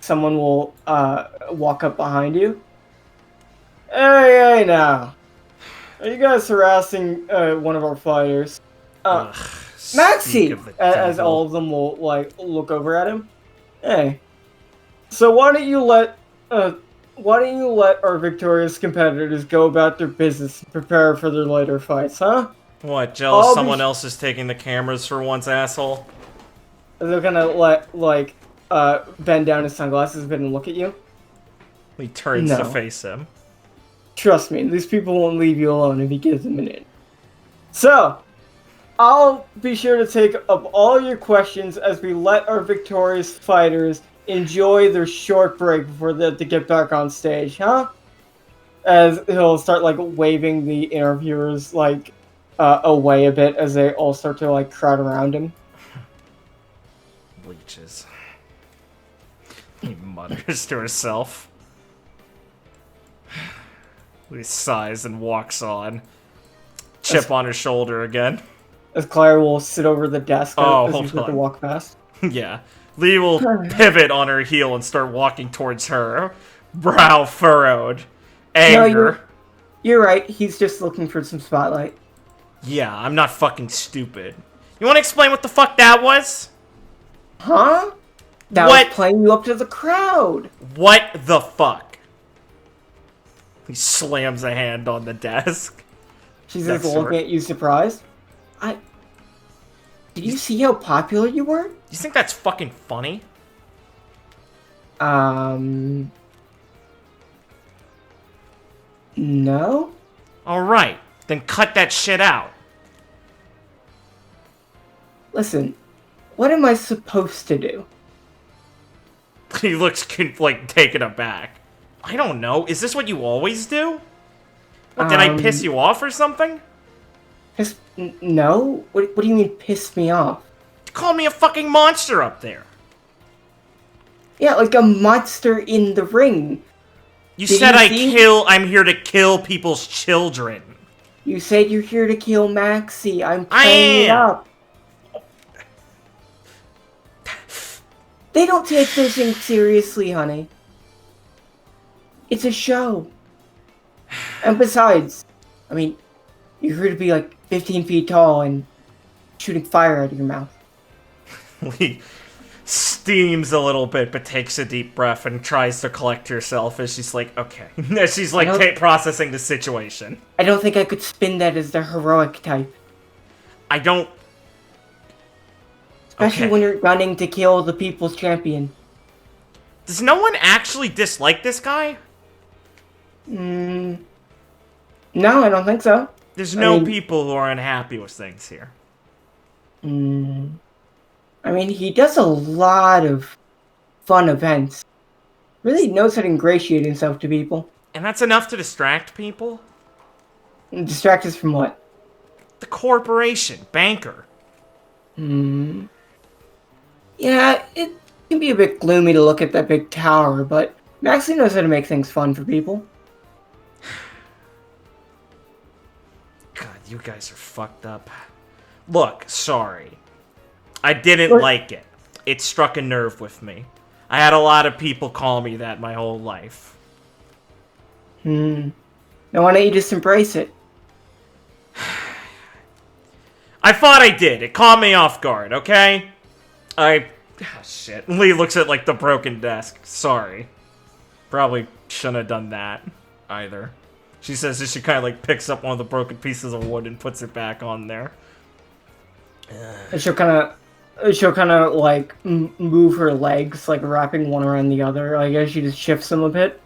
someone will walk up behind you. Hey, now. Are you guys harassing one of our fighters? Maxie! As all of them will, look over at him. Hey. So why don't you let our victorious competitors go about their business and prepare for their later fights, huh? What, jealous someone else is taking the cameras for once, asshole? They're gonna bend down his sunglasses a bit and look at you. He turns to face him. Trust me, these people won't leave you alone if you give them a minute. So, I'll be sure to take up all your questions as we let our victorious fighters enjoy their short break before they have to get back on stage, huh? As he'll start, waving the interviewers, away a bit as they all start to, crowd around him. Leeches. He mutters to herself. He sighs and walks on. Chip on her shoulder again. As Claire will sit over the desk as you start to walk past. Yeah. Lee will pivot on her heel and start walking towards her. Brow furrowed. Anger. No, you're right. He's just looking for some spotlight. Yeah, I'm not fucking stupid. You want to explain what the fuck that was? Huh? That was playing you up to the crowd. What the fuck? He slams a hand on the desk. She's just looking at you surprised. Did you see how popular you were? You think that's fucking funny? No? Alright, then cut that shit out. Listen, what am I supposed to do? He looks, taken aback. I don't know, is this what you always do? What, did I piss you off or something? No? What do you mean piss me off? You called me a fucking monster up there. Yeah, like a monster in the ring. You said I'm here to kill people's children. You said you're here to kill Maxie. I'm playing it up. They don't take those things seriously, honey. It's a show. And besides, I mean, you're here to be 15 feet tall and shooting fire out of your mouth. He steams a little bit, but takes a deep breath and tries to collect herself as she's okay. As she's processing the situation. I don't think I could spin that as the heroic type. I don't... Especially when you're gunning to kill the people's champion. Does no one actually dislike this guy? No, I don't think so. There's no people who are unhappy with things here. I mean, he does a lot of fun events. Really knows how to ingratiate himself to people. And that's enough to distract people? Distract us from what? The corporation, banker. Yeah, it can be a bit gloomy to look at that big tower, but Maxie knows how to make things fun for people. God, you guys are fucked up. Look, sorry. I didn't like it. It struck a nerve with me. I had a lot of people call me that my whole life. Now why don't you just embrace it? I thought I did. It caught me off guard, okay? Shit. Lee looks at, like, the broken desk. Sorry. Probably shouldn't have done that either. She says that she kind of, like, picks up one of the broken pieces of wood and puts it back on there. And she'll kind of like move her legs, like wrapping one around the other. I guess she just shifts them a bit.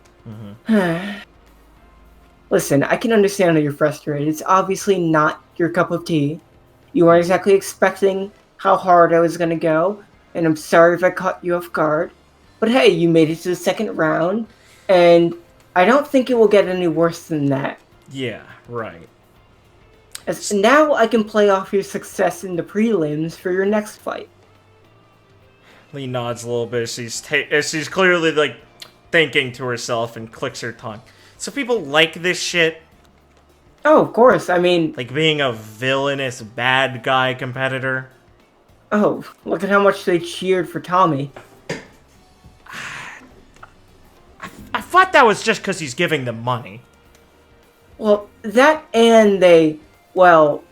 Listen, I can understand that you're frustrated. It's obviously not your cup of tea. You weren't exactly expecting how hard I was gonna go, and I'm sorry if I caught you off guard. But hey, you made it to the second round, and I don't think it will get any worse than that. Yeah, right. As now I can play off your success in the prelims for your next fight. Lee nods a little bit. She's clearly, like, thinking to herself and clicks her tongue. So people like this shit? Oh, of course. I mean, Like being a villainous bad guy competitor? oh, look at how much they cheered for Tommy. I thought that was just because he's giving them money. Well, that and they like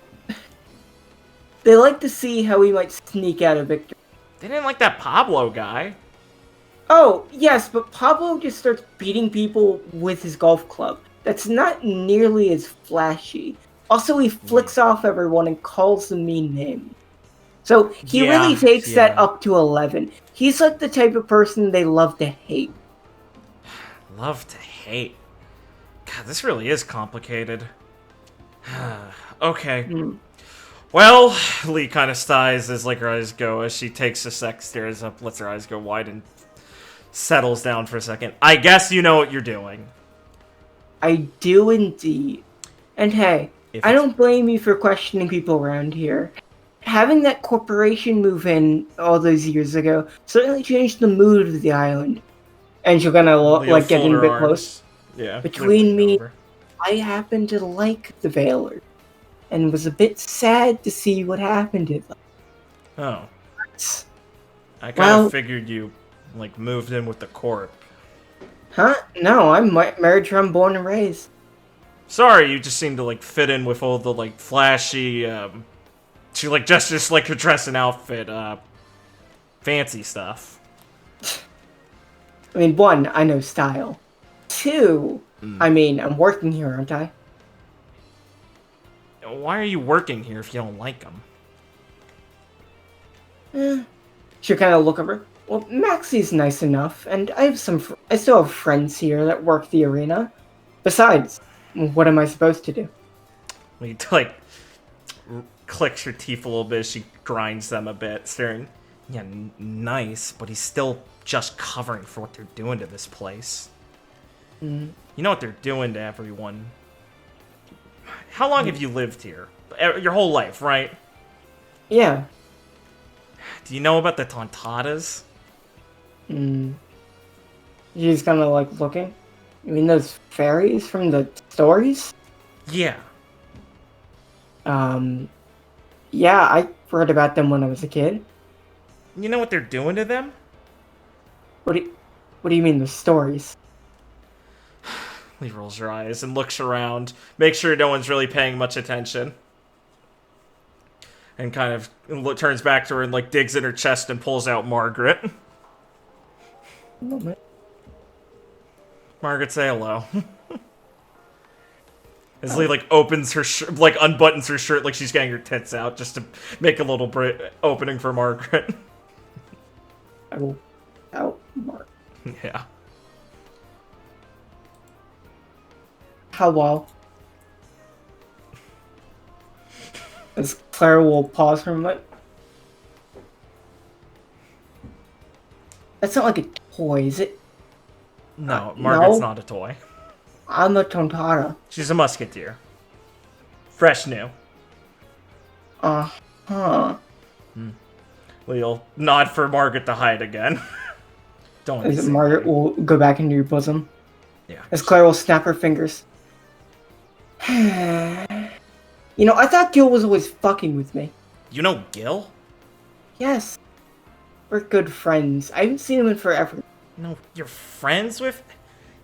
to see how we might sneak out a victory. They didn't like that Pablo guy. Oh, yes, but Pablo just starts beating people with his golf club. That's not nearly as flashy. Also, he flicks off everyone and calls them mean names. So, he really takes that up to 11. He's like the type of person they love to hate. Love to hate. God, this really is complicated. Okay. Well, Lee kind of sighs as, like, her eyes go as she takes a sec, stares up, lets her eyes go wide, and settles down for a second. I guess you know what you're doing. I do indeed. And hey, I don't blame you for questioning people around here. Having that corporation move in all those years ago certainly changed the mood of the island. And she'll kind of like getting a bit close. Yeah. Between me, I happen to like the Veiler, and was a bit sad to see what happened to them. Oh. I kind of figured you, like, moved in with the corp. Huh? No, I'm Merrydrum born and raised. Sorry, you just seem to, like, fit in with all the, like, flashy, she, like, just like her dress and outfit, fancy stuff. I mean, one, I know style. Two, I mean, I'm working here, aren't I? Why are you working here if you don't like them? She'll kind of look over. Well, Maxie's nice enough, and I still have friends here that work the arena. Besides, what am I supposed to do? He, like, clicks her teeth a little bit as she grinds them a bit, staring. Yeah, nice, but he's still just covering for what they're doing to this place. You know what they're doing to everyone. How long have you lived here? Your whole life, right? Yeah. Do you know about the Tontadas? She's kind of like looking. You mean those fairies from the stories? Yeah. Yeah, I heard about them when I was a kid. You know what they're doing to them? What do you mean, the stories? Lee rolls her eyes and looks around, makes sure no one's really paying much attention. And kind of turns back to her and, like, digs in her chest and pulls out Margaret. Margaret, say hello. As Lee, like, opens her like, unbuttons her shirt like she's getting her tits out just to make a little opening for Margaret. I will out Mark. Yeah. Hello. As Claire will pause for a moment. That's not like a toy, is it? No, Margaret's no. not a toy. I'm a Tontara. She's a musketeer. Fresh new. Uh-huh. Lee'll nod for Margaret to hide again. Don't As Margaret will go back into your bosom. Yeah. As Claire will snap her fingers. You know, I thought Gil was always fucking with me. You know Gil? Yes. We're good friends. I haven't seen him in forever. No, you're friends with?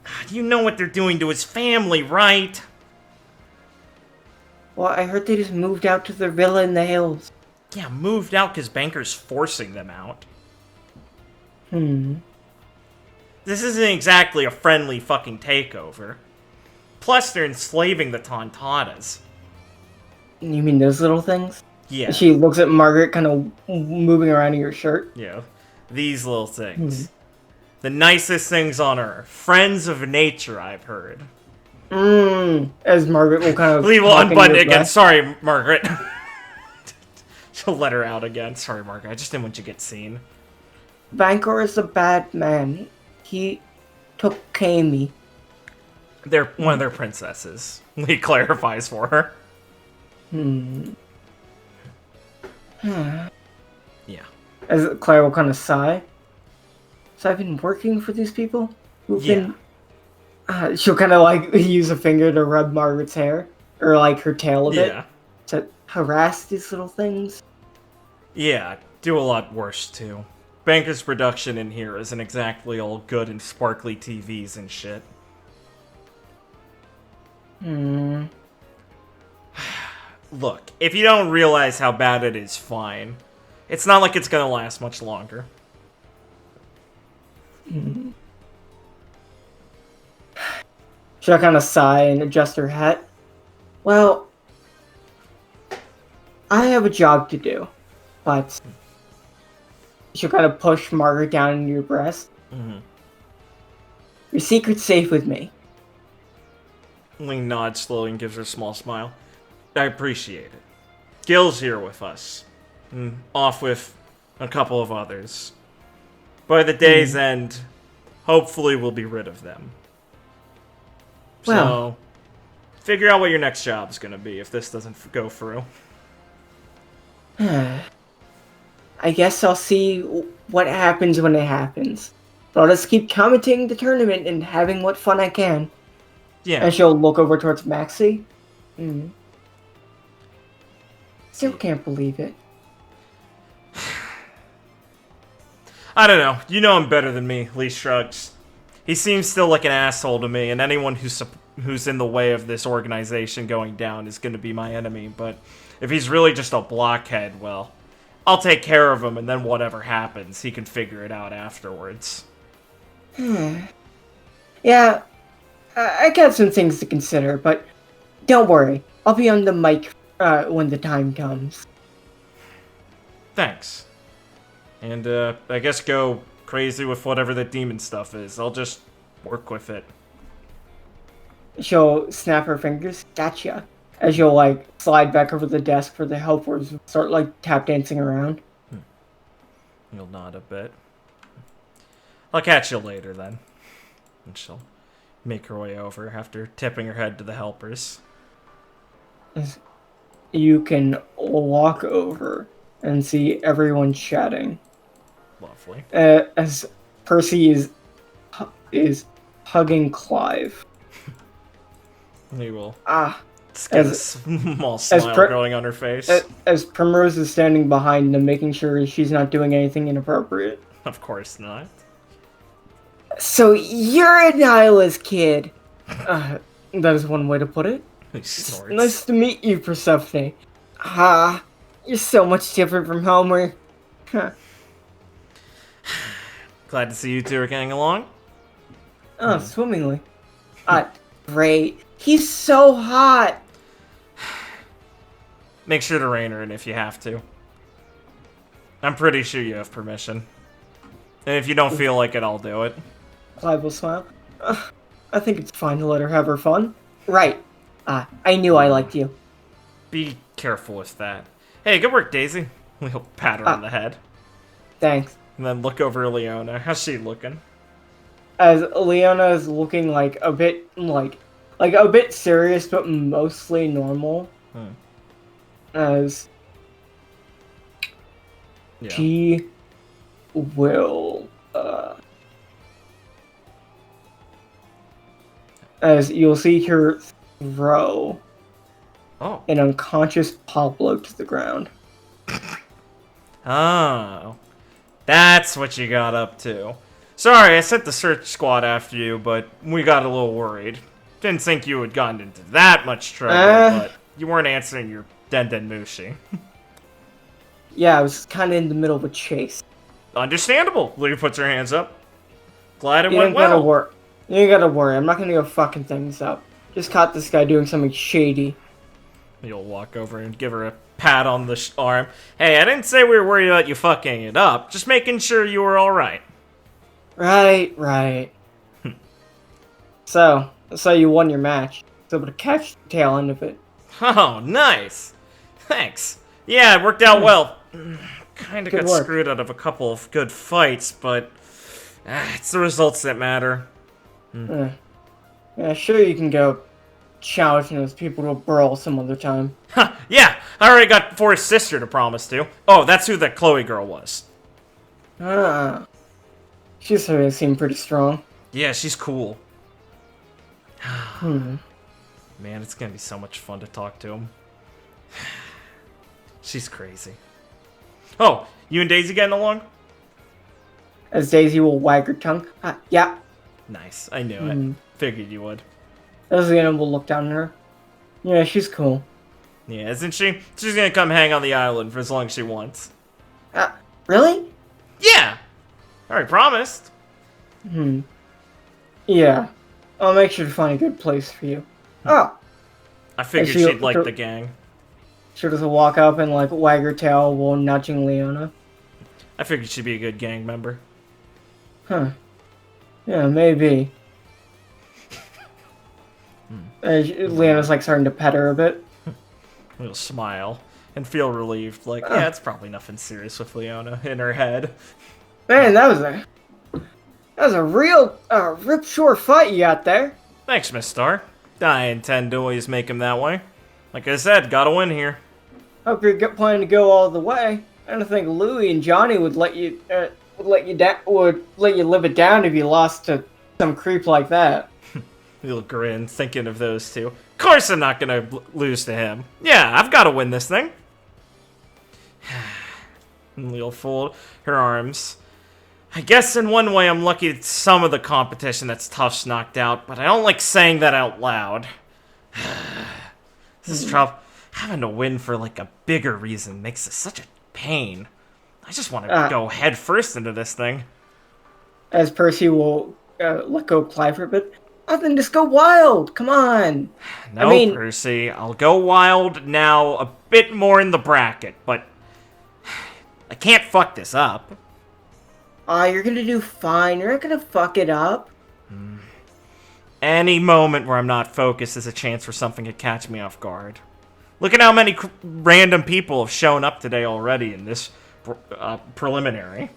God, you know what they're doing to his family, right? Well, I heard they just moved out to their villa in the hills. Yeah, moved out because Banker's forcing them out. This isn't exactly a friendly fucking takeover. Plus, they're enslaving the Tontatas. You mean those little things? Yeah. She looks at Margaret, kind of moving around in your shirt. Yeah. These little things. The nicest things on Earth. Friends of nature, I've heard. As Margaret will kind of... Lee will talk in unbutton your it again. breast. Sorry, Margaret. She'll let her out again. Sorry, Margaret. I just didn't want you to get seen. Banker is a bad man. He took Kami. They're one of their princesses. Lee clarifies for her. Yeah. As Claire will kind of sigh. So I've been working for these people? Who've been... she'll kind of like use a finger to rub Margaret's hair. Or like her tail a bit. To harass these little things. Yeah, do a lot worse too. Banker's production in here isn't exactly all good and sparkly TVs and shit. Look, if you don't realize how bad it is, fine. It's not like it's gonna last much longer. She'll kind of sigh and adjust her hat. Well, I have a job to do, but she'll kind of push Margaret down into your breast. Your secret's safe with me. Lee nods slowly and gives her a small smile. I appreciate it. Gil's here with us. And off with a couple of others. By the day's end, hopefully we'll be rid of them. Well, So, figure out what your next job's gonna be if this doesn't go through. I guess I'll see what happens when it happens. But I'll just keep commenting the tournament and having what fun I can. Yeah. And she'll look over towards Maxie. Still can't believe it. I don't know. You know him better than me, Lee shrugs. He seems still like an asshole to me, and anyone who's in the way of this organization going down is going to be my enemy, but if he's really just a blockhead, well, I'll take care of him, and then whatever happens, he can figure it out afterwards. Yeah, I got some things to consider, but don't worry. I'll be on the mic when the time comes. Thanks. And, I guess go crazy with whatever the demon stuff is. I'll just work with it. She'll snap her fingers. Gotcha. As you'll, like, slide back over the desk for the helpers and start, like, tap dancing around. You'll nod a bit. I'll catch you later, then. And she'll make her way over after tipping her head to the helpers. You can walk over and see everyone chatting. Lovely. As Percy is hugging Clive. He will. It's got a small smile going on her face. As Primrose is standing behind them, making sure she's not doing anything inappropriate. Of course not. So you're a nihilist kid. That is one way to put it. He snorts. Nice to meet you, Persephone. You're so much different from Homer. Glad to see you two are getting along. Oh, swimmingly. Great. He's so hot. Make sure to rein her in if you have to. I'm pretty sure you have permission. And if you don't feel like it, I'll do it. Clive will smile. I think it's fine to let her have her fun. Right. I knew I liked you. Be careful with that. Hey, good work, Daisy. We'll pat her on the head. Thanks. And then look over at Leona. How's she looking? As Leona is looking like a bit a bit serious, but mostly normal. As she will, as you'll see her throw Oh. an unconscious Pablo to the ground. Oh. That's what you got up to. Sorry, I sent the search squad after you, but we got a little worried. Didn't think you had gotten into that much trouble, but you weren't answering your Den Mushi. Yeah, I was kind of in the middle of a chase. Understandable. Lee puts her hands up. Glad it You went ain't gotta well. worry. You ain't gotta worry. I'm not gonna go fucking things up. Just caught this guy doing something shady. You'll walk over and give her a pat on the arm. Hey, I didn't say we were worried about you fucking it up. Just making sure you were alright. Right. So you won your match. So able to catch the tail end of it. Oh, nice. Thanks. Yeah, it worked out well. Kinda Good got work. screwed out of a couple of good fights, but it's the results that matter. Yeah, sure you can go challenging those people to a brawl some other time. Huh, yeah, I already got Forrest's sister to promise to. Oh, that's who that Chloe girl was. She certainly seemed pretty strong. Yeah, she's cool. Hmm. Man, it's gonna be so much fun to talk to him. She's crazy. Oh, you and Daisy getting along? As Daisy will wag her tongue. Yeah. Nice, I knew it. Figured you would. Elizabeth will look down at her. Yeah, she's cool. Yeah, isn't she? She's gonna come hang on the island for as long as she wants. Really? Yeah! Already promised. Yeah. I'll make sure to find a good place for you. Oh! I figured she- she'd like the gang. She'll just walk up and, like, wag her tail while nudging Leona. I figured she'd be a good gang member. Huh. Yeah, maybe. Leona's, like, starting to pet her a bit. We'll smile and feel relieved, like, yeah, it's probably nothing serious with Leona in her head. Man, that was a real, rip short fight you got there. Thanks, Miss Star. I intend to always make him that way. Like I said, gotta win here. Hope you're planning to go all the way. I don't think Louie and Johnny would let you live it down if you lost to some creep like that. He'll grin, thinking of those two. Of course I'm not gonna lose to him. Yeah, I've gotta win this thing. And Le'll fold her arms. I guess in one way I'm lucky that some of the competition that's tough's knocked out, but I don't like saying that out loud. This is trouble. Having to win for like a bigger reason makes it such a pain. I just want to go head first into this thing. As Percy will let go of Clive for a bit. Nothing, just go wild. Come on. No, Percy. I'll go wild now a bit more in the bracket, but I can't fuck this up. You're gonna do fine. You're not gonna fuck it up. Any moment where I'm not focused is a chance for something to catch me off guard. Look at how many random people have shown up today already in this preliminary.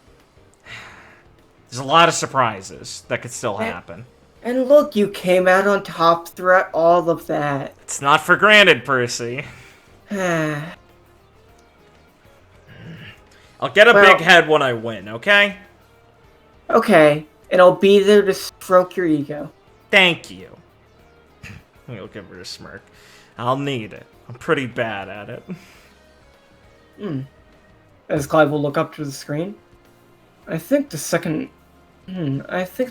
There's a lot of surprises that could still happen. And look, you came out on top throughout all of that. It's not for granted, Percy. Okay. I'll get a big head when I win, okay? And I'll be there to stroke your ego. Thank you. He'll give her a smirk. I'll need it. I'm pretty bad at it. As Clive will look up to the screen. I think the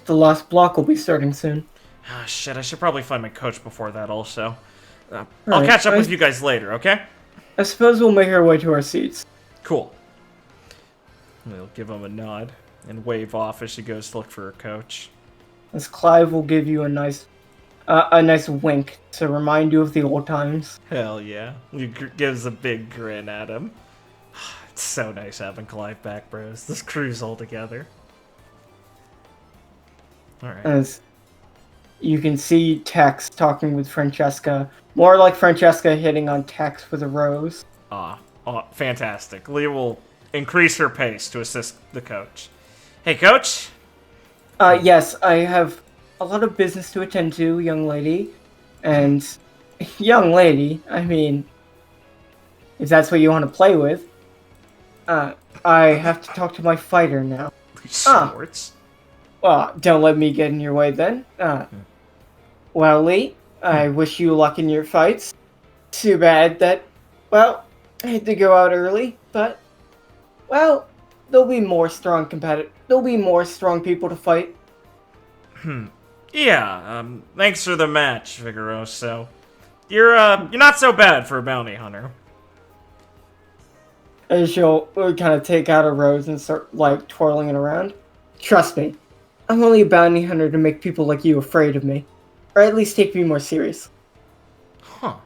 last block will be starting soon. Ah, shit, I should probably find my coach before that also. I'll Right, catch up with you guys later, okay? I suppose we'll make our way to our seats. Cool. We'll give him a nod and wave off as she goes to look for her coach. As Clive will give you a nice wink to remind you of the old times. Hell yeah. He gives a big grin at him. It's so nice having Clive back, bros. This crew's all together. Alright. As you can see Tex talking with Francesca. More like Francesca hitting on Tex with a rose. Fantastic. Leah will increase her pace to assist the coach. Hey, coach? Yes, I have a lot of business to attend to, young lady. And, young lady, I mean, if that's what you want to play with, I have to talk to my fighter now. Sports? Well, don't let me get in your way then. Well, Lee, I wish you luck in your fights. Too bad that, well, I had to go out early, but, well, there'll be more strong people to fight. Yeah, thanks for the match, Vigoroso. You're not so bad for a bounty hunter. As she'll kind of take out a rose and start, like, twirling it around. Trust me, I'm only a bounty hunter to make people like you afraid of me. Or at least take me more serious. Huh.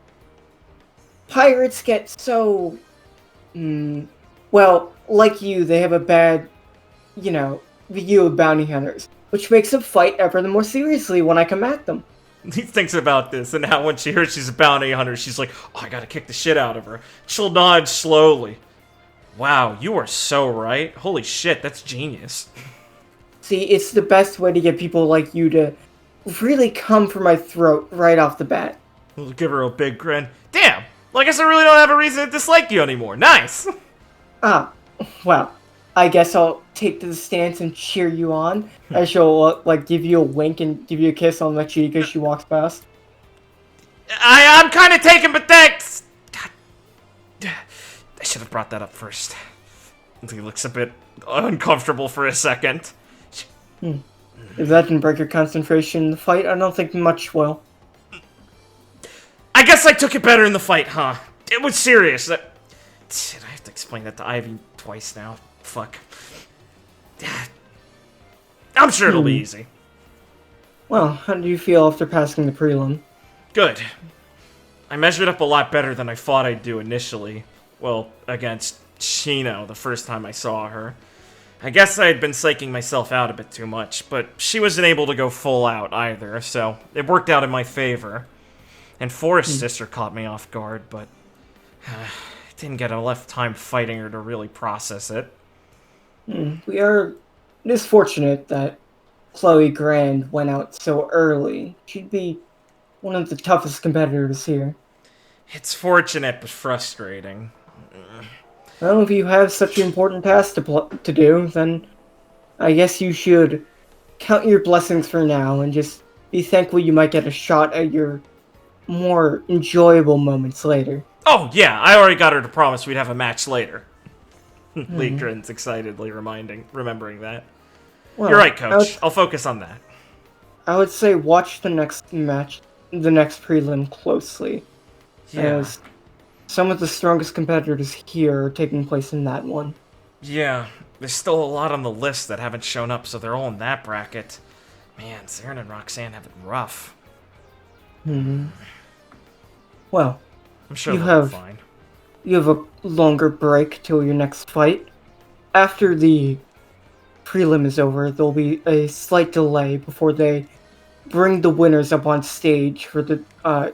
Pirates get so... well, like you, they have a bad, view of bounty hunters, which makes them fight ever the more seriously when I come at them. He thinks about this, and now when she hears she's a bounty hunter, she's like, oh, I gotta kick the shit out of her. She'll nod slowly. Wow, you are so right. Holy shit, that's genius. See, it's the best way to get people like you to really come for my throat right off the bat. We'll give her a big grin. Damn! Well, I guess I really don't have a reason to dislike you anymore. Nice! Ah, well, I guess I'll take to the stance and cheer you on, as she'll, give you a wink and give you a kiss on the cheek as she walks past. I'm kind of taken, but thanks! God. I should have brought that up first. He looks a bit uncomfortable for a second. If that didn't break your concentration in the fight, I don't think much will. I guess I took it better in the fight, huh? It was serious. Shit, I have to explain that to Ivy twice now. Fuck. I'm sure it'll be easy. Well, how do you feel after passing the prelim? Good. I measured up a lot better than I thought I'd do initially. Well, against Shino the first time I saw her. I guess I had been psyching myself out a bit too much, but she wasn't able to go full out either, so it worked out in my favor. And Forrest's sister caught me off guard, but didn't get enough time fighting her to really process it. We are misfortunate that Chloe Grand went out so early. She'd be one of the toughest competitors here. It's fortunate, but frustrating. Well, if you have such an important task to do, then I guess you should count your blessings for now and just be thankful you might get a shot at your more enjoyable moments later. Oh, yeah, I already got her to promise we'd have a match later. Lee grins excitedly, remembering that. Well, You're right, Coach. I'll focus on that. I would say watch the next match, the next prelim closely. Yeah. As some of the strongest competitors here are taking place in that one. Yeah, there's still a lot on the list that haven't shown up, so they're all in that bracket. Man, Zarin and Roxanne have it rough. Well, I'm sure they'll be fine. You have a longer break till your next fight. After the prelim is over, there'll be a slight delay before they bring the winners up on stage for the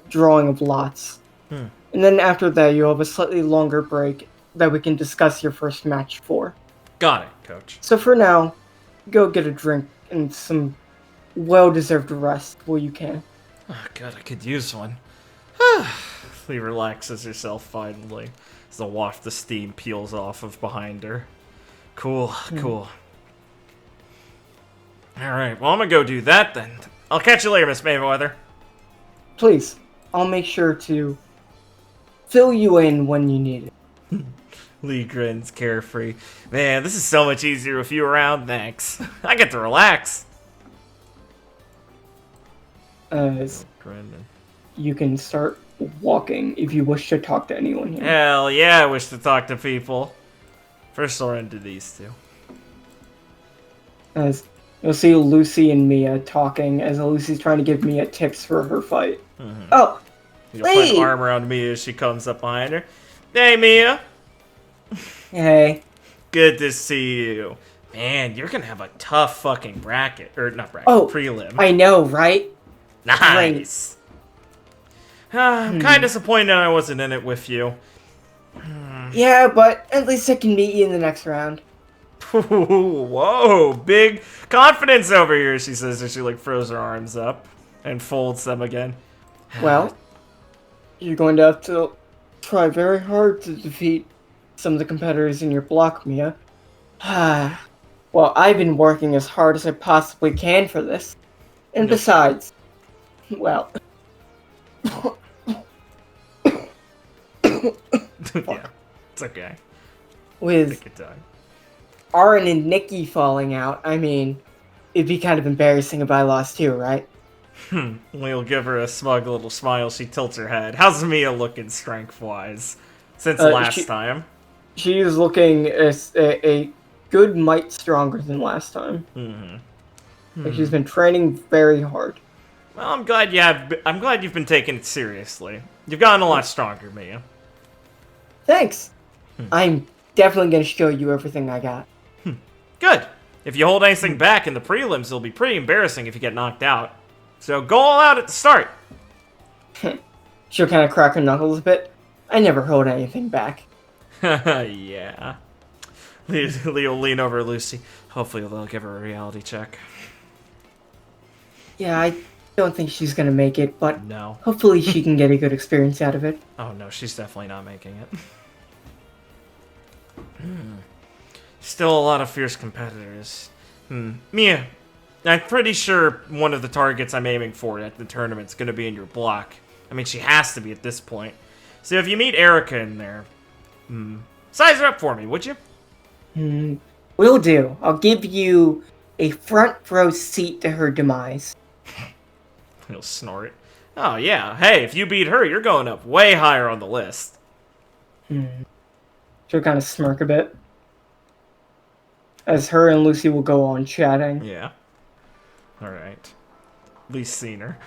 drawing of lots. And then after that, you'll have a slightly longer break that we can discuss your first match for. Got it, Coach. So for now, go get a drink and some well-deserved rest while you can. Oh, good, I could use one. Lee relaxes herself finally as the waft of steam peels off of behind her. Cool, cool. Alright, well, I'm gonna go do that then. I'll catch you later, Miss Mayweather. Please, I'll make sure to fill you in when you need it. Lee grins carefree. Man, this is so much easier with you around, thanks. I get to relax. You can start walking if you wish to talk to anyone here. Hell yeah, I wish to talk to people. First, I'll run to these two. As you'll see Lucy and Mia talking as Lucy's trying to give Mia tips for her fight. Oh, You'll put an arm around Mia as she comes up behind her. Hey, Mia. Hey. Good to see you. Man, you're gonna have a tough fucking bracket. Or, not bracket, prelim. I know, right? Nice. I'm kind of disappointed I wasn't in it with you. Yeah, but at least I can meet you in the next round. Whoa, big confidence over here, she says as she throws her arms up and folds them again. Well, you're going to have to try very hard to defeat some of the competitors in your block, Mia. Well, I've been working as hard as I possibly can for this. And besides, well, Yeah, it's okay. With Take your time. Aaron and Nikki falling out, I mean, it'd be kind of embarrassing if I lost too, right? We'll give her a smug little smile. She tilts her head. How's Mia looking strength-wise since last time? She is looking a good mite stronger than last time. Like she's been training very hard. Well, I'm glad you've been taking it seriously. You've gotten a lot stronger, Mia. Thanks. I'm definitely gonna show you everything I got. Good. If you hold anything back in the prelims, it'll be pretty embarrassing if you get knocked out. So go all out at the start. She'll kind of crack her knuckles a bit. I never hold anything back. Yeah. Leo lean over to Lucy. Hopefully they'll give her a reality check. Yeah, I don't think she's gonna make it, but No. hopefully she can get a good experience out of it. Oh no, she's definitely not making it. Still a lot of fierce competitors. Mia, I'm pretty sure one of the targets I'm aiming for at the tournament's gonna be in your block. I mean, she has to be at this point. So if you meet Erica in there, size her up for me, would you? Will do. I'll give you a front row seat to her demise. He'll snort. Oh yeah, hey, if you beat her, you're going up way higher on the list. She'll kind of smirk a bit. As her and Lucy will go on chatting. Yeah. Alright. At least seen her.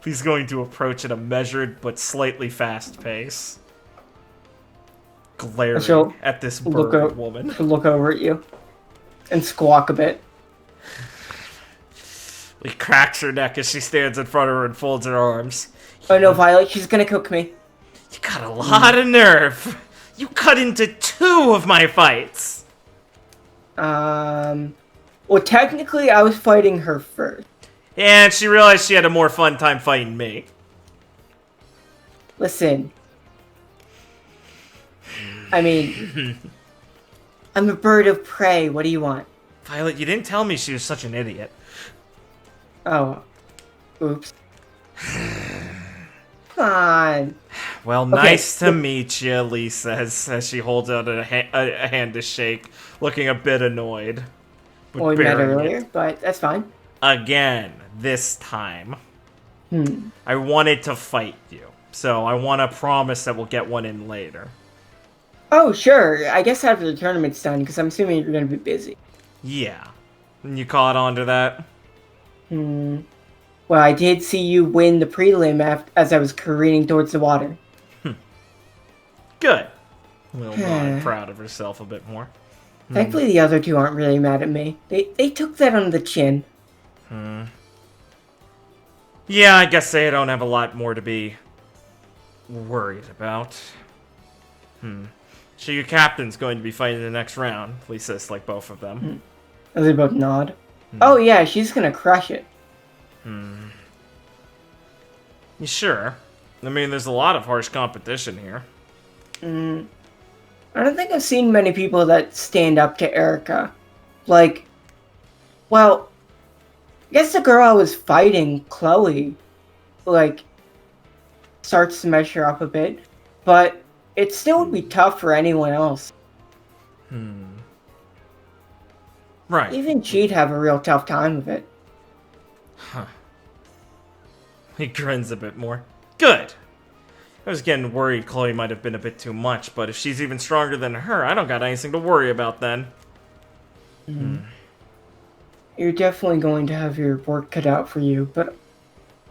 He's going to approach at a measured but slightly fast pace. Glaring at this bird woman. She'll look over at you. And squawk a bit. He cracks her neck as she stands in front of her and folds her arms. Oh no, Violet, she's gonna cook me. You got a lot of nerve. You cut into 2 of my fights. Well, technically, I was fighting her first. And she realized she had a more fun time fighting me. Listen. I mean, I'm a bird of prey. What do you want? Violet, you didn't tell me she was such an idiot. Oh. Oops. Come on. Well, nice to meet you, Lee says, as she holds out a hand to shake, looking a bit annoyed. Well, we met earlier, but that's fine. Again, this time. I wanted to fight you, so I want to promise that we'll get one in later. Oh, sure. I guess after the tournament's done, because I'm assuming you're going to be busy. Yeah. And you caught on to that? Well, I did see you win the prelim as I was careening towards the water. Good. Little Dawn proud of herself a bit more. Thankfully, the other 2 aren't really mad at me. They took that on the chin. Yeah, I guess they don't have a lot more to be worried about. So your captain's going to be fighting the next round. Lisa says, like both of them. They both nod. Oh yeah, she's gonna crush it. You sure? I mean, there's a lot of harsh competition here. I don't think I've seen many people that stand up to Erica. Like, well, I guess the girl I was fighting, Chloe, like, starts to measure up a bit, but it still would be tough for anyone else. Right. Even she'd have a real tough time with it. He grins a bit more. Good. I was getting worried Chloe might have been a bit too much, but if she's even stronger than her, I don't got anything to worry about then. You're definitely going to have your work cut out for you, but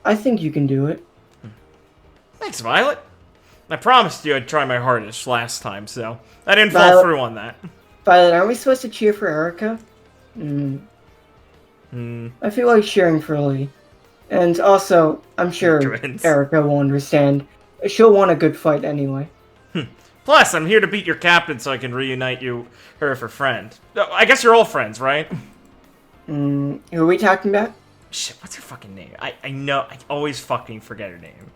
I think you can do it. Thanks, Violet. I promised you I'd try my hardest last time, so I didn't fall through on that. Violet, aren't we supposed to cheer for Erica? I feel like cheering for Lee. And also, I'm sure Erica will understand. She'll want a good fight anyway. Plus, I'm here to beat your captain so I can reunite her for friend. I guess you're all friends, right? Who are we talking about? Shit, what's her fucking name? I know, I always fucking forget her name.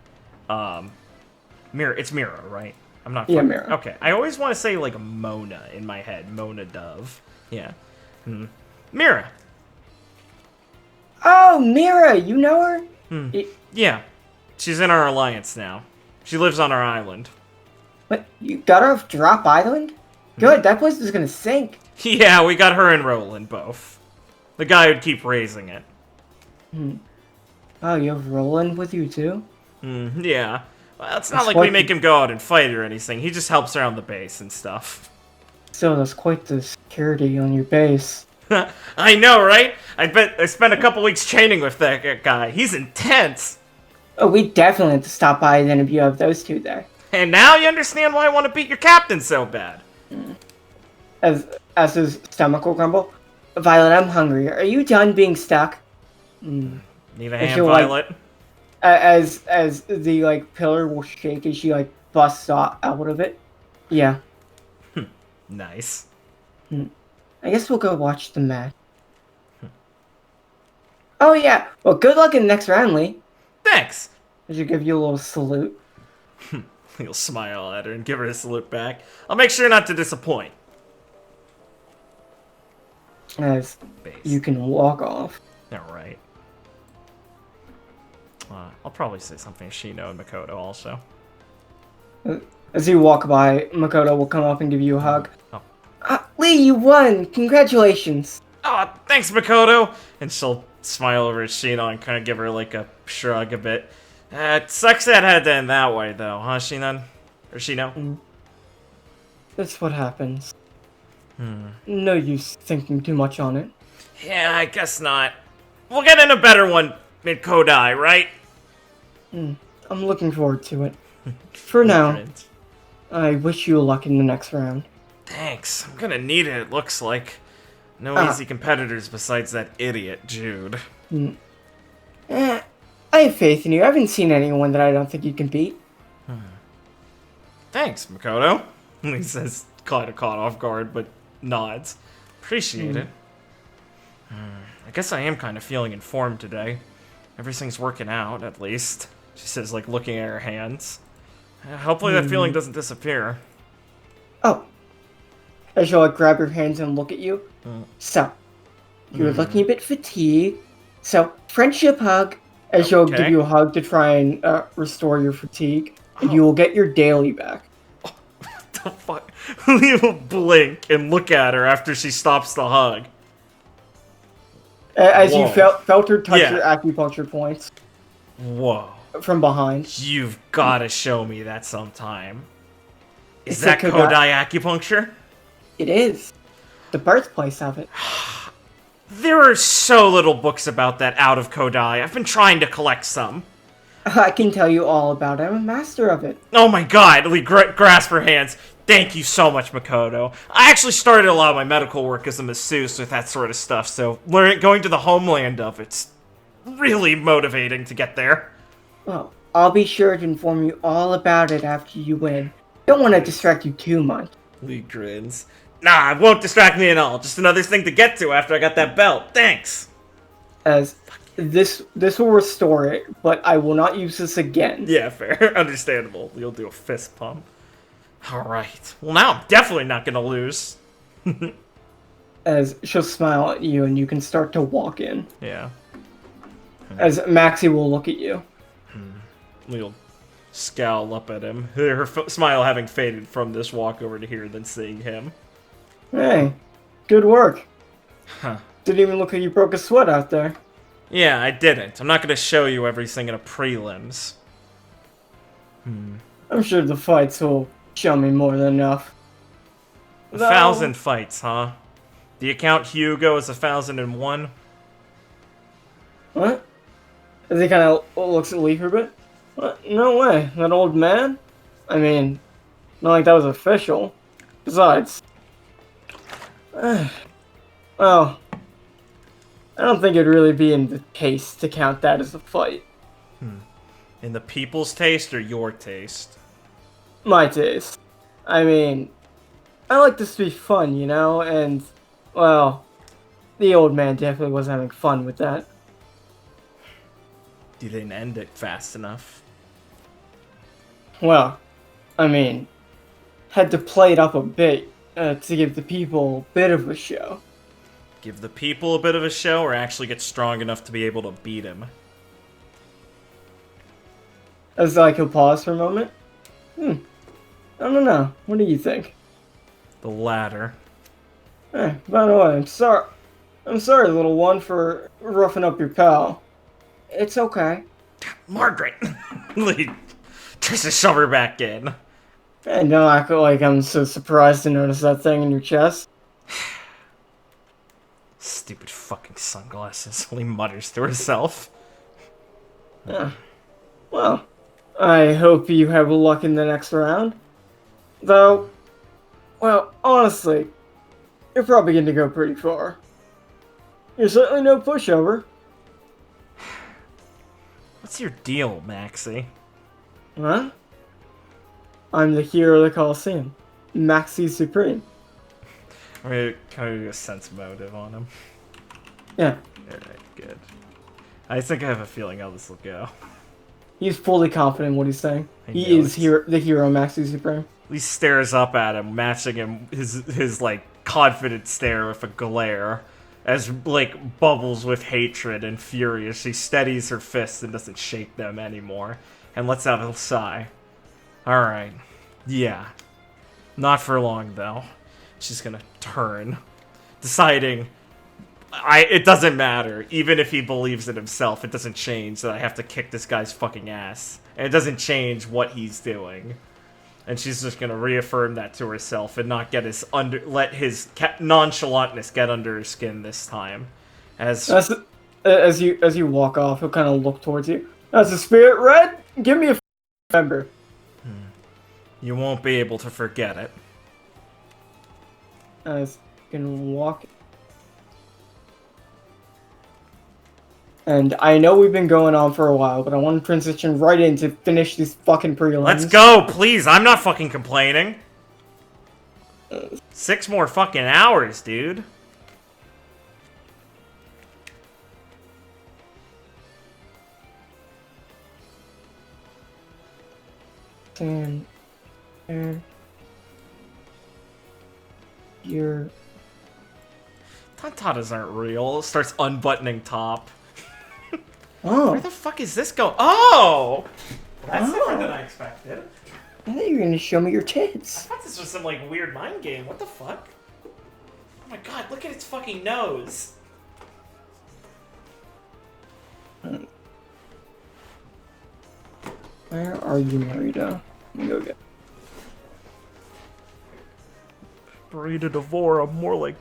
It's Mira, right? I'm not. Yeah, Mira. Okay, I always want to say like Mona in my head. Mona Dove. Yeah. Mira. Oh, Mira, you know her? Yeah. She's in our alliance now. She lives on our island. What? You got her off Drop Island? Good, that place is gonna sink. Yeah, we got her and Roland both. The guy who'd keep raising it. Oh, you have Roland with you too? Yeah. Well, it's not That's like we quite make the- him go out and fight or anything. He just helps around the base and stuff. Still, that's quite the security on your base. I know, right? I bet I spent a couple weeks training with that guy. He's intense. Oh, we definitely have to stop by then if you have those two there. And now you understand why I want to beat your captain so bad. As his stomach will grumble. Violet, I'm hungry. Are you done being stuck? Need a If hand, you like- Violet? As the like pillar will shake as she like busts out of it. Yeah. Nice. I guess we'll go watch the match. Oh yeah. Well, good luck in the next round, Lee. Thanks. I should give you a little salute. He'll smile at her and give her a salute back. I'll make sure not to disappoint. As Base. you can walk off. Alright. I'll probably say something to Shino and Makoto also. As you walk by, Makoto will come up and give you a hug. Oh. Lee, you won! Congratulations! Oh, thanks, Makoto! And she'll smile over at Shino and kind of give her like a shrug a bit. It sucks that had to end that way, though, huh, Shino? Or Shino? That's what happens. No use thinking too much on it. Yeah, I guess not. We'll get in a better one mid Kodai, right? I'm looking forward to it. For now, I wish you luck in the next round. Thanks. I'm gonna need it, it looks like. No easy competitors besides that idiot, Jude. I have faith in you. I haven't seen anyone that I don't think you can beat. Thanks, Makoto. He says, kind of caught off guard, but nods. Appreciate it. I guess I am kind of feeling informed today. Everything's working out, at least. She says, like, looking at her hands. Hopefully that feeling doesn't disappear. Oh. I shall like grab your hands and look at you. So, you're looking a bit fatigued. So, friendship hug. I shall give Okay. you a hug to try and restore your fatigue. And you will get your daily back. The fuck? Lee will blink and look at her after she stops the hug. As you Whoa. felt her touch Yeah. your acupuncture points Whoa. from behind. You've gotta show me that sometime. Is It's that a Kodai acupuncture? It is. The birthplace of it. There are so little books about that out of Kodai. I've been trying to collect some. I can tell you all about it. I'm a master of it. Oh my god, Lee grasp her hands. Thank you so much, Makoto. I actually started a lot of my medical work as a masseuse with that sort of stuff, so going to the homeland of it's really motivating to get there. Well, I'll be sure to inform you all about it after you win. Don't want to distract you too much. Lee grins. Nah, it won't distract me at all. Just another thing to get to after I got that belt. Thanks. As this will restore it, but I will not use this again. Yeah, fair. Understandable. You'll do a fist pump. Alright. Well, now I'm definitely not gonna lose. As she'll smile at you and you can start to walk in. Yeah. As Maxie will look at you. We'll scowl up at him. Her smile having faded from this walk over to here than seeing him. Hey, good work. Huh. Didn't even look like you broke a sweat out there. Yeah, I didn't. I'm not gonna show you everything in a prelims. I'm sure the fights will show me more than enough. 1,000 fights, huh? The account Hugo is 1,001. What? As he kind of looks at Lee for a bit. What? No way. That old man? I mean, not like that was official. Besides, well, I don't think it'd really be in the taste to count that as a fight. In the people's taste or your taste? My taste. I mean, I like this to be fun, you know, and, well, the old man definitely wasn't having fun with that. You didn't end it fast enough. Well, I mean, had to play it up a bit to give the people a bit of a show. Give the people a bit of a show or actually get strong enough to be able to beat him? As like he'll pause for a moment. I don't know. What do you think? The latter. By the way, I'm sorry. I'm sorry, little one, for roughing up your pal. It's okay. Margaret! Like, tries to shove her back in. Hey, don't act like I'm so surprised to notice that thing in your chest. Stupid fucking sunglasses. Only mutters to herself. Well, I hope you have luck in the next round. Though, well, honestly, you're probably going to go pretty far. You're certainly no pushover. What's your deal, Maxie? Huh? I'm the hero of the Coliseum. Maxi Supreme. I'm gonna kind of do a sense motive on him. Yeah. Alright, good. I think I have a feeling how this will go. He's fully confident in what he's saying. I He know is the hero Maxi Supreme. He stares up at him, matching him his like confident stare with a glare, as like bubbles with hatred and fury as she steadies her fists and doesn't shake them anymore, and lets out a sigh. All right, yeah, not for long though. She's gonna turn, deciding, it doesn't matter. Even if he believes in himself, it doesn't change that I have to kick this guy's fucking ass, and it doesn't change what he's doing. And she's just gonna reaffirm that to herself and not get let his nonchalantness get under her skin this time. As you walk off, he'll kind of look towards you. As the spirit red, give me a member. You won't be able to forget it. As you can walk. And I know we've been going on for a while, but I want to transition right in to finish these fucking prelims. Let's go, please. I'm not fucking complaining. 6 more fucking hours, dude. And you're Tontatas aren't real. Starts unbuttoning top. oh. Where the fuck is this going? Oh! That's different than I expected. I thought you were gonna show me your tits. I thought this was some, like, weird mind game. What the fuck? Oh my god, look at its fucking nose. Where are you, Merrydrum? Let me go get. Burrito Devora, more like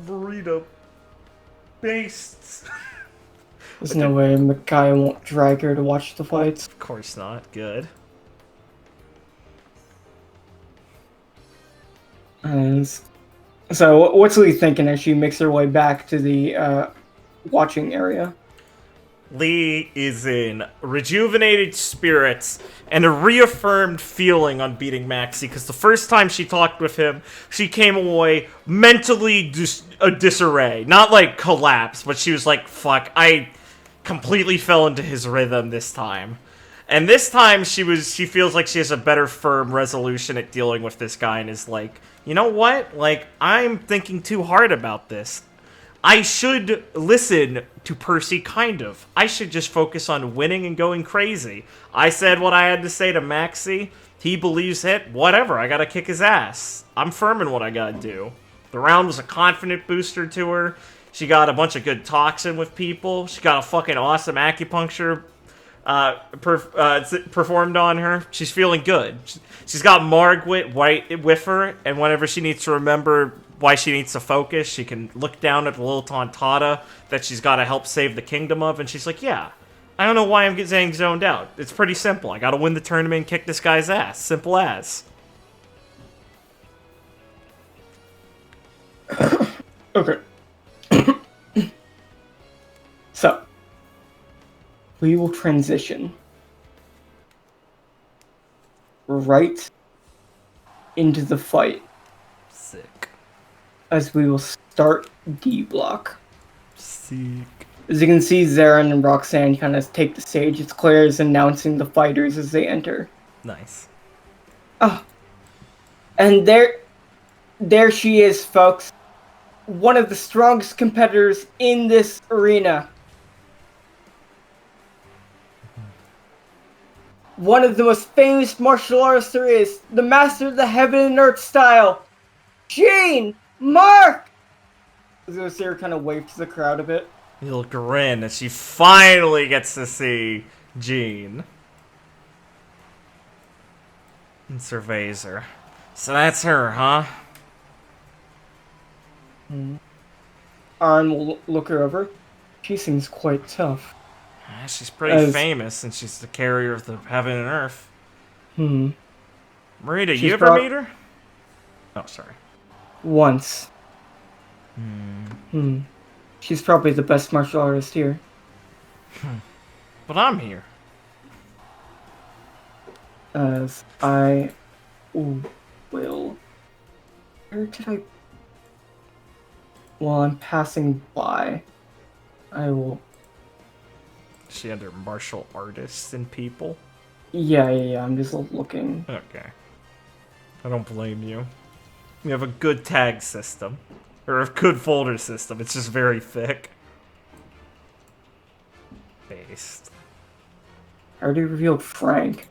burrito based. There's no way Makai won't drag her to watch the fights. Of course not. Good. And so, what's Lee thinking as she makes her way back to the watching area? Lee is in rejuvenated spirits and a reaffirmed feeling on beating Maxie, because the first time she talked with him, she came away mentally disarray. Not like collapse, but she was like, fuck, I completely fell into his rhythm this time. And this time she feels like she has a better firm resolution at dealing with this guy and is like, you know what? Like, I'm thinking too hard about this. I should listen to Percy, kind of. I should just focus on winning and going crazy. I said what I had to say to Maxie. He believes it. Whatever, I gotta kick his ass. I'm firm in what I gotta do. The round was a confident booster to her. She got a bunch of good talks in with people. She got a fucking awesome acupuncture performed on her. She's feeling good. She's got Margaret White with her, and whenever she needs to remember why she needs to focus, she can look down at the little Tontata that she's got to help save the kingdom of, and she's like, yeah, I don't know why I'm getting zoned out. It's pretty simple. I gotta win the tournament and kick this guy's ass. Simple as. Okay. So, we will transition right into the fight. Sick. As we will start D block. Sick. As you can see, Zarin and Roxanne kind of take the stage. It's Claire is announcing the fighters as they enter. Nice. Oh. And there she is, folks. One of the strongest competitors in this arena. one of the most famous martial artists there is, the master of the heaven and earth style, Gene Mark! Sarah kind of waved to the crowd a bit. He'll grin as she finally gets to see Jean. And surveys her. So that's her, huh? Aaron will look her over. She seems quite tough. Yeah, she's pretty famous, and she's the carrier of the heaven and earth. Marita, you ever meet her? Oh, sorry. Once. She's probably the best martial artist here. But I'm here. As I will... Where did I... While I'm passing by, I will... Is she under martial artists and people? Yeah, I'm just looking. Okay. I don't blame you. We have a good tag system. Or a good folder system. It's just very thick. Based. I already revealed Frank.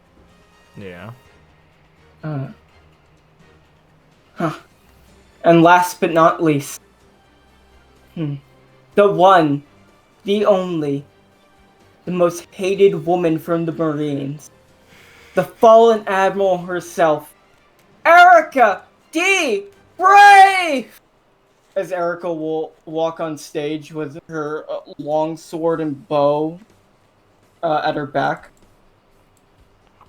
Yeah. And last but not least, the one, the only, the most hated woman from the Marines, the fallen admiral herself, Erica D. Brave! As Erica will walk on stage with her long sword and bow at her back.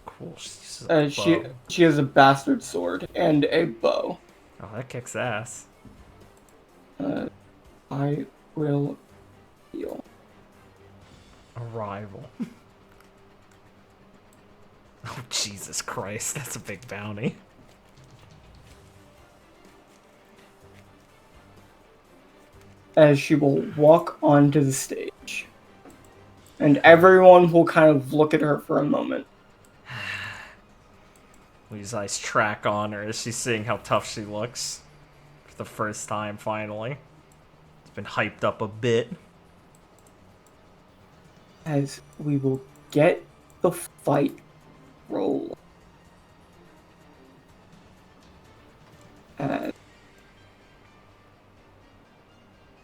Cool. She has a bastard sword and a bow. Oh, that kicks ass. I will heal. Arrival. Oh, Jesus Christ. That's a big bounty. As she will walk onto the stage. And everyone will kind of look at her for a moment. Lee's eyes track on her as she's seeing how tough she looks. For the first time, finally. It's been hyped up a bit. As we will get the fight roll.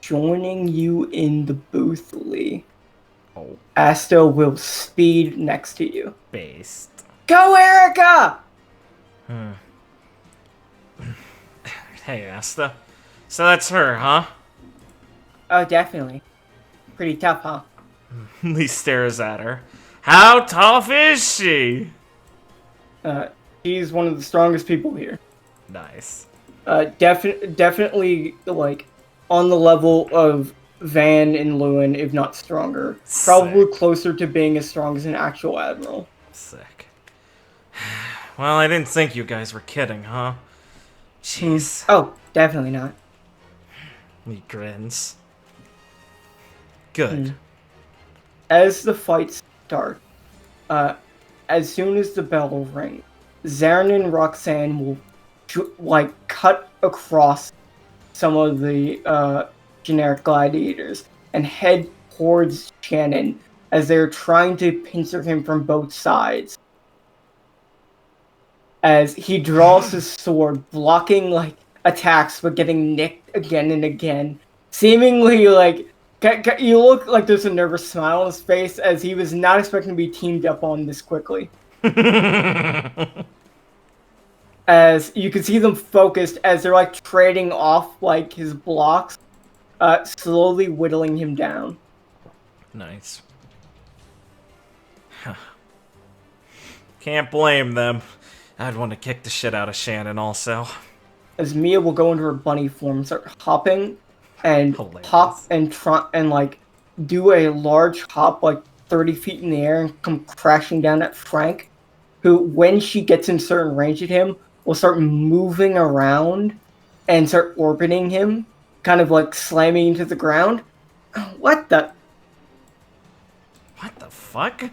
Joining you in the booth, Lee. Oh. Asta will speed next to you. Based. Go, Erica! Hey, Asta. So that's her, huh? Oh, definitely. Pretty tough, huh? Lee stares at her. How tough is she? She's one of the strongest people here. Nice. Definitely, like, on the level of Van and Lewin, if not stronger. Sick. Probably closer to being as strong as an actual admiral. Sick. Well, I didn't think you guys were kidding, huh? Jeez. Oh, definitely not. Lee grins. Good. As the fight starts, as soon as the bell rings, Zarin and Roxanne will, cut across some of the generic gladiators and head towards Shannon as they're trying to pincer him from both sides. As he draws his sword, blocking, attacks, but getting nicked again and again. Seemingly, you look like there's a nervous smile on his face as he was not expecting to be teamed up on this quickly. As you can see them focused as they're trading off his blocks, slowly whittling him down. Nice. Huh. Can't blame them. I'd want to kick the shit out of Shannon also. As Mia will go into her bunny form, start hopping and Hilarious. hop and do a large hop 30 feet in the air and come crashing down at Frank, who, when she gets in certain range at him, will start moving around and start orbiting him, kind of slamming into the ground. What the? What the fuck?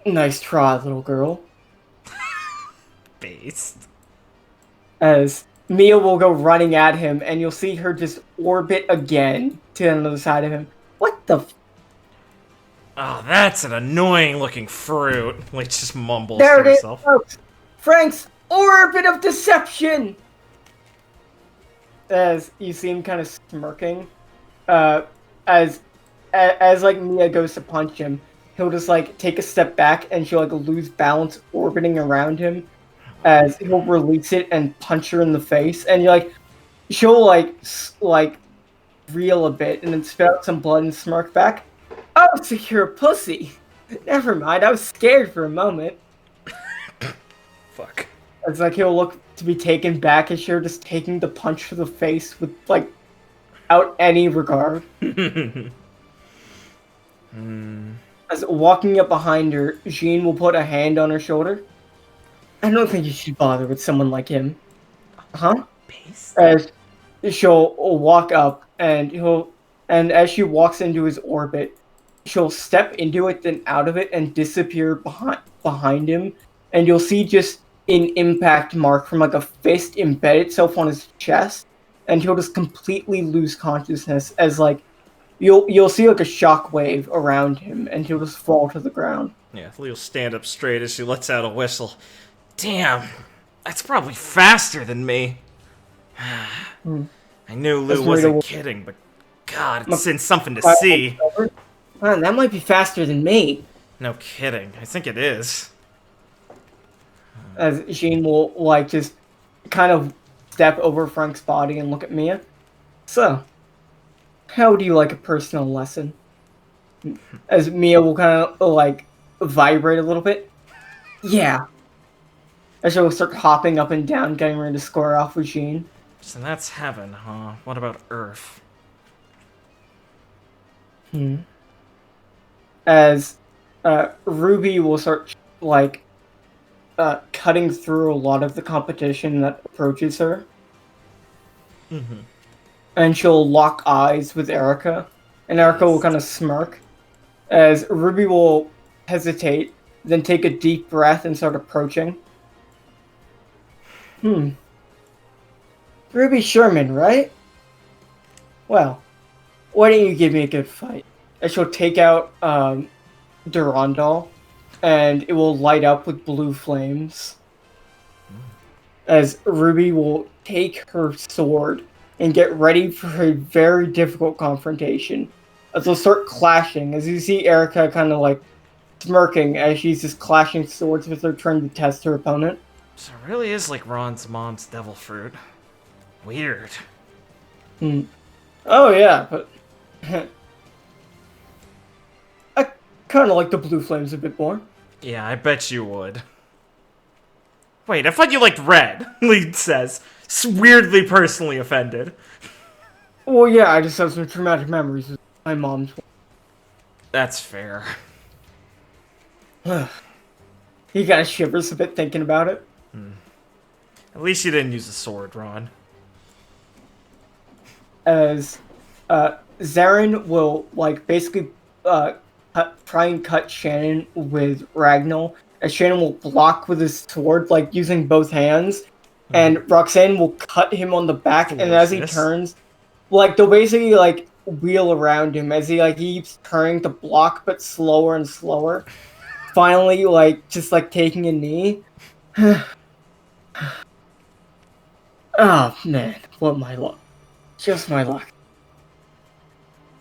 Nice try, little girl. Based. As Mia will go running at him, and you'll see her just orbit again to the other side of him. What the? Oh, that's an annoying looking fruit. Like, just mumbles There to it is, herself. folks. Frank's orbit of deception. As you see him kind of smirking, as like Mia goes to punch him, he'll just like take a step back and she'll like lose balance orbiting around him. As he'll release it and punch her in the face, and you're like, she'll like reel a bit and then spit out some blood and smirk back. Oh, so you're a pussy. Never mind, I was scared for a moment. Fuck. It's like he'll look to be taken back as you're just taking the punch to the face with like out any regard. As walking up behind her, Jean will put a hand on her shoulder. I don't think you should bother with someone like him. Huh? As she'll walk up and as she walks into his orbit, she'll step into it, then out of it, and disappear behind him. And you'll see just an impact mark from like a fist embed itself on his chest, and he'll just completely lose consciousness as like you'll see like a shock wave around him, and he'll just fall to the ground. Yeah, Leo'll stand up straight as she lets out a whistle. Damn, that's probably faster than me. I knew Lou wasn't kidding, but God, it's something to see. Man, that might be faster than me. No kidding, I think it is. As Jean will like just kind of step over Frank's body and look at Mia. So, how do you like a personal lesson? As Mia will kind of like vibrate a little bit. Yeah. As she'll start hopping up and down, getting ready to square off with Jean. So that's heaven, huh? What about Earth? As Ruby will start like cutting through a lot of the competition that approaches her. And she'll lock eyes with Erica, and Erica will kind of smirk. As Ruby will hesitate, then take a deep breath and start approaching. Ruby Sherman, right? Well, why don't you give me a good fight? And she'll take out Durandal, and it will light up with blue flames. As Ruby will take her sword and get ready for a very difficult confrontation. As they'll start clashing, as you see Erica kind of like smirking as she's just clashing swords with her, trying to test her opponent. So it really is like Ron's mom's devil fruit. Weird. Oh yeah, but I kind of like the blue flames a bit more. Yeah, I bet you would. Wait, I thought you liked red, Lee says, weirdly personally offended. Well, yeah, I just have some traumatic memories with my mom's. That's fair. He kind of shivers a bit thinking about it. At least you didn't use a sword, Ron. As Zarin will like basically try and cut Shannon with Ragnall, as Shannon will block with his sword, like using both hands, and Roxanne will cut him on the back, and as he turns, like they'll basically like wheel around him as he like keeps turning to block, but slower and slower. Finally, like just like taking a knee. Oh man, what my luck. Just my luck.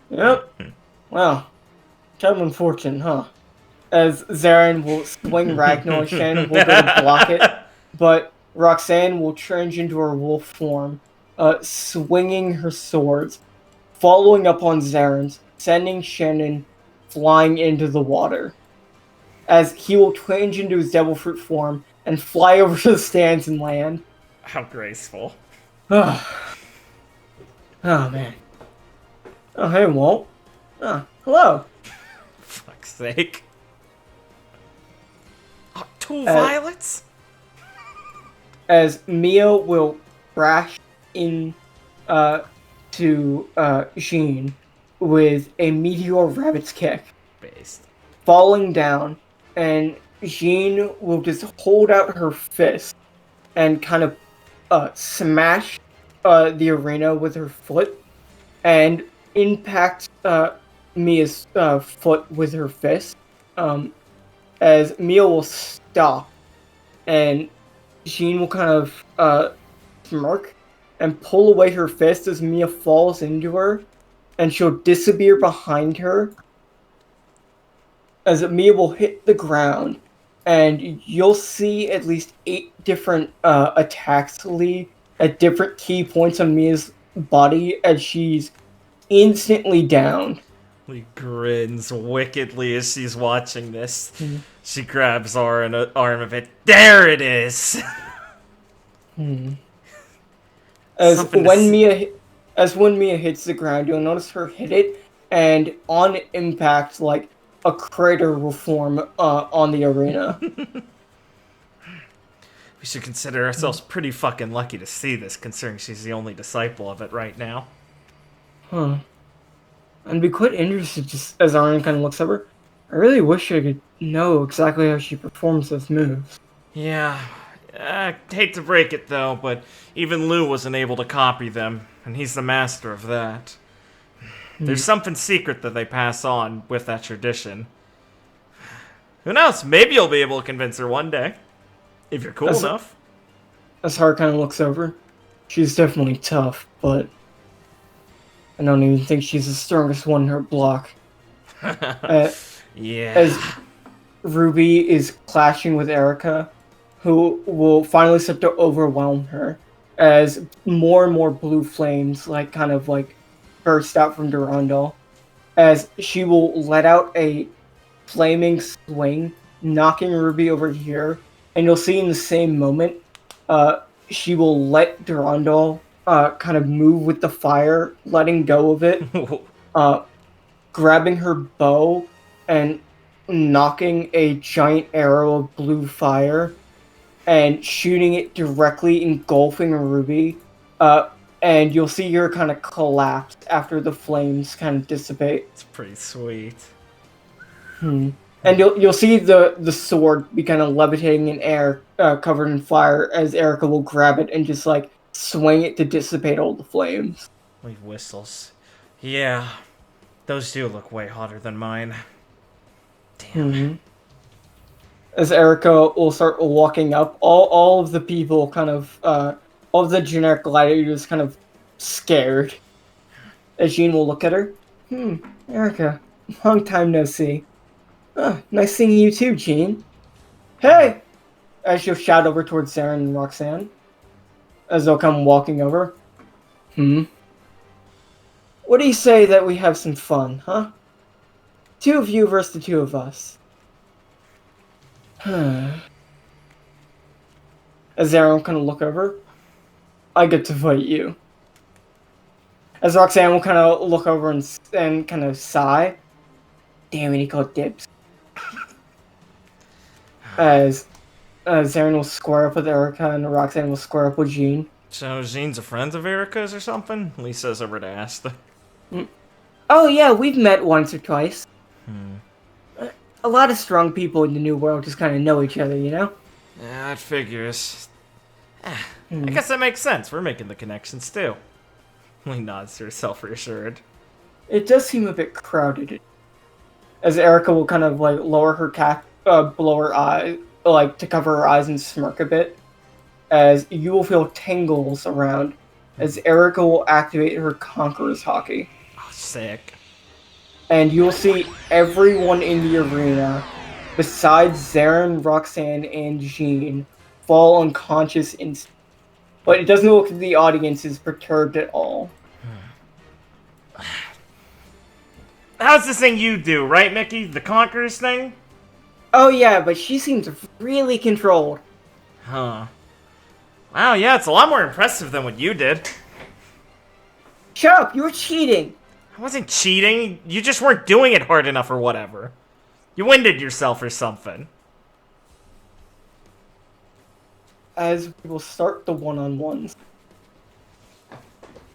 Yep. Well, kind of unfortunate, huh? As Zarin will swing Ragnar and Shannon will go to block it, but Roxanne will change into her wolf form, swinging her swords, following up on Zarin's, sending Shannon flying into the water. As he will change into his devil fruit form and fly over to the stands and land. How graceful. Oh, man. Oh, hey, Walt. Oh, hello. Fuck's sake. Oh, two violets? As Mia will crash in to Jean with a meteor rabbit's kick. Based. Falling down, and Jean will just hold out her fist and kind of smash the arena with her foot and impact Mia's foot with her fist. As Mia will stop, and Jean will kind of smirk and pull away her fist as Mia falls into her, and she'll disappear behind her. As Mia will hit the ground, and you'll see at least 8 different attacks lead at different key points on Mia's body as she's instantly down. He grins wickedly as she's watching this. She grabs an arm of it. There it is! As Something to when Mia hits the ground, you'll notice her hit it, and on impact, like, a crater will form on the arena. We should consider ourselves pretty fucking lucky to see this, considering she's the only disciple of it right now. Huh. I'd be quite interested, just as Aryan kind of looks at her. I really wish I could know exactly how she performs those moves. Yeah. Hate to break it, though, but even Lou wasn't able to copy them, and he's the master of that. There's something secret that they pass on with that tradition. Who knows? Maybe you'll be able to convince her one day. If you're cool enough. As Har kind of looks over, she's definitely tough, but I don't even think she's the strongest one in her block. Yeah. As Ruby is clashing with Erica, who will finally start to overwhelm her, as more and more blue flames kind of burst out from Durandal, as she will let out a flaming swing, knocking Ruby over here, and you'll see in the same moment, she will let Durandal kind of move with the fire, letting go of it, grabbing her bow, and knocking a giant arrow of blue fire, and shooting it directly engulfing Ruby, and you'll see her kind of collapse after the flames kind of dissipate. It's pretty sweet. And you'll see the sword be kind of levitating in air, covered in fire, as Erica will grab it and just swing it to dissipate all the flames. He whistles. Yeah, those do look way hotter than mine. Damn. As Erica will start walking up, all of the people kind of, all of the generic gladiators kind of scared. As Jean will look at her. Erica, long time no see. Nice seeing you too, Jean. Hey! As she'll shout over towards Saren and Roxanne. As they'll come walking over. What do you say that we have some fun, huh? 2 of you versus the 2 of us. As Aaron will kind of look over. I get to fight you. As Roxanne will kind of look over and kind of sigh. Damn it, he called dibs. As Aaron will square up with Erica and Roxanne will square up with Jean. So Jean's a friend of Erica's or something? Lisa's over to ask. Oh yeah, we've met once or twice. A lot of strong people in the New World just kind of know each other, you know? Yeah, that figures. I guess that makes sense. We're making the connections too. Lee nods to herself, reassured. It does seem a bit crowded. As Erica will kind of lower her cap below her eye, to cover her eyes and smirk a bit. As you will feel tingles around, as Erica will activate her Conqueror's Hockey. Oh, sick. And you'll see everyone in the arena, besides Zarin, Roxanne, and Jean, fall unconscious instantly. But it doesn't look like the audience is perturbed at all. How's this thing you do, right, Mickey? The Conqueror's thing? Oh yeah, but she seems really controlled. Huh. Wow, yeah, it's a lot more impressive than what you did. Shut up, you were cheating! I wasn't cheating. You just weren't doing it hard enough or whatever. You winded yourself or something. As we will start the one-on-ones.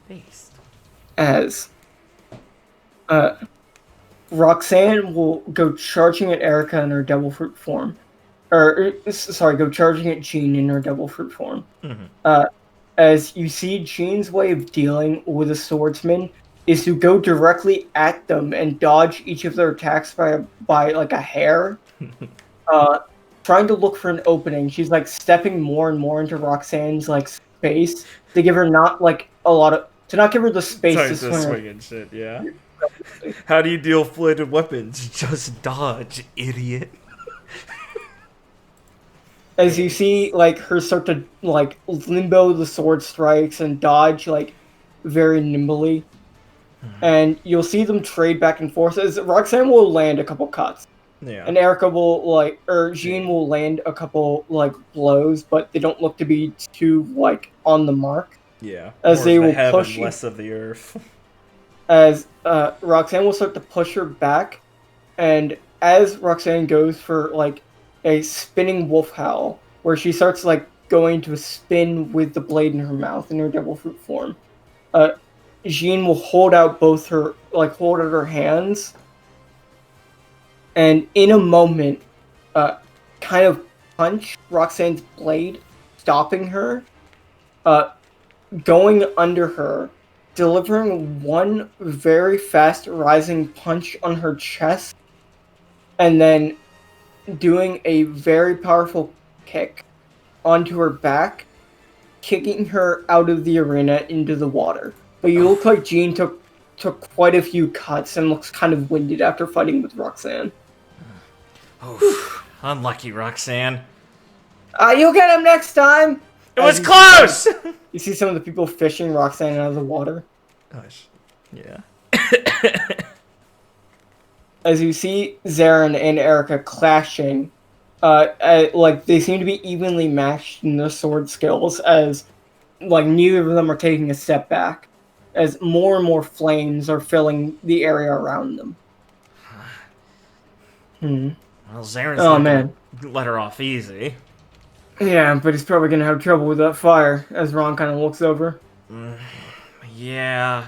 Beast. As Roxanne will go charging at Erica in her Devil Fruit form. Go charging at Jean in her Devil Fruit form. As you see, Jean's way of dealing with a swordsman is to go directly at them and dodge each of their attacks by like a hair. Trying to look for an opening. She's like stepping more and more into Roxanne's like space to give her not like a lot of to not give her the space Time to to swing. swing and shit, yeah. How do you deal fluid weapons? Just dodge, idiot. As you see, like her start to like limbo the sword strikes and dodge like very nimbly, and you'll see them trade back and forth. As Roxanne will land a couple cuts, Yeah. and Erica will or Jean will land a couple like blows, but they don't look to be too like on the mark. Yeah. As More they of the will heaven, push you. less of the earth. As Roxanne will start to push her back, and as Roxanne goes for like a spinning wolf howl, where she starts like going to a spin with the blade in her mouth in her devil fruit form, Jean will hold out her hands, and in a moment, kind of punch Roxanne's blade, stopping her, going under her, delivering one very fast rising punch on her chest, and then doing a very powerful kick onto her back, kicking her out of the arena into the water. But you look like Jean took quite a few cuts and looks kind of winded after fighting with Roxanne. Oof. Unlucky, Roxanne. You'll get him next time! It was As close! You see some of the people fishing Roxanne out of the water. Gosh. Yeah. As you see Zarin and Erica clashing, like they seem to be evenly matched in their sword skills, as like neither of them are taking a step back, as more and more flames are filling the area around them. Well, Zaren's Oh not man, gonna let her off easy. yeah, but he's probably gonna have trouble with that fire. As Ron kind of looks over. Yeah.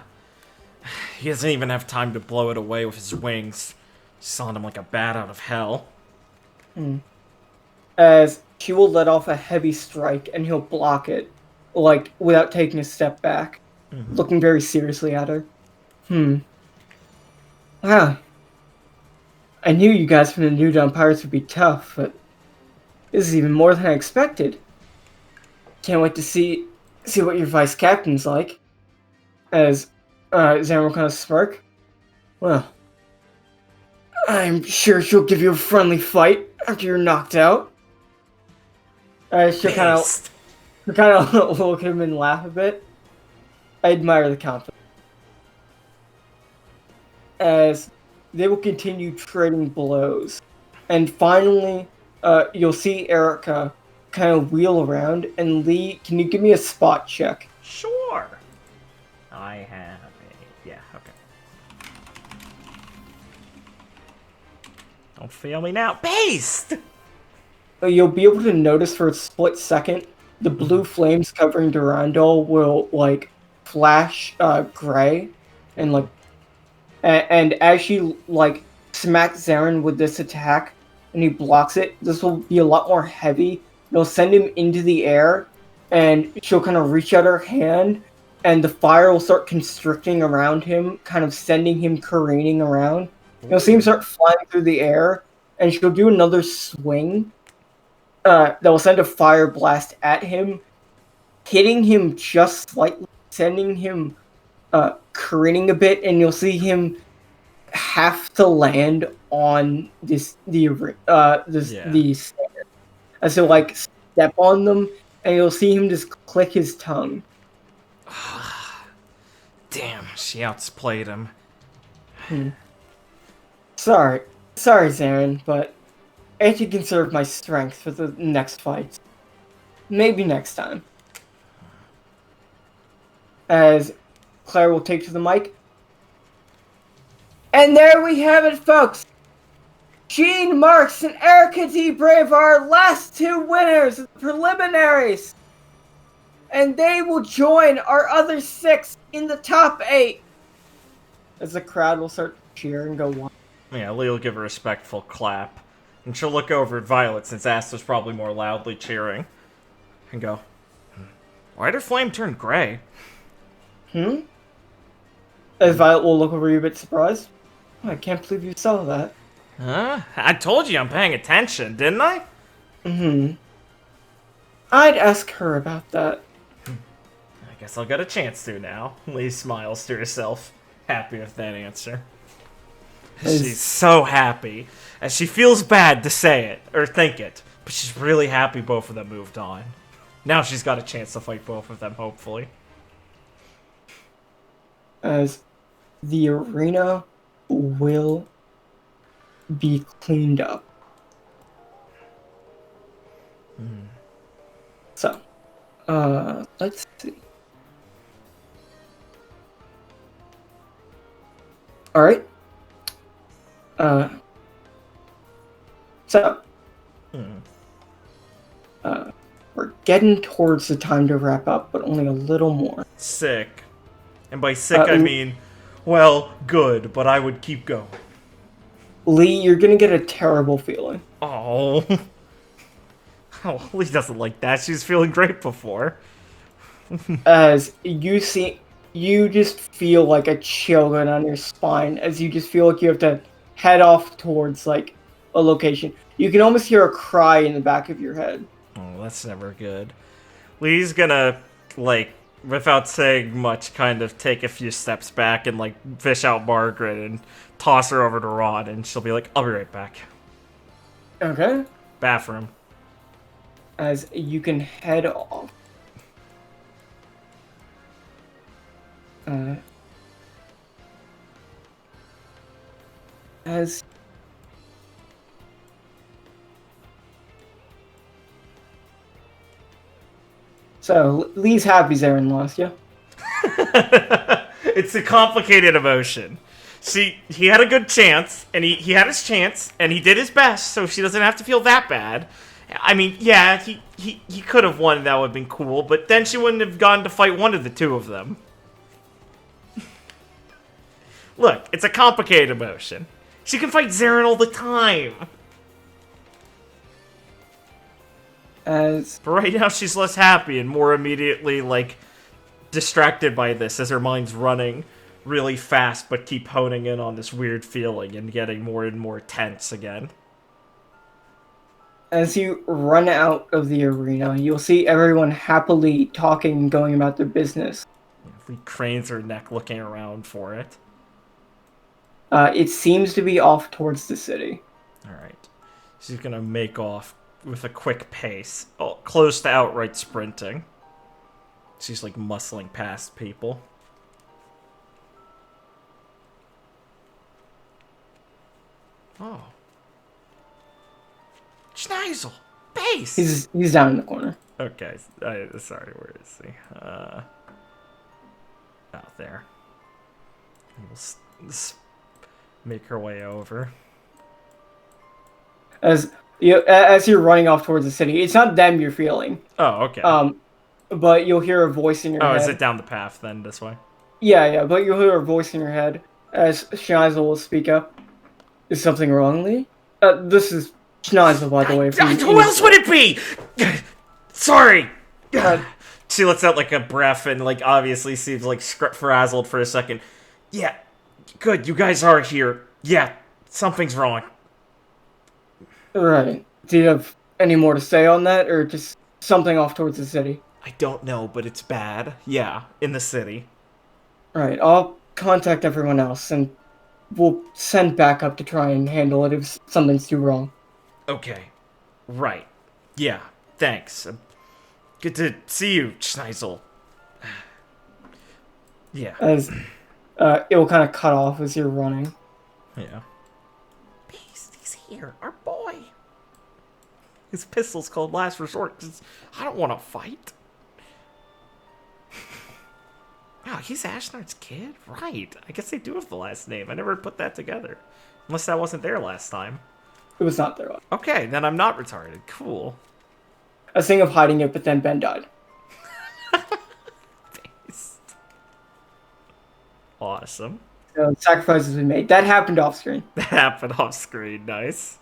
He doesn't even have time to blow it away with his wings. Just on him like a bat out of hell. As she will let off a heavy strike and he'll block it, like without taking a step back, looking very seriously at her. Wow. I knew you guys from the New Dawn Pirates would be tough, but this is even more than I expected. Can't wait to see what your vice captain's like. As Zarin will kind of smirk. Well, I'm sure she'll give you a friendly fight after you're knocked out. She'll kind of look at him and laugh a bit. I admire the confidence. As they will continue trading blows. And finally, you'll see Erica kind of wheel around. And Lee, can you give me a spot check? Sure. I have a... Yeah, okay. Don't fail me now. Based! You'll be able to notice for a split second, the blue flames covering Durandal will, like, flash gray. And, like, and as she, like, smacks Zarin with this attack, and he blocks it, this will be a lot more heavy. It'll send him into the air, and she'll kind of reach out her hand, and the fire will start constricting around him, kind of sending him careening around. You'll see him start flying through the air, and she'll do another swing that will send a fire blast at him, hitting him just slightly, sending him careening a bit, and you'll see him have to land on the stairs. And so, like, step on them, and you'll see him just click his tongue. Damn, she outsplayed him. Sorry, Zarin, but I should conserve my strength for the next fight. Maybe next time. As Claire will take to the mic. And there we have it, folks! Jean Marks and Erica D. Brave are our last two winners of the preliminaries! And they will join our other 6 in the top 8! As the crowd will start to cheer and go one. Yeah, Lee will give a respectful clap. And she'll look over at Violet, since Asta's probably more loudly cheering. And go, why'd her flame turn gray? As Violet will look over you a bit surprised. I can't believe you saw that. Huh? I told you I'm paying attention, didn't I? Mm-hmm. I'd ask her about that. I guess I'll get a chance to now. Lee smiles to herself, happy with that answer. She's so happy, and she feels bad to say it, or think it, but she's really happy both of them moved on. Now she's got a chance to fight both of them, hopefully. As the arena will be cleaned up. So, let's see. All right. So, we're getting towards the time to wrap up, but only a little more. Sick. And by sick, I mean, well, good, but I would keep going. Lee, you're gonna get a terrible feeling. Oh. Oh, Lee doesn't like that. She was feeling great before. As you just feel like a chill going on your spine, as you just feel like you have to head off towards, like, a location. You can almost hear a cry in the back of your head. Oh, that's never good. Lee's gonna, like, without saying much, kind of take a few steps back and, like, fish out Margaret and toss her over to Rod, and she'll be like, I'll be right back. Okay. Bathroom. As you can head off. As so, Lee's happy Zarin lost you. It's a complicated emotion. See, he had a good chance, and he had his chance, and he did his best, so she doesn't have to feel that bad. I mean, yeah, he could have won, that would have been cool, but then she wouldn't have gone to fight one of the two of them. Look, it's a complicated emotion. She can fight Zarin all the time. As But right now she's less happy and more immediately, like, distracted by this as her mind's running really fast but keep honing in on this weird feeling and getting more and more tense again. As you run out of the arena, you'll see everyone happily talking and going about their business. Lee cranes her neck looking around for it. It seems to be off towards the city. Alright. She's gonna make off with a quick pace, close to outright sprinting. She's like muscling past people. Oh. Schneisel! Base! He's down in the corner. Okay, sorry, where is he? Out there. We'll make her way over. As you're running off towards the city, it's not them you're feeling. Oh, okay. But you'll hear a voice in your head. Oh, is it down the path then, this way? Yeah, but you'll hear a voice in your head as Schneisel will speak up. Is something wrong, Lee? This is Schneisel, by the way. Who else would it be? Sorry! Uh, She lets out like a breath and like obviously seems like frazzled for a second. Yeah, good, you guys are here. Yeah, something's wrong. Right. Do you have any more to say on that, or just something off towards the city? I don't know, but it's bad. Yeah, in the city. Alright, I'll contact everyone else, and we'll send backup to try and handle it if something's too wrong. Okay. Right. Yeah, thanks. Good to see you, Schneisel. Yeah. As it will kind of cut off as you're running. Yeah. He's here, our boy. His pistol's called Last Resort. I don't want to fight. Wow, he's Ashnard's kid? Right. I guess they do have the last name. I never put that together. Unless that wasn't there last time. It was not there. Okay, then I'm not retarded. Cool. I was thinking of hiding it, but then Ben died. Awesome. So sacrifices have been made. That happened off screen. That happened off screen. Nice.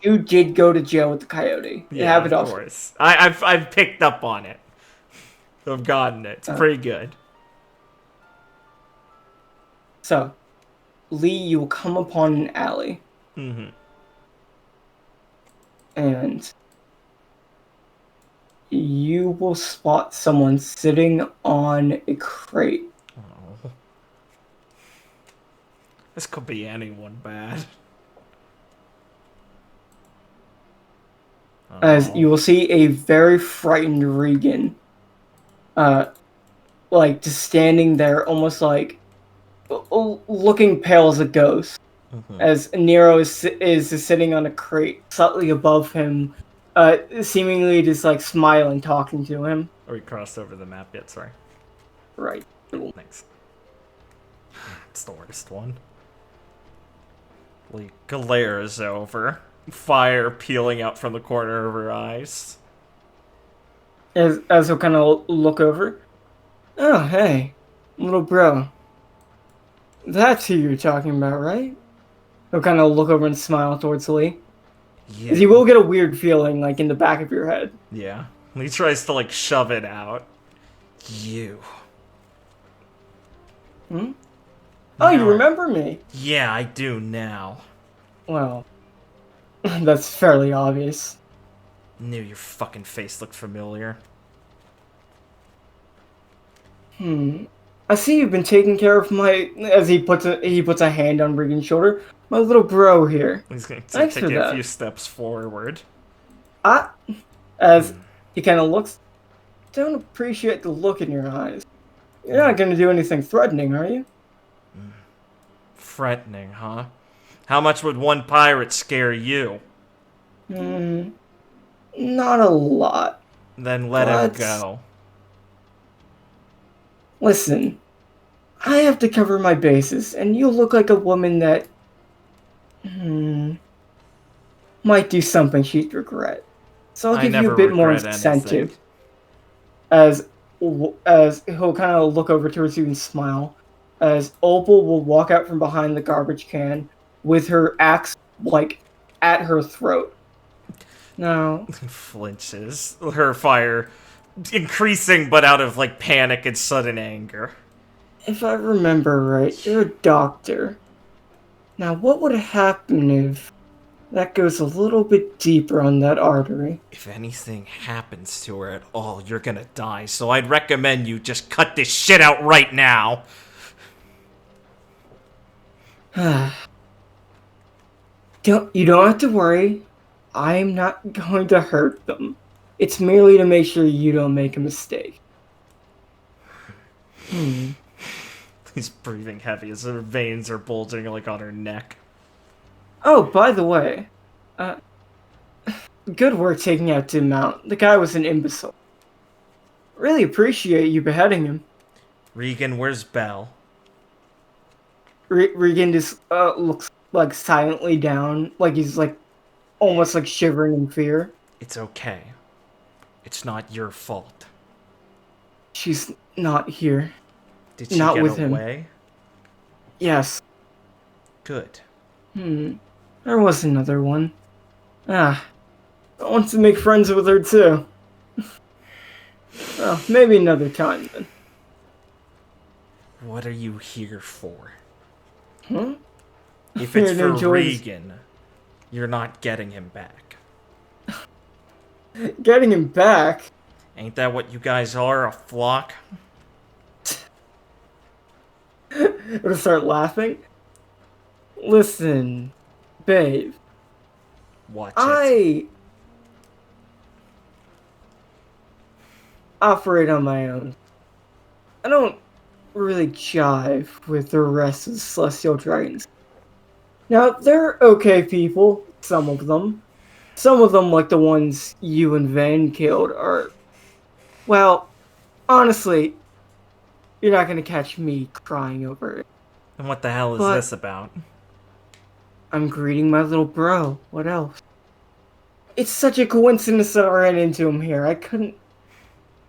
You did go to jail with the coyote. It happened of off course. I've picked up on it. I've gotten it. It's pretty good. So, Lee, you will come upon an alley, Mm-hmm. and you will spot someone sitting on a crate. Oh. This could be anyone bad. As Oh. you will see a very frightened Regan, like just standing there, almost like looking pale as a ghost. Mm-hmm. As Nero is sitting on a crate slightly above him, seemingly just like smiling, talking to him. Or we crossed over the map yet, sorry. Right. Thanks. It's the worst one. Lee glares over. Fire peeling out from the corner of her eyes. As he'll kind of look over. Oh, hey, little bro. That's who you're talking about, right? He'll kind of look over and smile towards Lee. Yeah. As you will get a weird feeling, like, in the back of your head. Yeah. Lee tries to, like, shove it out. You. Hmm? Oh, you Now remember me? Yeah, I do now. Well, that's fairly obvious. Knew your fucking face looked familiar. I see you've been taking care of my... As he puts a hand on Regan's shoulder. My little bro here. He's going to Thanks take for a that. few steps forward. As he kind of looks... Don't appreciate the look in your eyes. You're not going to do anything threatening, are you? Threatening, huh? How much would one pirate scare you? Not a lot. Then let him But- go. Listen, I have to cover my bases, and you look like a woman that... might do something she'd regret. So I'll I give you never a bit more regret incentive. anything. As he'll kind of look over towards you and smile. As Opal will walk out from behind the garbage can with her axe, like, at her throat. Now, Flinches. Her fire increasing, but out of, like, panic and sudden anger. if I remember right, you're a doctor. Now, what would happen if that goes a little bit deeper on that artery? If anything happens to her at all, you're gonna die, so I'd recommend you just cut this shit out right now. You don't have to worry. I'm not going to hurt them. It's merely to make sure you don't make a mistake. He's breathing heavy as her veins are bulging, like, on her neck. Oh, by the way, good work taking out Tim Mount. The guy was an imbecile. Really appreciate you beheading him. Regan, where's Belle? Regan just looks like silently down, like he's like almost like shivering in fear. It's okay. It's not your fault. She's not here. Did she Not get with him. away? Yes. Good. There was another one. I want to make friends with her too. Well, maybe another time then. What are you here for? Huh? If it's Here to for enjoy- Regan, you're not getting him back. Getting him back? Ain't that what you guys are, a flock? I'm gonna start laughing. Listen, babe. Watch it. I operate on my own. I don't really jive with the rest of the Celestial Dragons. Now, they're okay people, some of them. Some of them, like the ones you and Van killed, are... Well, honestly, you're not gonna catch me crying over it. And what the hell is But- this about? I'm greeting my little bro. What else? It's such a coincidence that I ran into him here. I couldn't...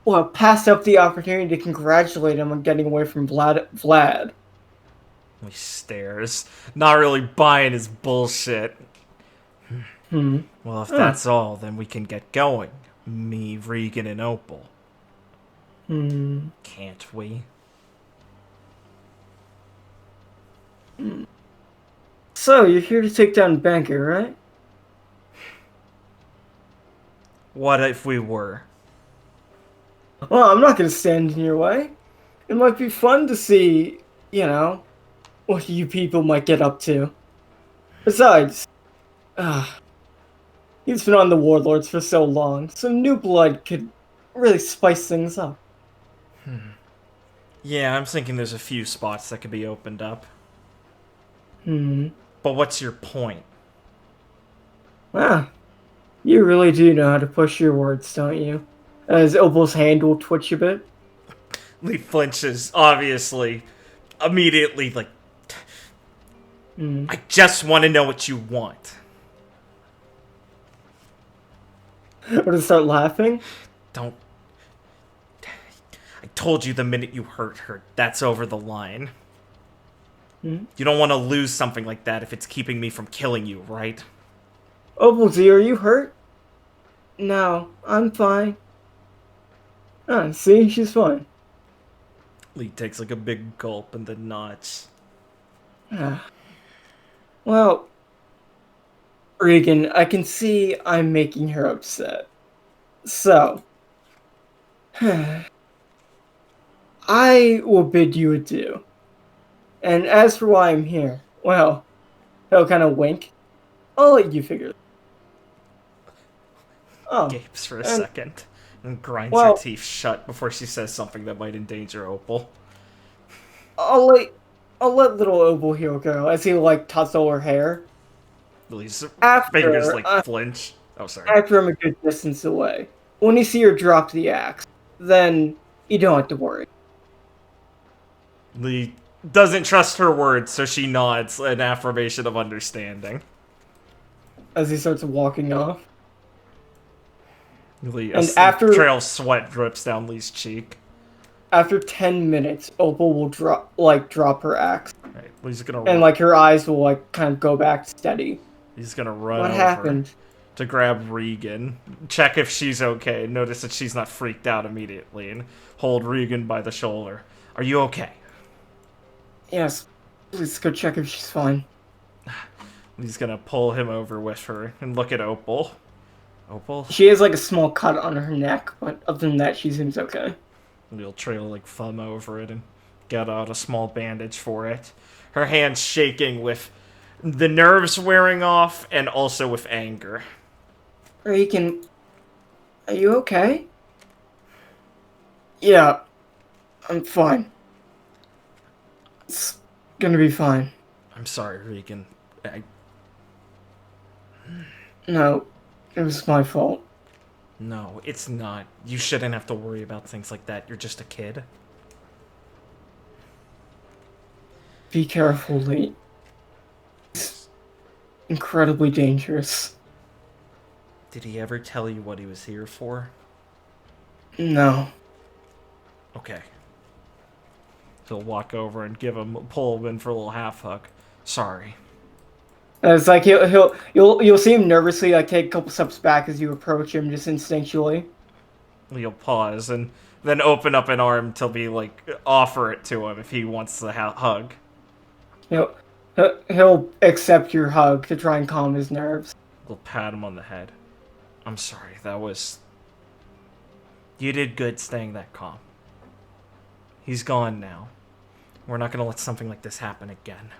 Well, pass up the opportunity to congratulate him on getting away from Vlad. He stares, not really buying his bullshit. Well, if that's all, then we can get going. Me, Regan, and Opal. Can't we? So, you're here to take down Banker, right? What if we were? Well, I'm not gonna stand in your way. It might be fun to see, what you people might get up to. Besides, ah, he's been on the Warlords for so long, some new blood could really spice things up. Yeah, I'm thinking there's a few spots that could be opened up. Hmm. But what's your point? Ah, you really do know how to push your words, don't you? As Opal's hand will twitch a bit. Lee flinches, obviously, immediately, like, Hmm. I just want to know what you want. Or to start laughing? Don't. I told you the minute you hurt her, that's over the line. Hmm? You don't want to lose something like that if it's keeping me from killing you, right? Opal, dear, are you hurt? No, I'm fine. Ah, see, she's fine. Lee takes like a big gulp and then nods. Ah. Well, Regan, I can see I'm making her upset. So, I will bid you adieu. And as for why I'm here, well, he'll kind of wink. I'll let you figure it. Oh, Gapes for a and, second and grinds her well, teeth shut before she says something that might endanger Opal. I'll let, I'll let little Opal here go as he like tussle her hair. Lee's fingers After, like flinch. Oh, sorry. after I'm a good distance away. When you see her drop the axe, then you don't have to worry. Lee doesn't trust her words, so she nods an affirmation of understanding. As he starts walking off. Lee, And a after trail of sweat drips down Lee's cheek. after 10 minutes, Opal will drop her axe. Right, Lee's gonna And like her eyes will like kind of go back steady. he's gonna run What over happened? to grab Regan, check if she's okay, notice that she's not freaked out immediately, and hold Regan by the shoulder. Are you okay? Yes. Please go check if she's fine. He's gonna pull him over with her and look at Opal. Opal? She has like a small cut on her neck, but other than that, she seems okay. He'll trail like thumb over it and get out a small bandage for it. Her hand's shaking with the nerves wearing off and also with anger. Regan, are you okay? Yeah, I'm fine. It's gonna be fine. I'm sorry, Regan. No, it was my fault. No, it's not. You shouldn't have to worry about things like that. You're just a kid. Be careful, Lee. It's incredibly dangerous. Did he ever tell you what he was here for? No. Okay. He'll walk over and pull him in for a little half hug. Sorry. It's like you'll see him nervously like take a couple steps back as you approach him, just instinctually. He'll pause and then open up an arm to be like offer it to him if he wants the hug. He'll accept your hug to try and calm his nerves. He'll pat him on the head. I'm sorry, you did good staying that calm. He's gone now. We're not gonna let something like this happen again.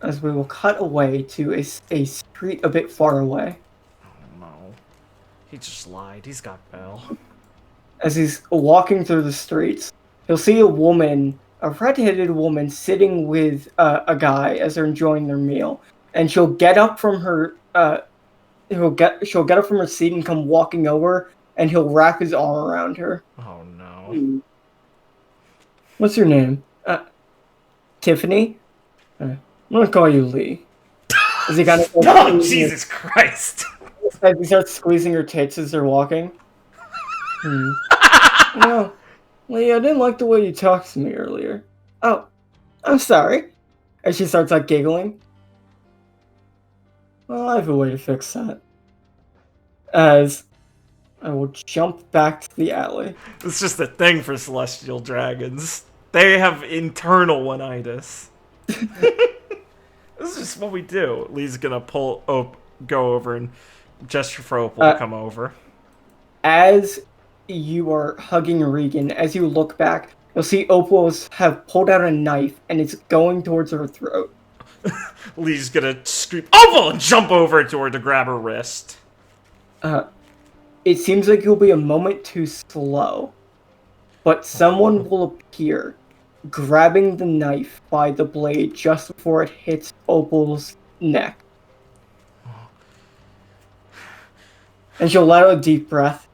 As we will cut away to a street a bit far away. Oh no. He just lied. He's got Belle. As he's walking through the streets, he'll see a red-headed woman sitting with a guy as they're enjoying their meal. And she'll get up from her she'll get up from her seat and come walking over, and he'll wrap his arm around her. Oh no. What's your name? Tiffany? I'm gonna call you Lee. As he kind of Oh, Jesus Christ! as he starts squeezing her tits as they're walking. No, Lee, I didn't like the way you talked to me earlier. Oh, I'm sorry. As she starts like giggling. Well, I have a way to fix that. As I will jump back to the alley. It's just a thing for celestial dragons. They have internal one-itis. This is just what we do. Lee's gonna go over and gesture for Opal to come over. As you are hugging Regan, as you look back, you'll see Opal have pulled out a knife and it's going towards her throat. Lee's gonna scream, Opal! And jump over to her to grab her wrist. It seems like you'll be a moment too slow, but someone will appear, grabbing the knife by the blade just before it hits Opal's neck. And she'll let out a deep breath.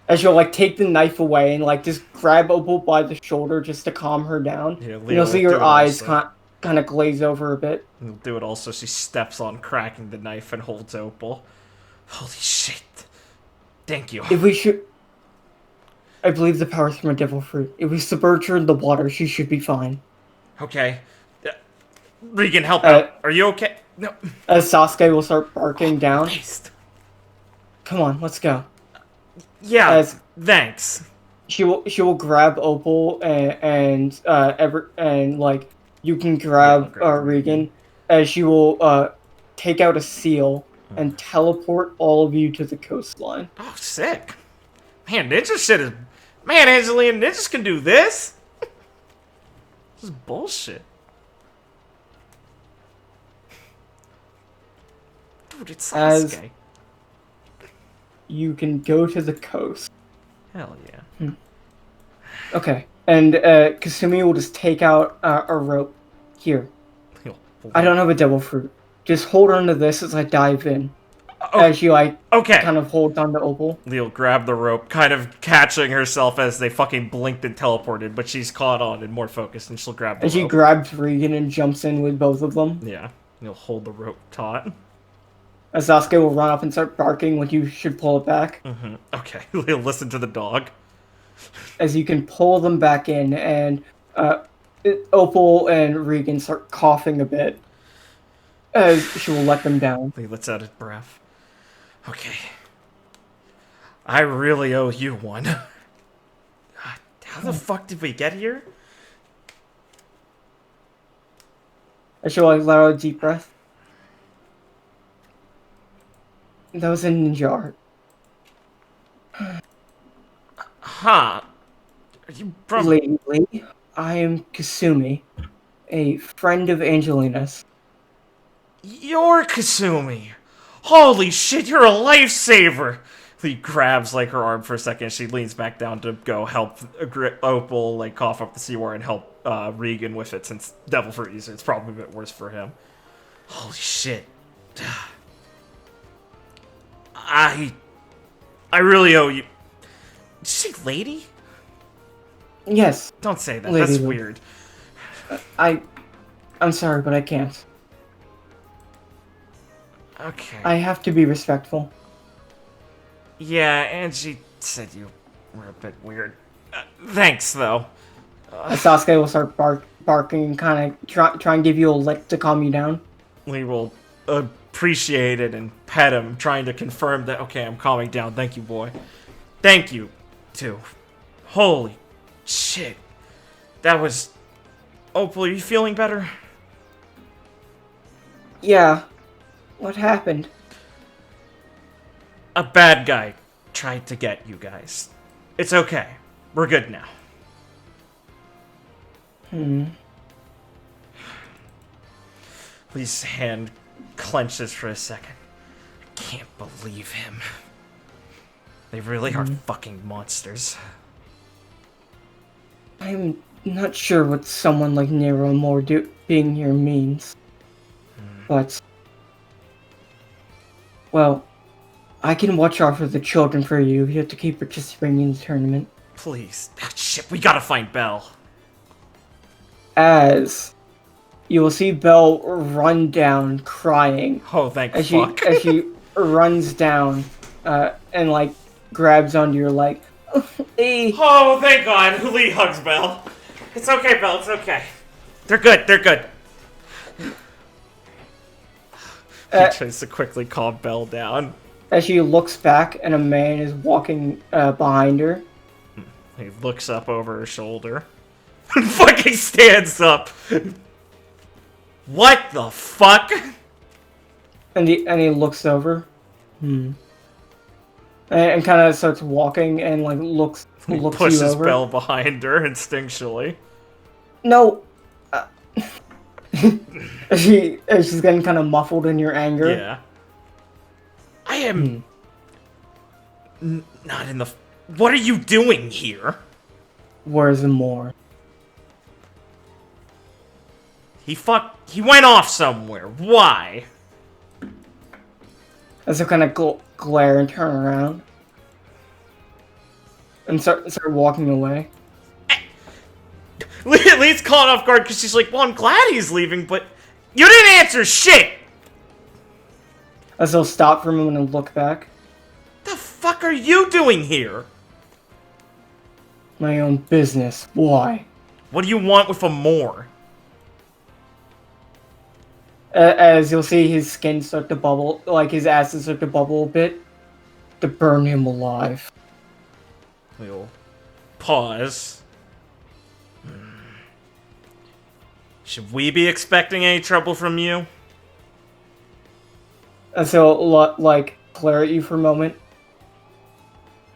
As she'll, like, take the knife away and, like, just grab Opal by the shoulder just to calm her down. Yeah, and you'll see her eyes kind of glaze over a bit. He'll do it also. She steps on, cracking the knife, and holds Opal. Holy shit. Thank you. If we should... I believe the power's from a devil fruit. If we submerge her in the water, she should be fine. Okay. Regan, help out. Are you okay? No. As Sasuke will start barking down. Christ. Come on, let's go. Yeah, thanks. She will grab Opal and like you can grab Regan, as she will take out a seal and teleport all of you to the coastline. Oh, sick. Man, ninja shit is... Man, Angelina ninjas can do this? This is bullshit. Dude, it's Sasuke. You can go to the coast. Hell yeah. Okay, and Kasumi will just take out a rope. Here. I don't have a devil fruit. Just hold on to this as I dive in. As she, like, kind of holds on to Opal. Leo'll grab the rope, kind of catching herself as they fucking blinked and teleported, but she's caught on and more focused, and she'll grab the rope. And she grabs Regan and jumps in with both of them. Yeah. He'll hold the rope taut. As Sasuke will run up and start barking when you should pull it back. Okay, he'll listen to the dog. As you can pull them back in, and Opal and Regan start coughing a bit. As she will let them down. He lets out his breath. Okay. I really owe you one. How the fuck did we get here? As she will let out a deep breath. That was a ninja art. Huh. Are you from... Lately, I am Kasumi, a friend of Angelina's. You're Kasumi! Holy shit, you're a lifesaver! He grabs, like, her arm for a second. She leans back down to go help Opal, like, cough up the seawater and help Regan with it, since devil fruit user, it's probably a bit worse for him. Holy shit. I really owe you... Did you say lady? Yes. Don't say that, lady, that's weird. I'm sorry, but I can't. Okay. I have to be respectful. Yeah, Angie said you were a bit weird. Thanks, though. Sasuke will start barking and kind of try and give you a lick to calm you down. We will appreciate it and pet him, trying to confirm that, okay, I'm calming down. Thank you, boy. Thank you, too. Holy shit. That was... Opal, are you feeling better? Yeah. What happened? A bad guy tried to get you guys. It's okay. We're good now. Lee's hand clenches for a second. I can't believe him. They really are fucking monsters. I'm not sure what someone like Nero Moore being here means. But... well, I can watch out for the children for you if you have to keep participating in the tournament. Please. Ah, shit, we gotta find Belle. As you will see Belle run down crying. Oh, thank as fuck. As she runs down and, like, grabs onto your leg. Lee. Oh, thank God. Lee hugs Belle. It's okay, Belle, it's okay. They're good, they're good. He tries to quickly calm Belle down. As she looks back and a man is walking behind her. He looks up over her shoulder. Fucking stands up. What the fuck? And he looks over. And kind of starts walking and like looks He you pushes over. Belle behind her instinctually. No. She's getting kind of muffled in your anger. Yeah. I am not in the. What are you doing here? Where's more? He went off somewhere. Why? And so kind of glare and turn around. And start walking away. Lee's caught off guard because she's like, well, I'm glad he's leaving, but you didn't answer shit! As he'll stop for a moment and look back. The fuck are you doing here? My own business. Why? What do you want with a more? As you'll see his skin start to bubble, like his acid start to bubble a bit. To burn him alive. We'll pause. Should we be expecting any trouble from you? As he'll, like, glare at you for a moment.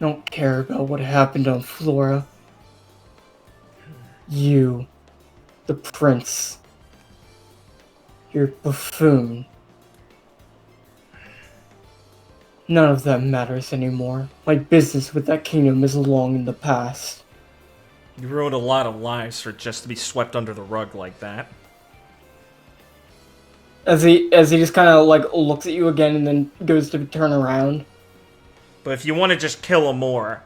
I don't care about what happened on Flora. You, the prince. You're a buffoon. None of that matters anymore. My business with that kingdom is long in the past. You ruined a lot of lives for just to be swept under the rug like that. As he just kind of like looks at you again and then goes to turn around. But if you want to just kill him more,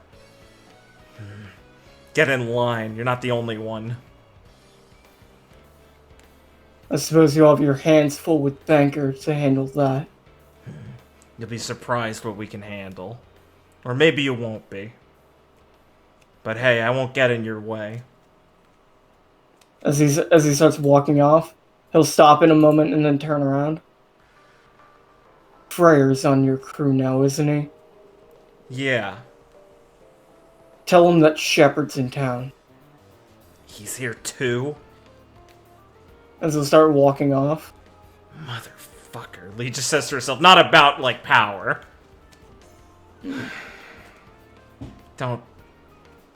get in line. You're not the only one. I suppose you have your hands full with bankers to handle that. You'll be surprised what we can handle. Or maybe you won't be. But hey, I won't get in your way. As he starts walking off, he'll stop in a moment and then turn around. Freyr's on your crew now, isn't he? Yeah. Tell him that Shepard's in town. He's here too? As he'll start walking off. Motherfucker. Lee just says to herself, not about, like, power. Don't.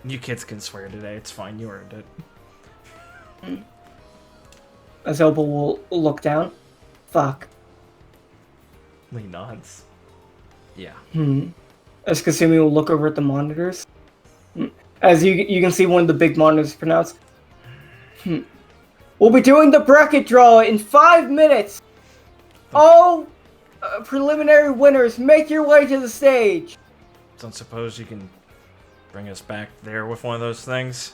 You kids can swear today. It's fine. You earned it. As Opal will look down. Fuck. Lee nods. Yeah. As Kasumi will look over at the monitors. As you can see one of the big monitors pronounced. We'll be doing the bracket draw in 5 minutes! All preliminary winners, make your way to the stage! Don't suppose you can bring us back there with one of those things?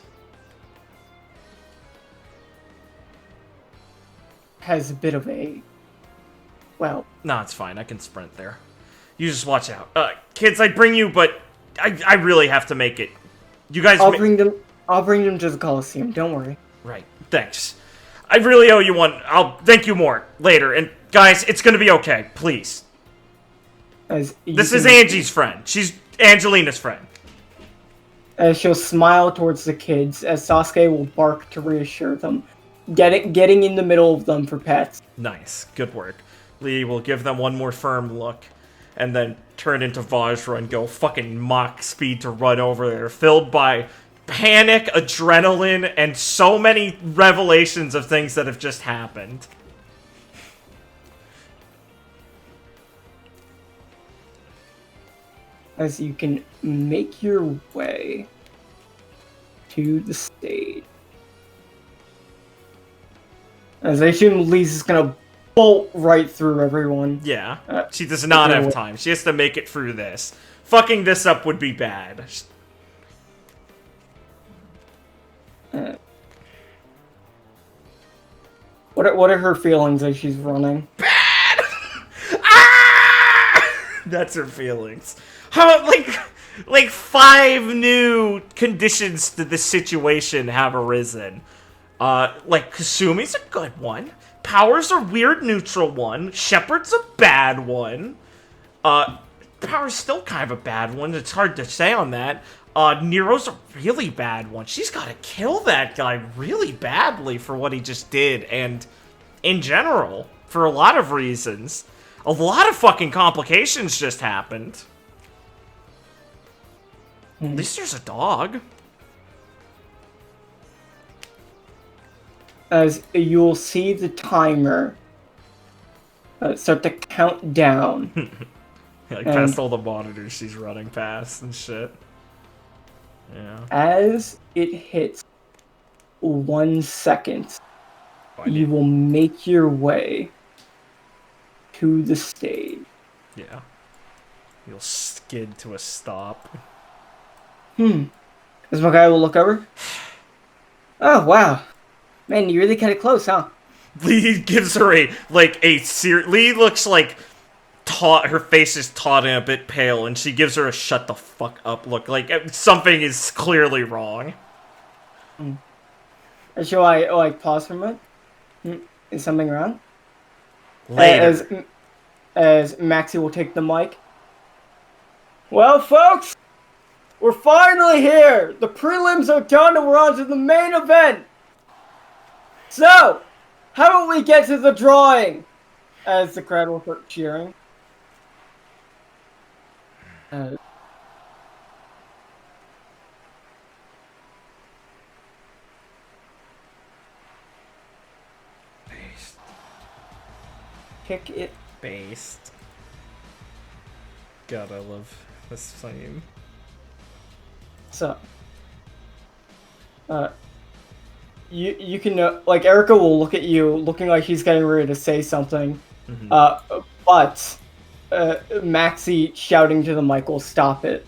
Has a bit of a... well... Nah, it's fine. I can sprint there. You just watch out. Kids, I'd bring you, but I really have to make it. You guys... I'll bring them to the Coliseum, don't worry. Right. Thanks. I really owe you one. I'll thank you more later. And guys, it's gonna be okay. Please. This is Angie's friend. She's Angelina's friend. As she'll smile towards the kids, as Sasuke will bark to reassure them, getting in the middle of them for pets. Nice. Good work. Lee will give them one more firm look, and then turn into Vajra and go fucking Mach speed to run over there, filled by panic, adrenaline, and so many revelations of things that have just happened. As you can make your way to the stage. As I assume Lisa's gonna bolt right through everyone. Yeah. She does not have time. She has to make it through this. Fucking this up would be bad. What are her feelings as she's running? Bad! Ah! That's her feelings. How, like 5 new conditions to this situation have arisen. Like, Kasumi's a good one. Power's a weird neutral one. Shepard's a bad one. Power's still kind of a bad one. It's hard to say on that. Nero's a really bad one. She's got to kill that guy really badly for what he just did, and in general, for a lot of reasons. A lot of fucking complications just happened. At least there's a dog. As you'll see the timer start to count down. Like, past all the monitors she's running past and shit. Yeah. As it hits 1 second, you will make your way to the stage. Yeah. You'll skid to a stop. As my guy will look over. Oh, wow. Man, you really cut it close, huh? Lee gives her Lee looks like her face is taut and a bit pale, and she gives her a shut the fuck up look. Like, something is clearly wrong. Shall I pause for a moment? Is something wrong? Later. As Maxie will take the mic. Well, folks, we're finally here. The prelims are done and we're on to the main event. So, how about we get to the drawing? As the crowd will start cheering. Kick it. Based. God, I love this scene. So, you can like Erica will look at you, looking like she's getting ready to say something, but Maxie shouting to the mic will stop it.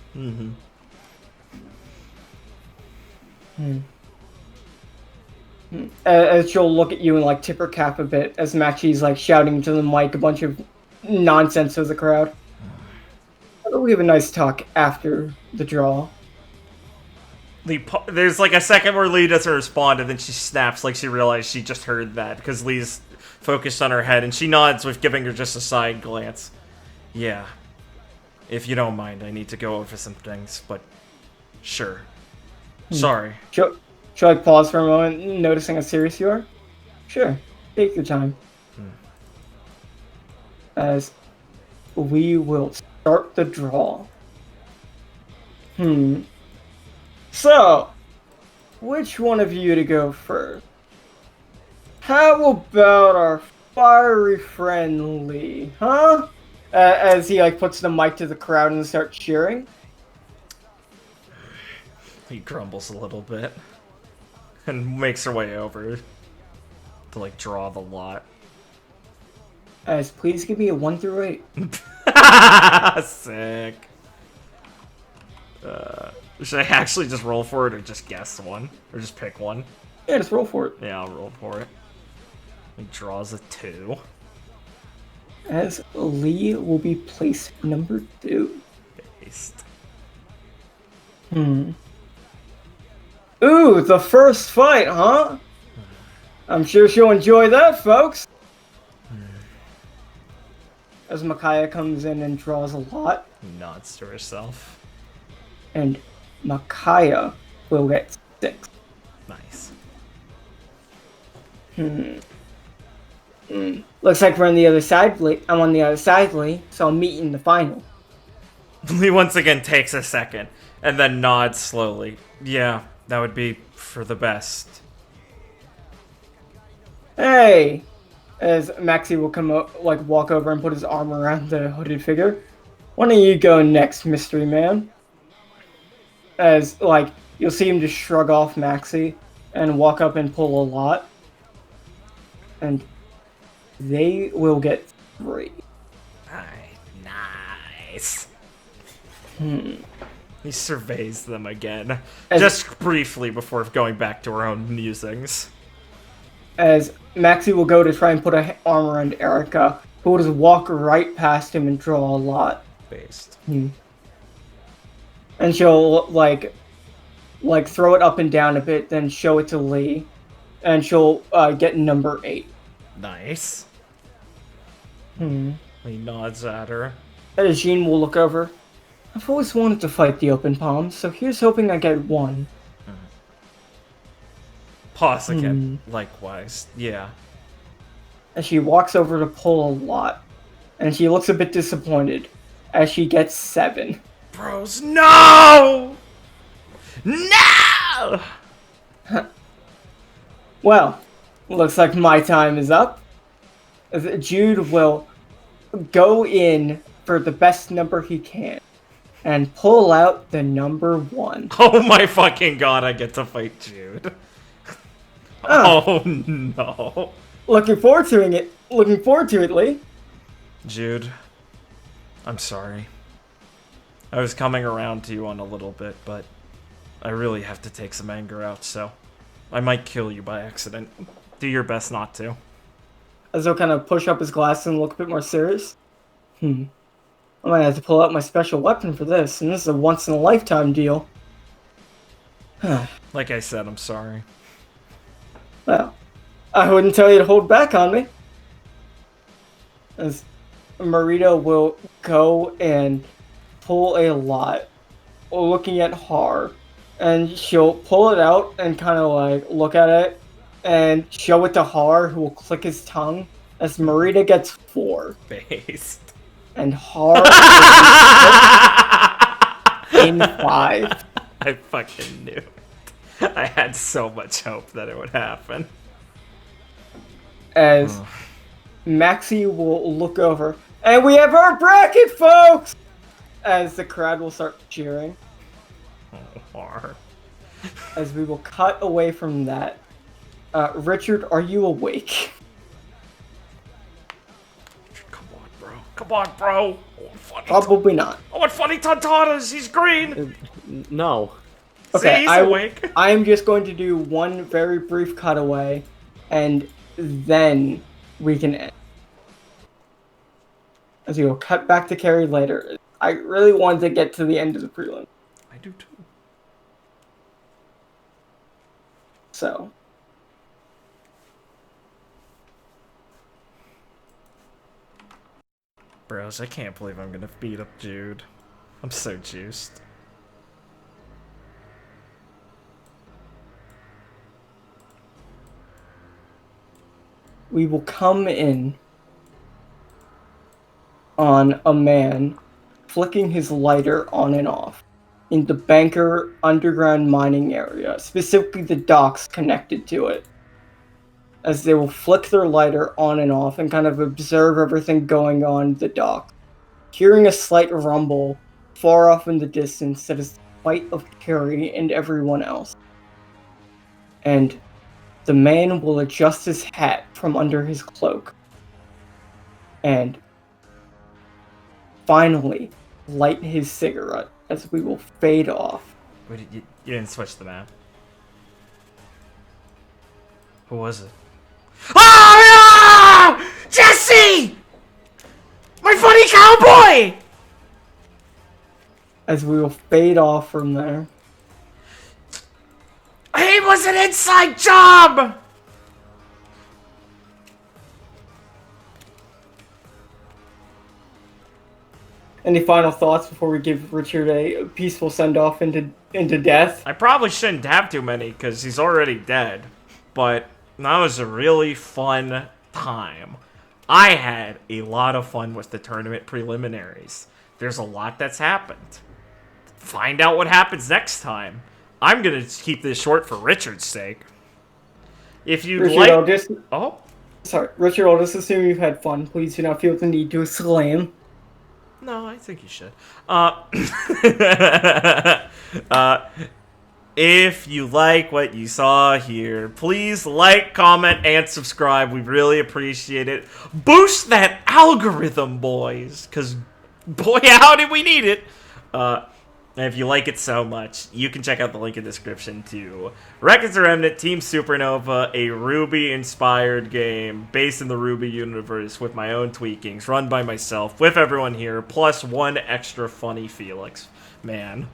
As she'll look at you and like tip her cap a bit as Maxie's like shouting to the mic a bunch of nonsense to the crowd. We have a nice talk after the draw. There's like a second where Lee doesn't respond, and then she snaps like she realized she just heard that, because Lee's focused on her head, and she nods with giving her just a side glance. Yeah. If you don't mind, I need to go over some things, but sure. Sorry. Should I pause for a moment, noticing how serious you are? Sure. Take your time. As we will start the draw. So, which one of you to go first? How about our fiery friend Lee, huh? As he like puts the mic to the crowd and starts cheering. He grumbles a little bit and makes her way over to like draw the lot. As please give me a 1 through 8. Sick. Should I actually just roll for it or just guess one? Or just pick one? Yeah, just roll for it. Yeah, I'll roll for it. He draws a 2. As Lee will be placed number 2. Based. Ooh, the first fight, huh? I'm sure she'll enjoy that, folks. As Micaiah comes in and draws a lot. Nods to herself. And Micaiah will get 6. Nice. Looks like we're on the other side, Lee. I'm on the other side, Lee, so I'll meet you in the final. Lee once again takes a second, and then nods slowly. Yeah, that would be for the best. Hey! As Maxie will come up, like walk over and put his arm around the hooded figure. Why don't you go next, mystery man? As, like, you'll see him just shrug off Maxie and walk up and pull a lot. And they will get 3. Nice. He surveys them again, As, just briefly before going back to her own musings. As Maxie will go to try and put an arm around Erica, who will just walk right past him and draw a lot. Based. And she'll, like throw it up and down a bit, then show it to Lee. And she'll get number 8. Nice. He nods at her. As Jean will look over. I've always wanted to fight the open palms, so here's hoping I get one. Pause again. Likewise. Yeah. As she walks over to pull a lot, and she looks a bit disappointed as she gets 7. Bros, no! No! Well, looks like my time is up. Jude will go in for the best number he can and pull out the number 1. Oh my fucking god, I get to fight Jude. Oh no. Looking forward to it. Looking forward to it, Lee. Jude, I'm sorry. I was coming around to you on a little bit, but I really have to take some anger out, so I might kill you by accident. Do your best not to. As he'll kind of push up his glasses and look a bit more serious. I might have to pull out my special weapon for this, and this is a once-in-a-lifetime deal. Like I said, I'm sorry. Well, I wouldn't tell you to hold back on me. As Marita will go and pull a lot, looking at Har, and she'll pull it out and kind of like look at it and show it to Har, who will click his tongue as Marita gets 4. Based. And Har in 5. I fucking knew it. I had so much hope that it would happen. As Maxie will look over, and we have our bracket, folks! As the crowd will start cheering. Har. As we will cut away from that. Richard, are you awake? Come on, bro. Come on, bro. I want funny Probably not. I want funny tontanas. He's green. No. Okay, See, he's awake. I am just going to do one very brief cutaway, and then we can end. As we will cut back to Carrie later. I really wanted to get to the end of the prelim. I do too. So. Bros, I can't believe I'm gonna beat up Jude. I'm so juiced. We will come in on a man flicking his lighter on and off in the Banker underground mining area, specifically the docks connected to it. As they will flick their lighter on and off and kind of observe everything going on the dock, hearing a slight rumble far off in the distance that is the fight of Carrie and everyone else. And the man will adjust his hat from under his cloak and finally light his cigarette as we will fade off. Wait, you didn't switch the map. Who was it? Oh, yeah! Jesse! My funny cowboy! As we will fade off from there. It was an inside job! Any final thoughts before we give Richard a peaceful send-off into death? I probably shouldn't have too many, because he's already dead. But that was a really fun time. I had a lot of fun with the tournament preliminaries. There's a lot that's happened. Find out what happens next time. I'm going to keep this short for Richard's sake. If you'd Richard, like... Richard, I'll just assume you've had fun. Please do not feel the need to slam. No, I think you should. If you like what you saw here, please like, comment, and subscribe. We really appreciate it. Boost that algorithm, boys, because boy, how did we need it. And if you like it so much, you can check out the link in the description to Records of Remnant Team Supernova, a Ruby-inspired game based in the Ruby universe with my own tweakings, run by myself, with everyone here, plus one extra funny Felix. Man,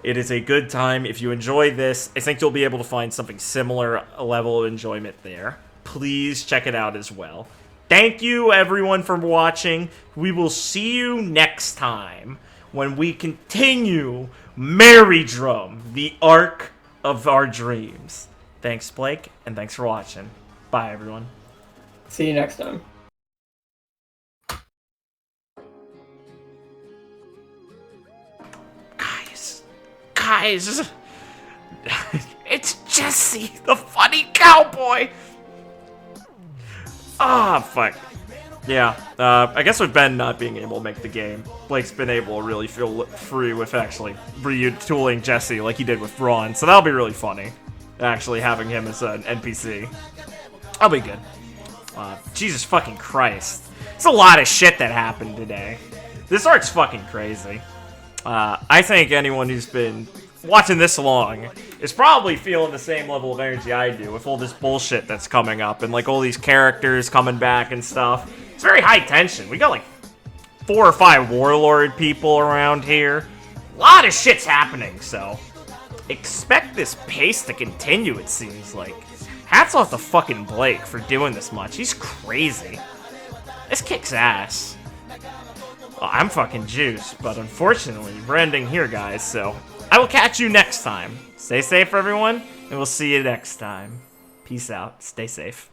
it is a good time. If you enjoy this, I think you'll be able to find something similar level of enjoyment there. Please check it out as well. Thank you, everyone, for watching. We will see you next time when we continue Merrydrum, the arc of our dreams. Thanks, Blake, and thanks for watching. Bye, everyone. See you next time. Guys, it's Jesse, the funny cowboy. Ah, fuck. Yeah, I guess with Ben not being able to make the game, Blake's been able to really feel free with actually retooling Jesse like he did with Ron, so that'll be really funny, actually having him as an NPC. That'll be good. Jesus fucking Christ. It's a lot of shit that happened today. This arc's fucking crazy. I think anyone who's been watching this long is probably feeling the same level of energy I do with all this bullshit that's coming up and like all these characters coming back and stuff. It's very high tension. We got like 4 or 5 warlord people around here. A lot of shit's happening, so expect this pace to continue, it seems like. Hats off to fucking Blake for doing this much. He's crazy. This kicks ass. Well, I'm fucking juiced, but unfortunately, we're ending here, guys, so I will catch you next time. Stay safe, everyone, and we'll see you next time. Peace out. Stay safe.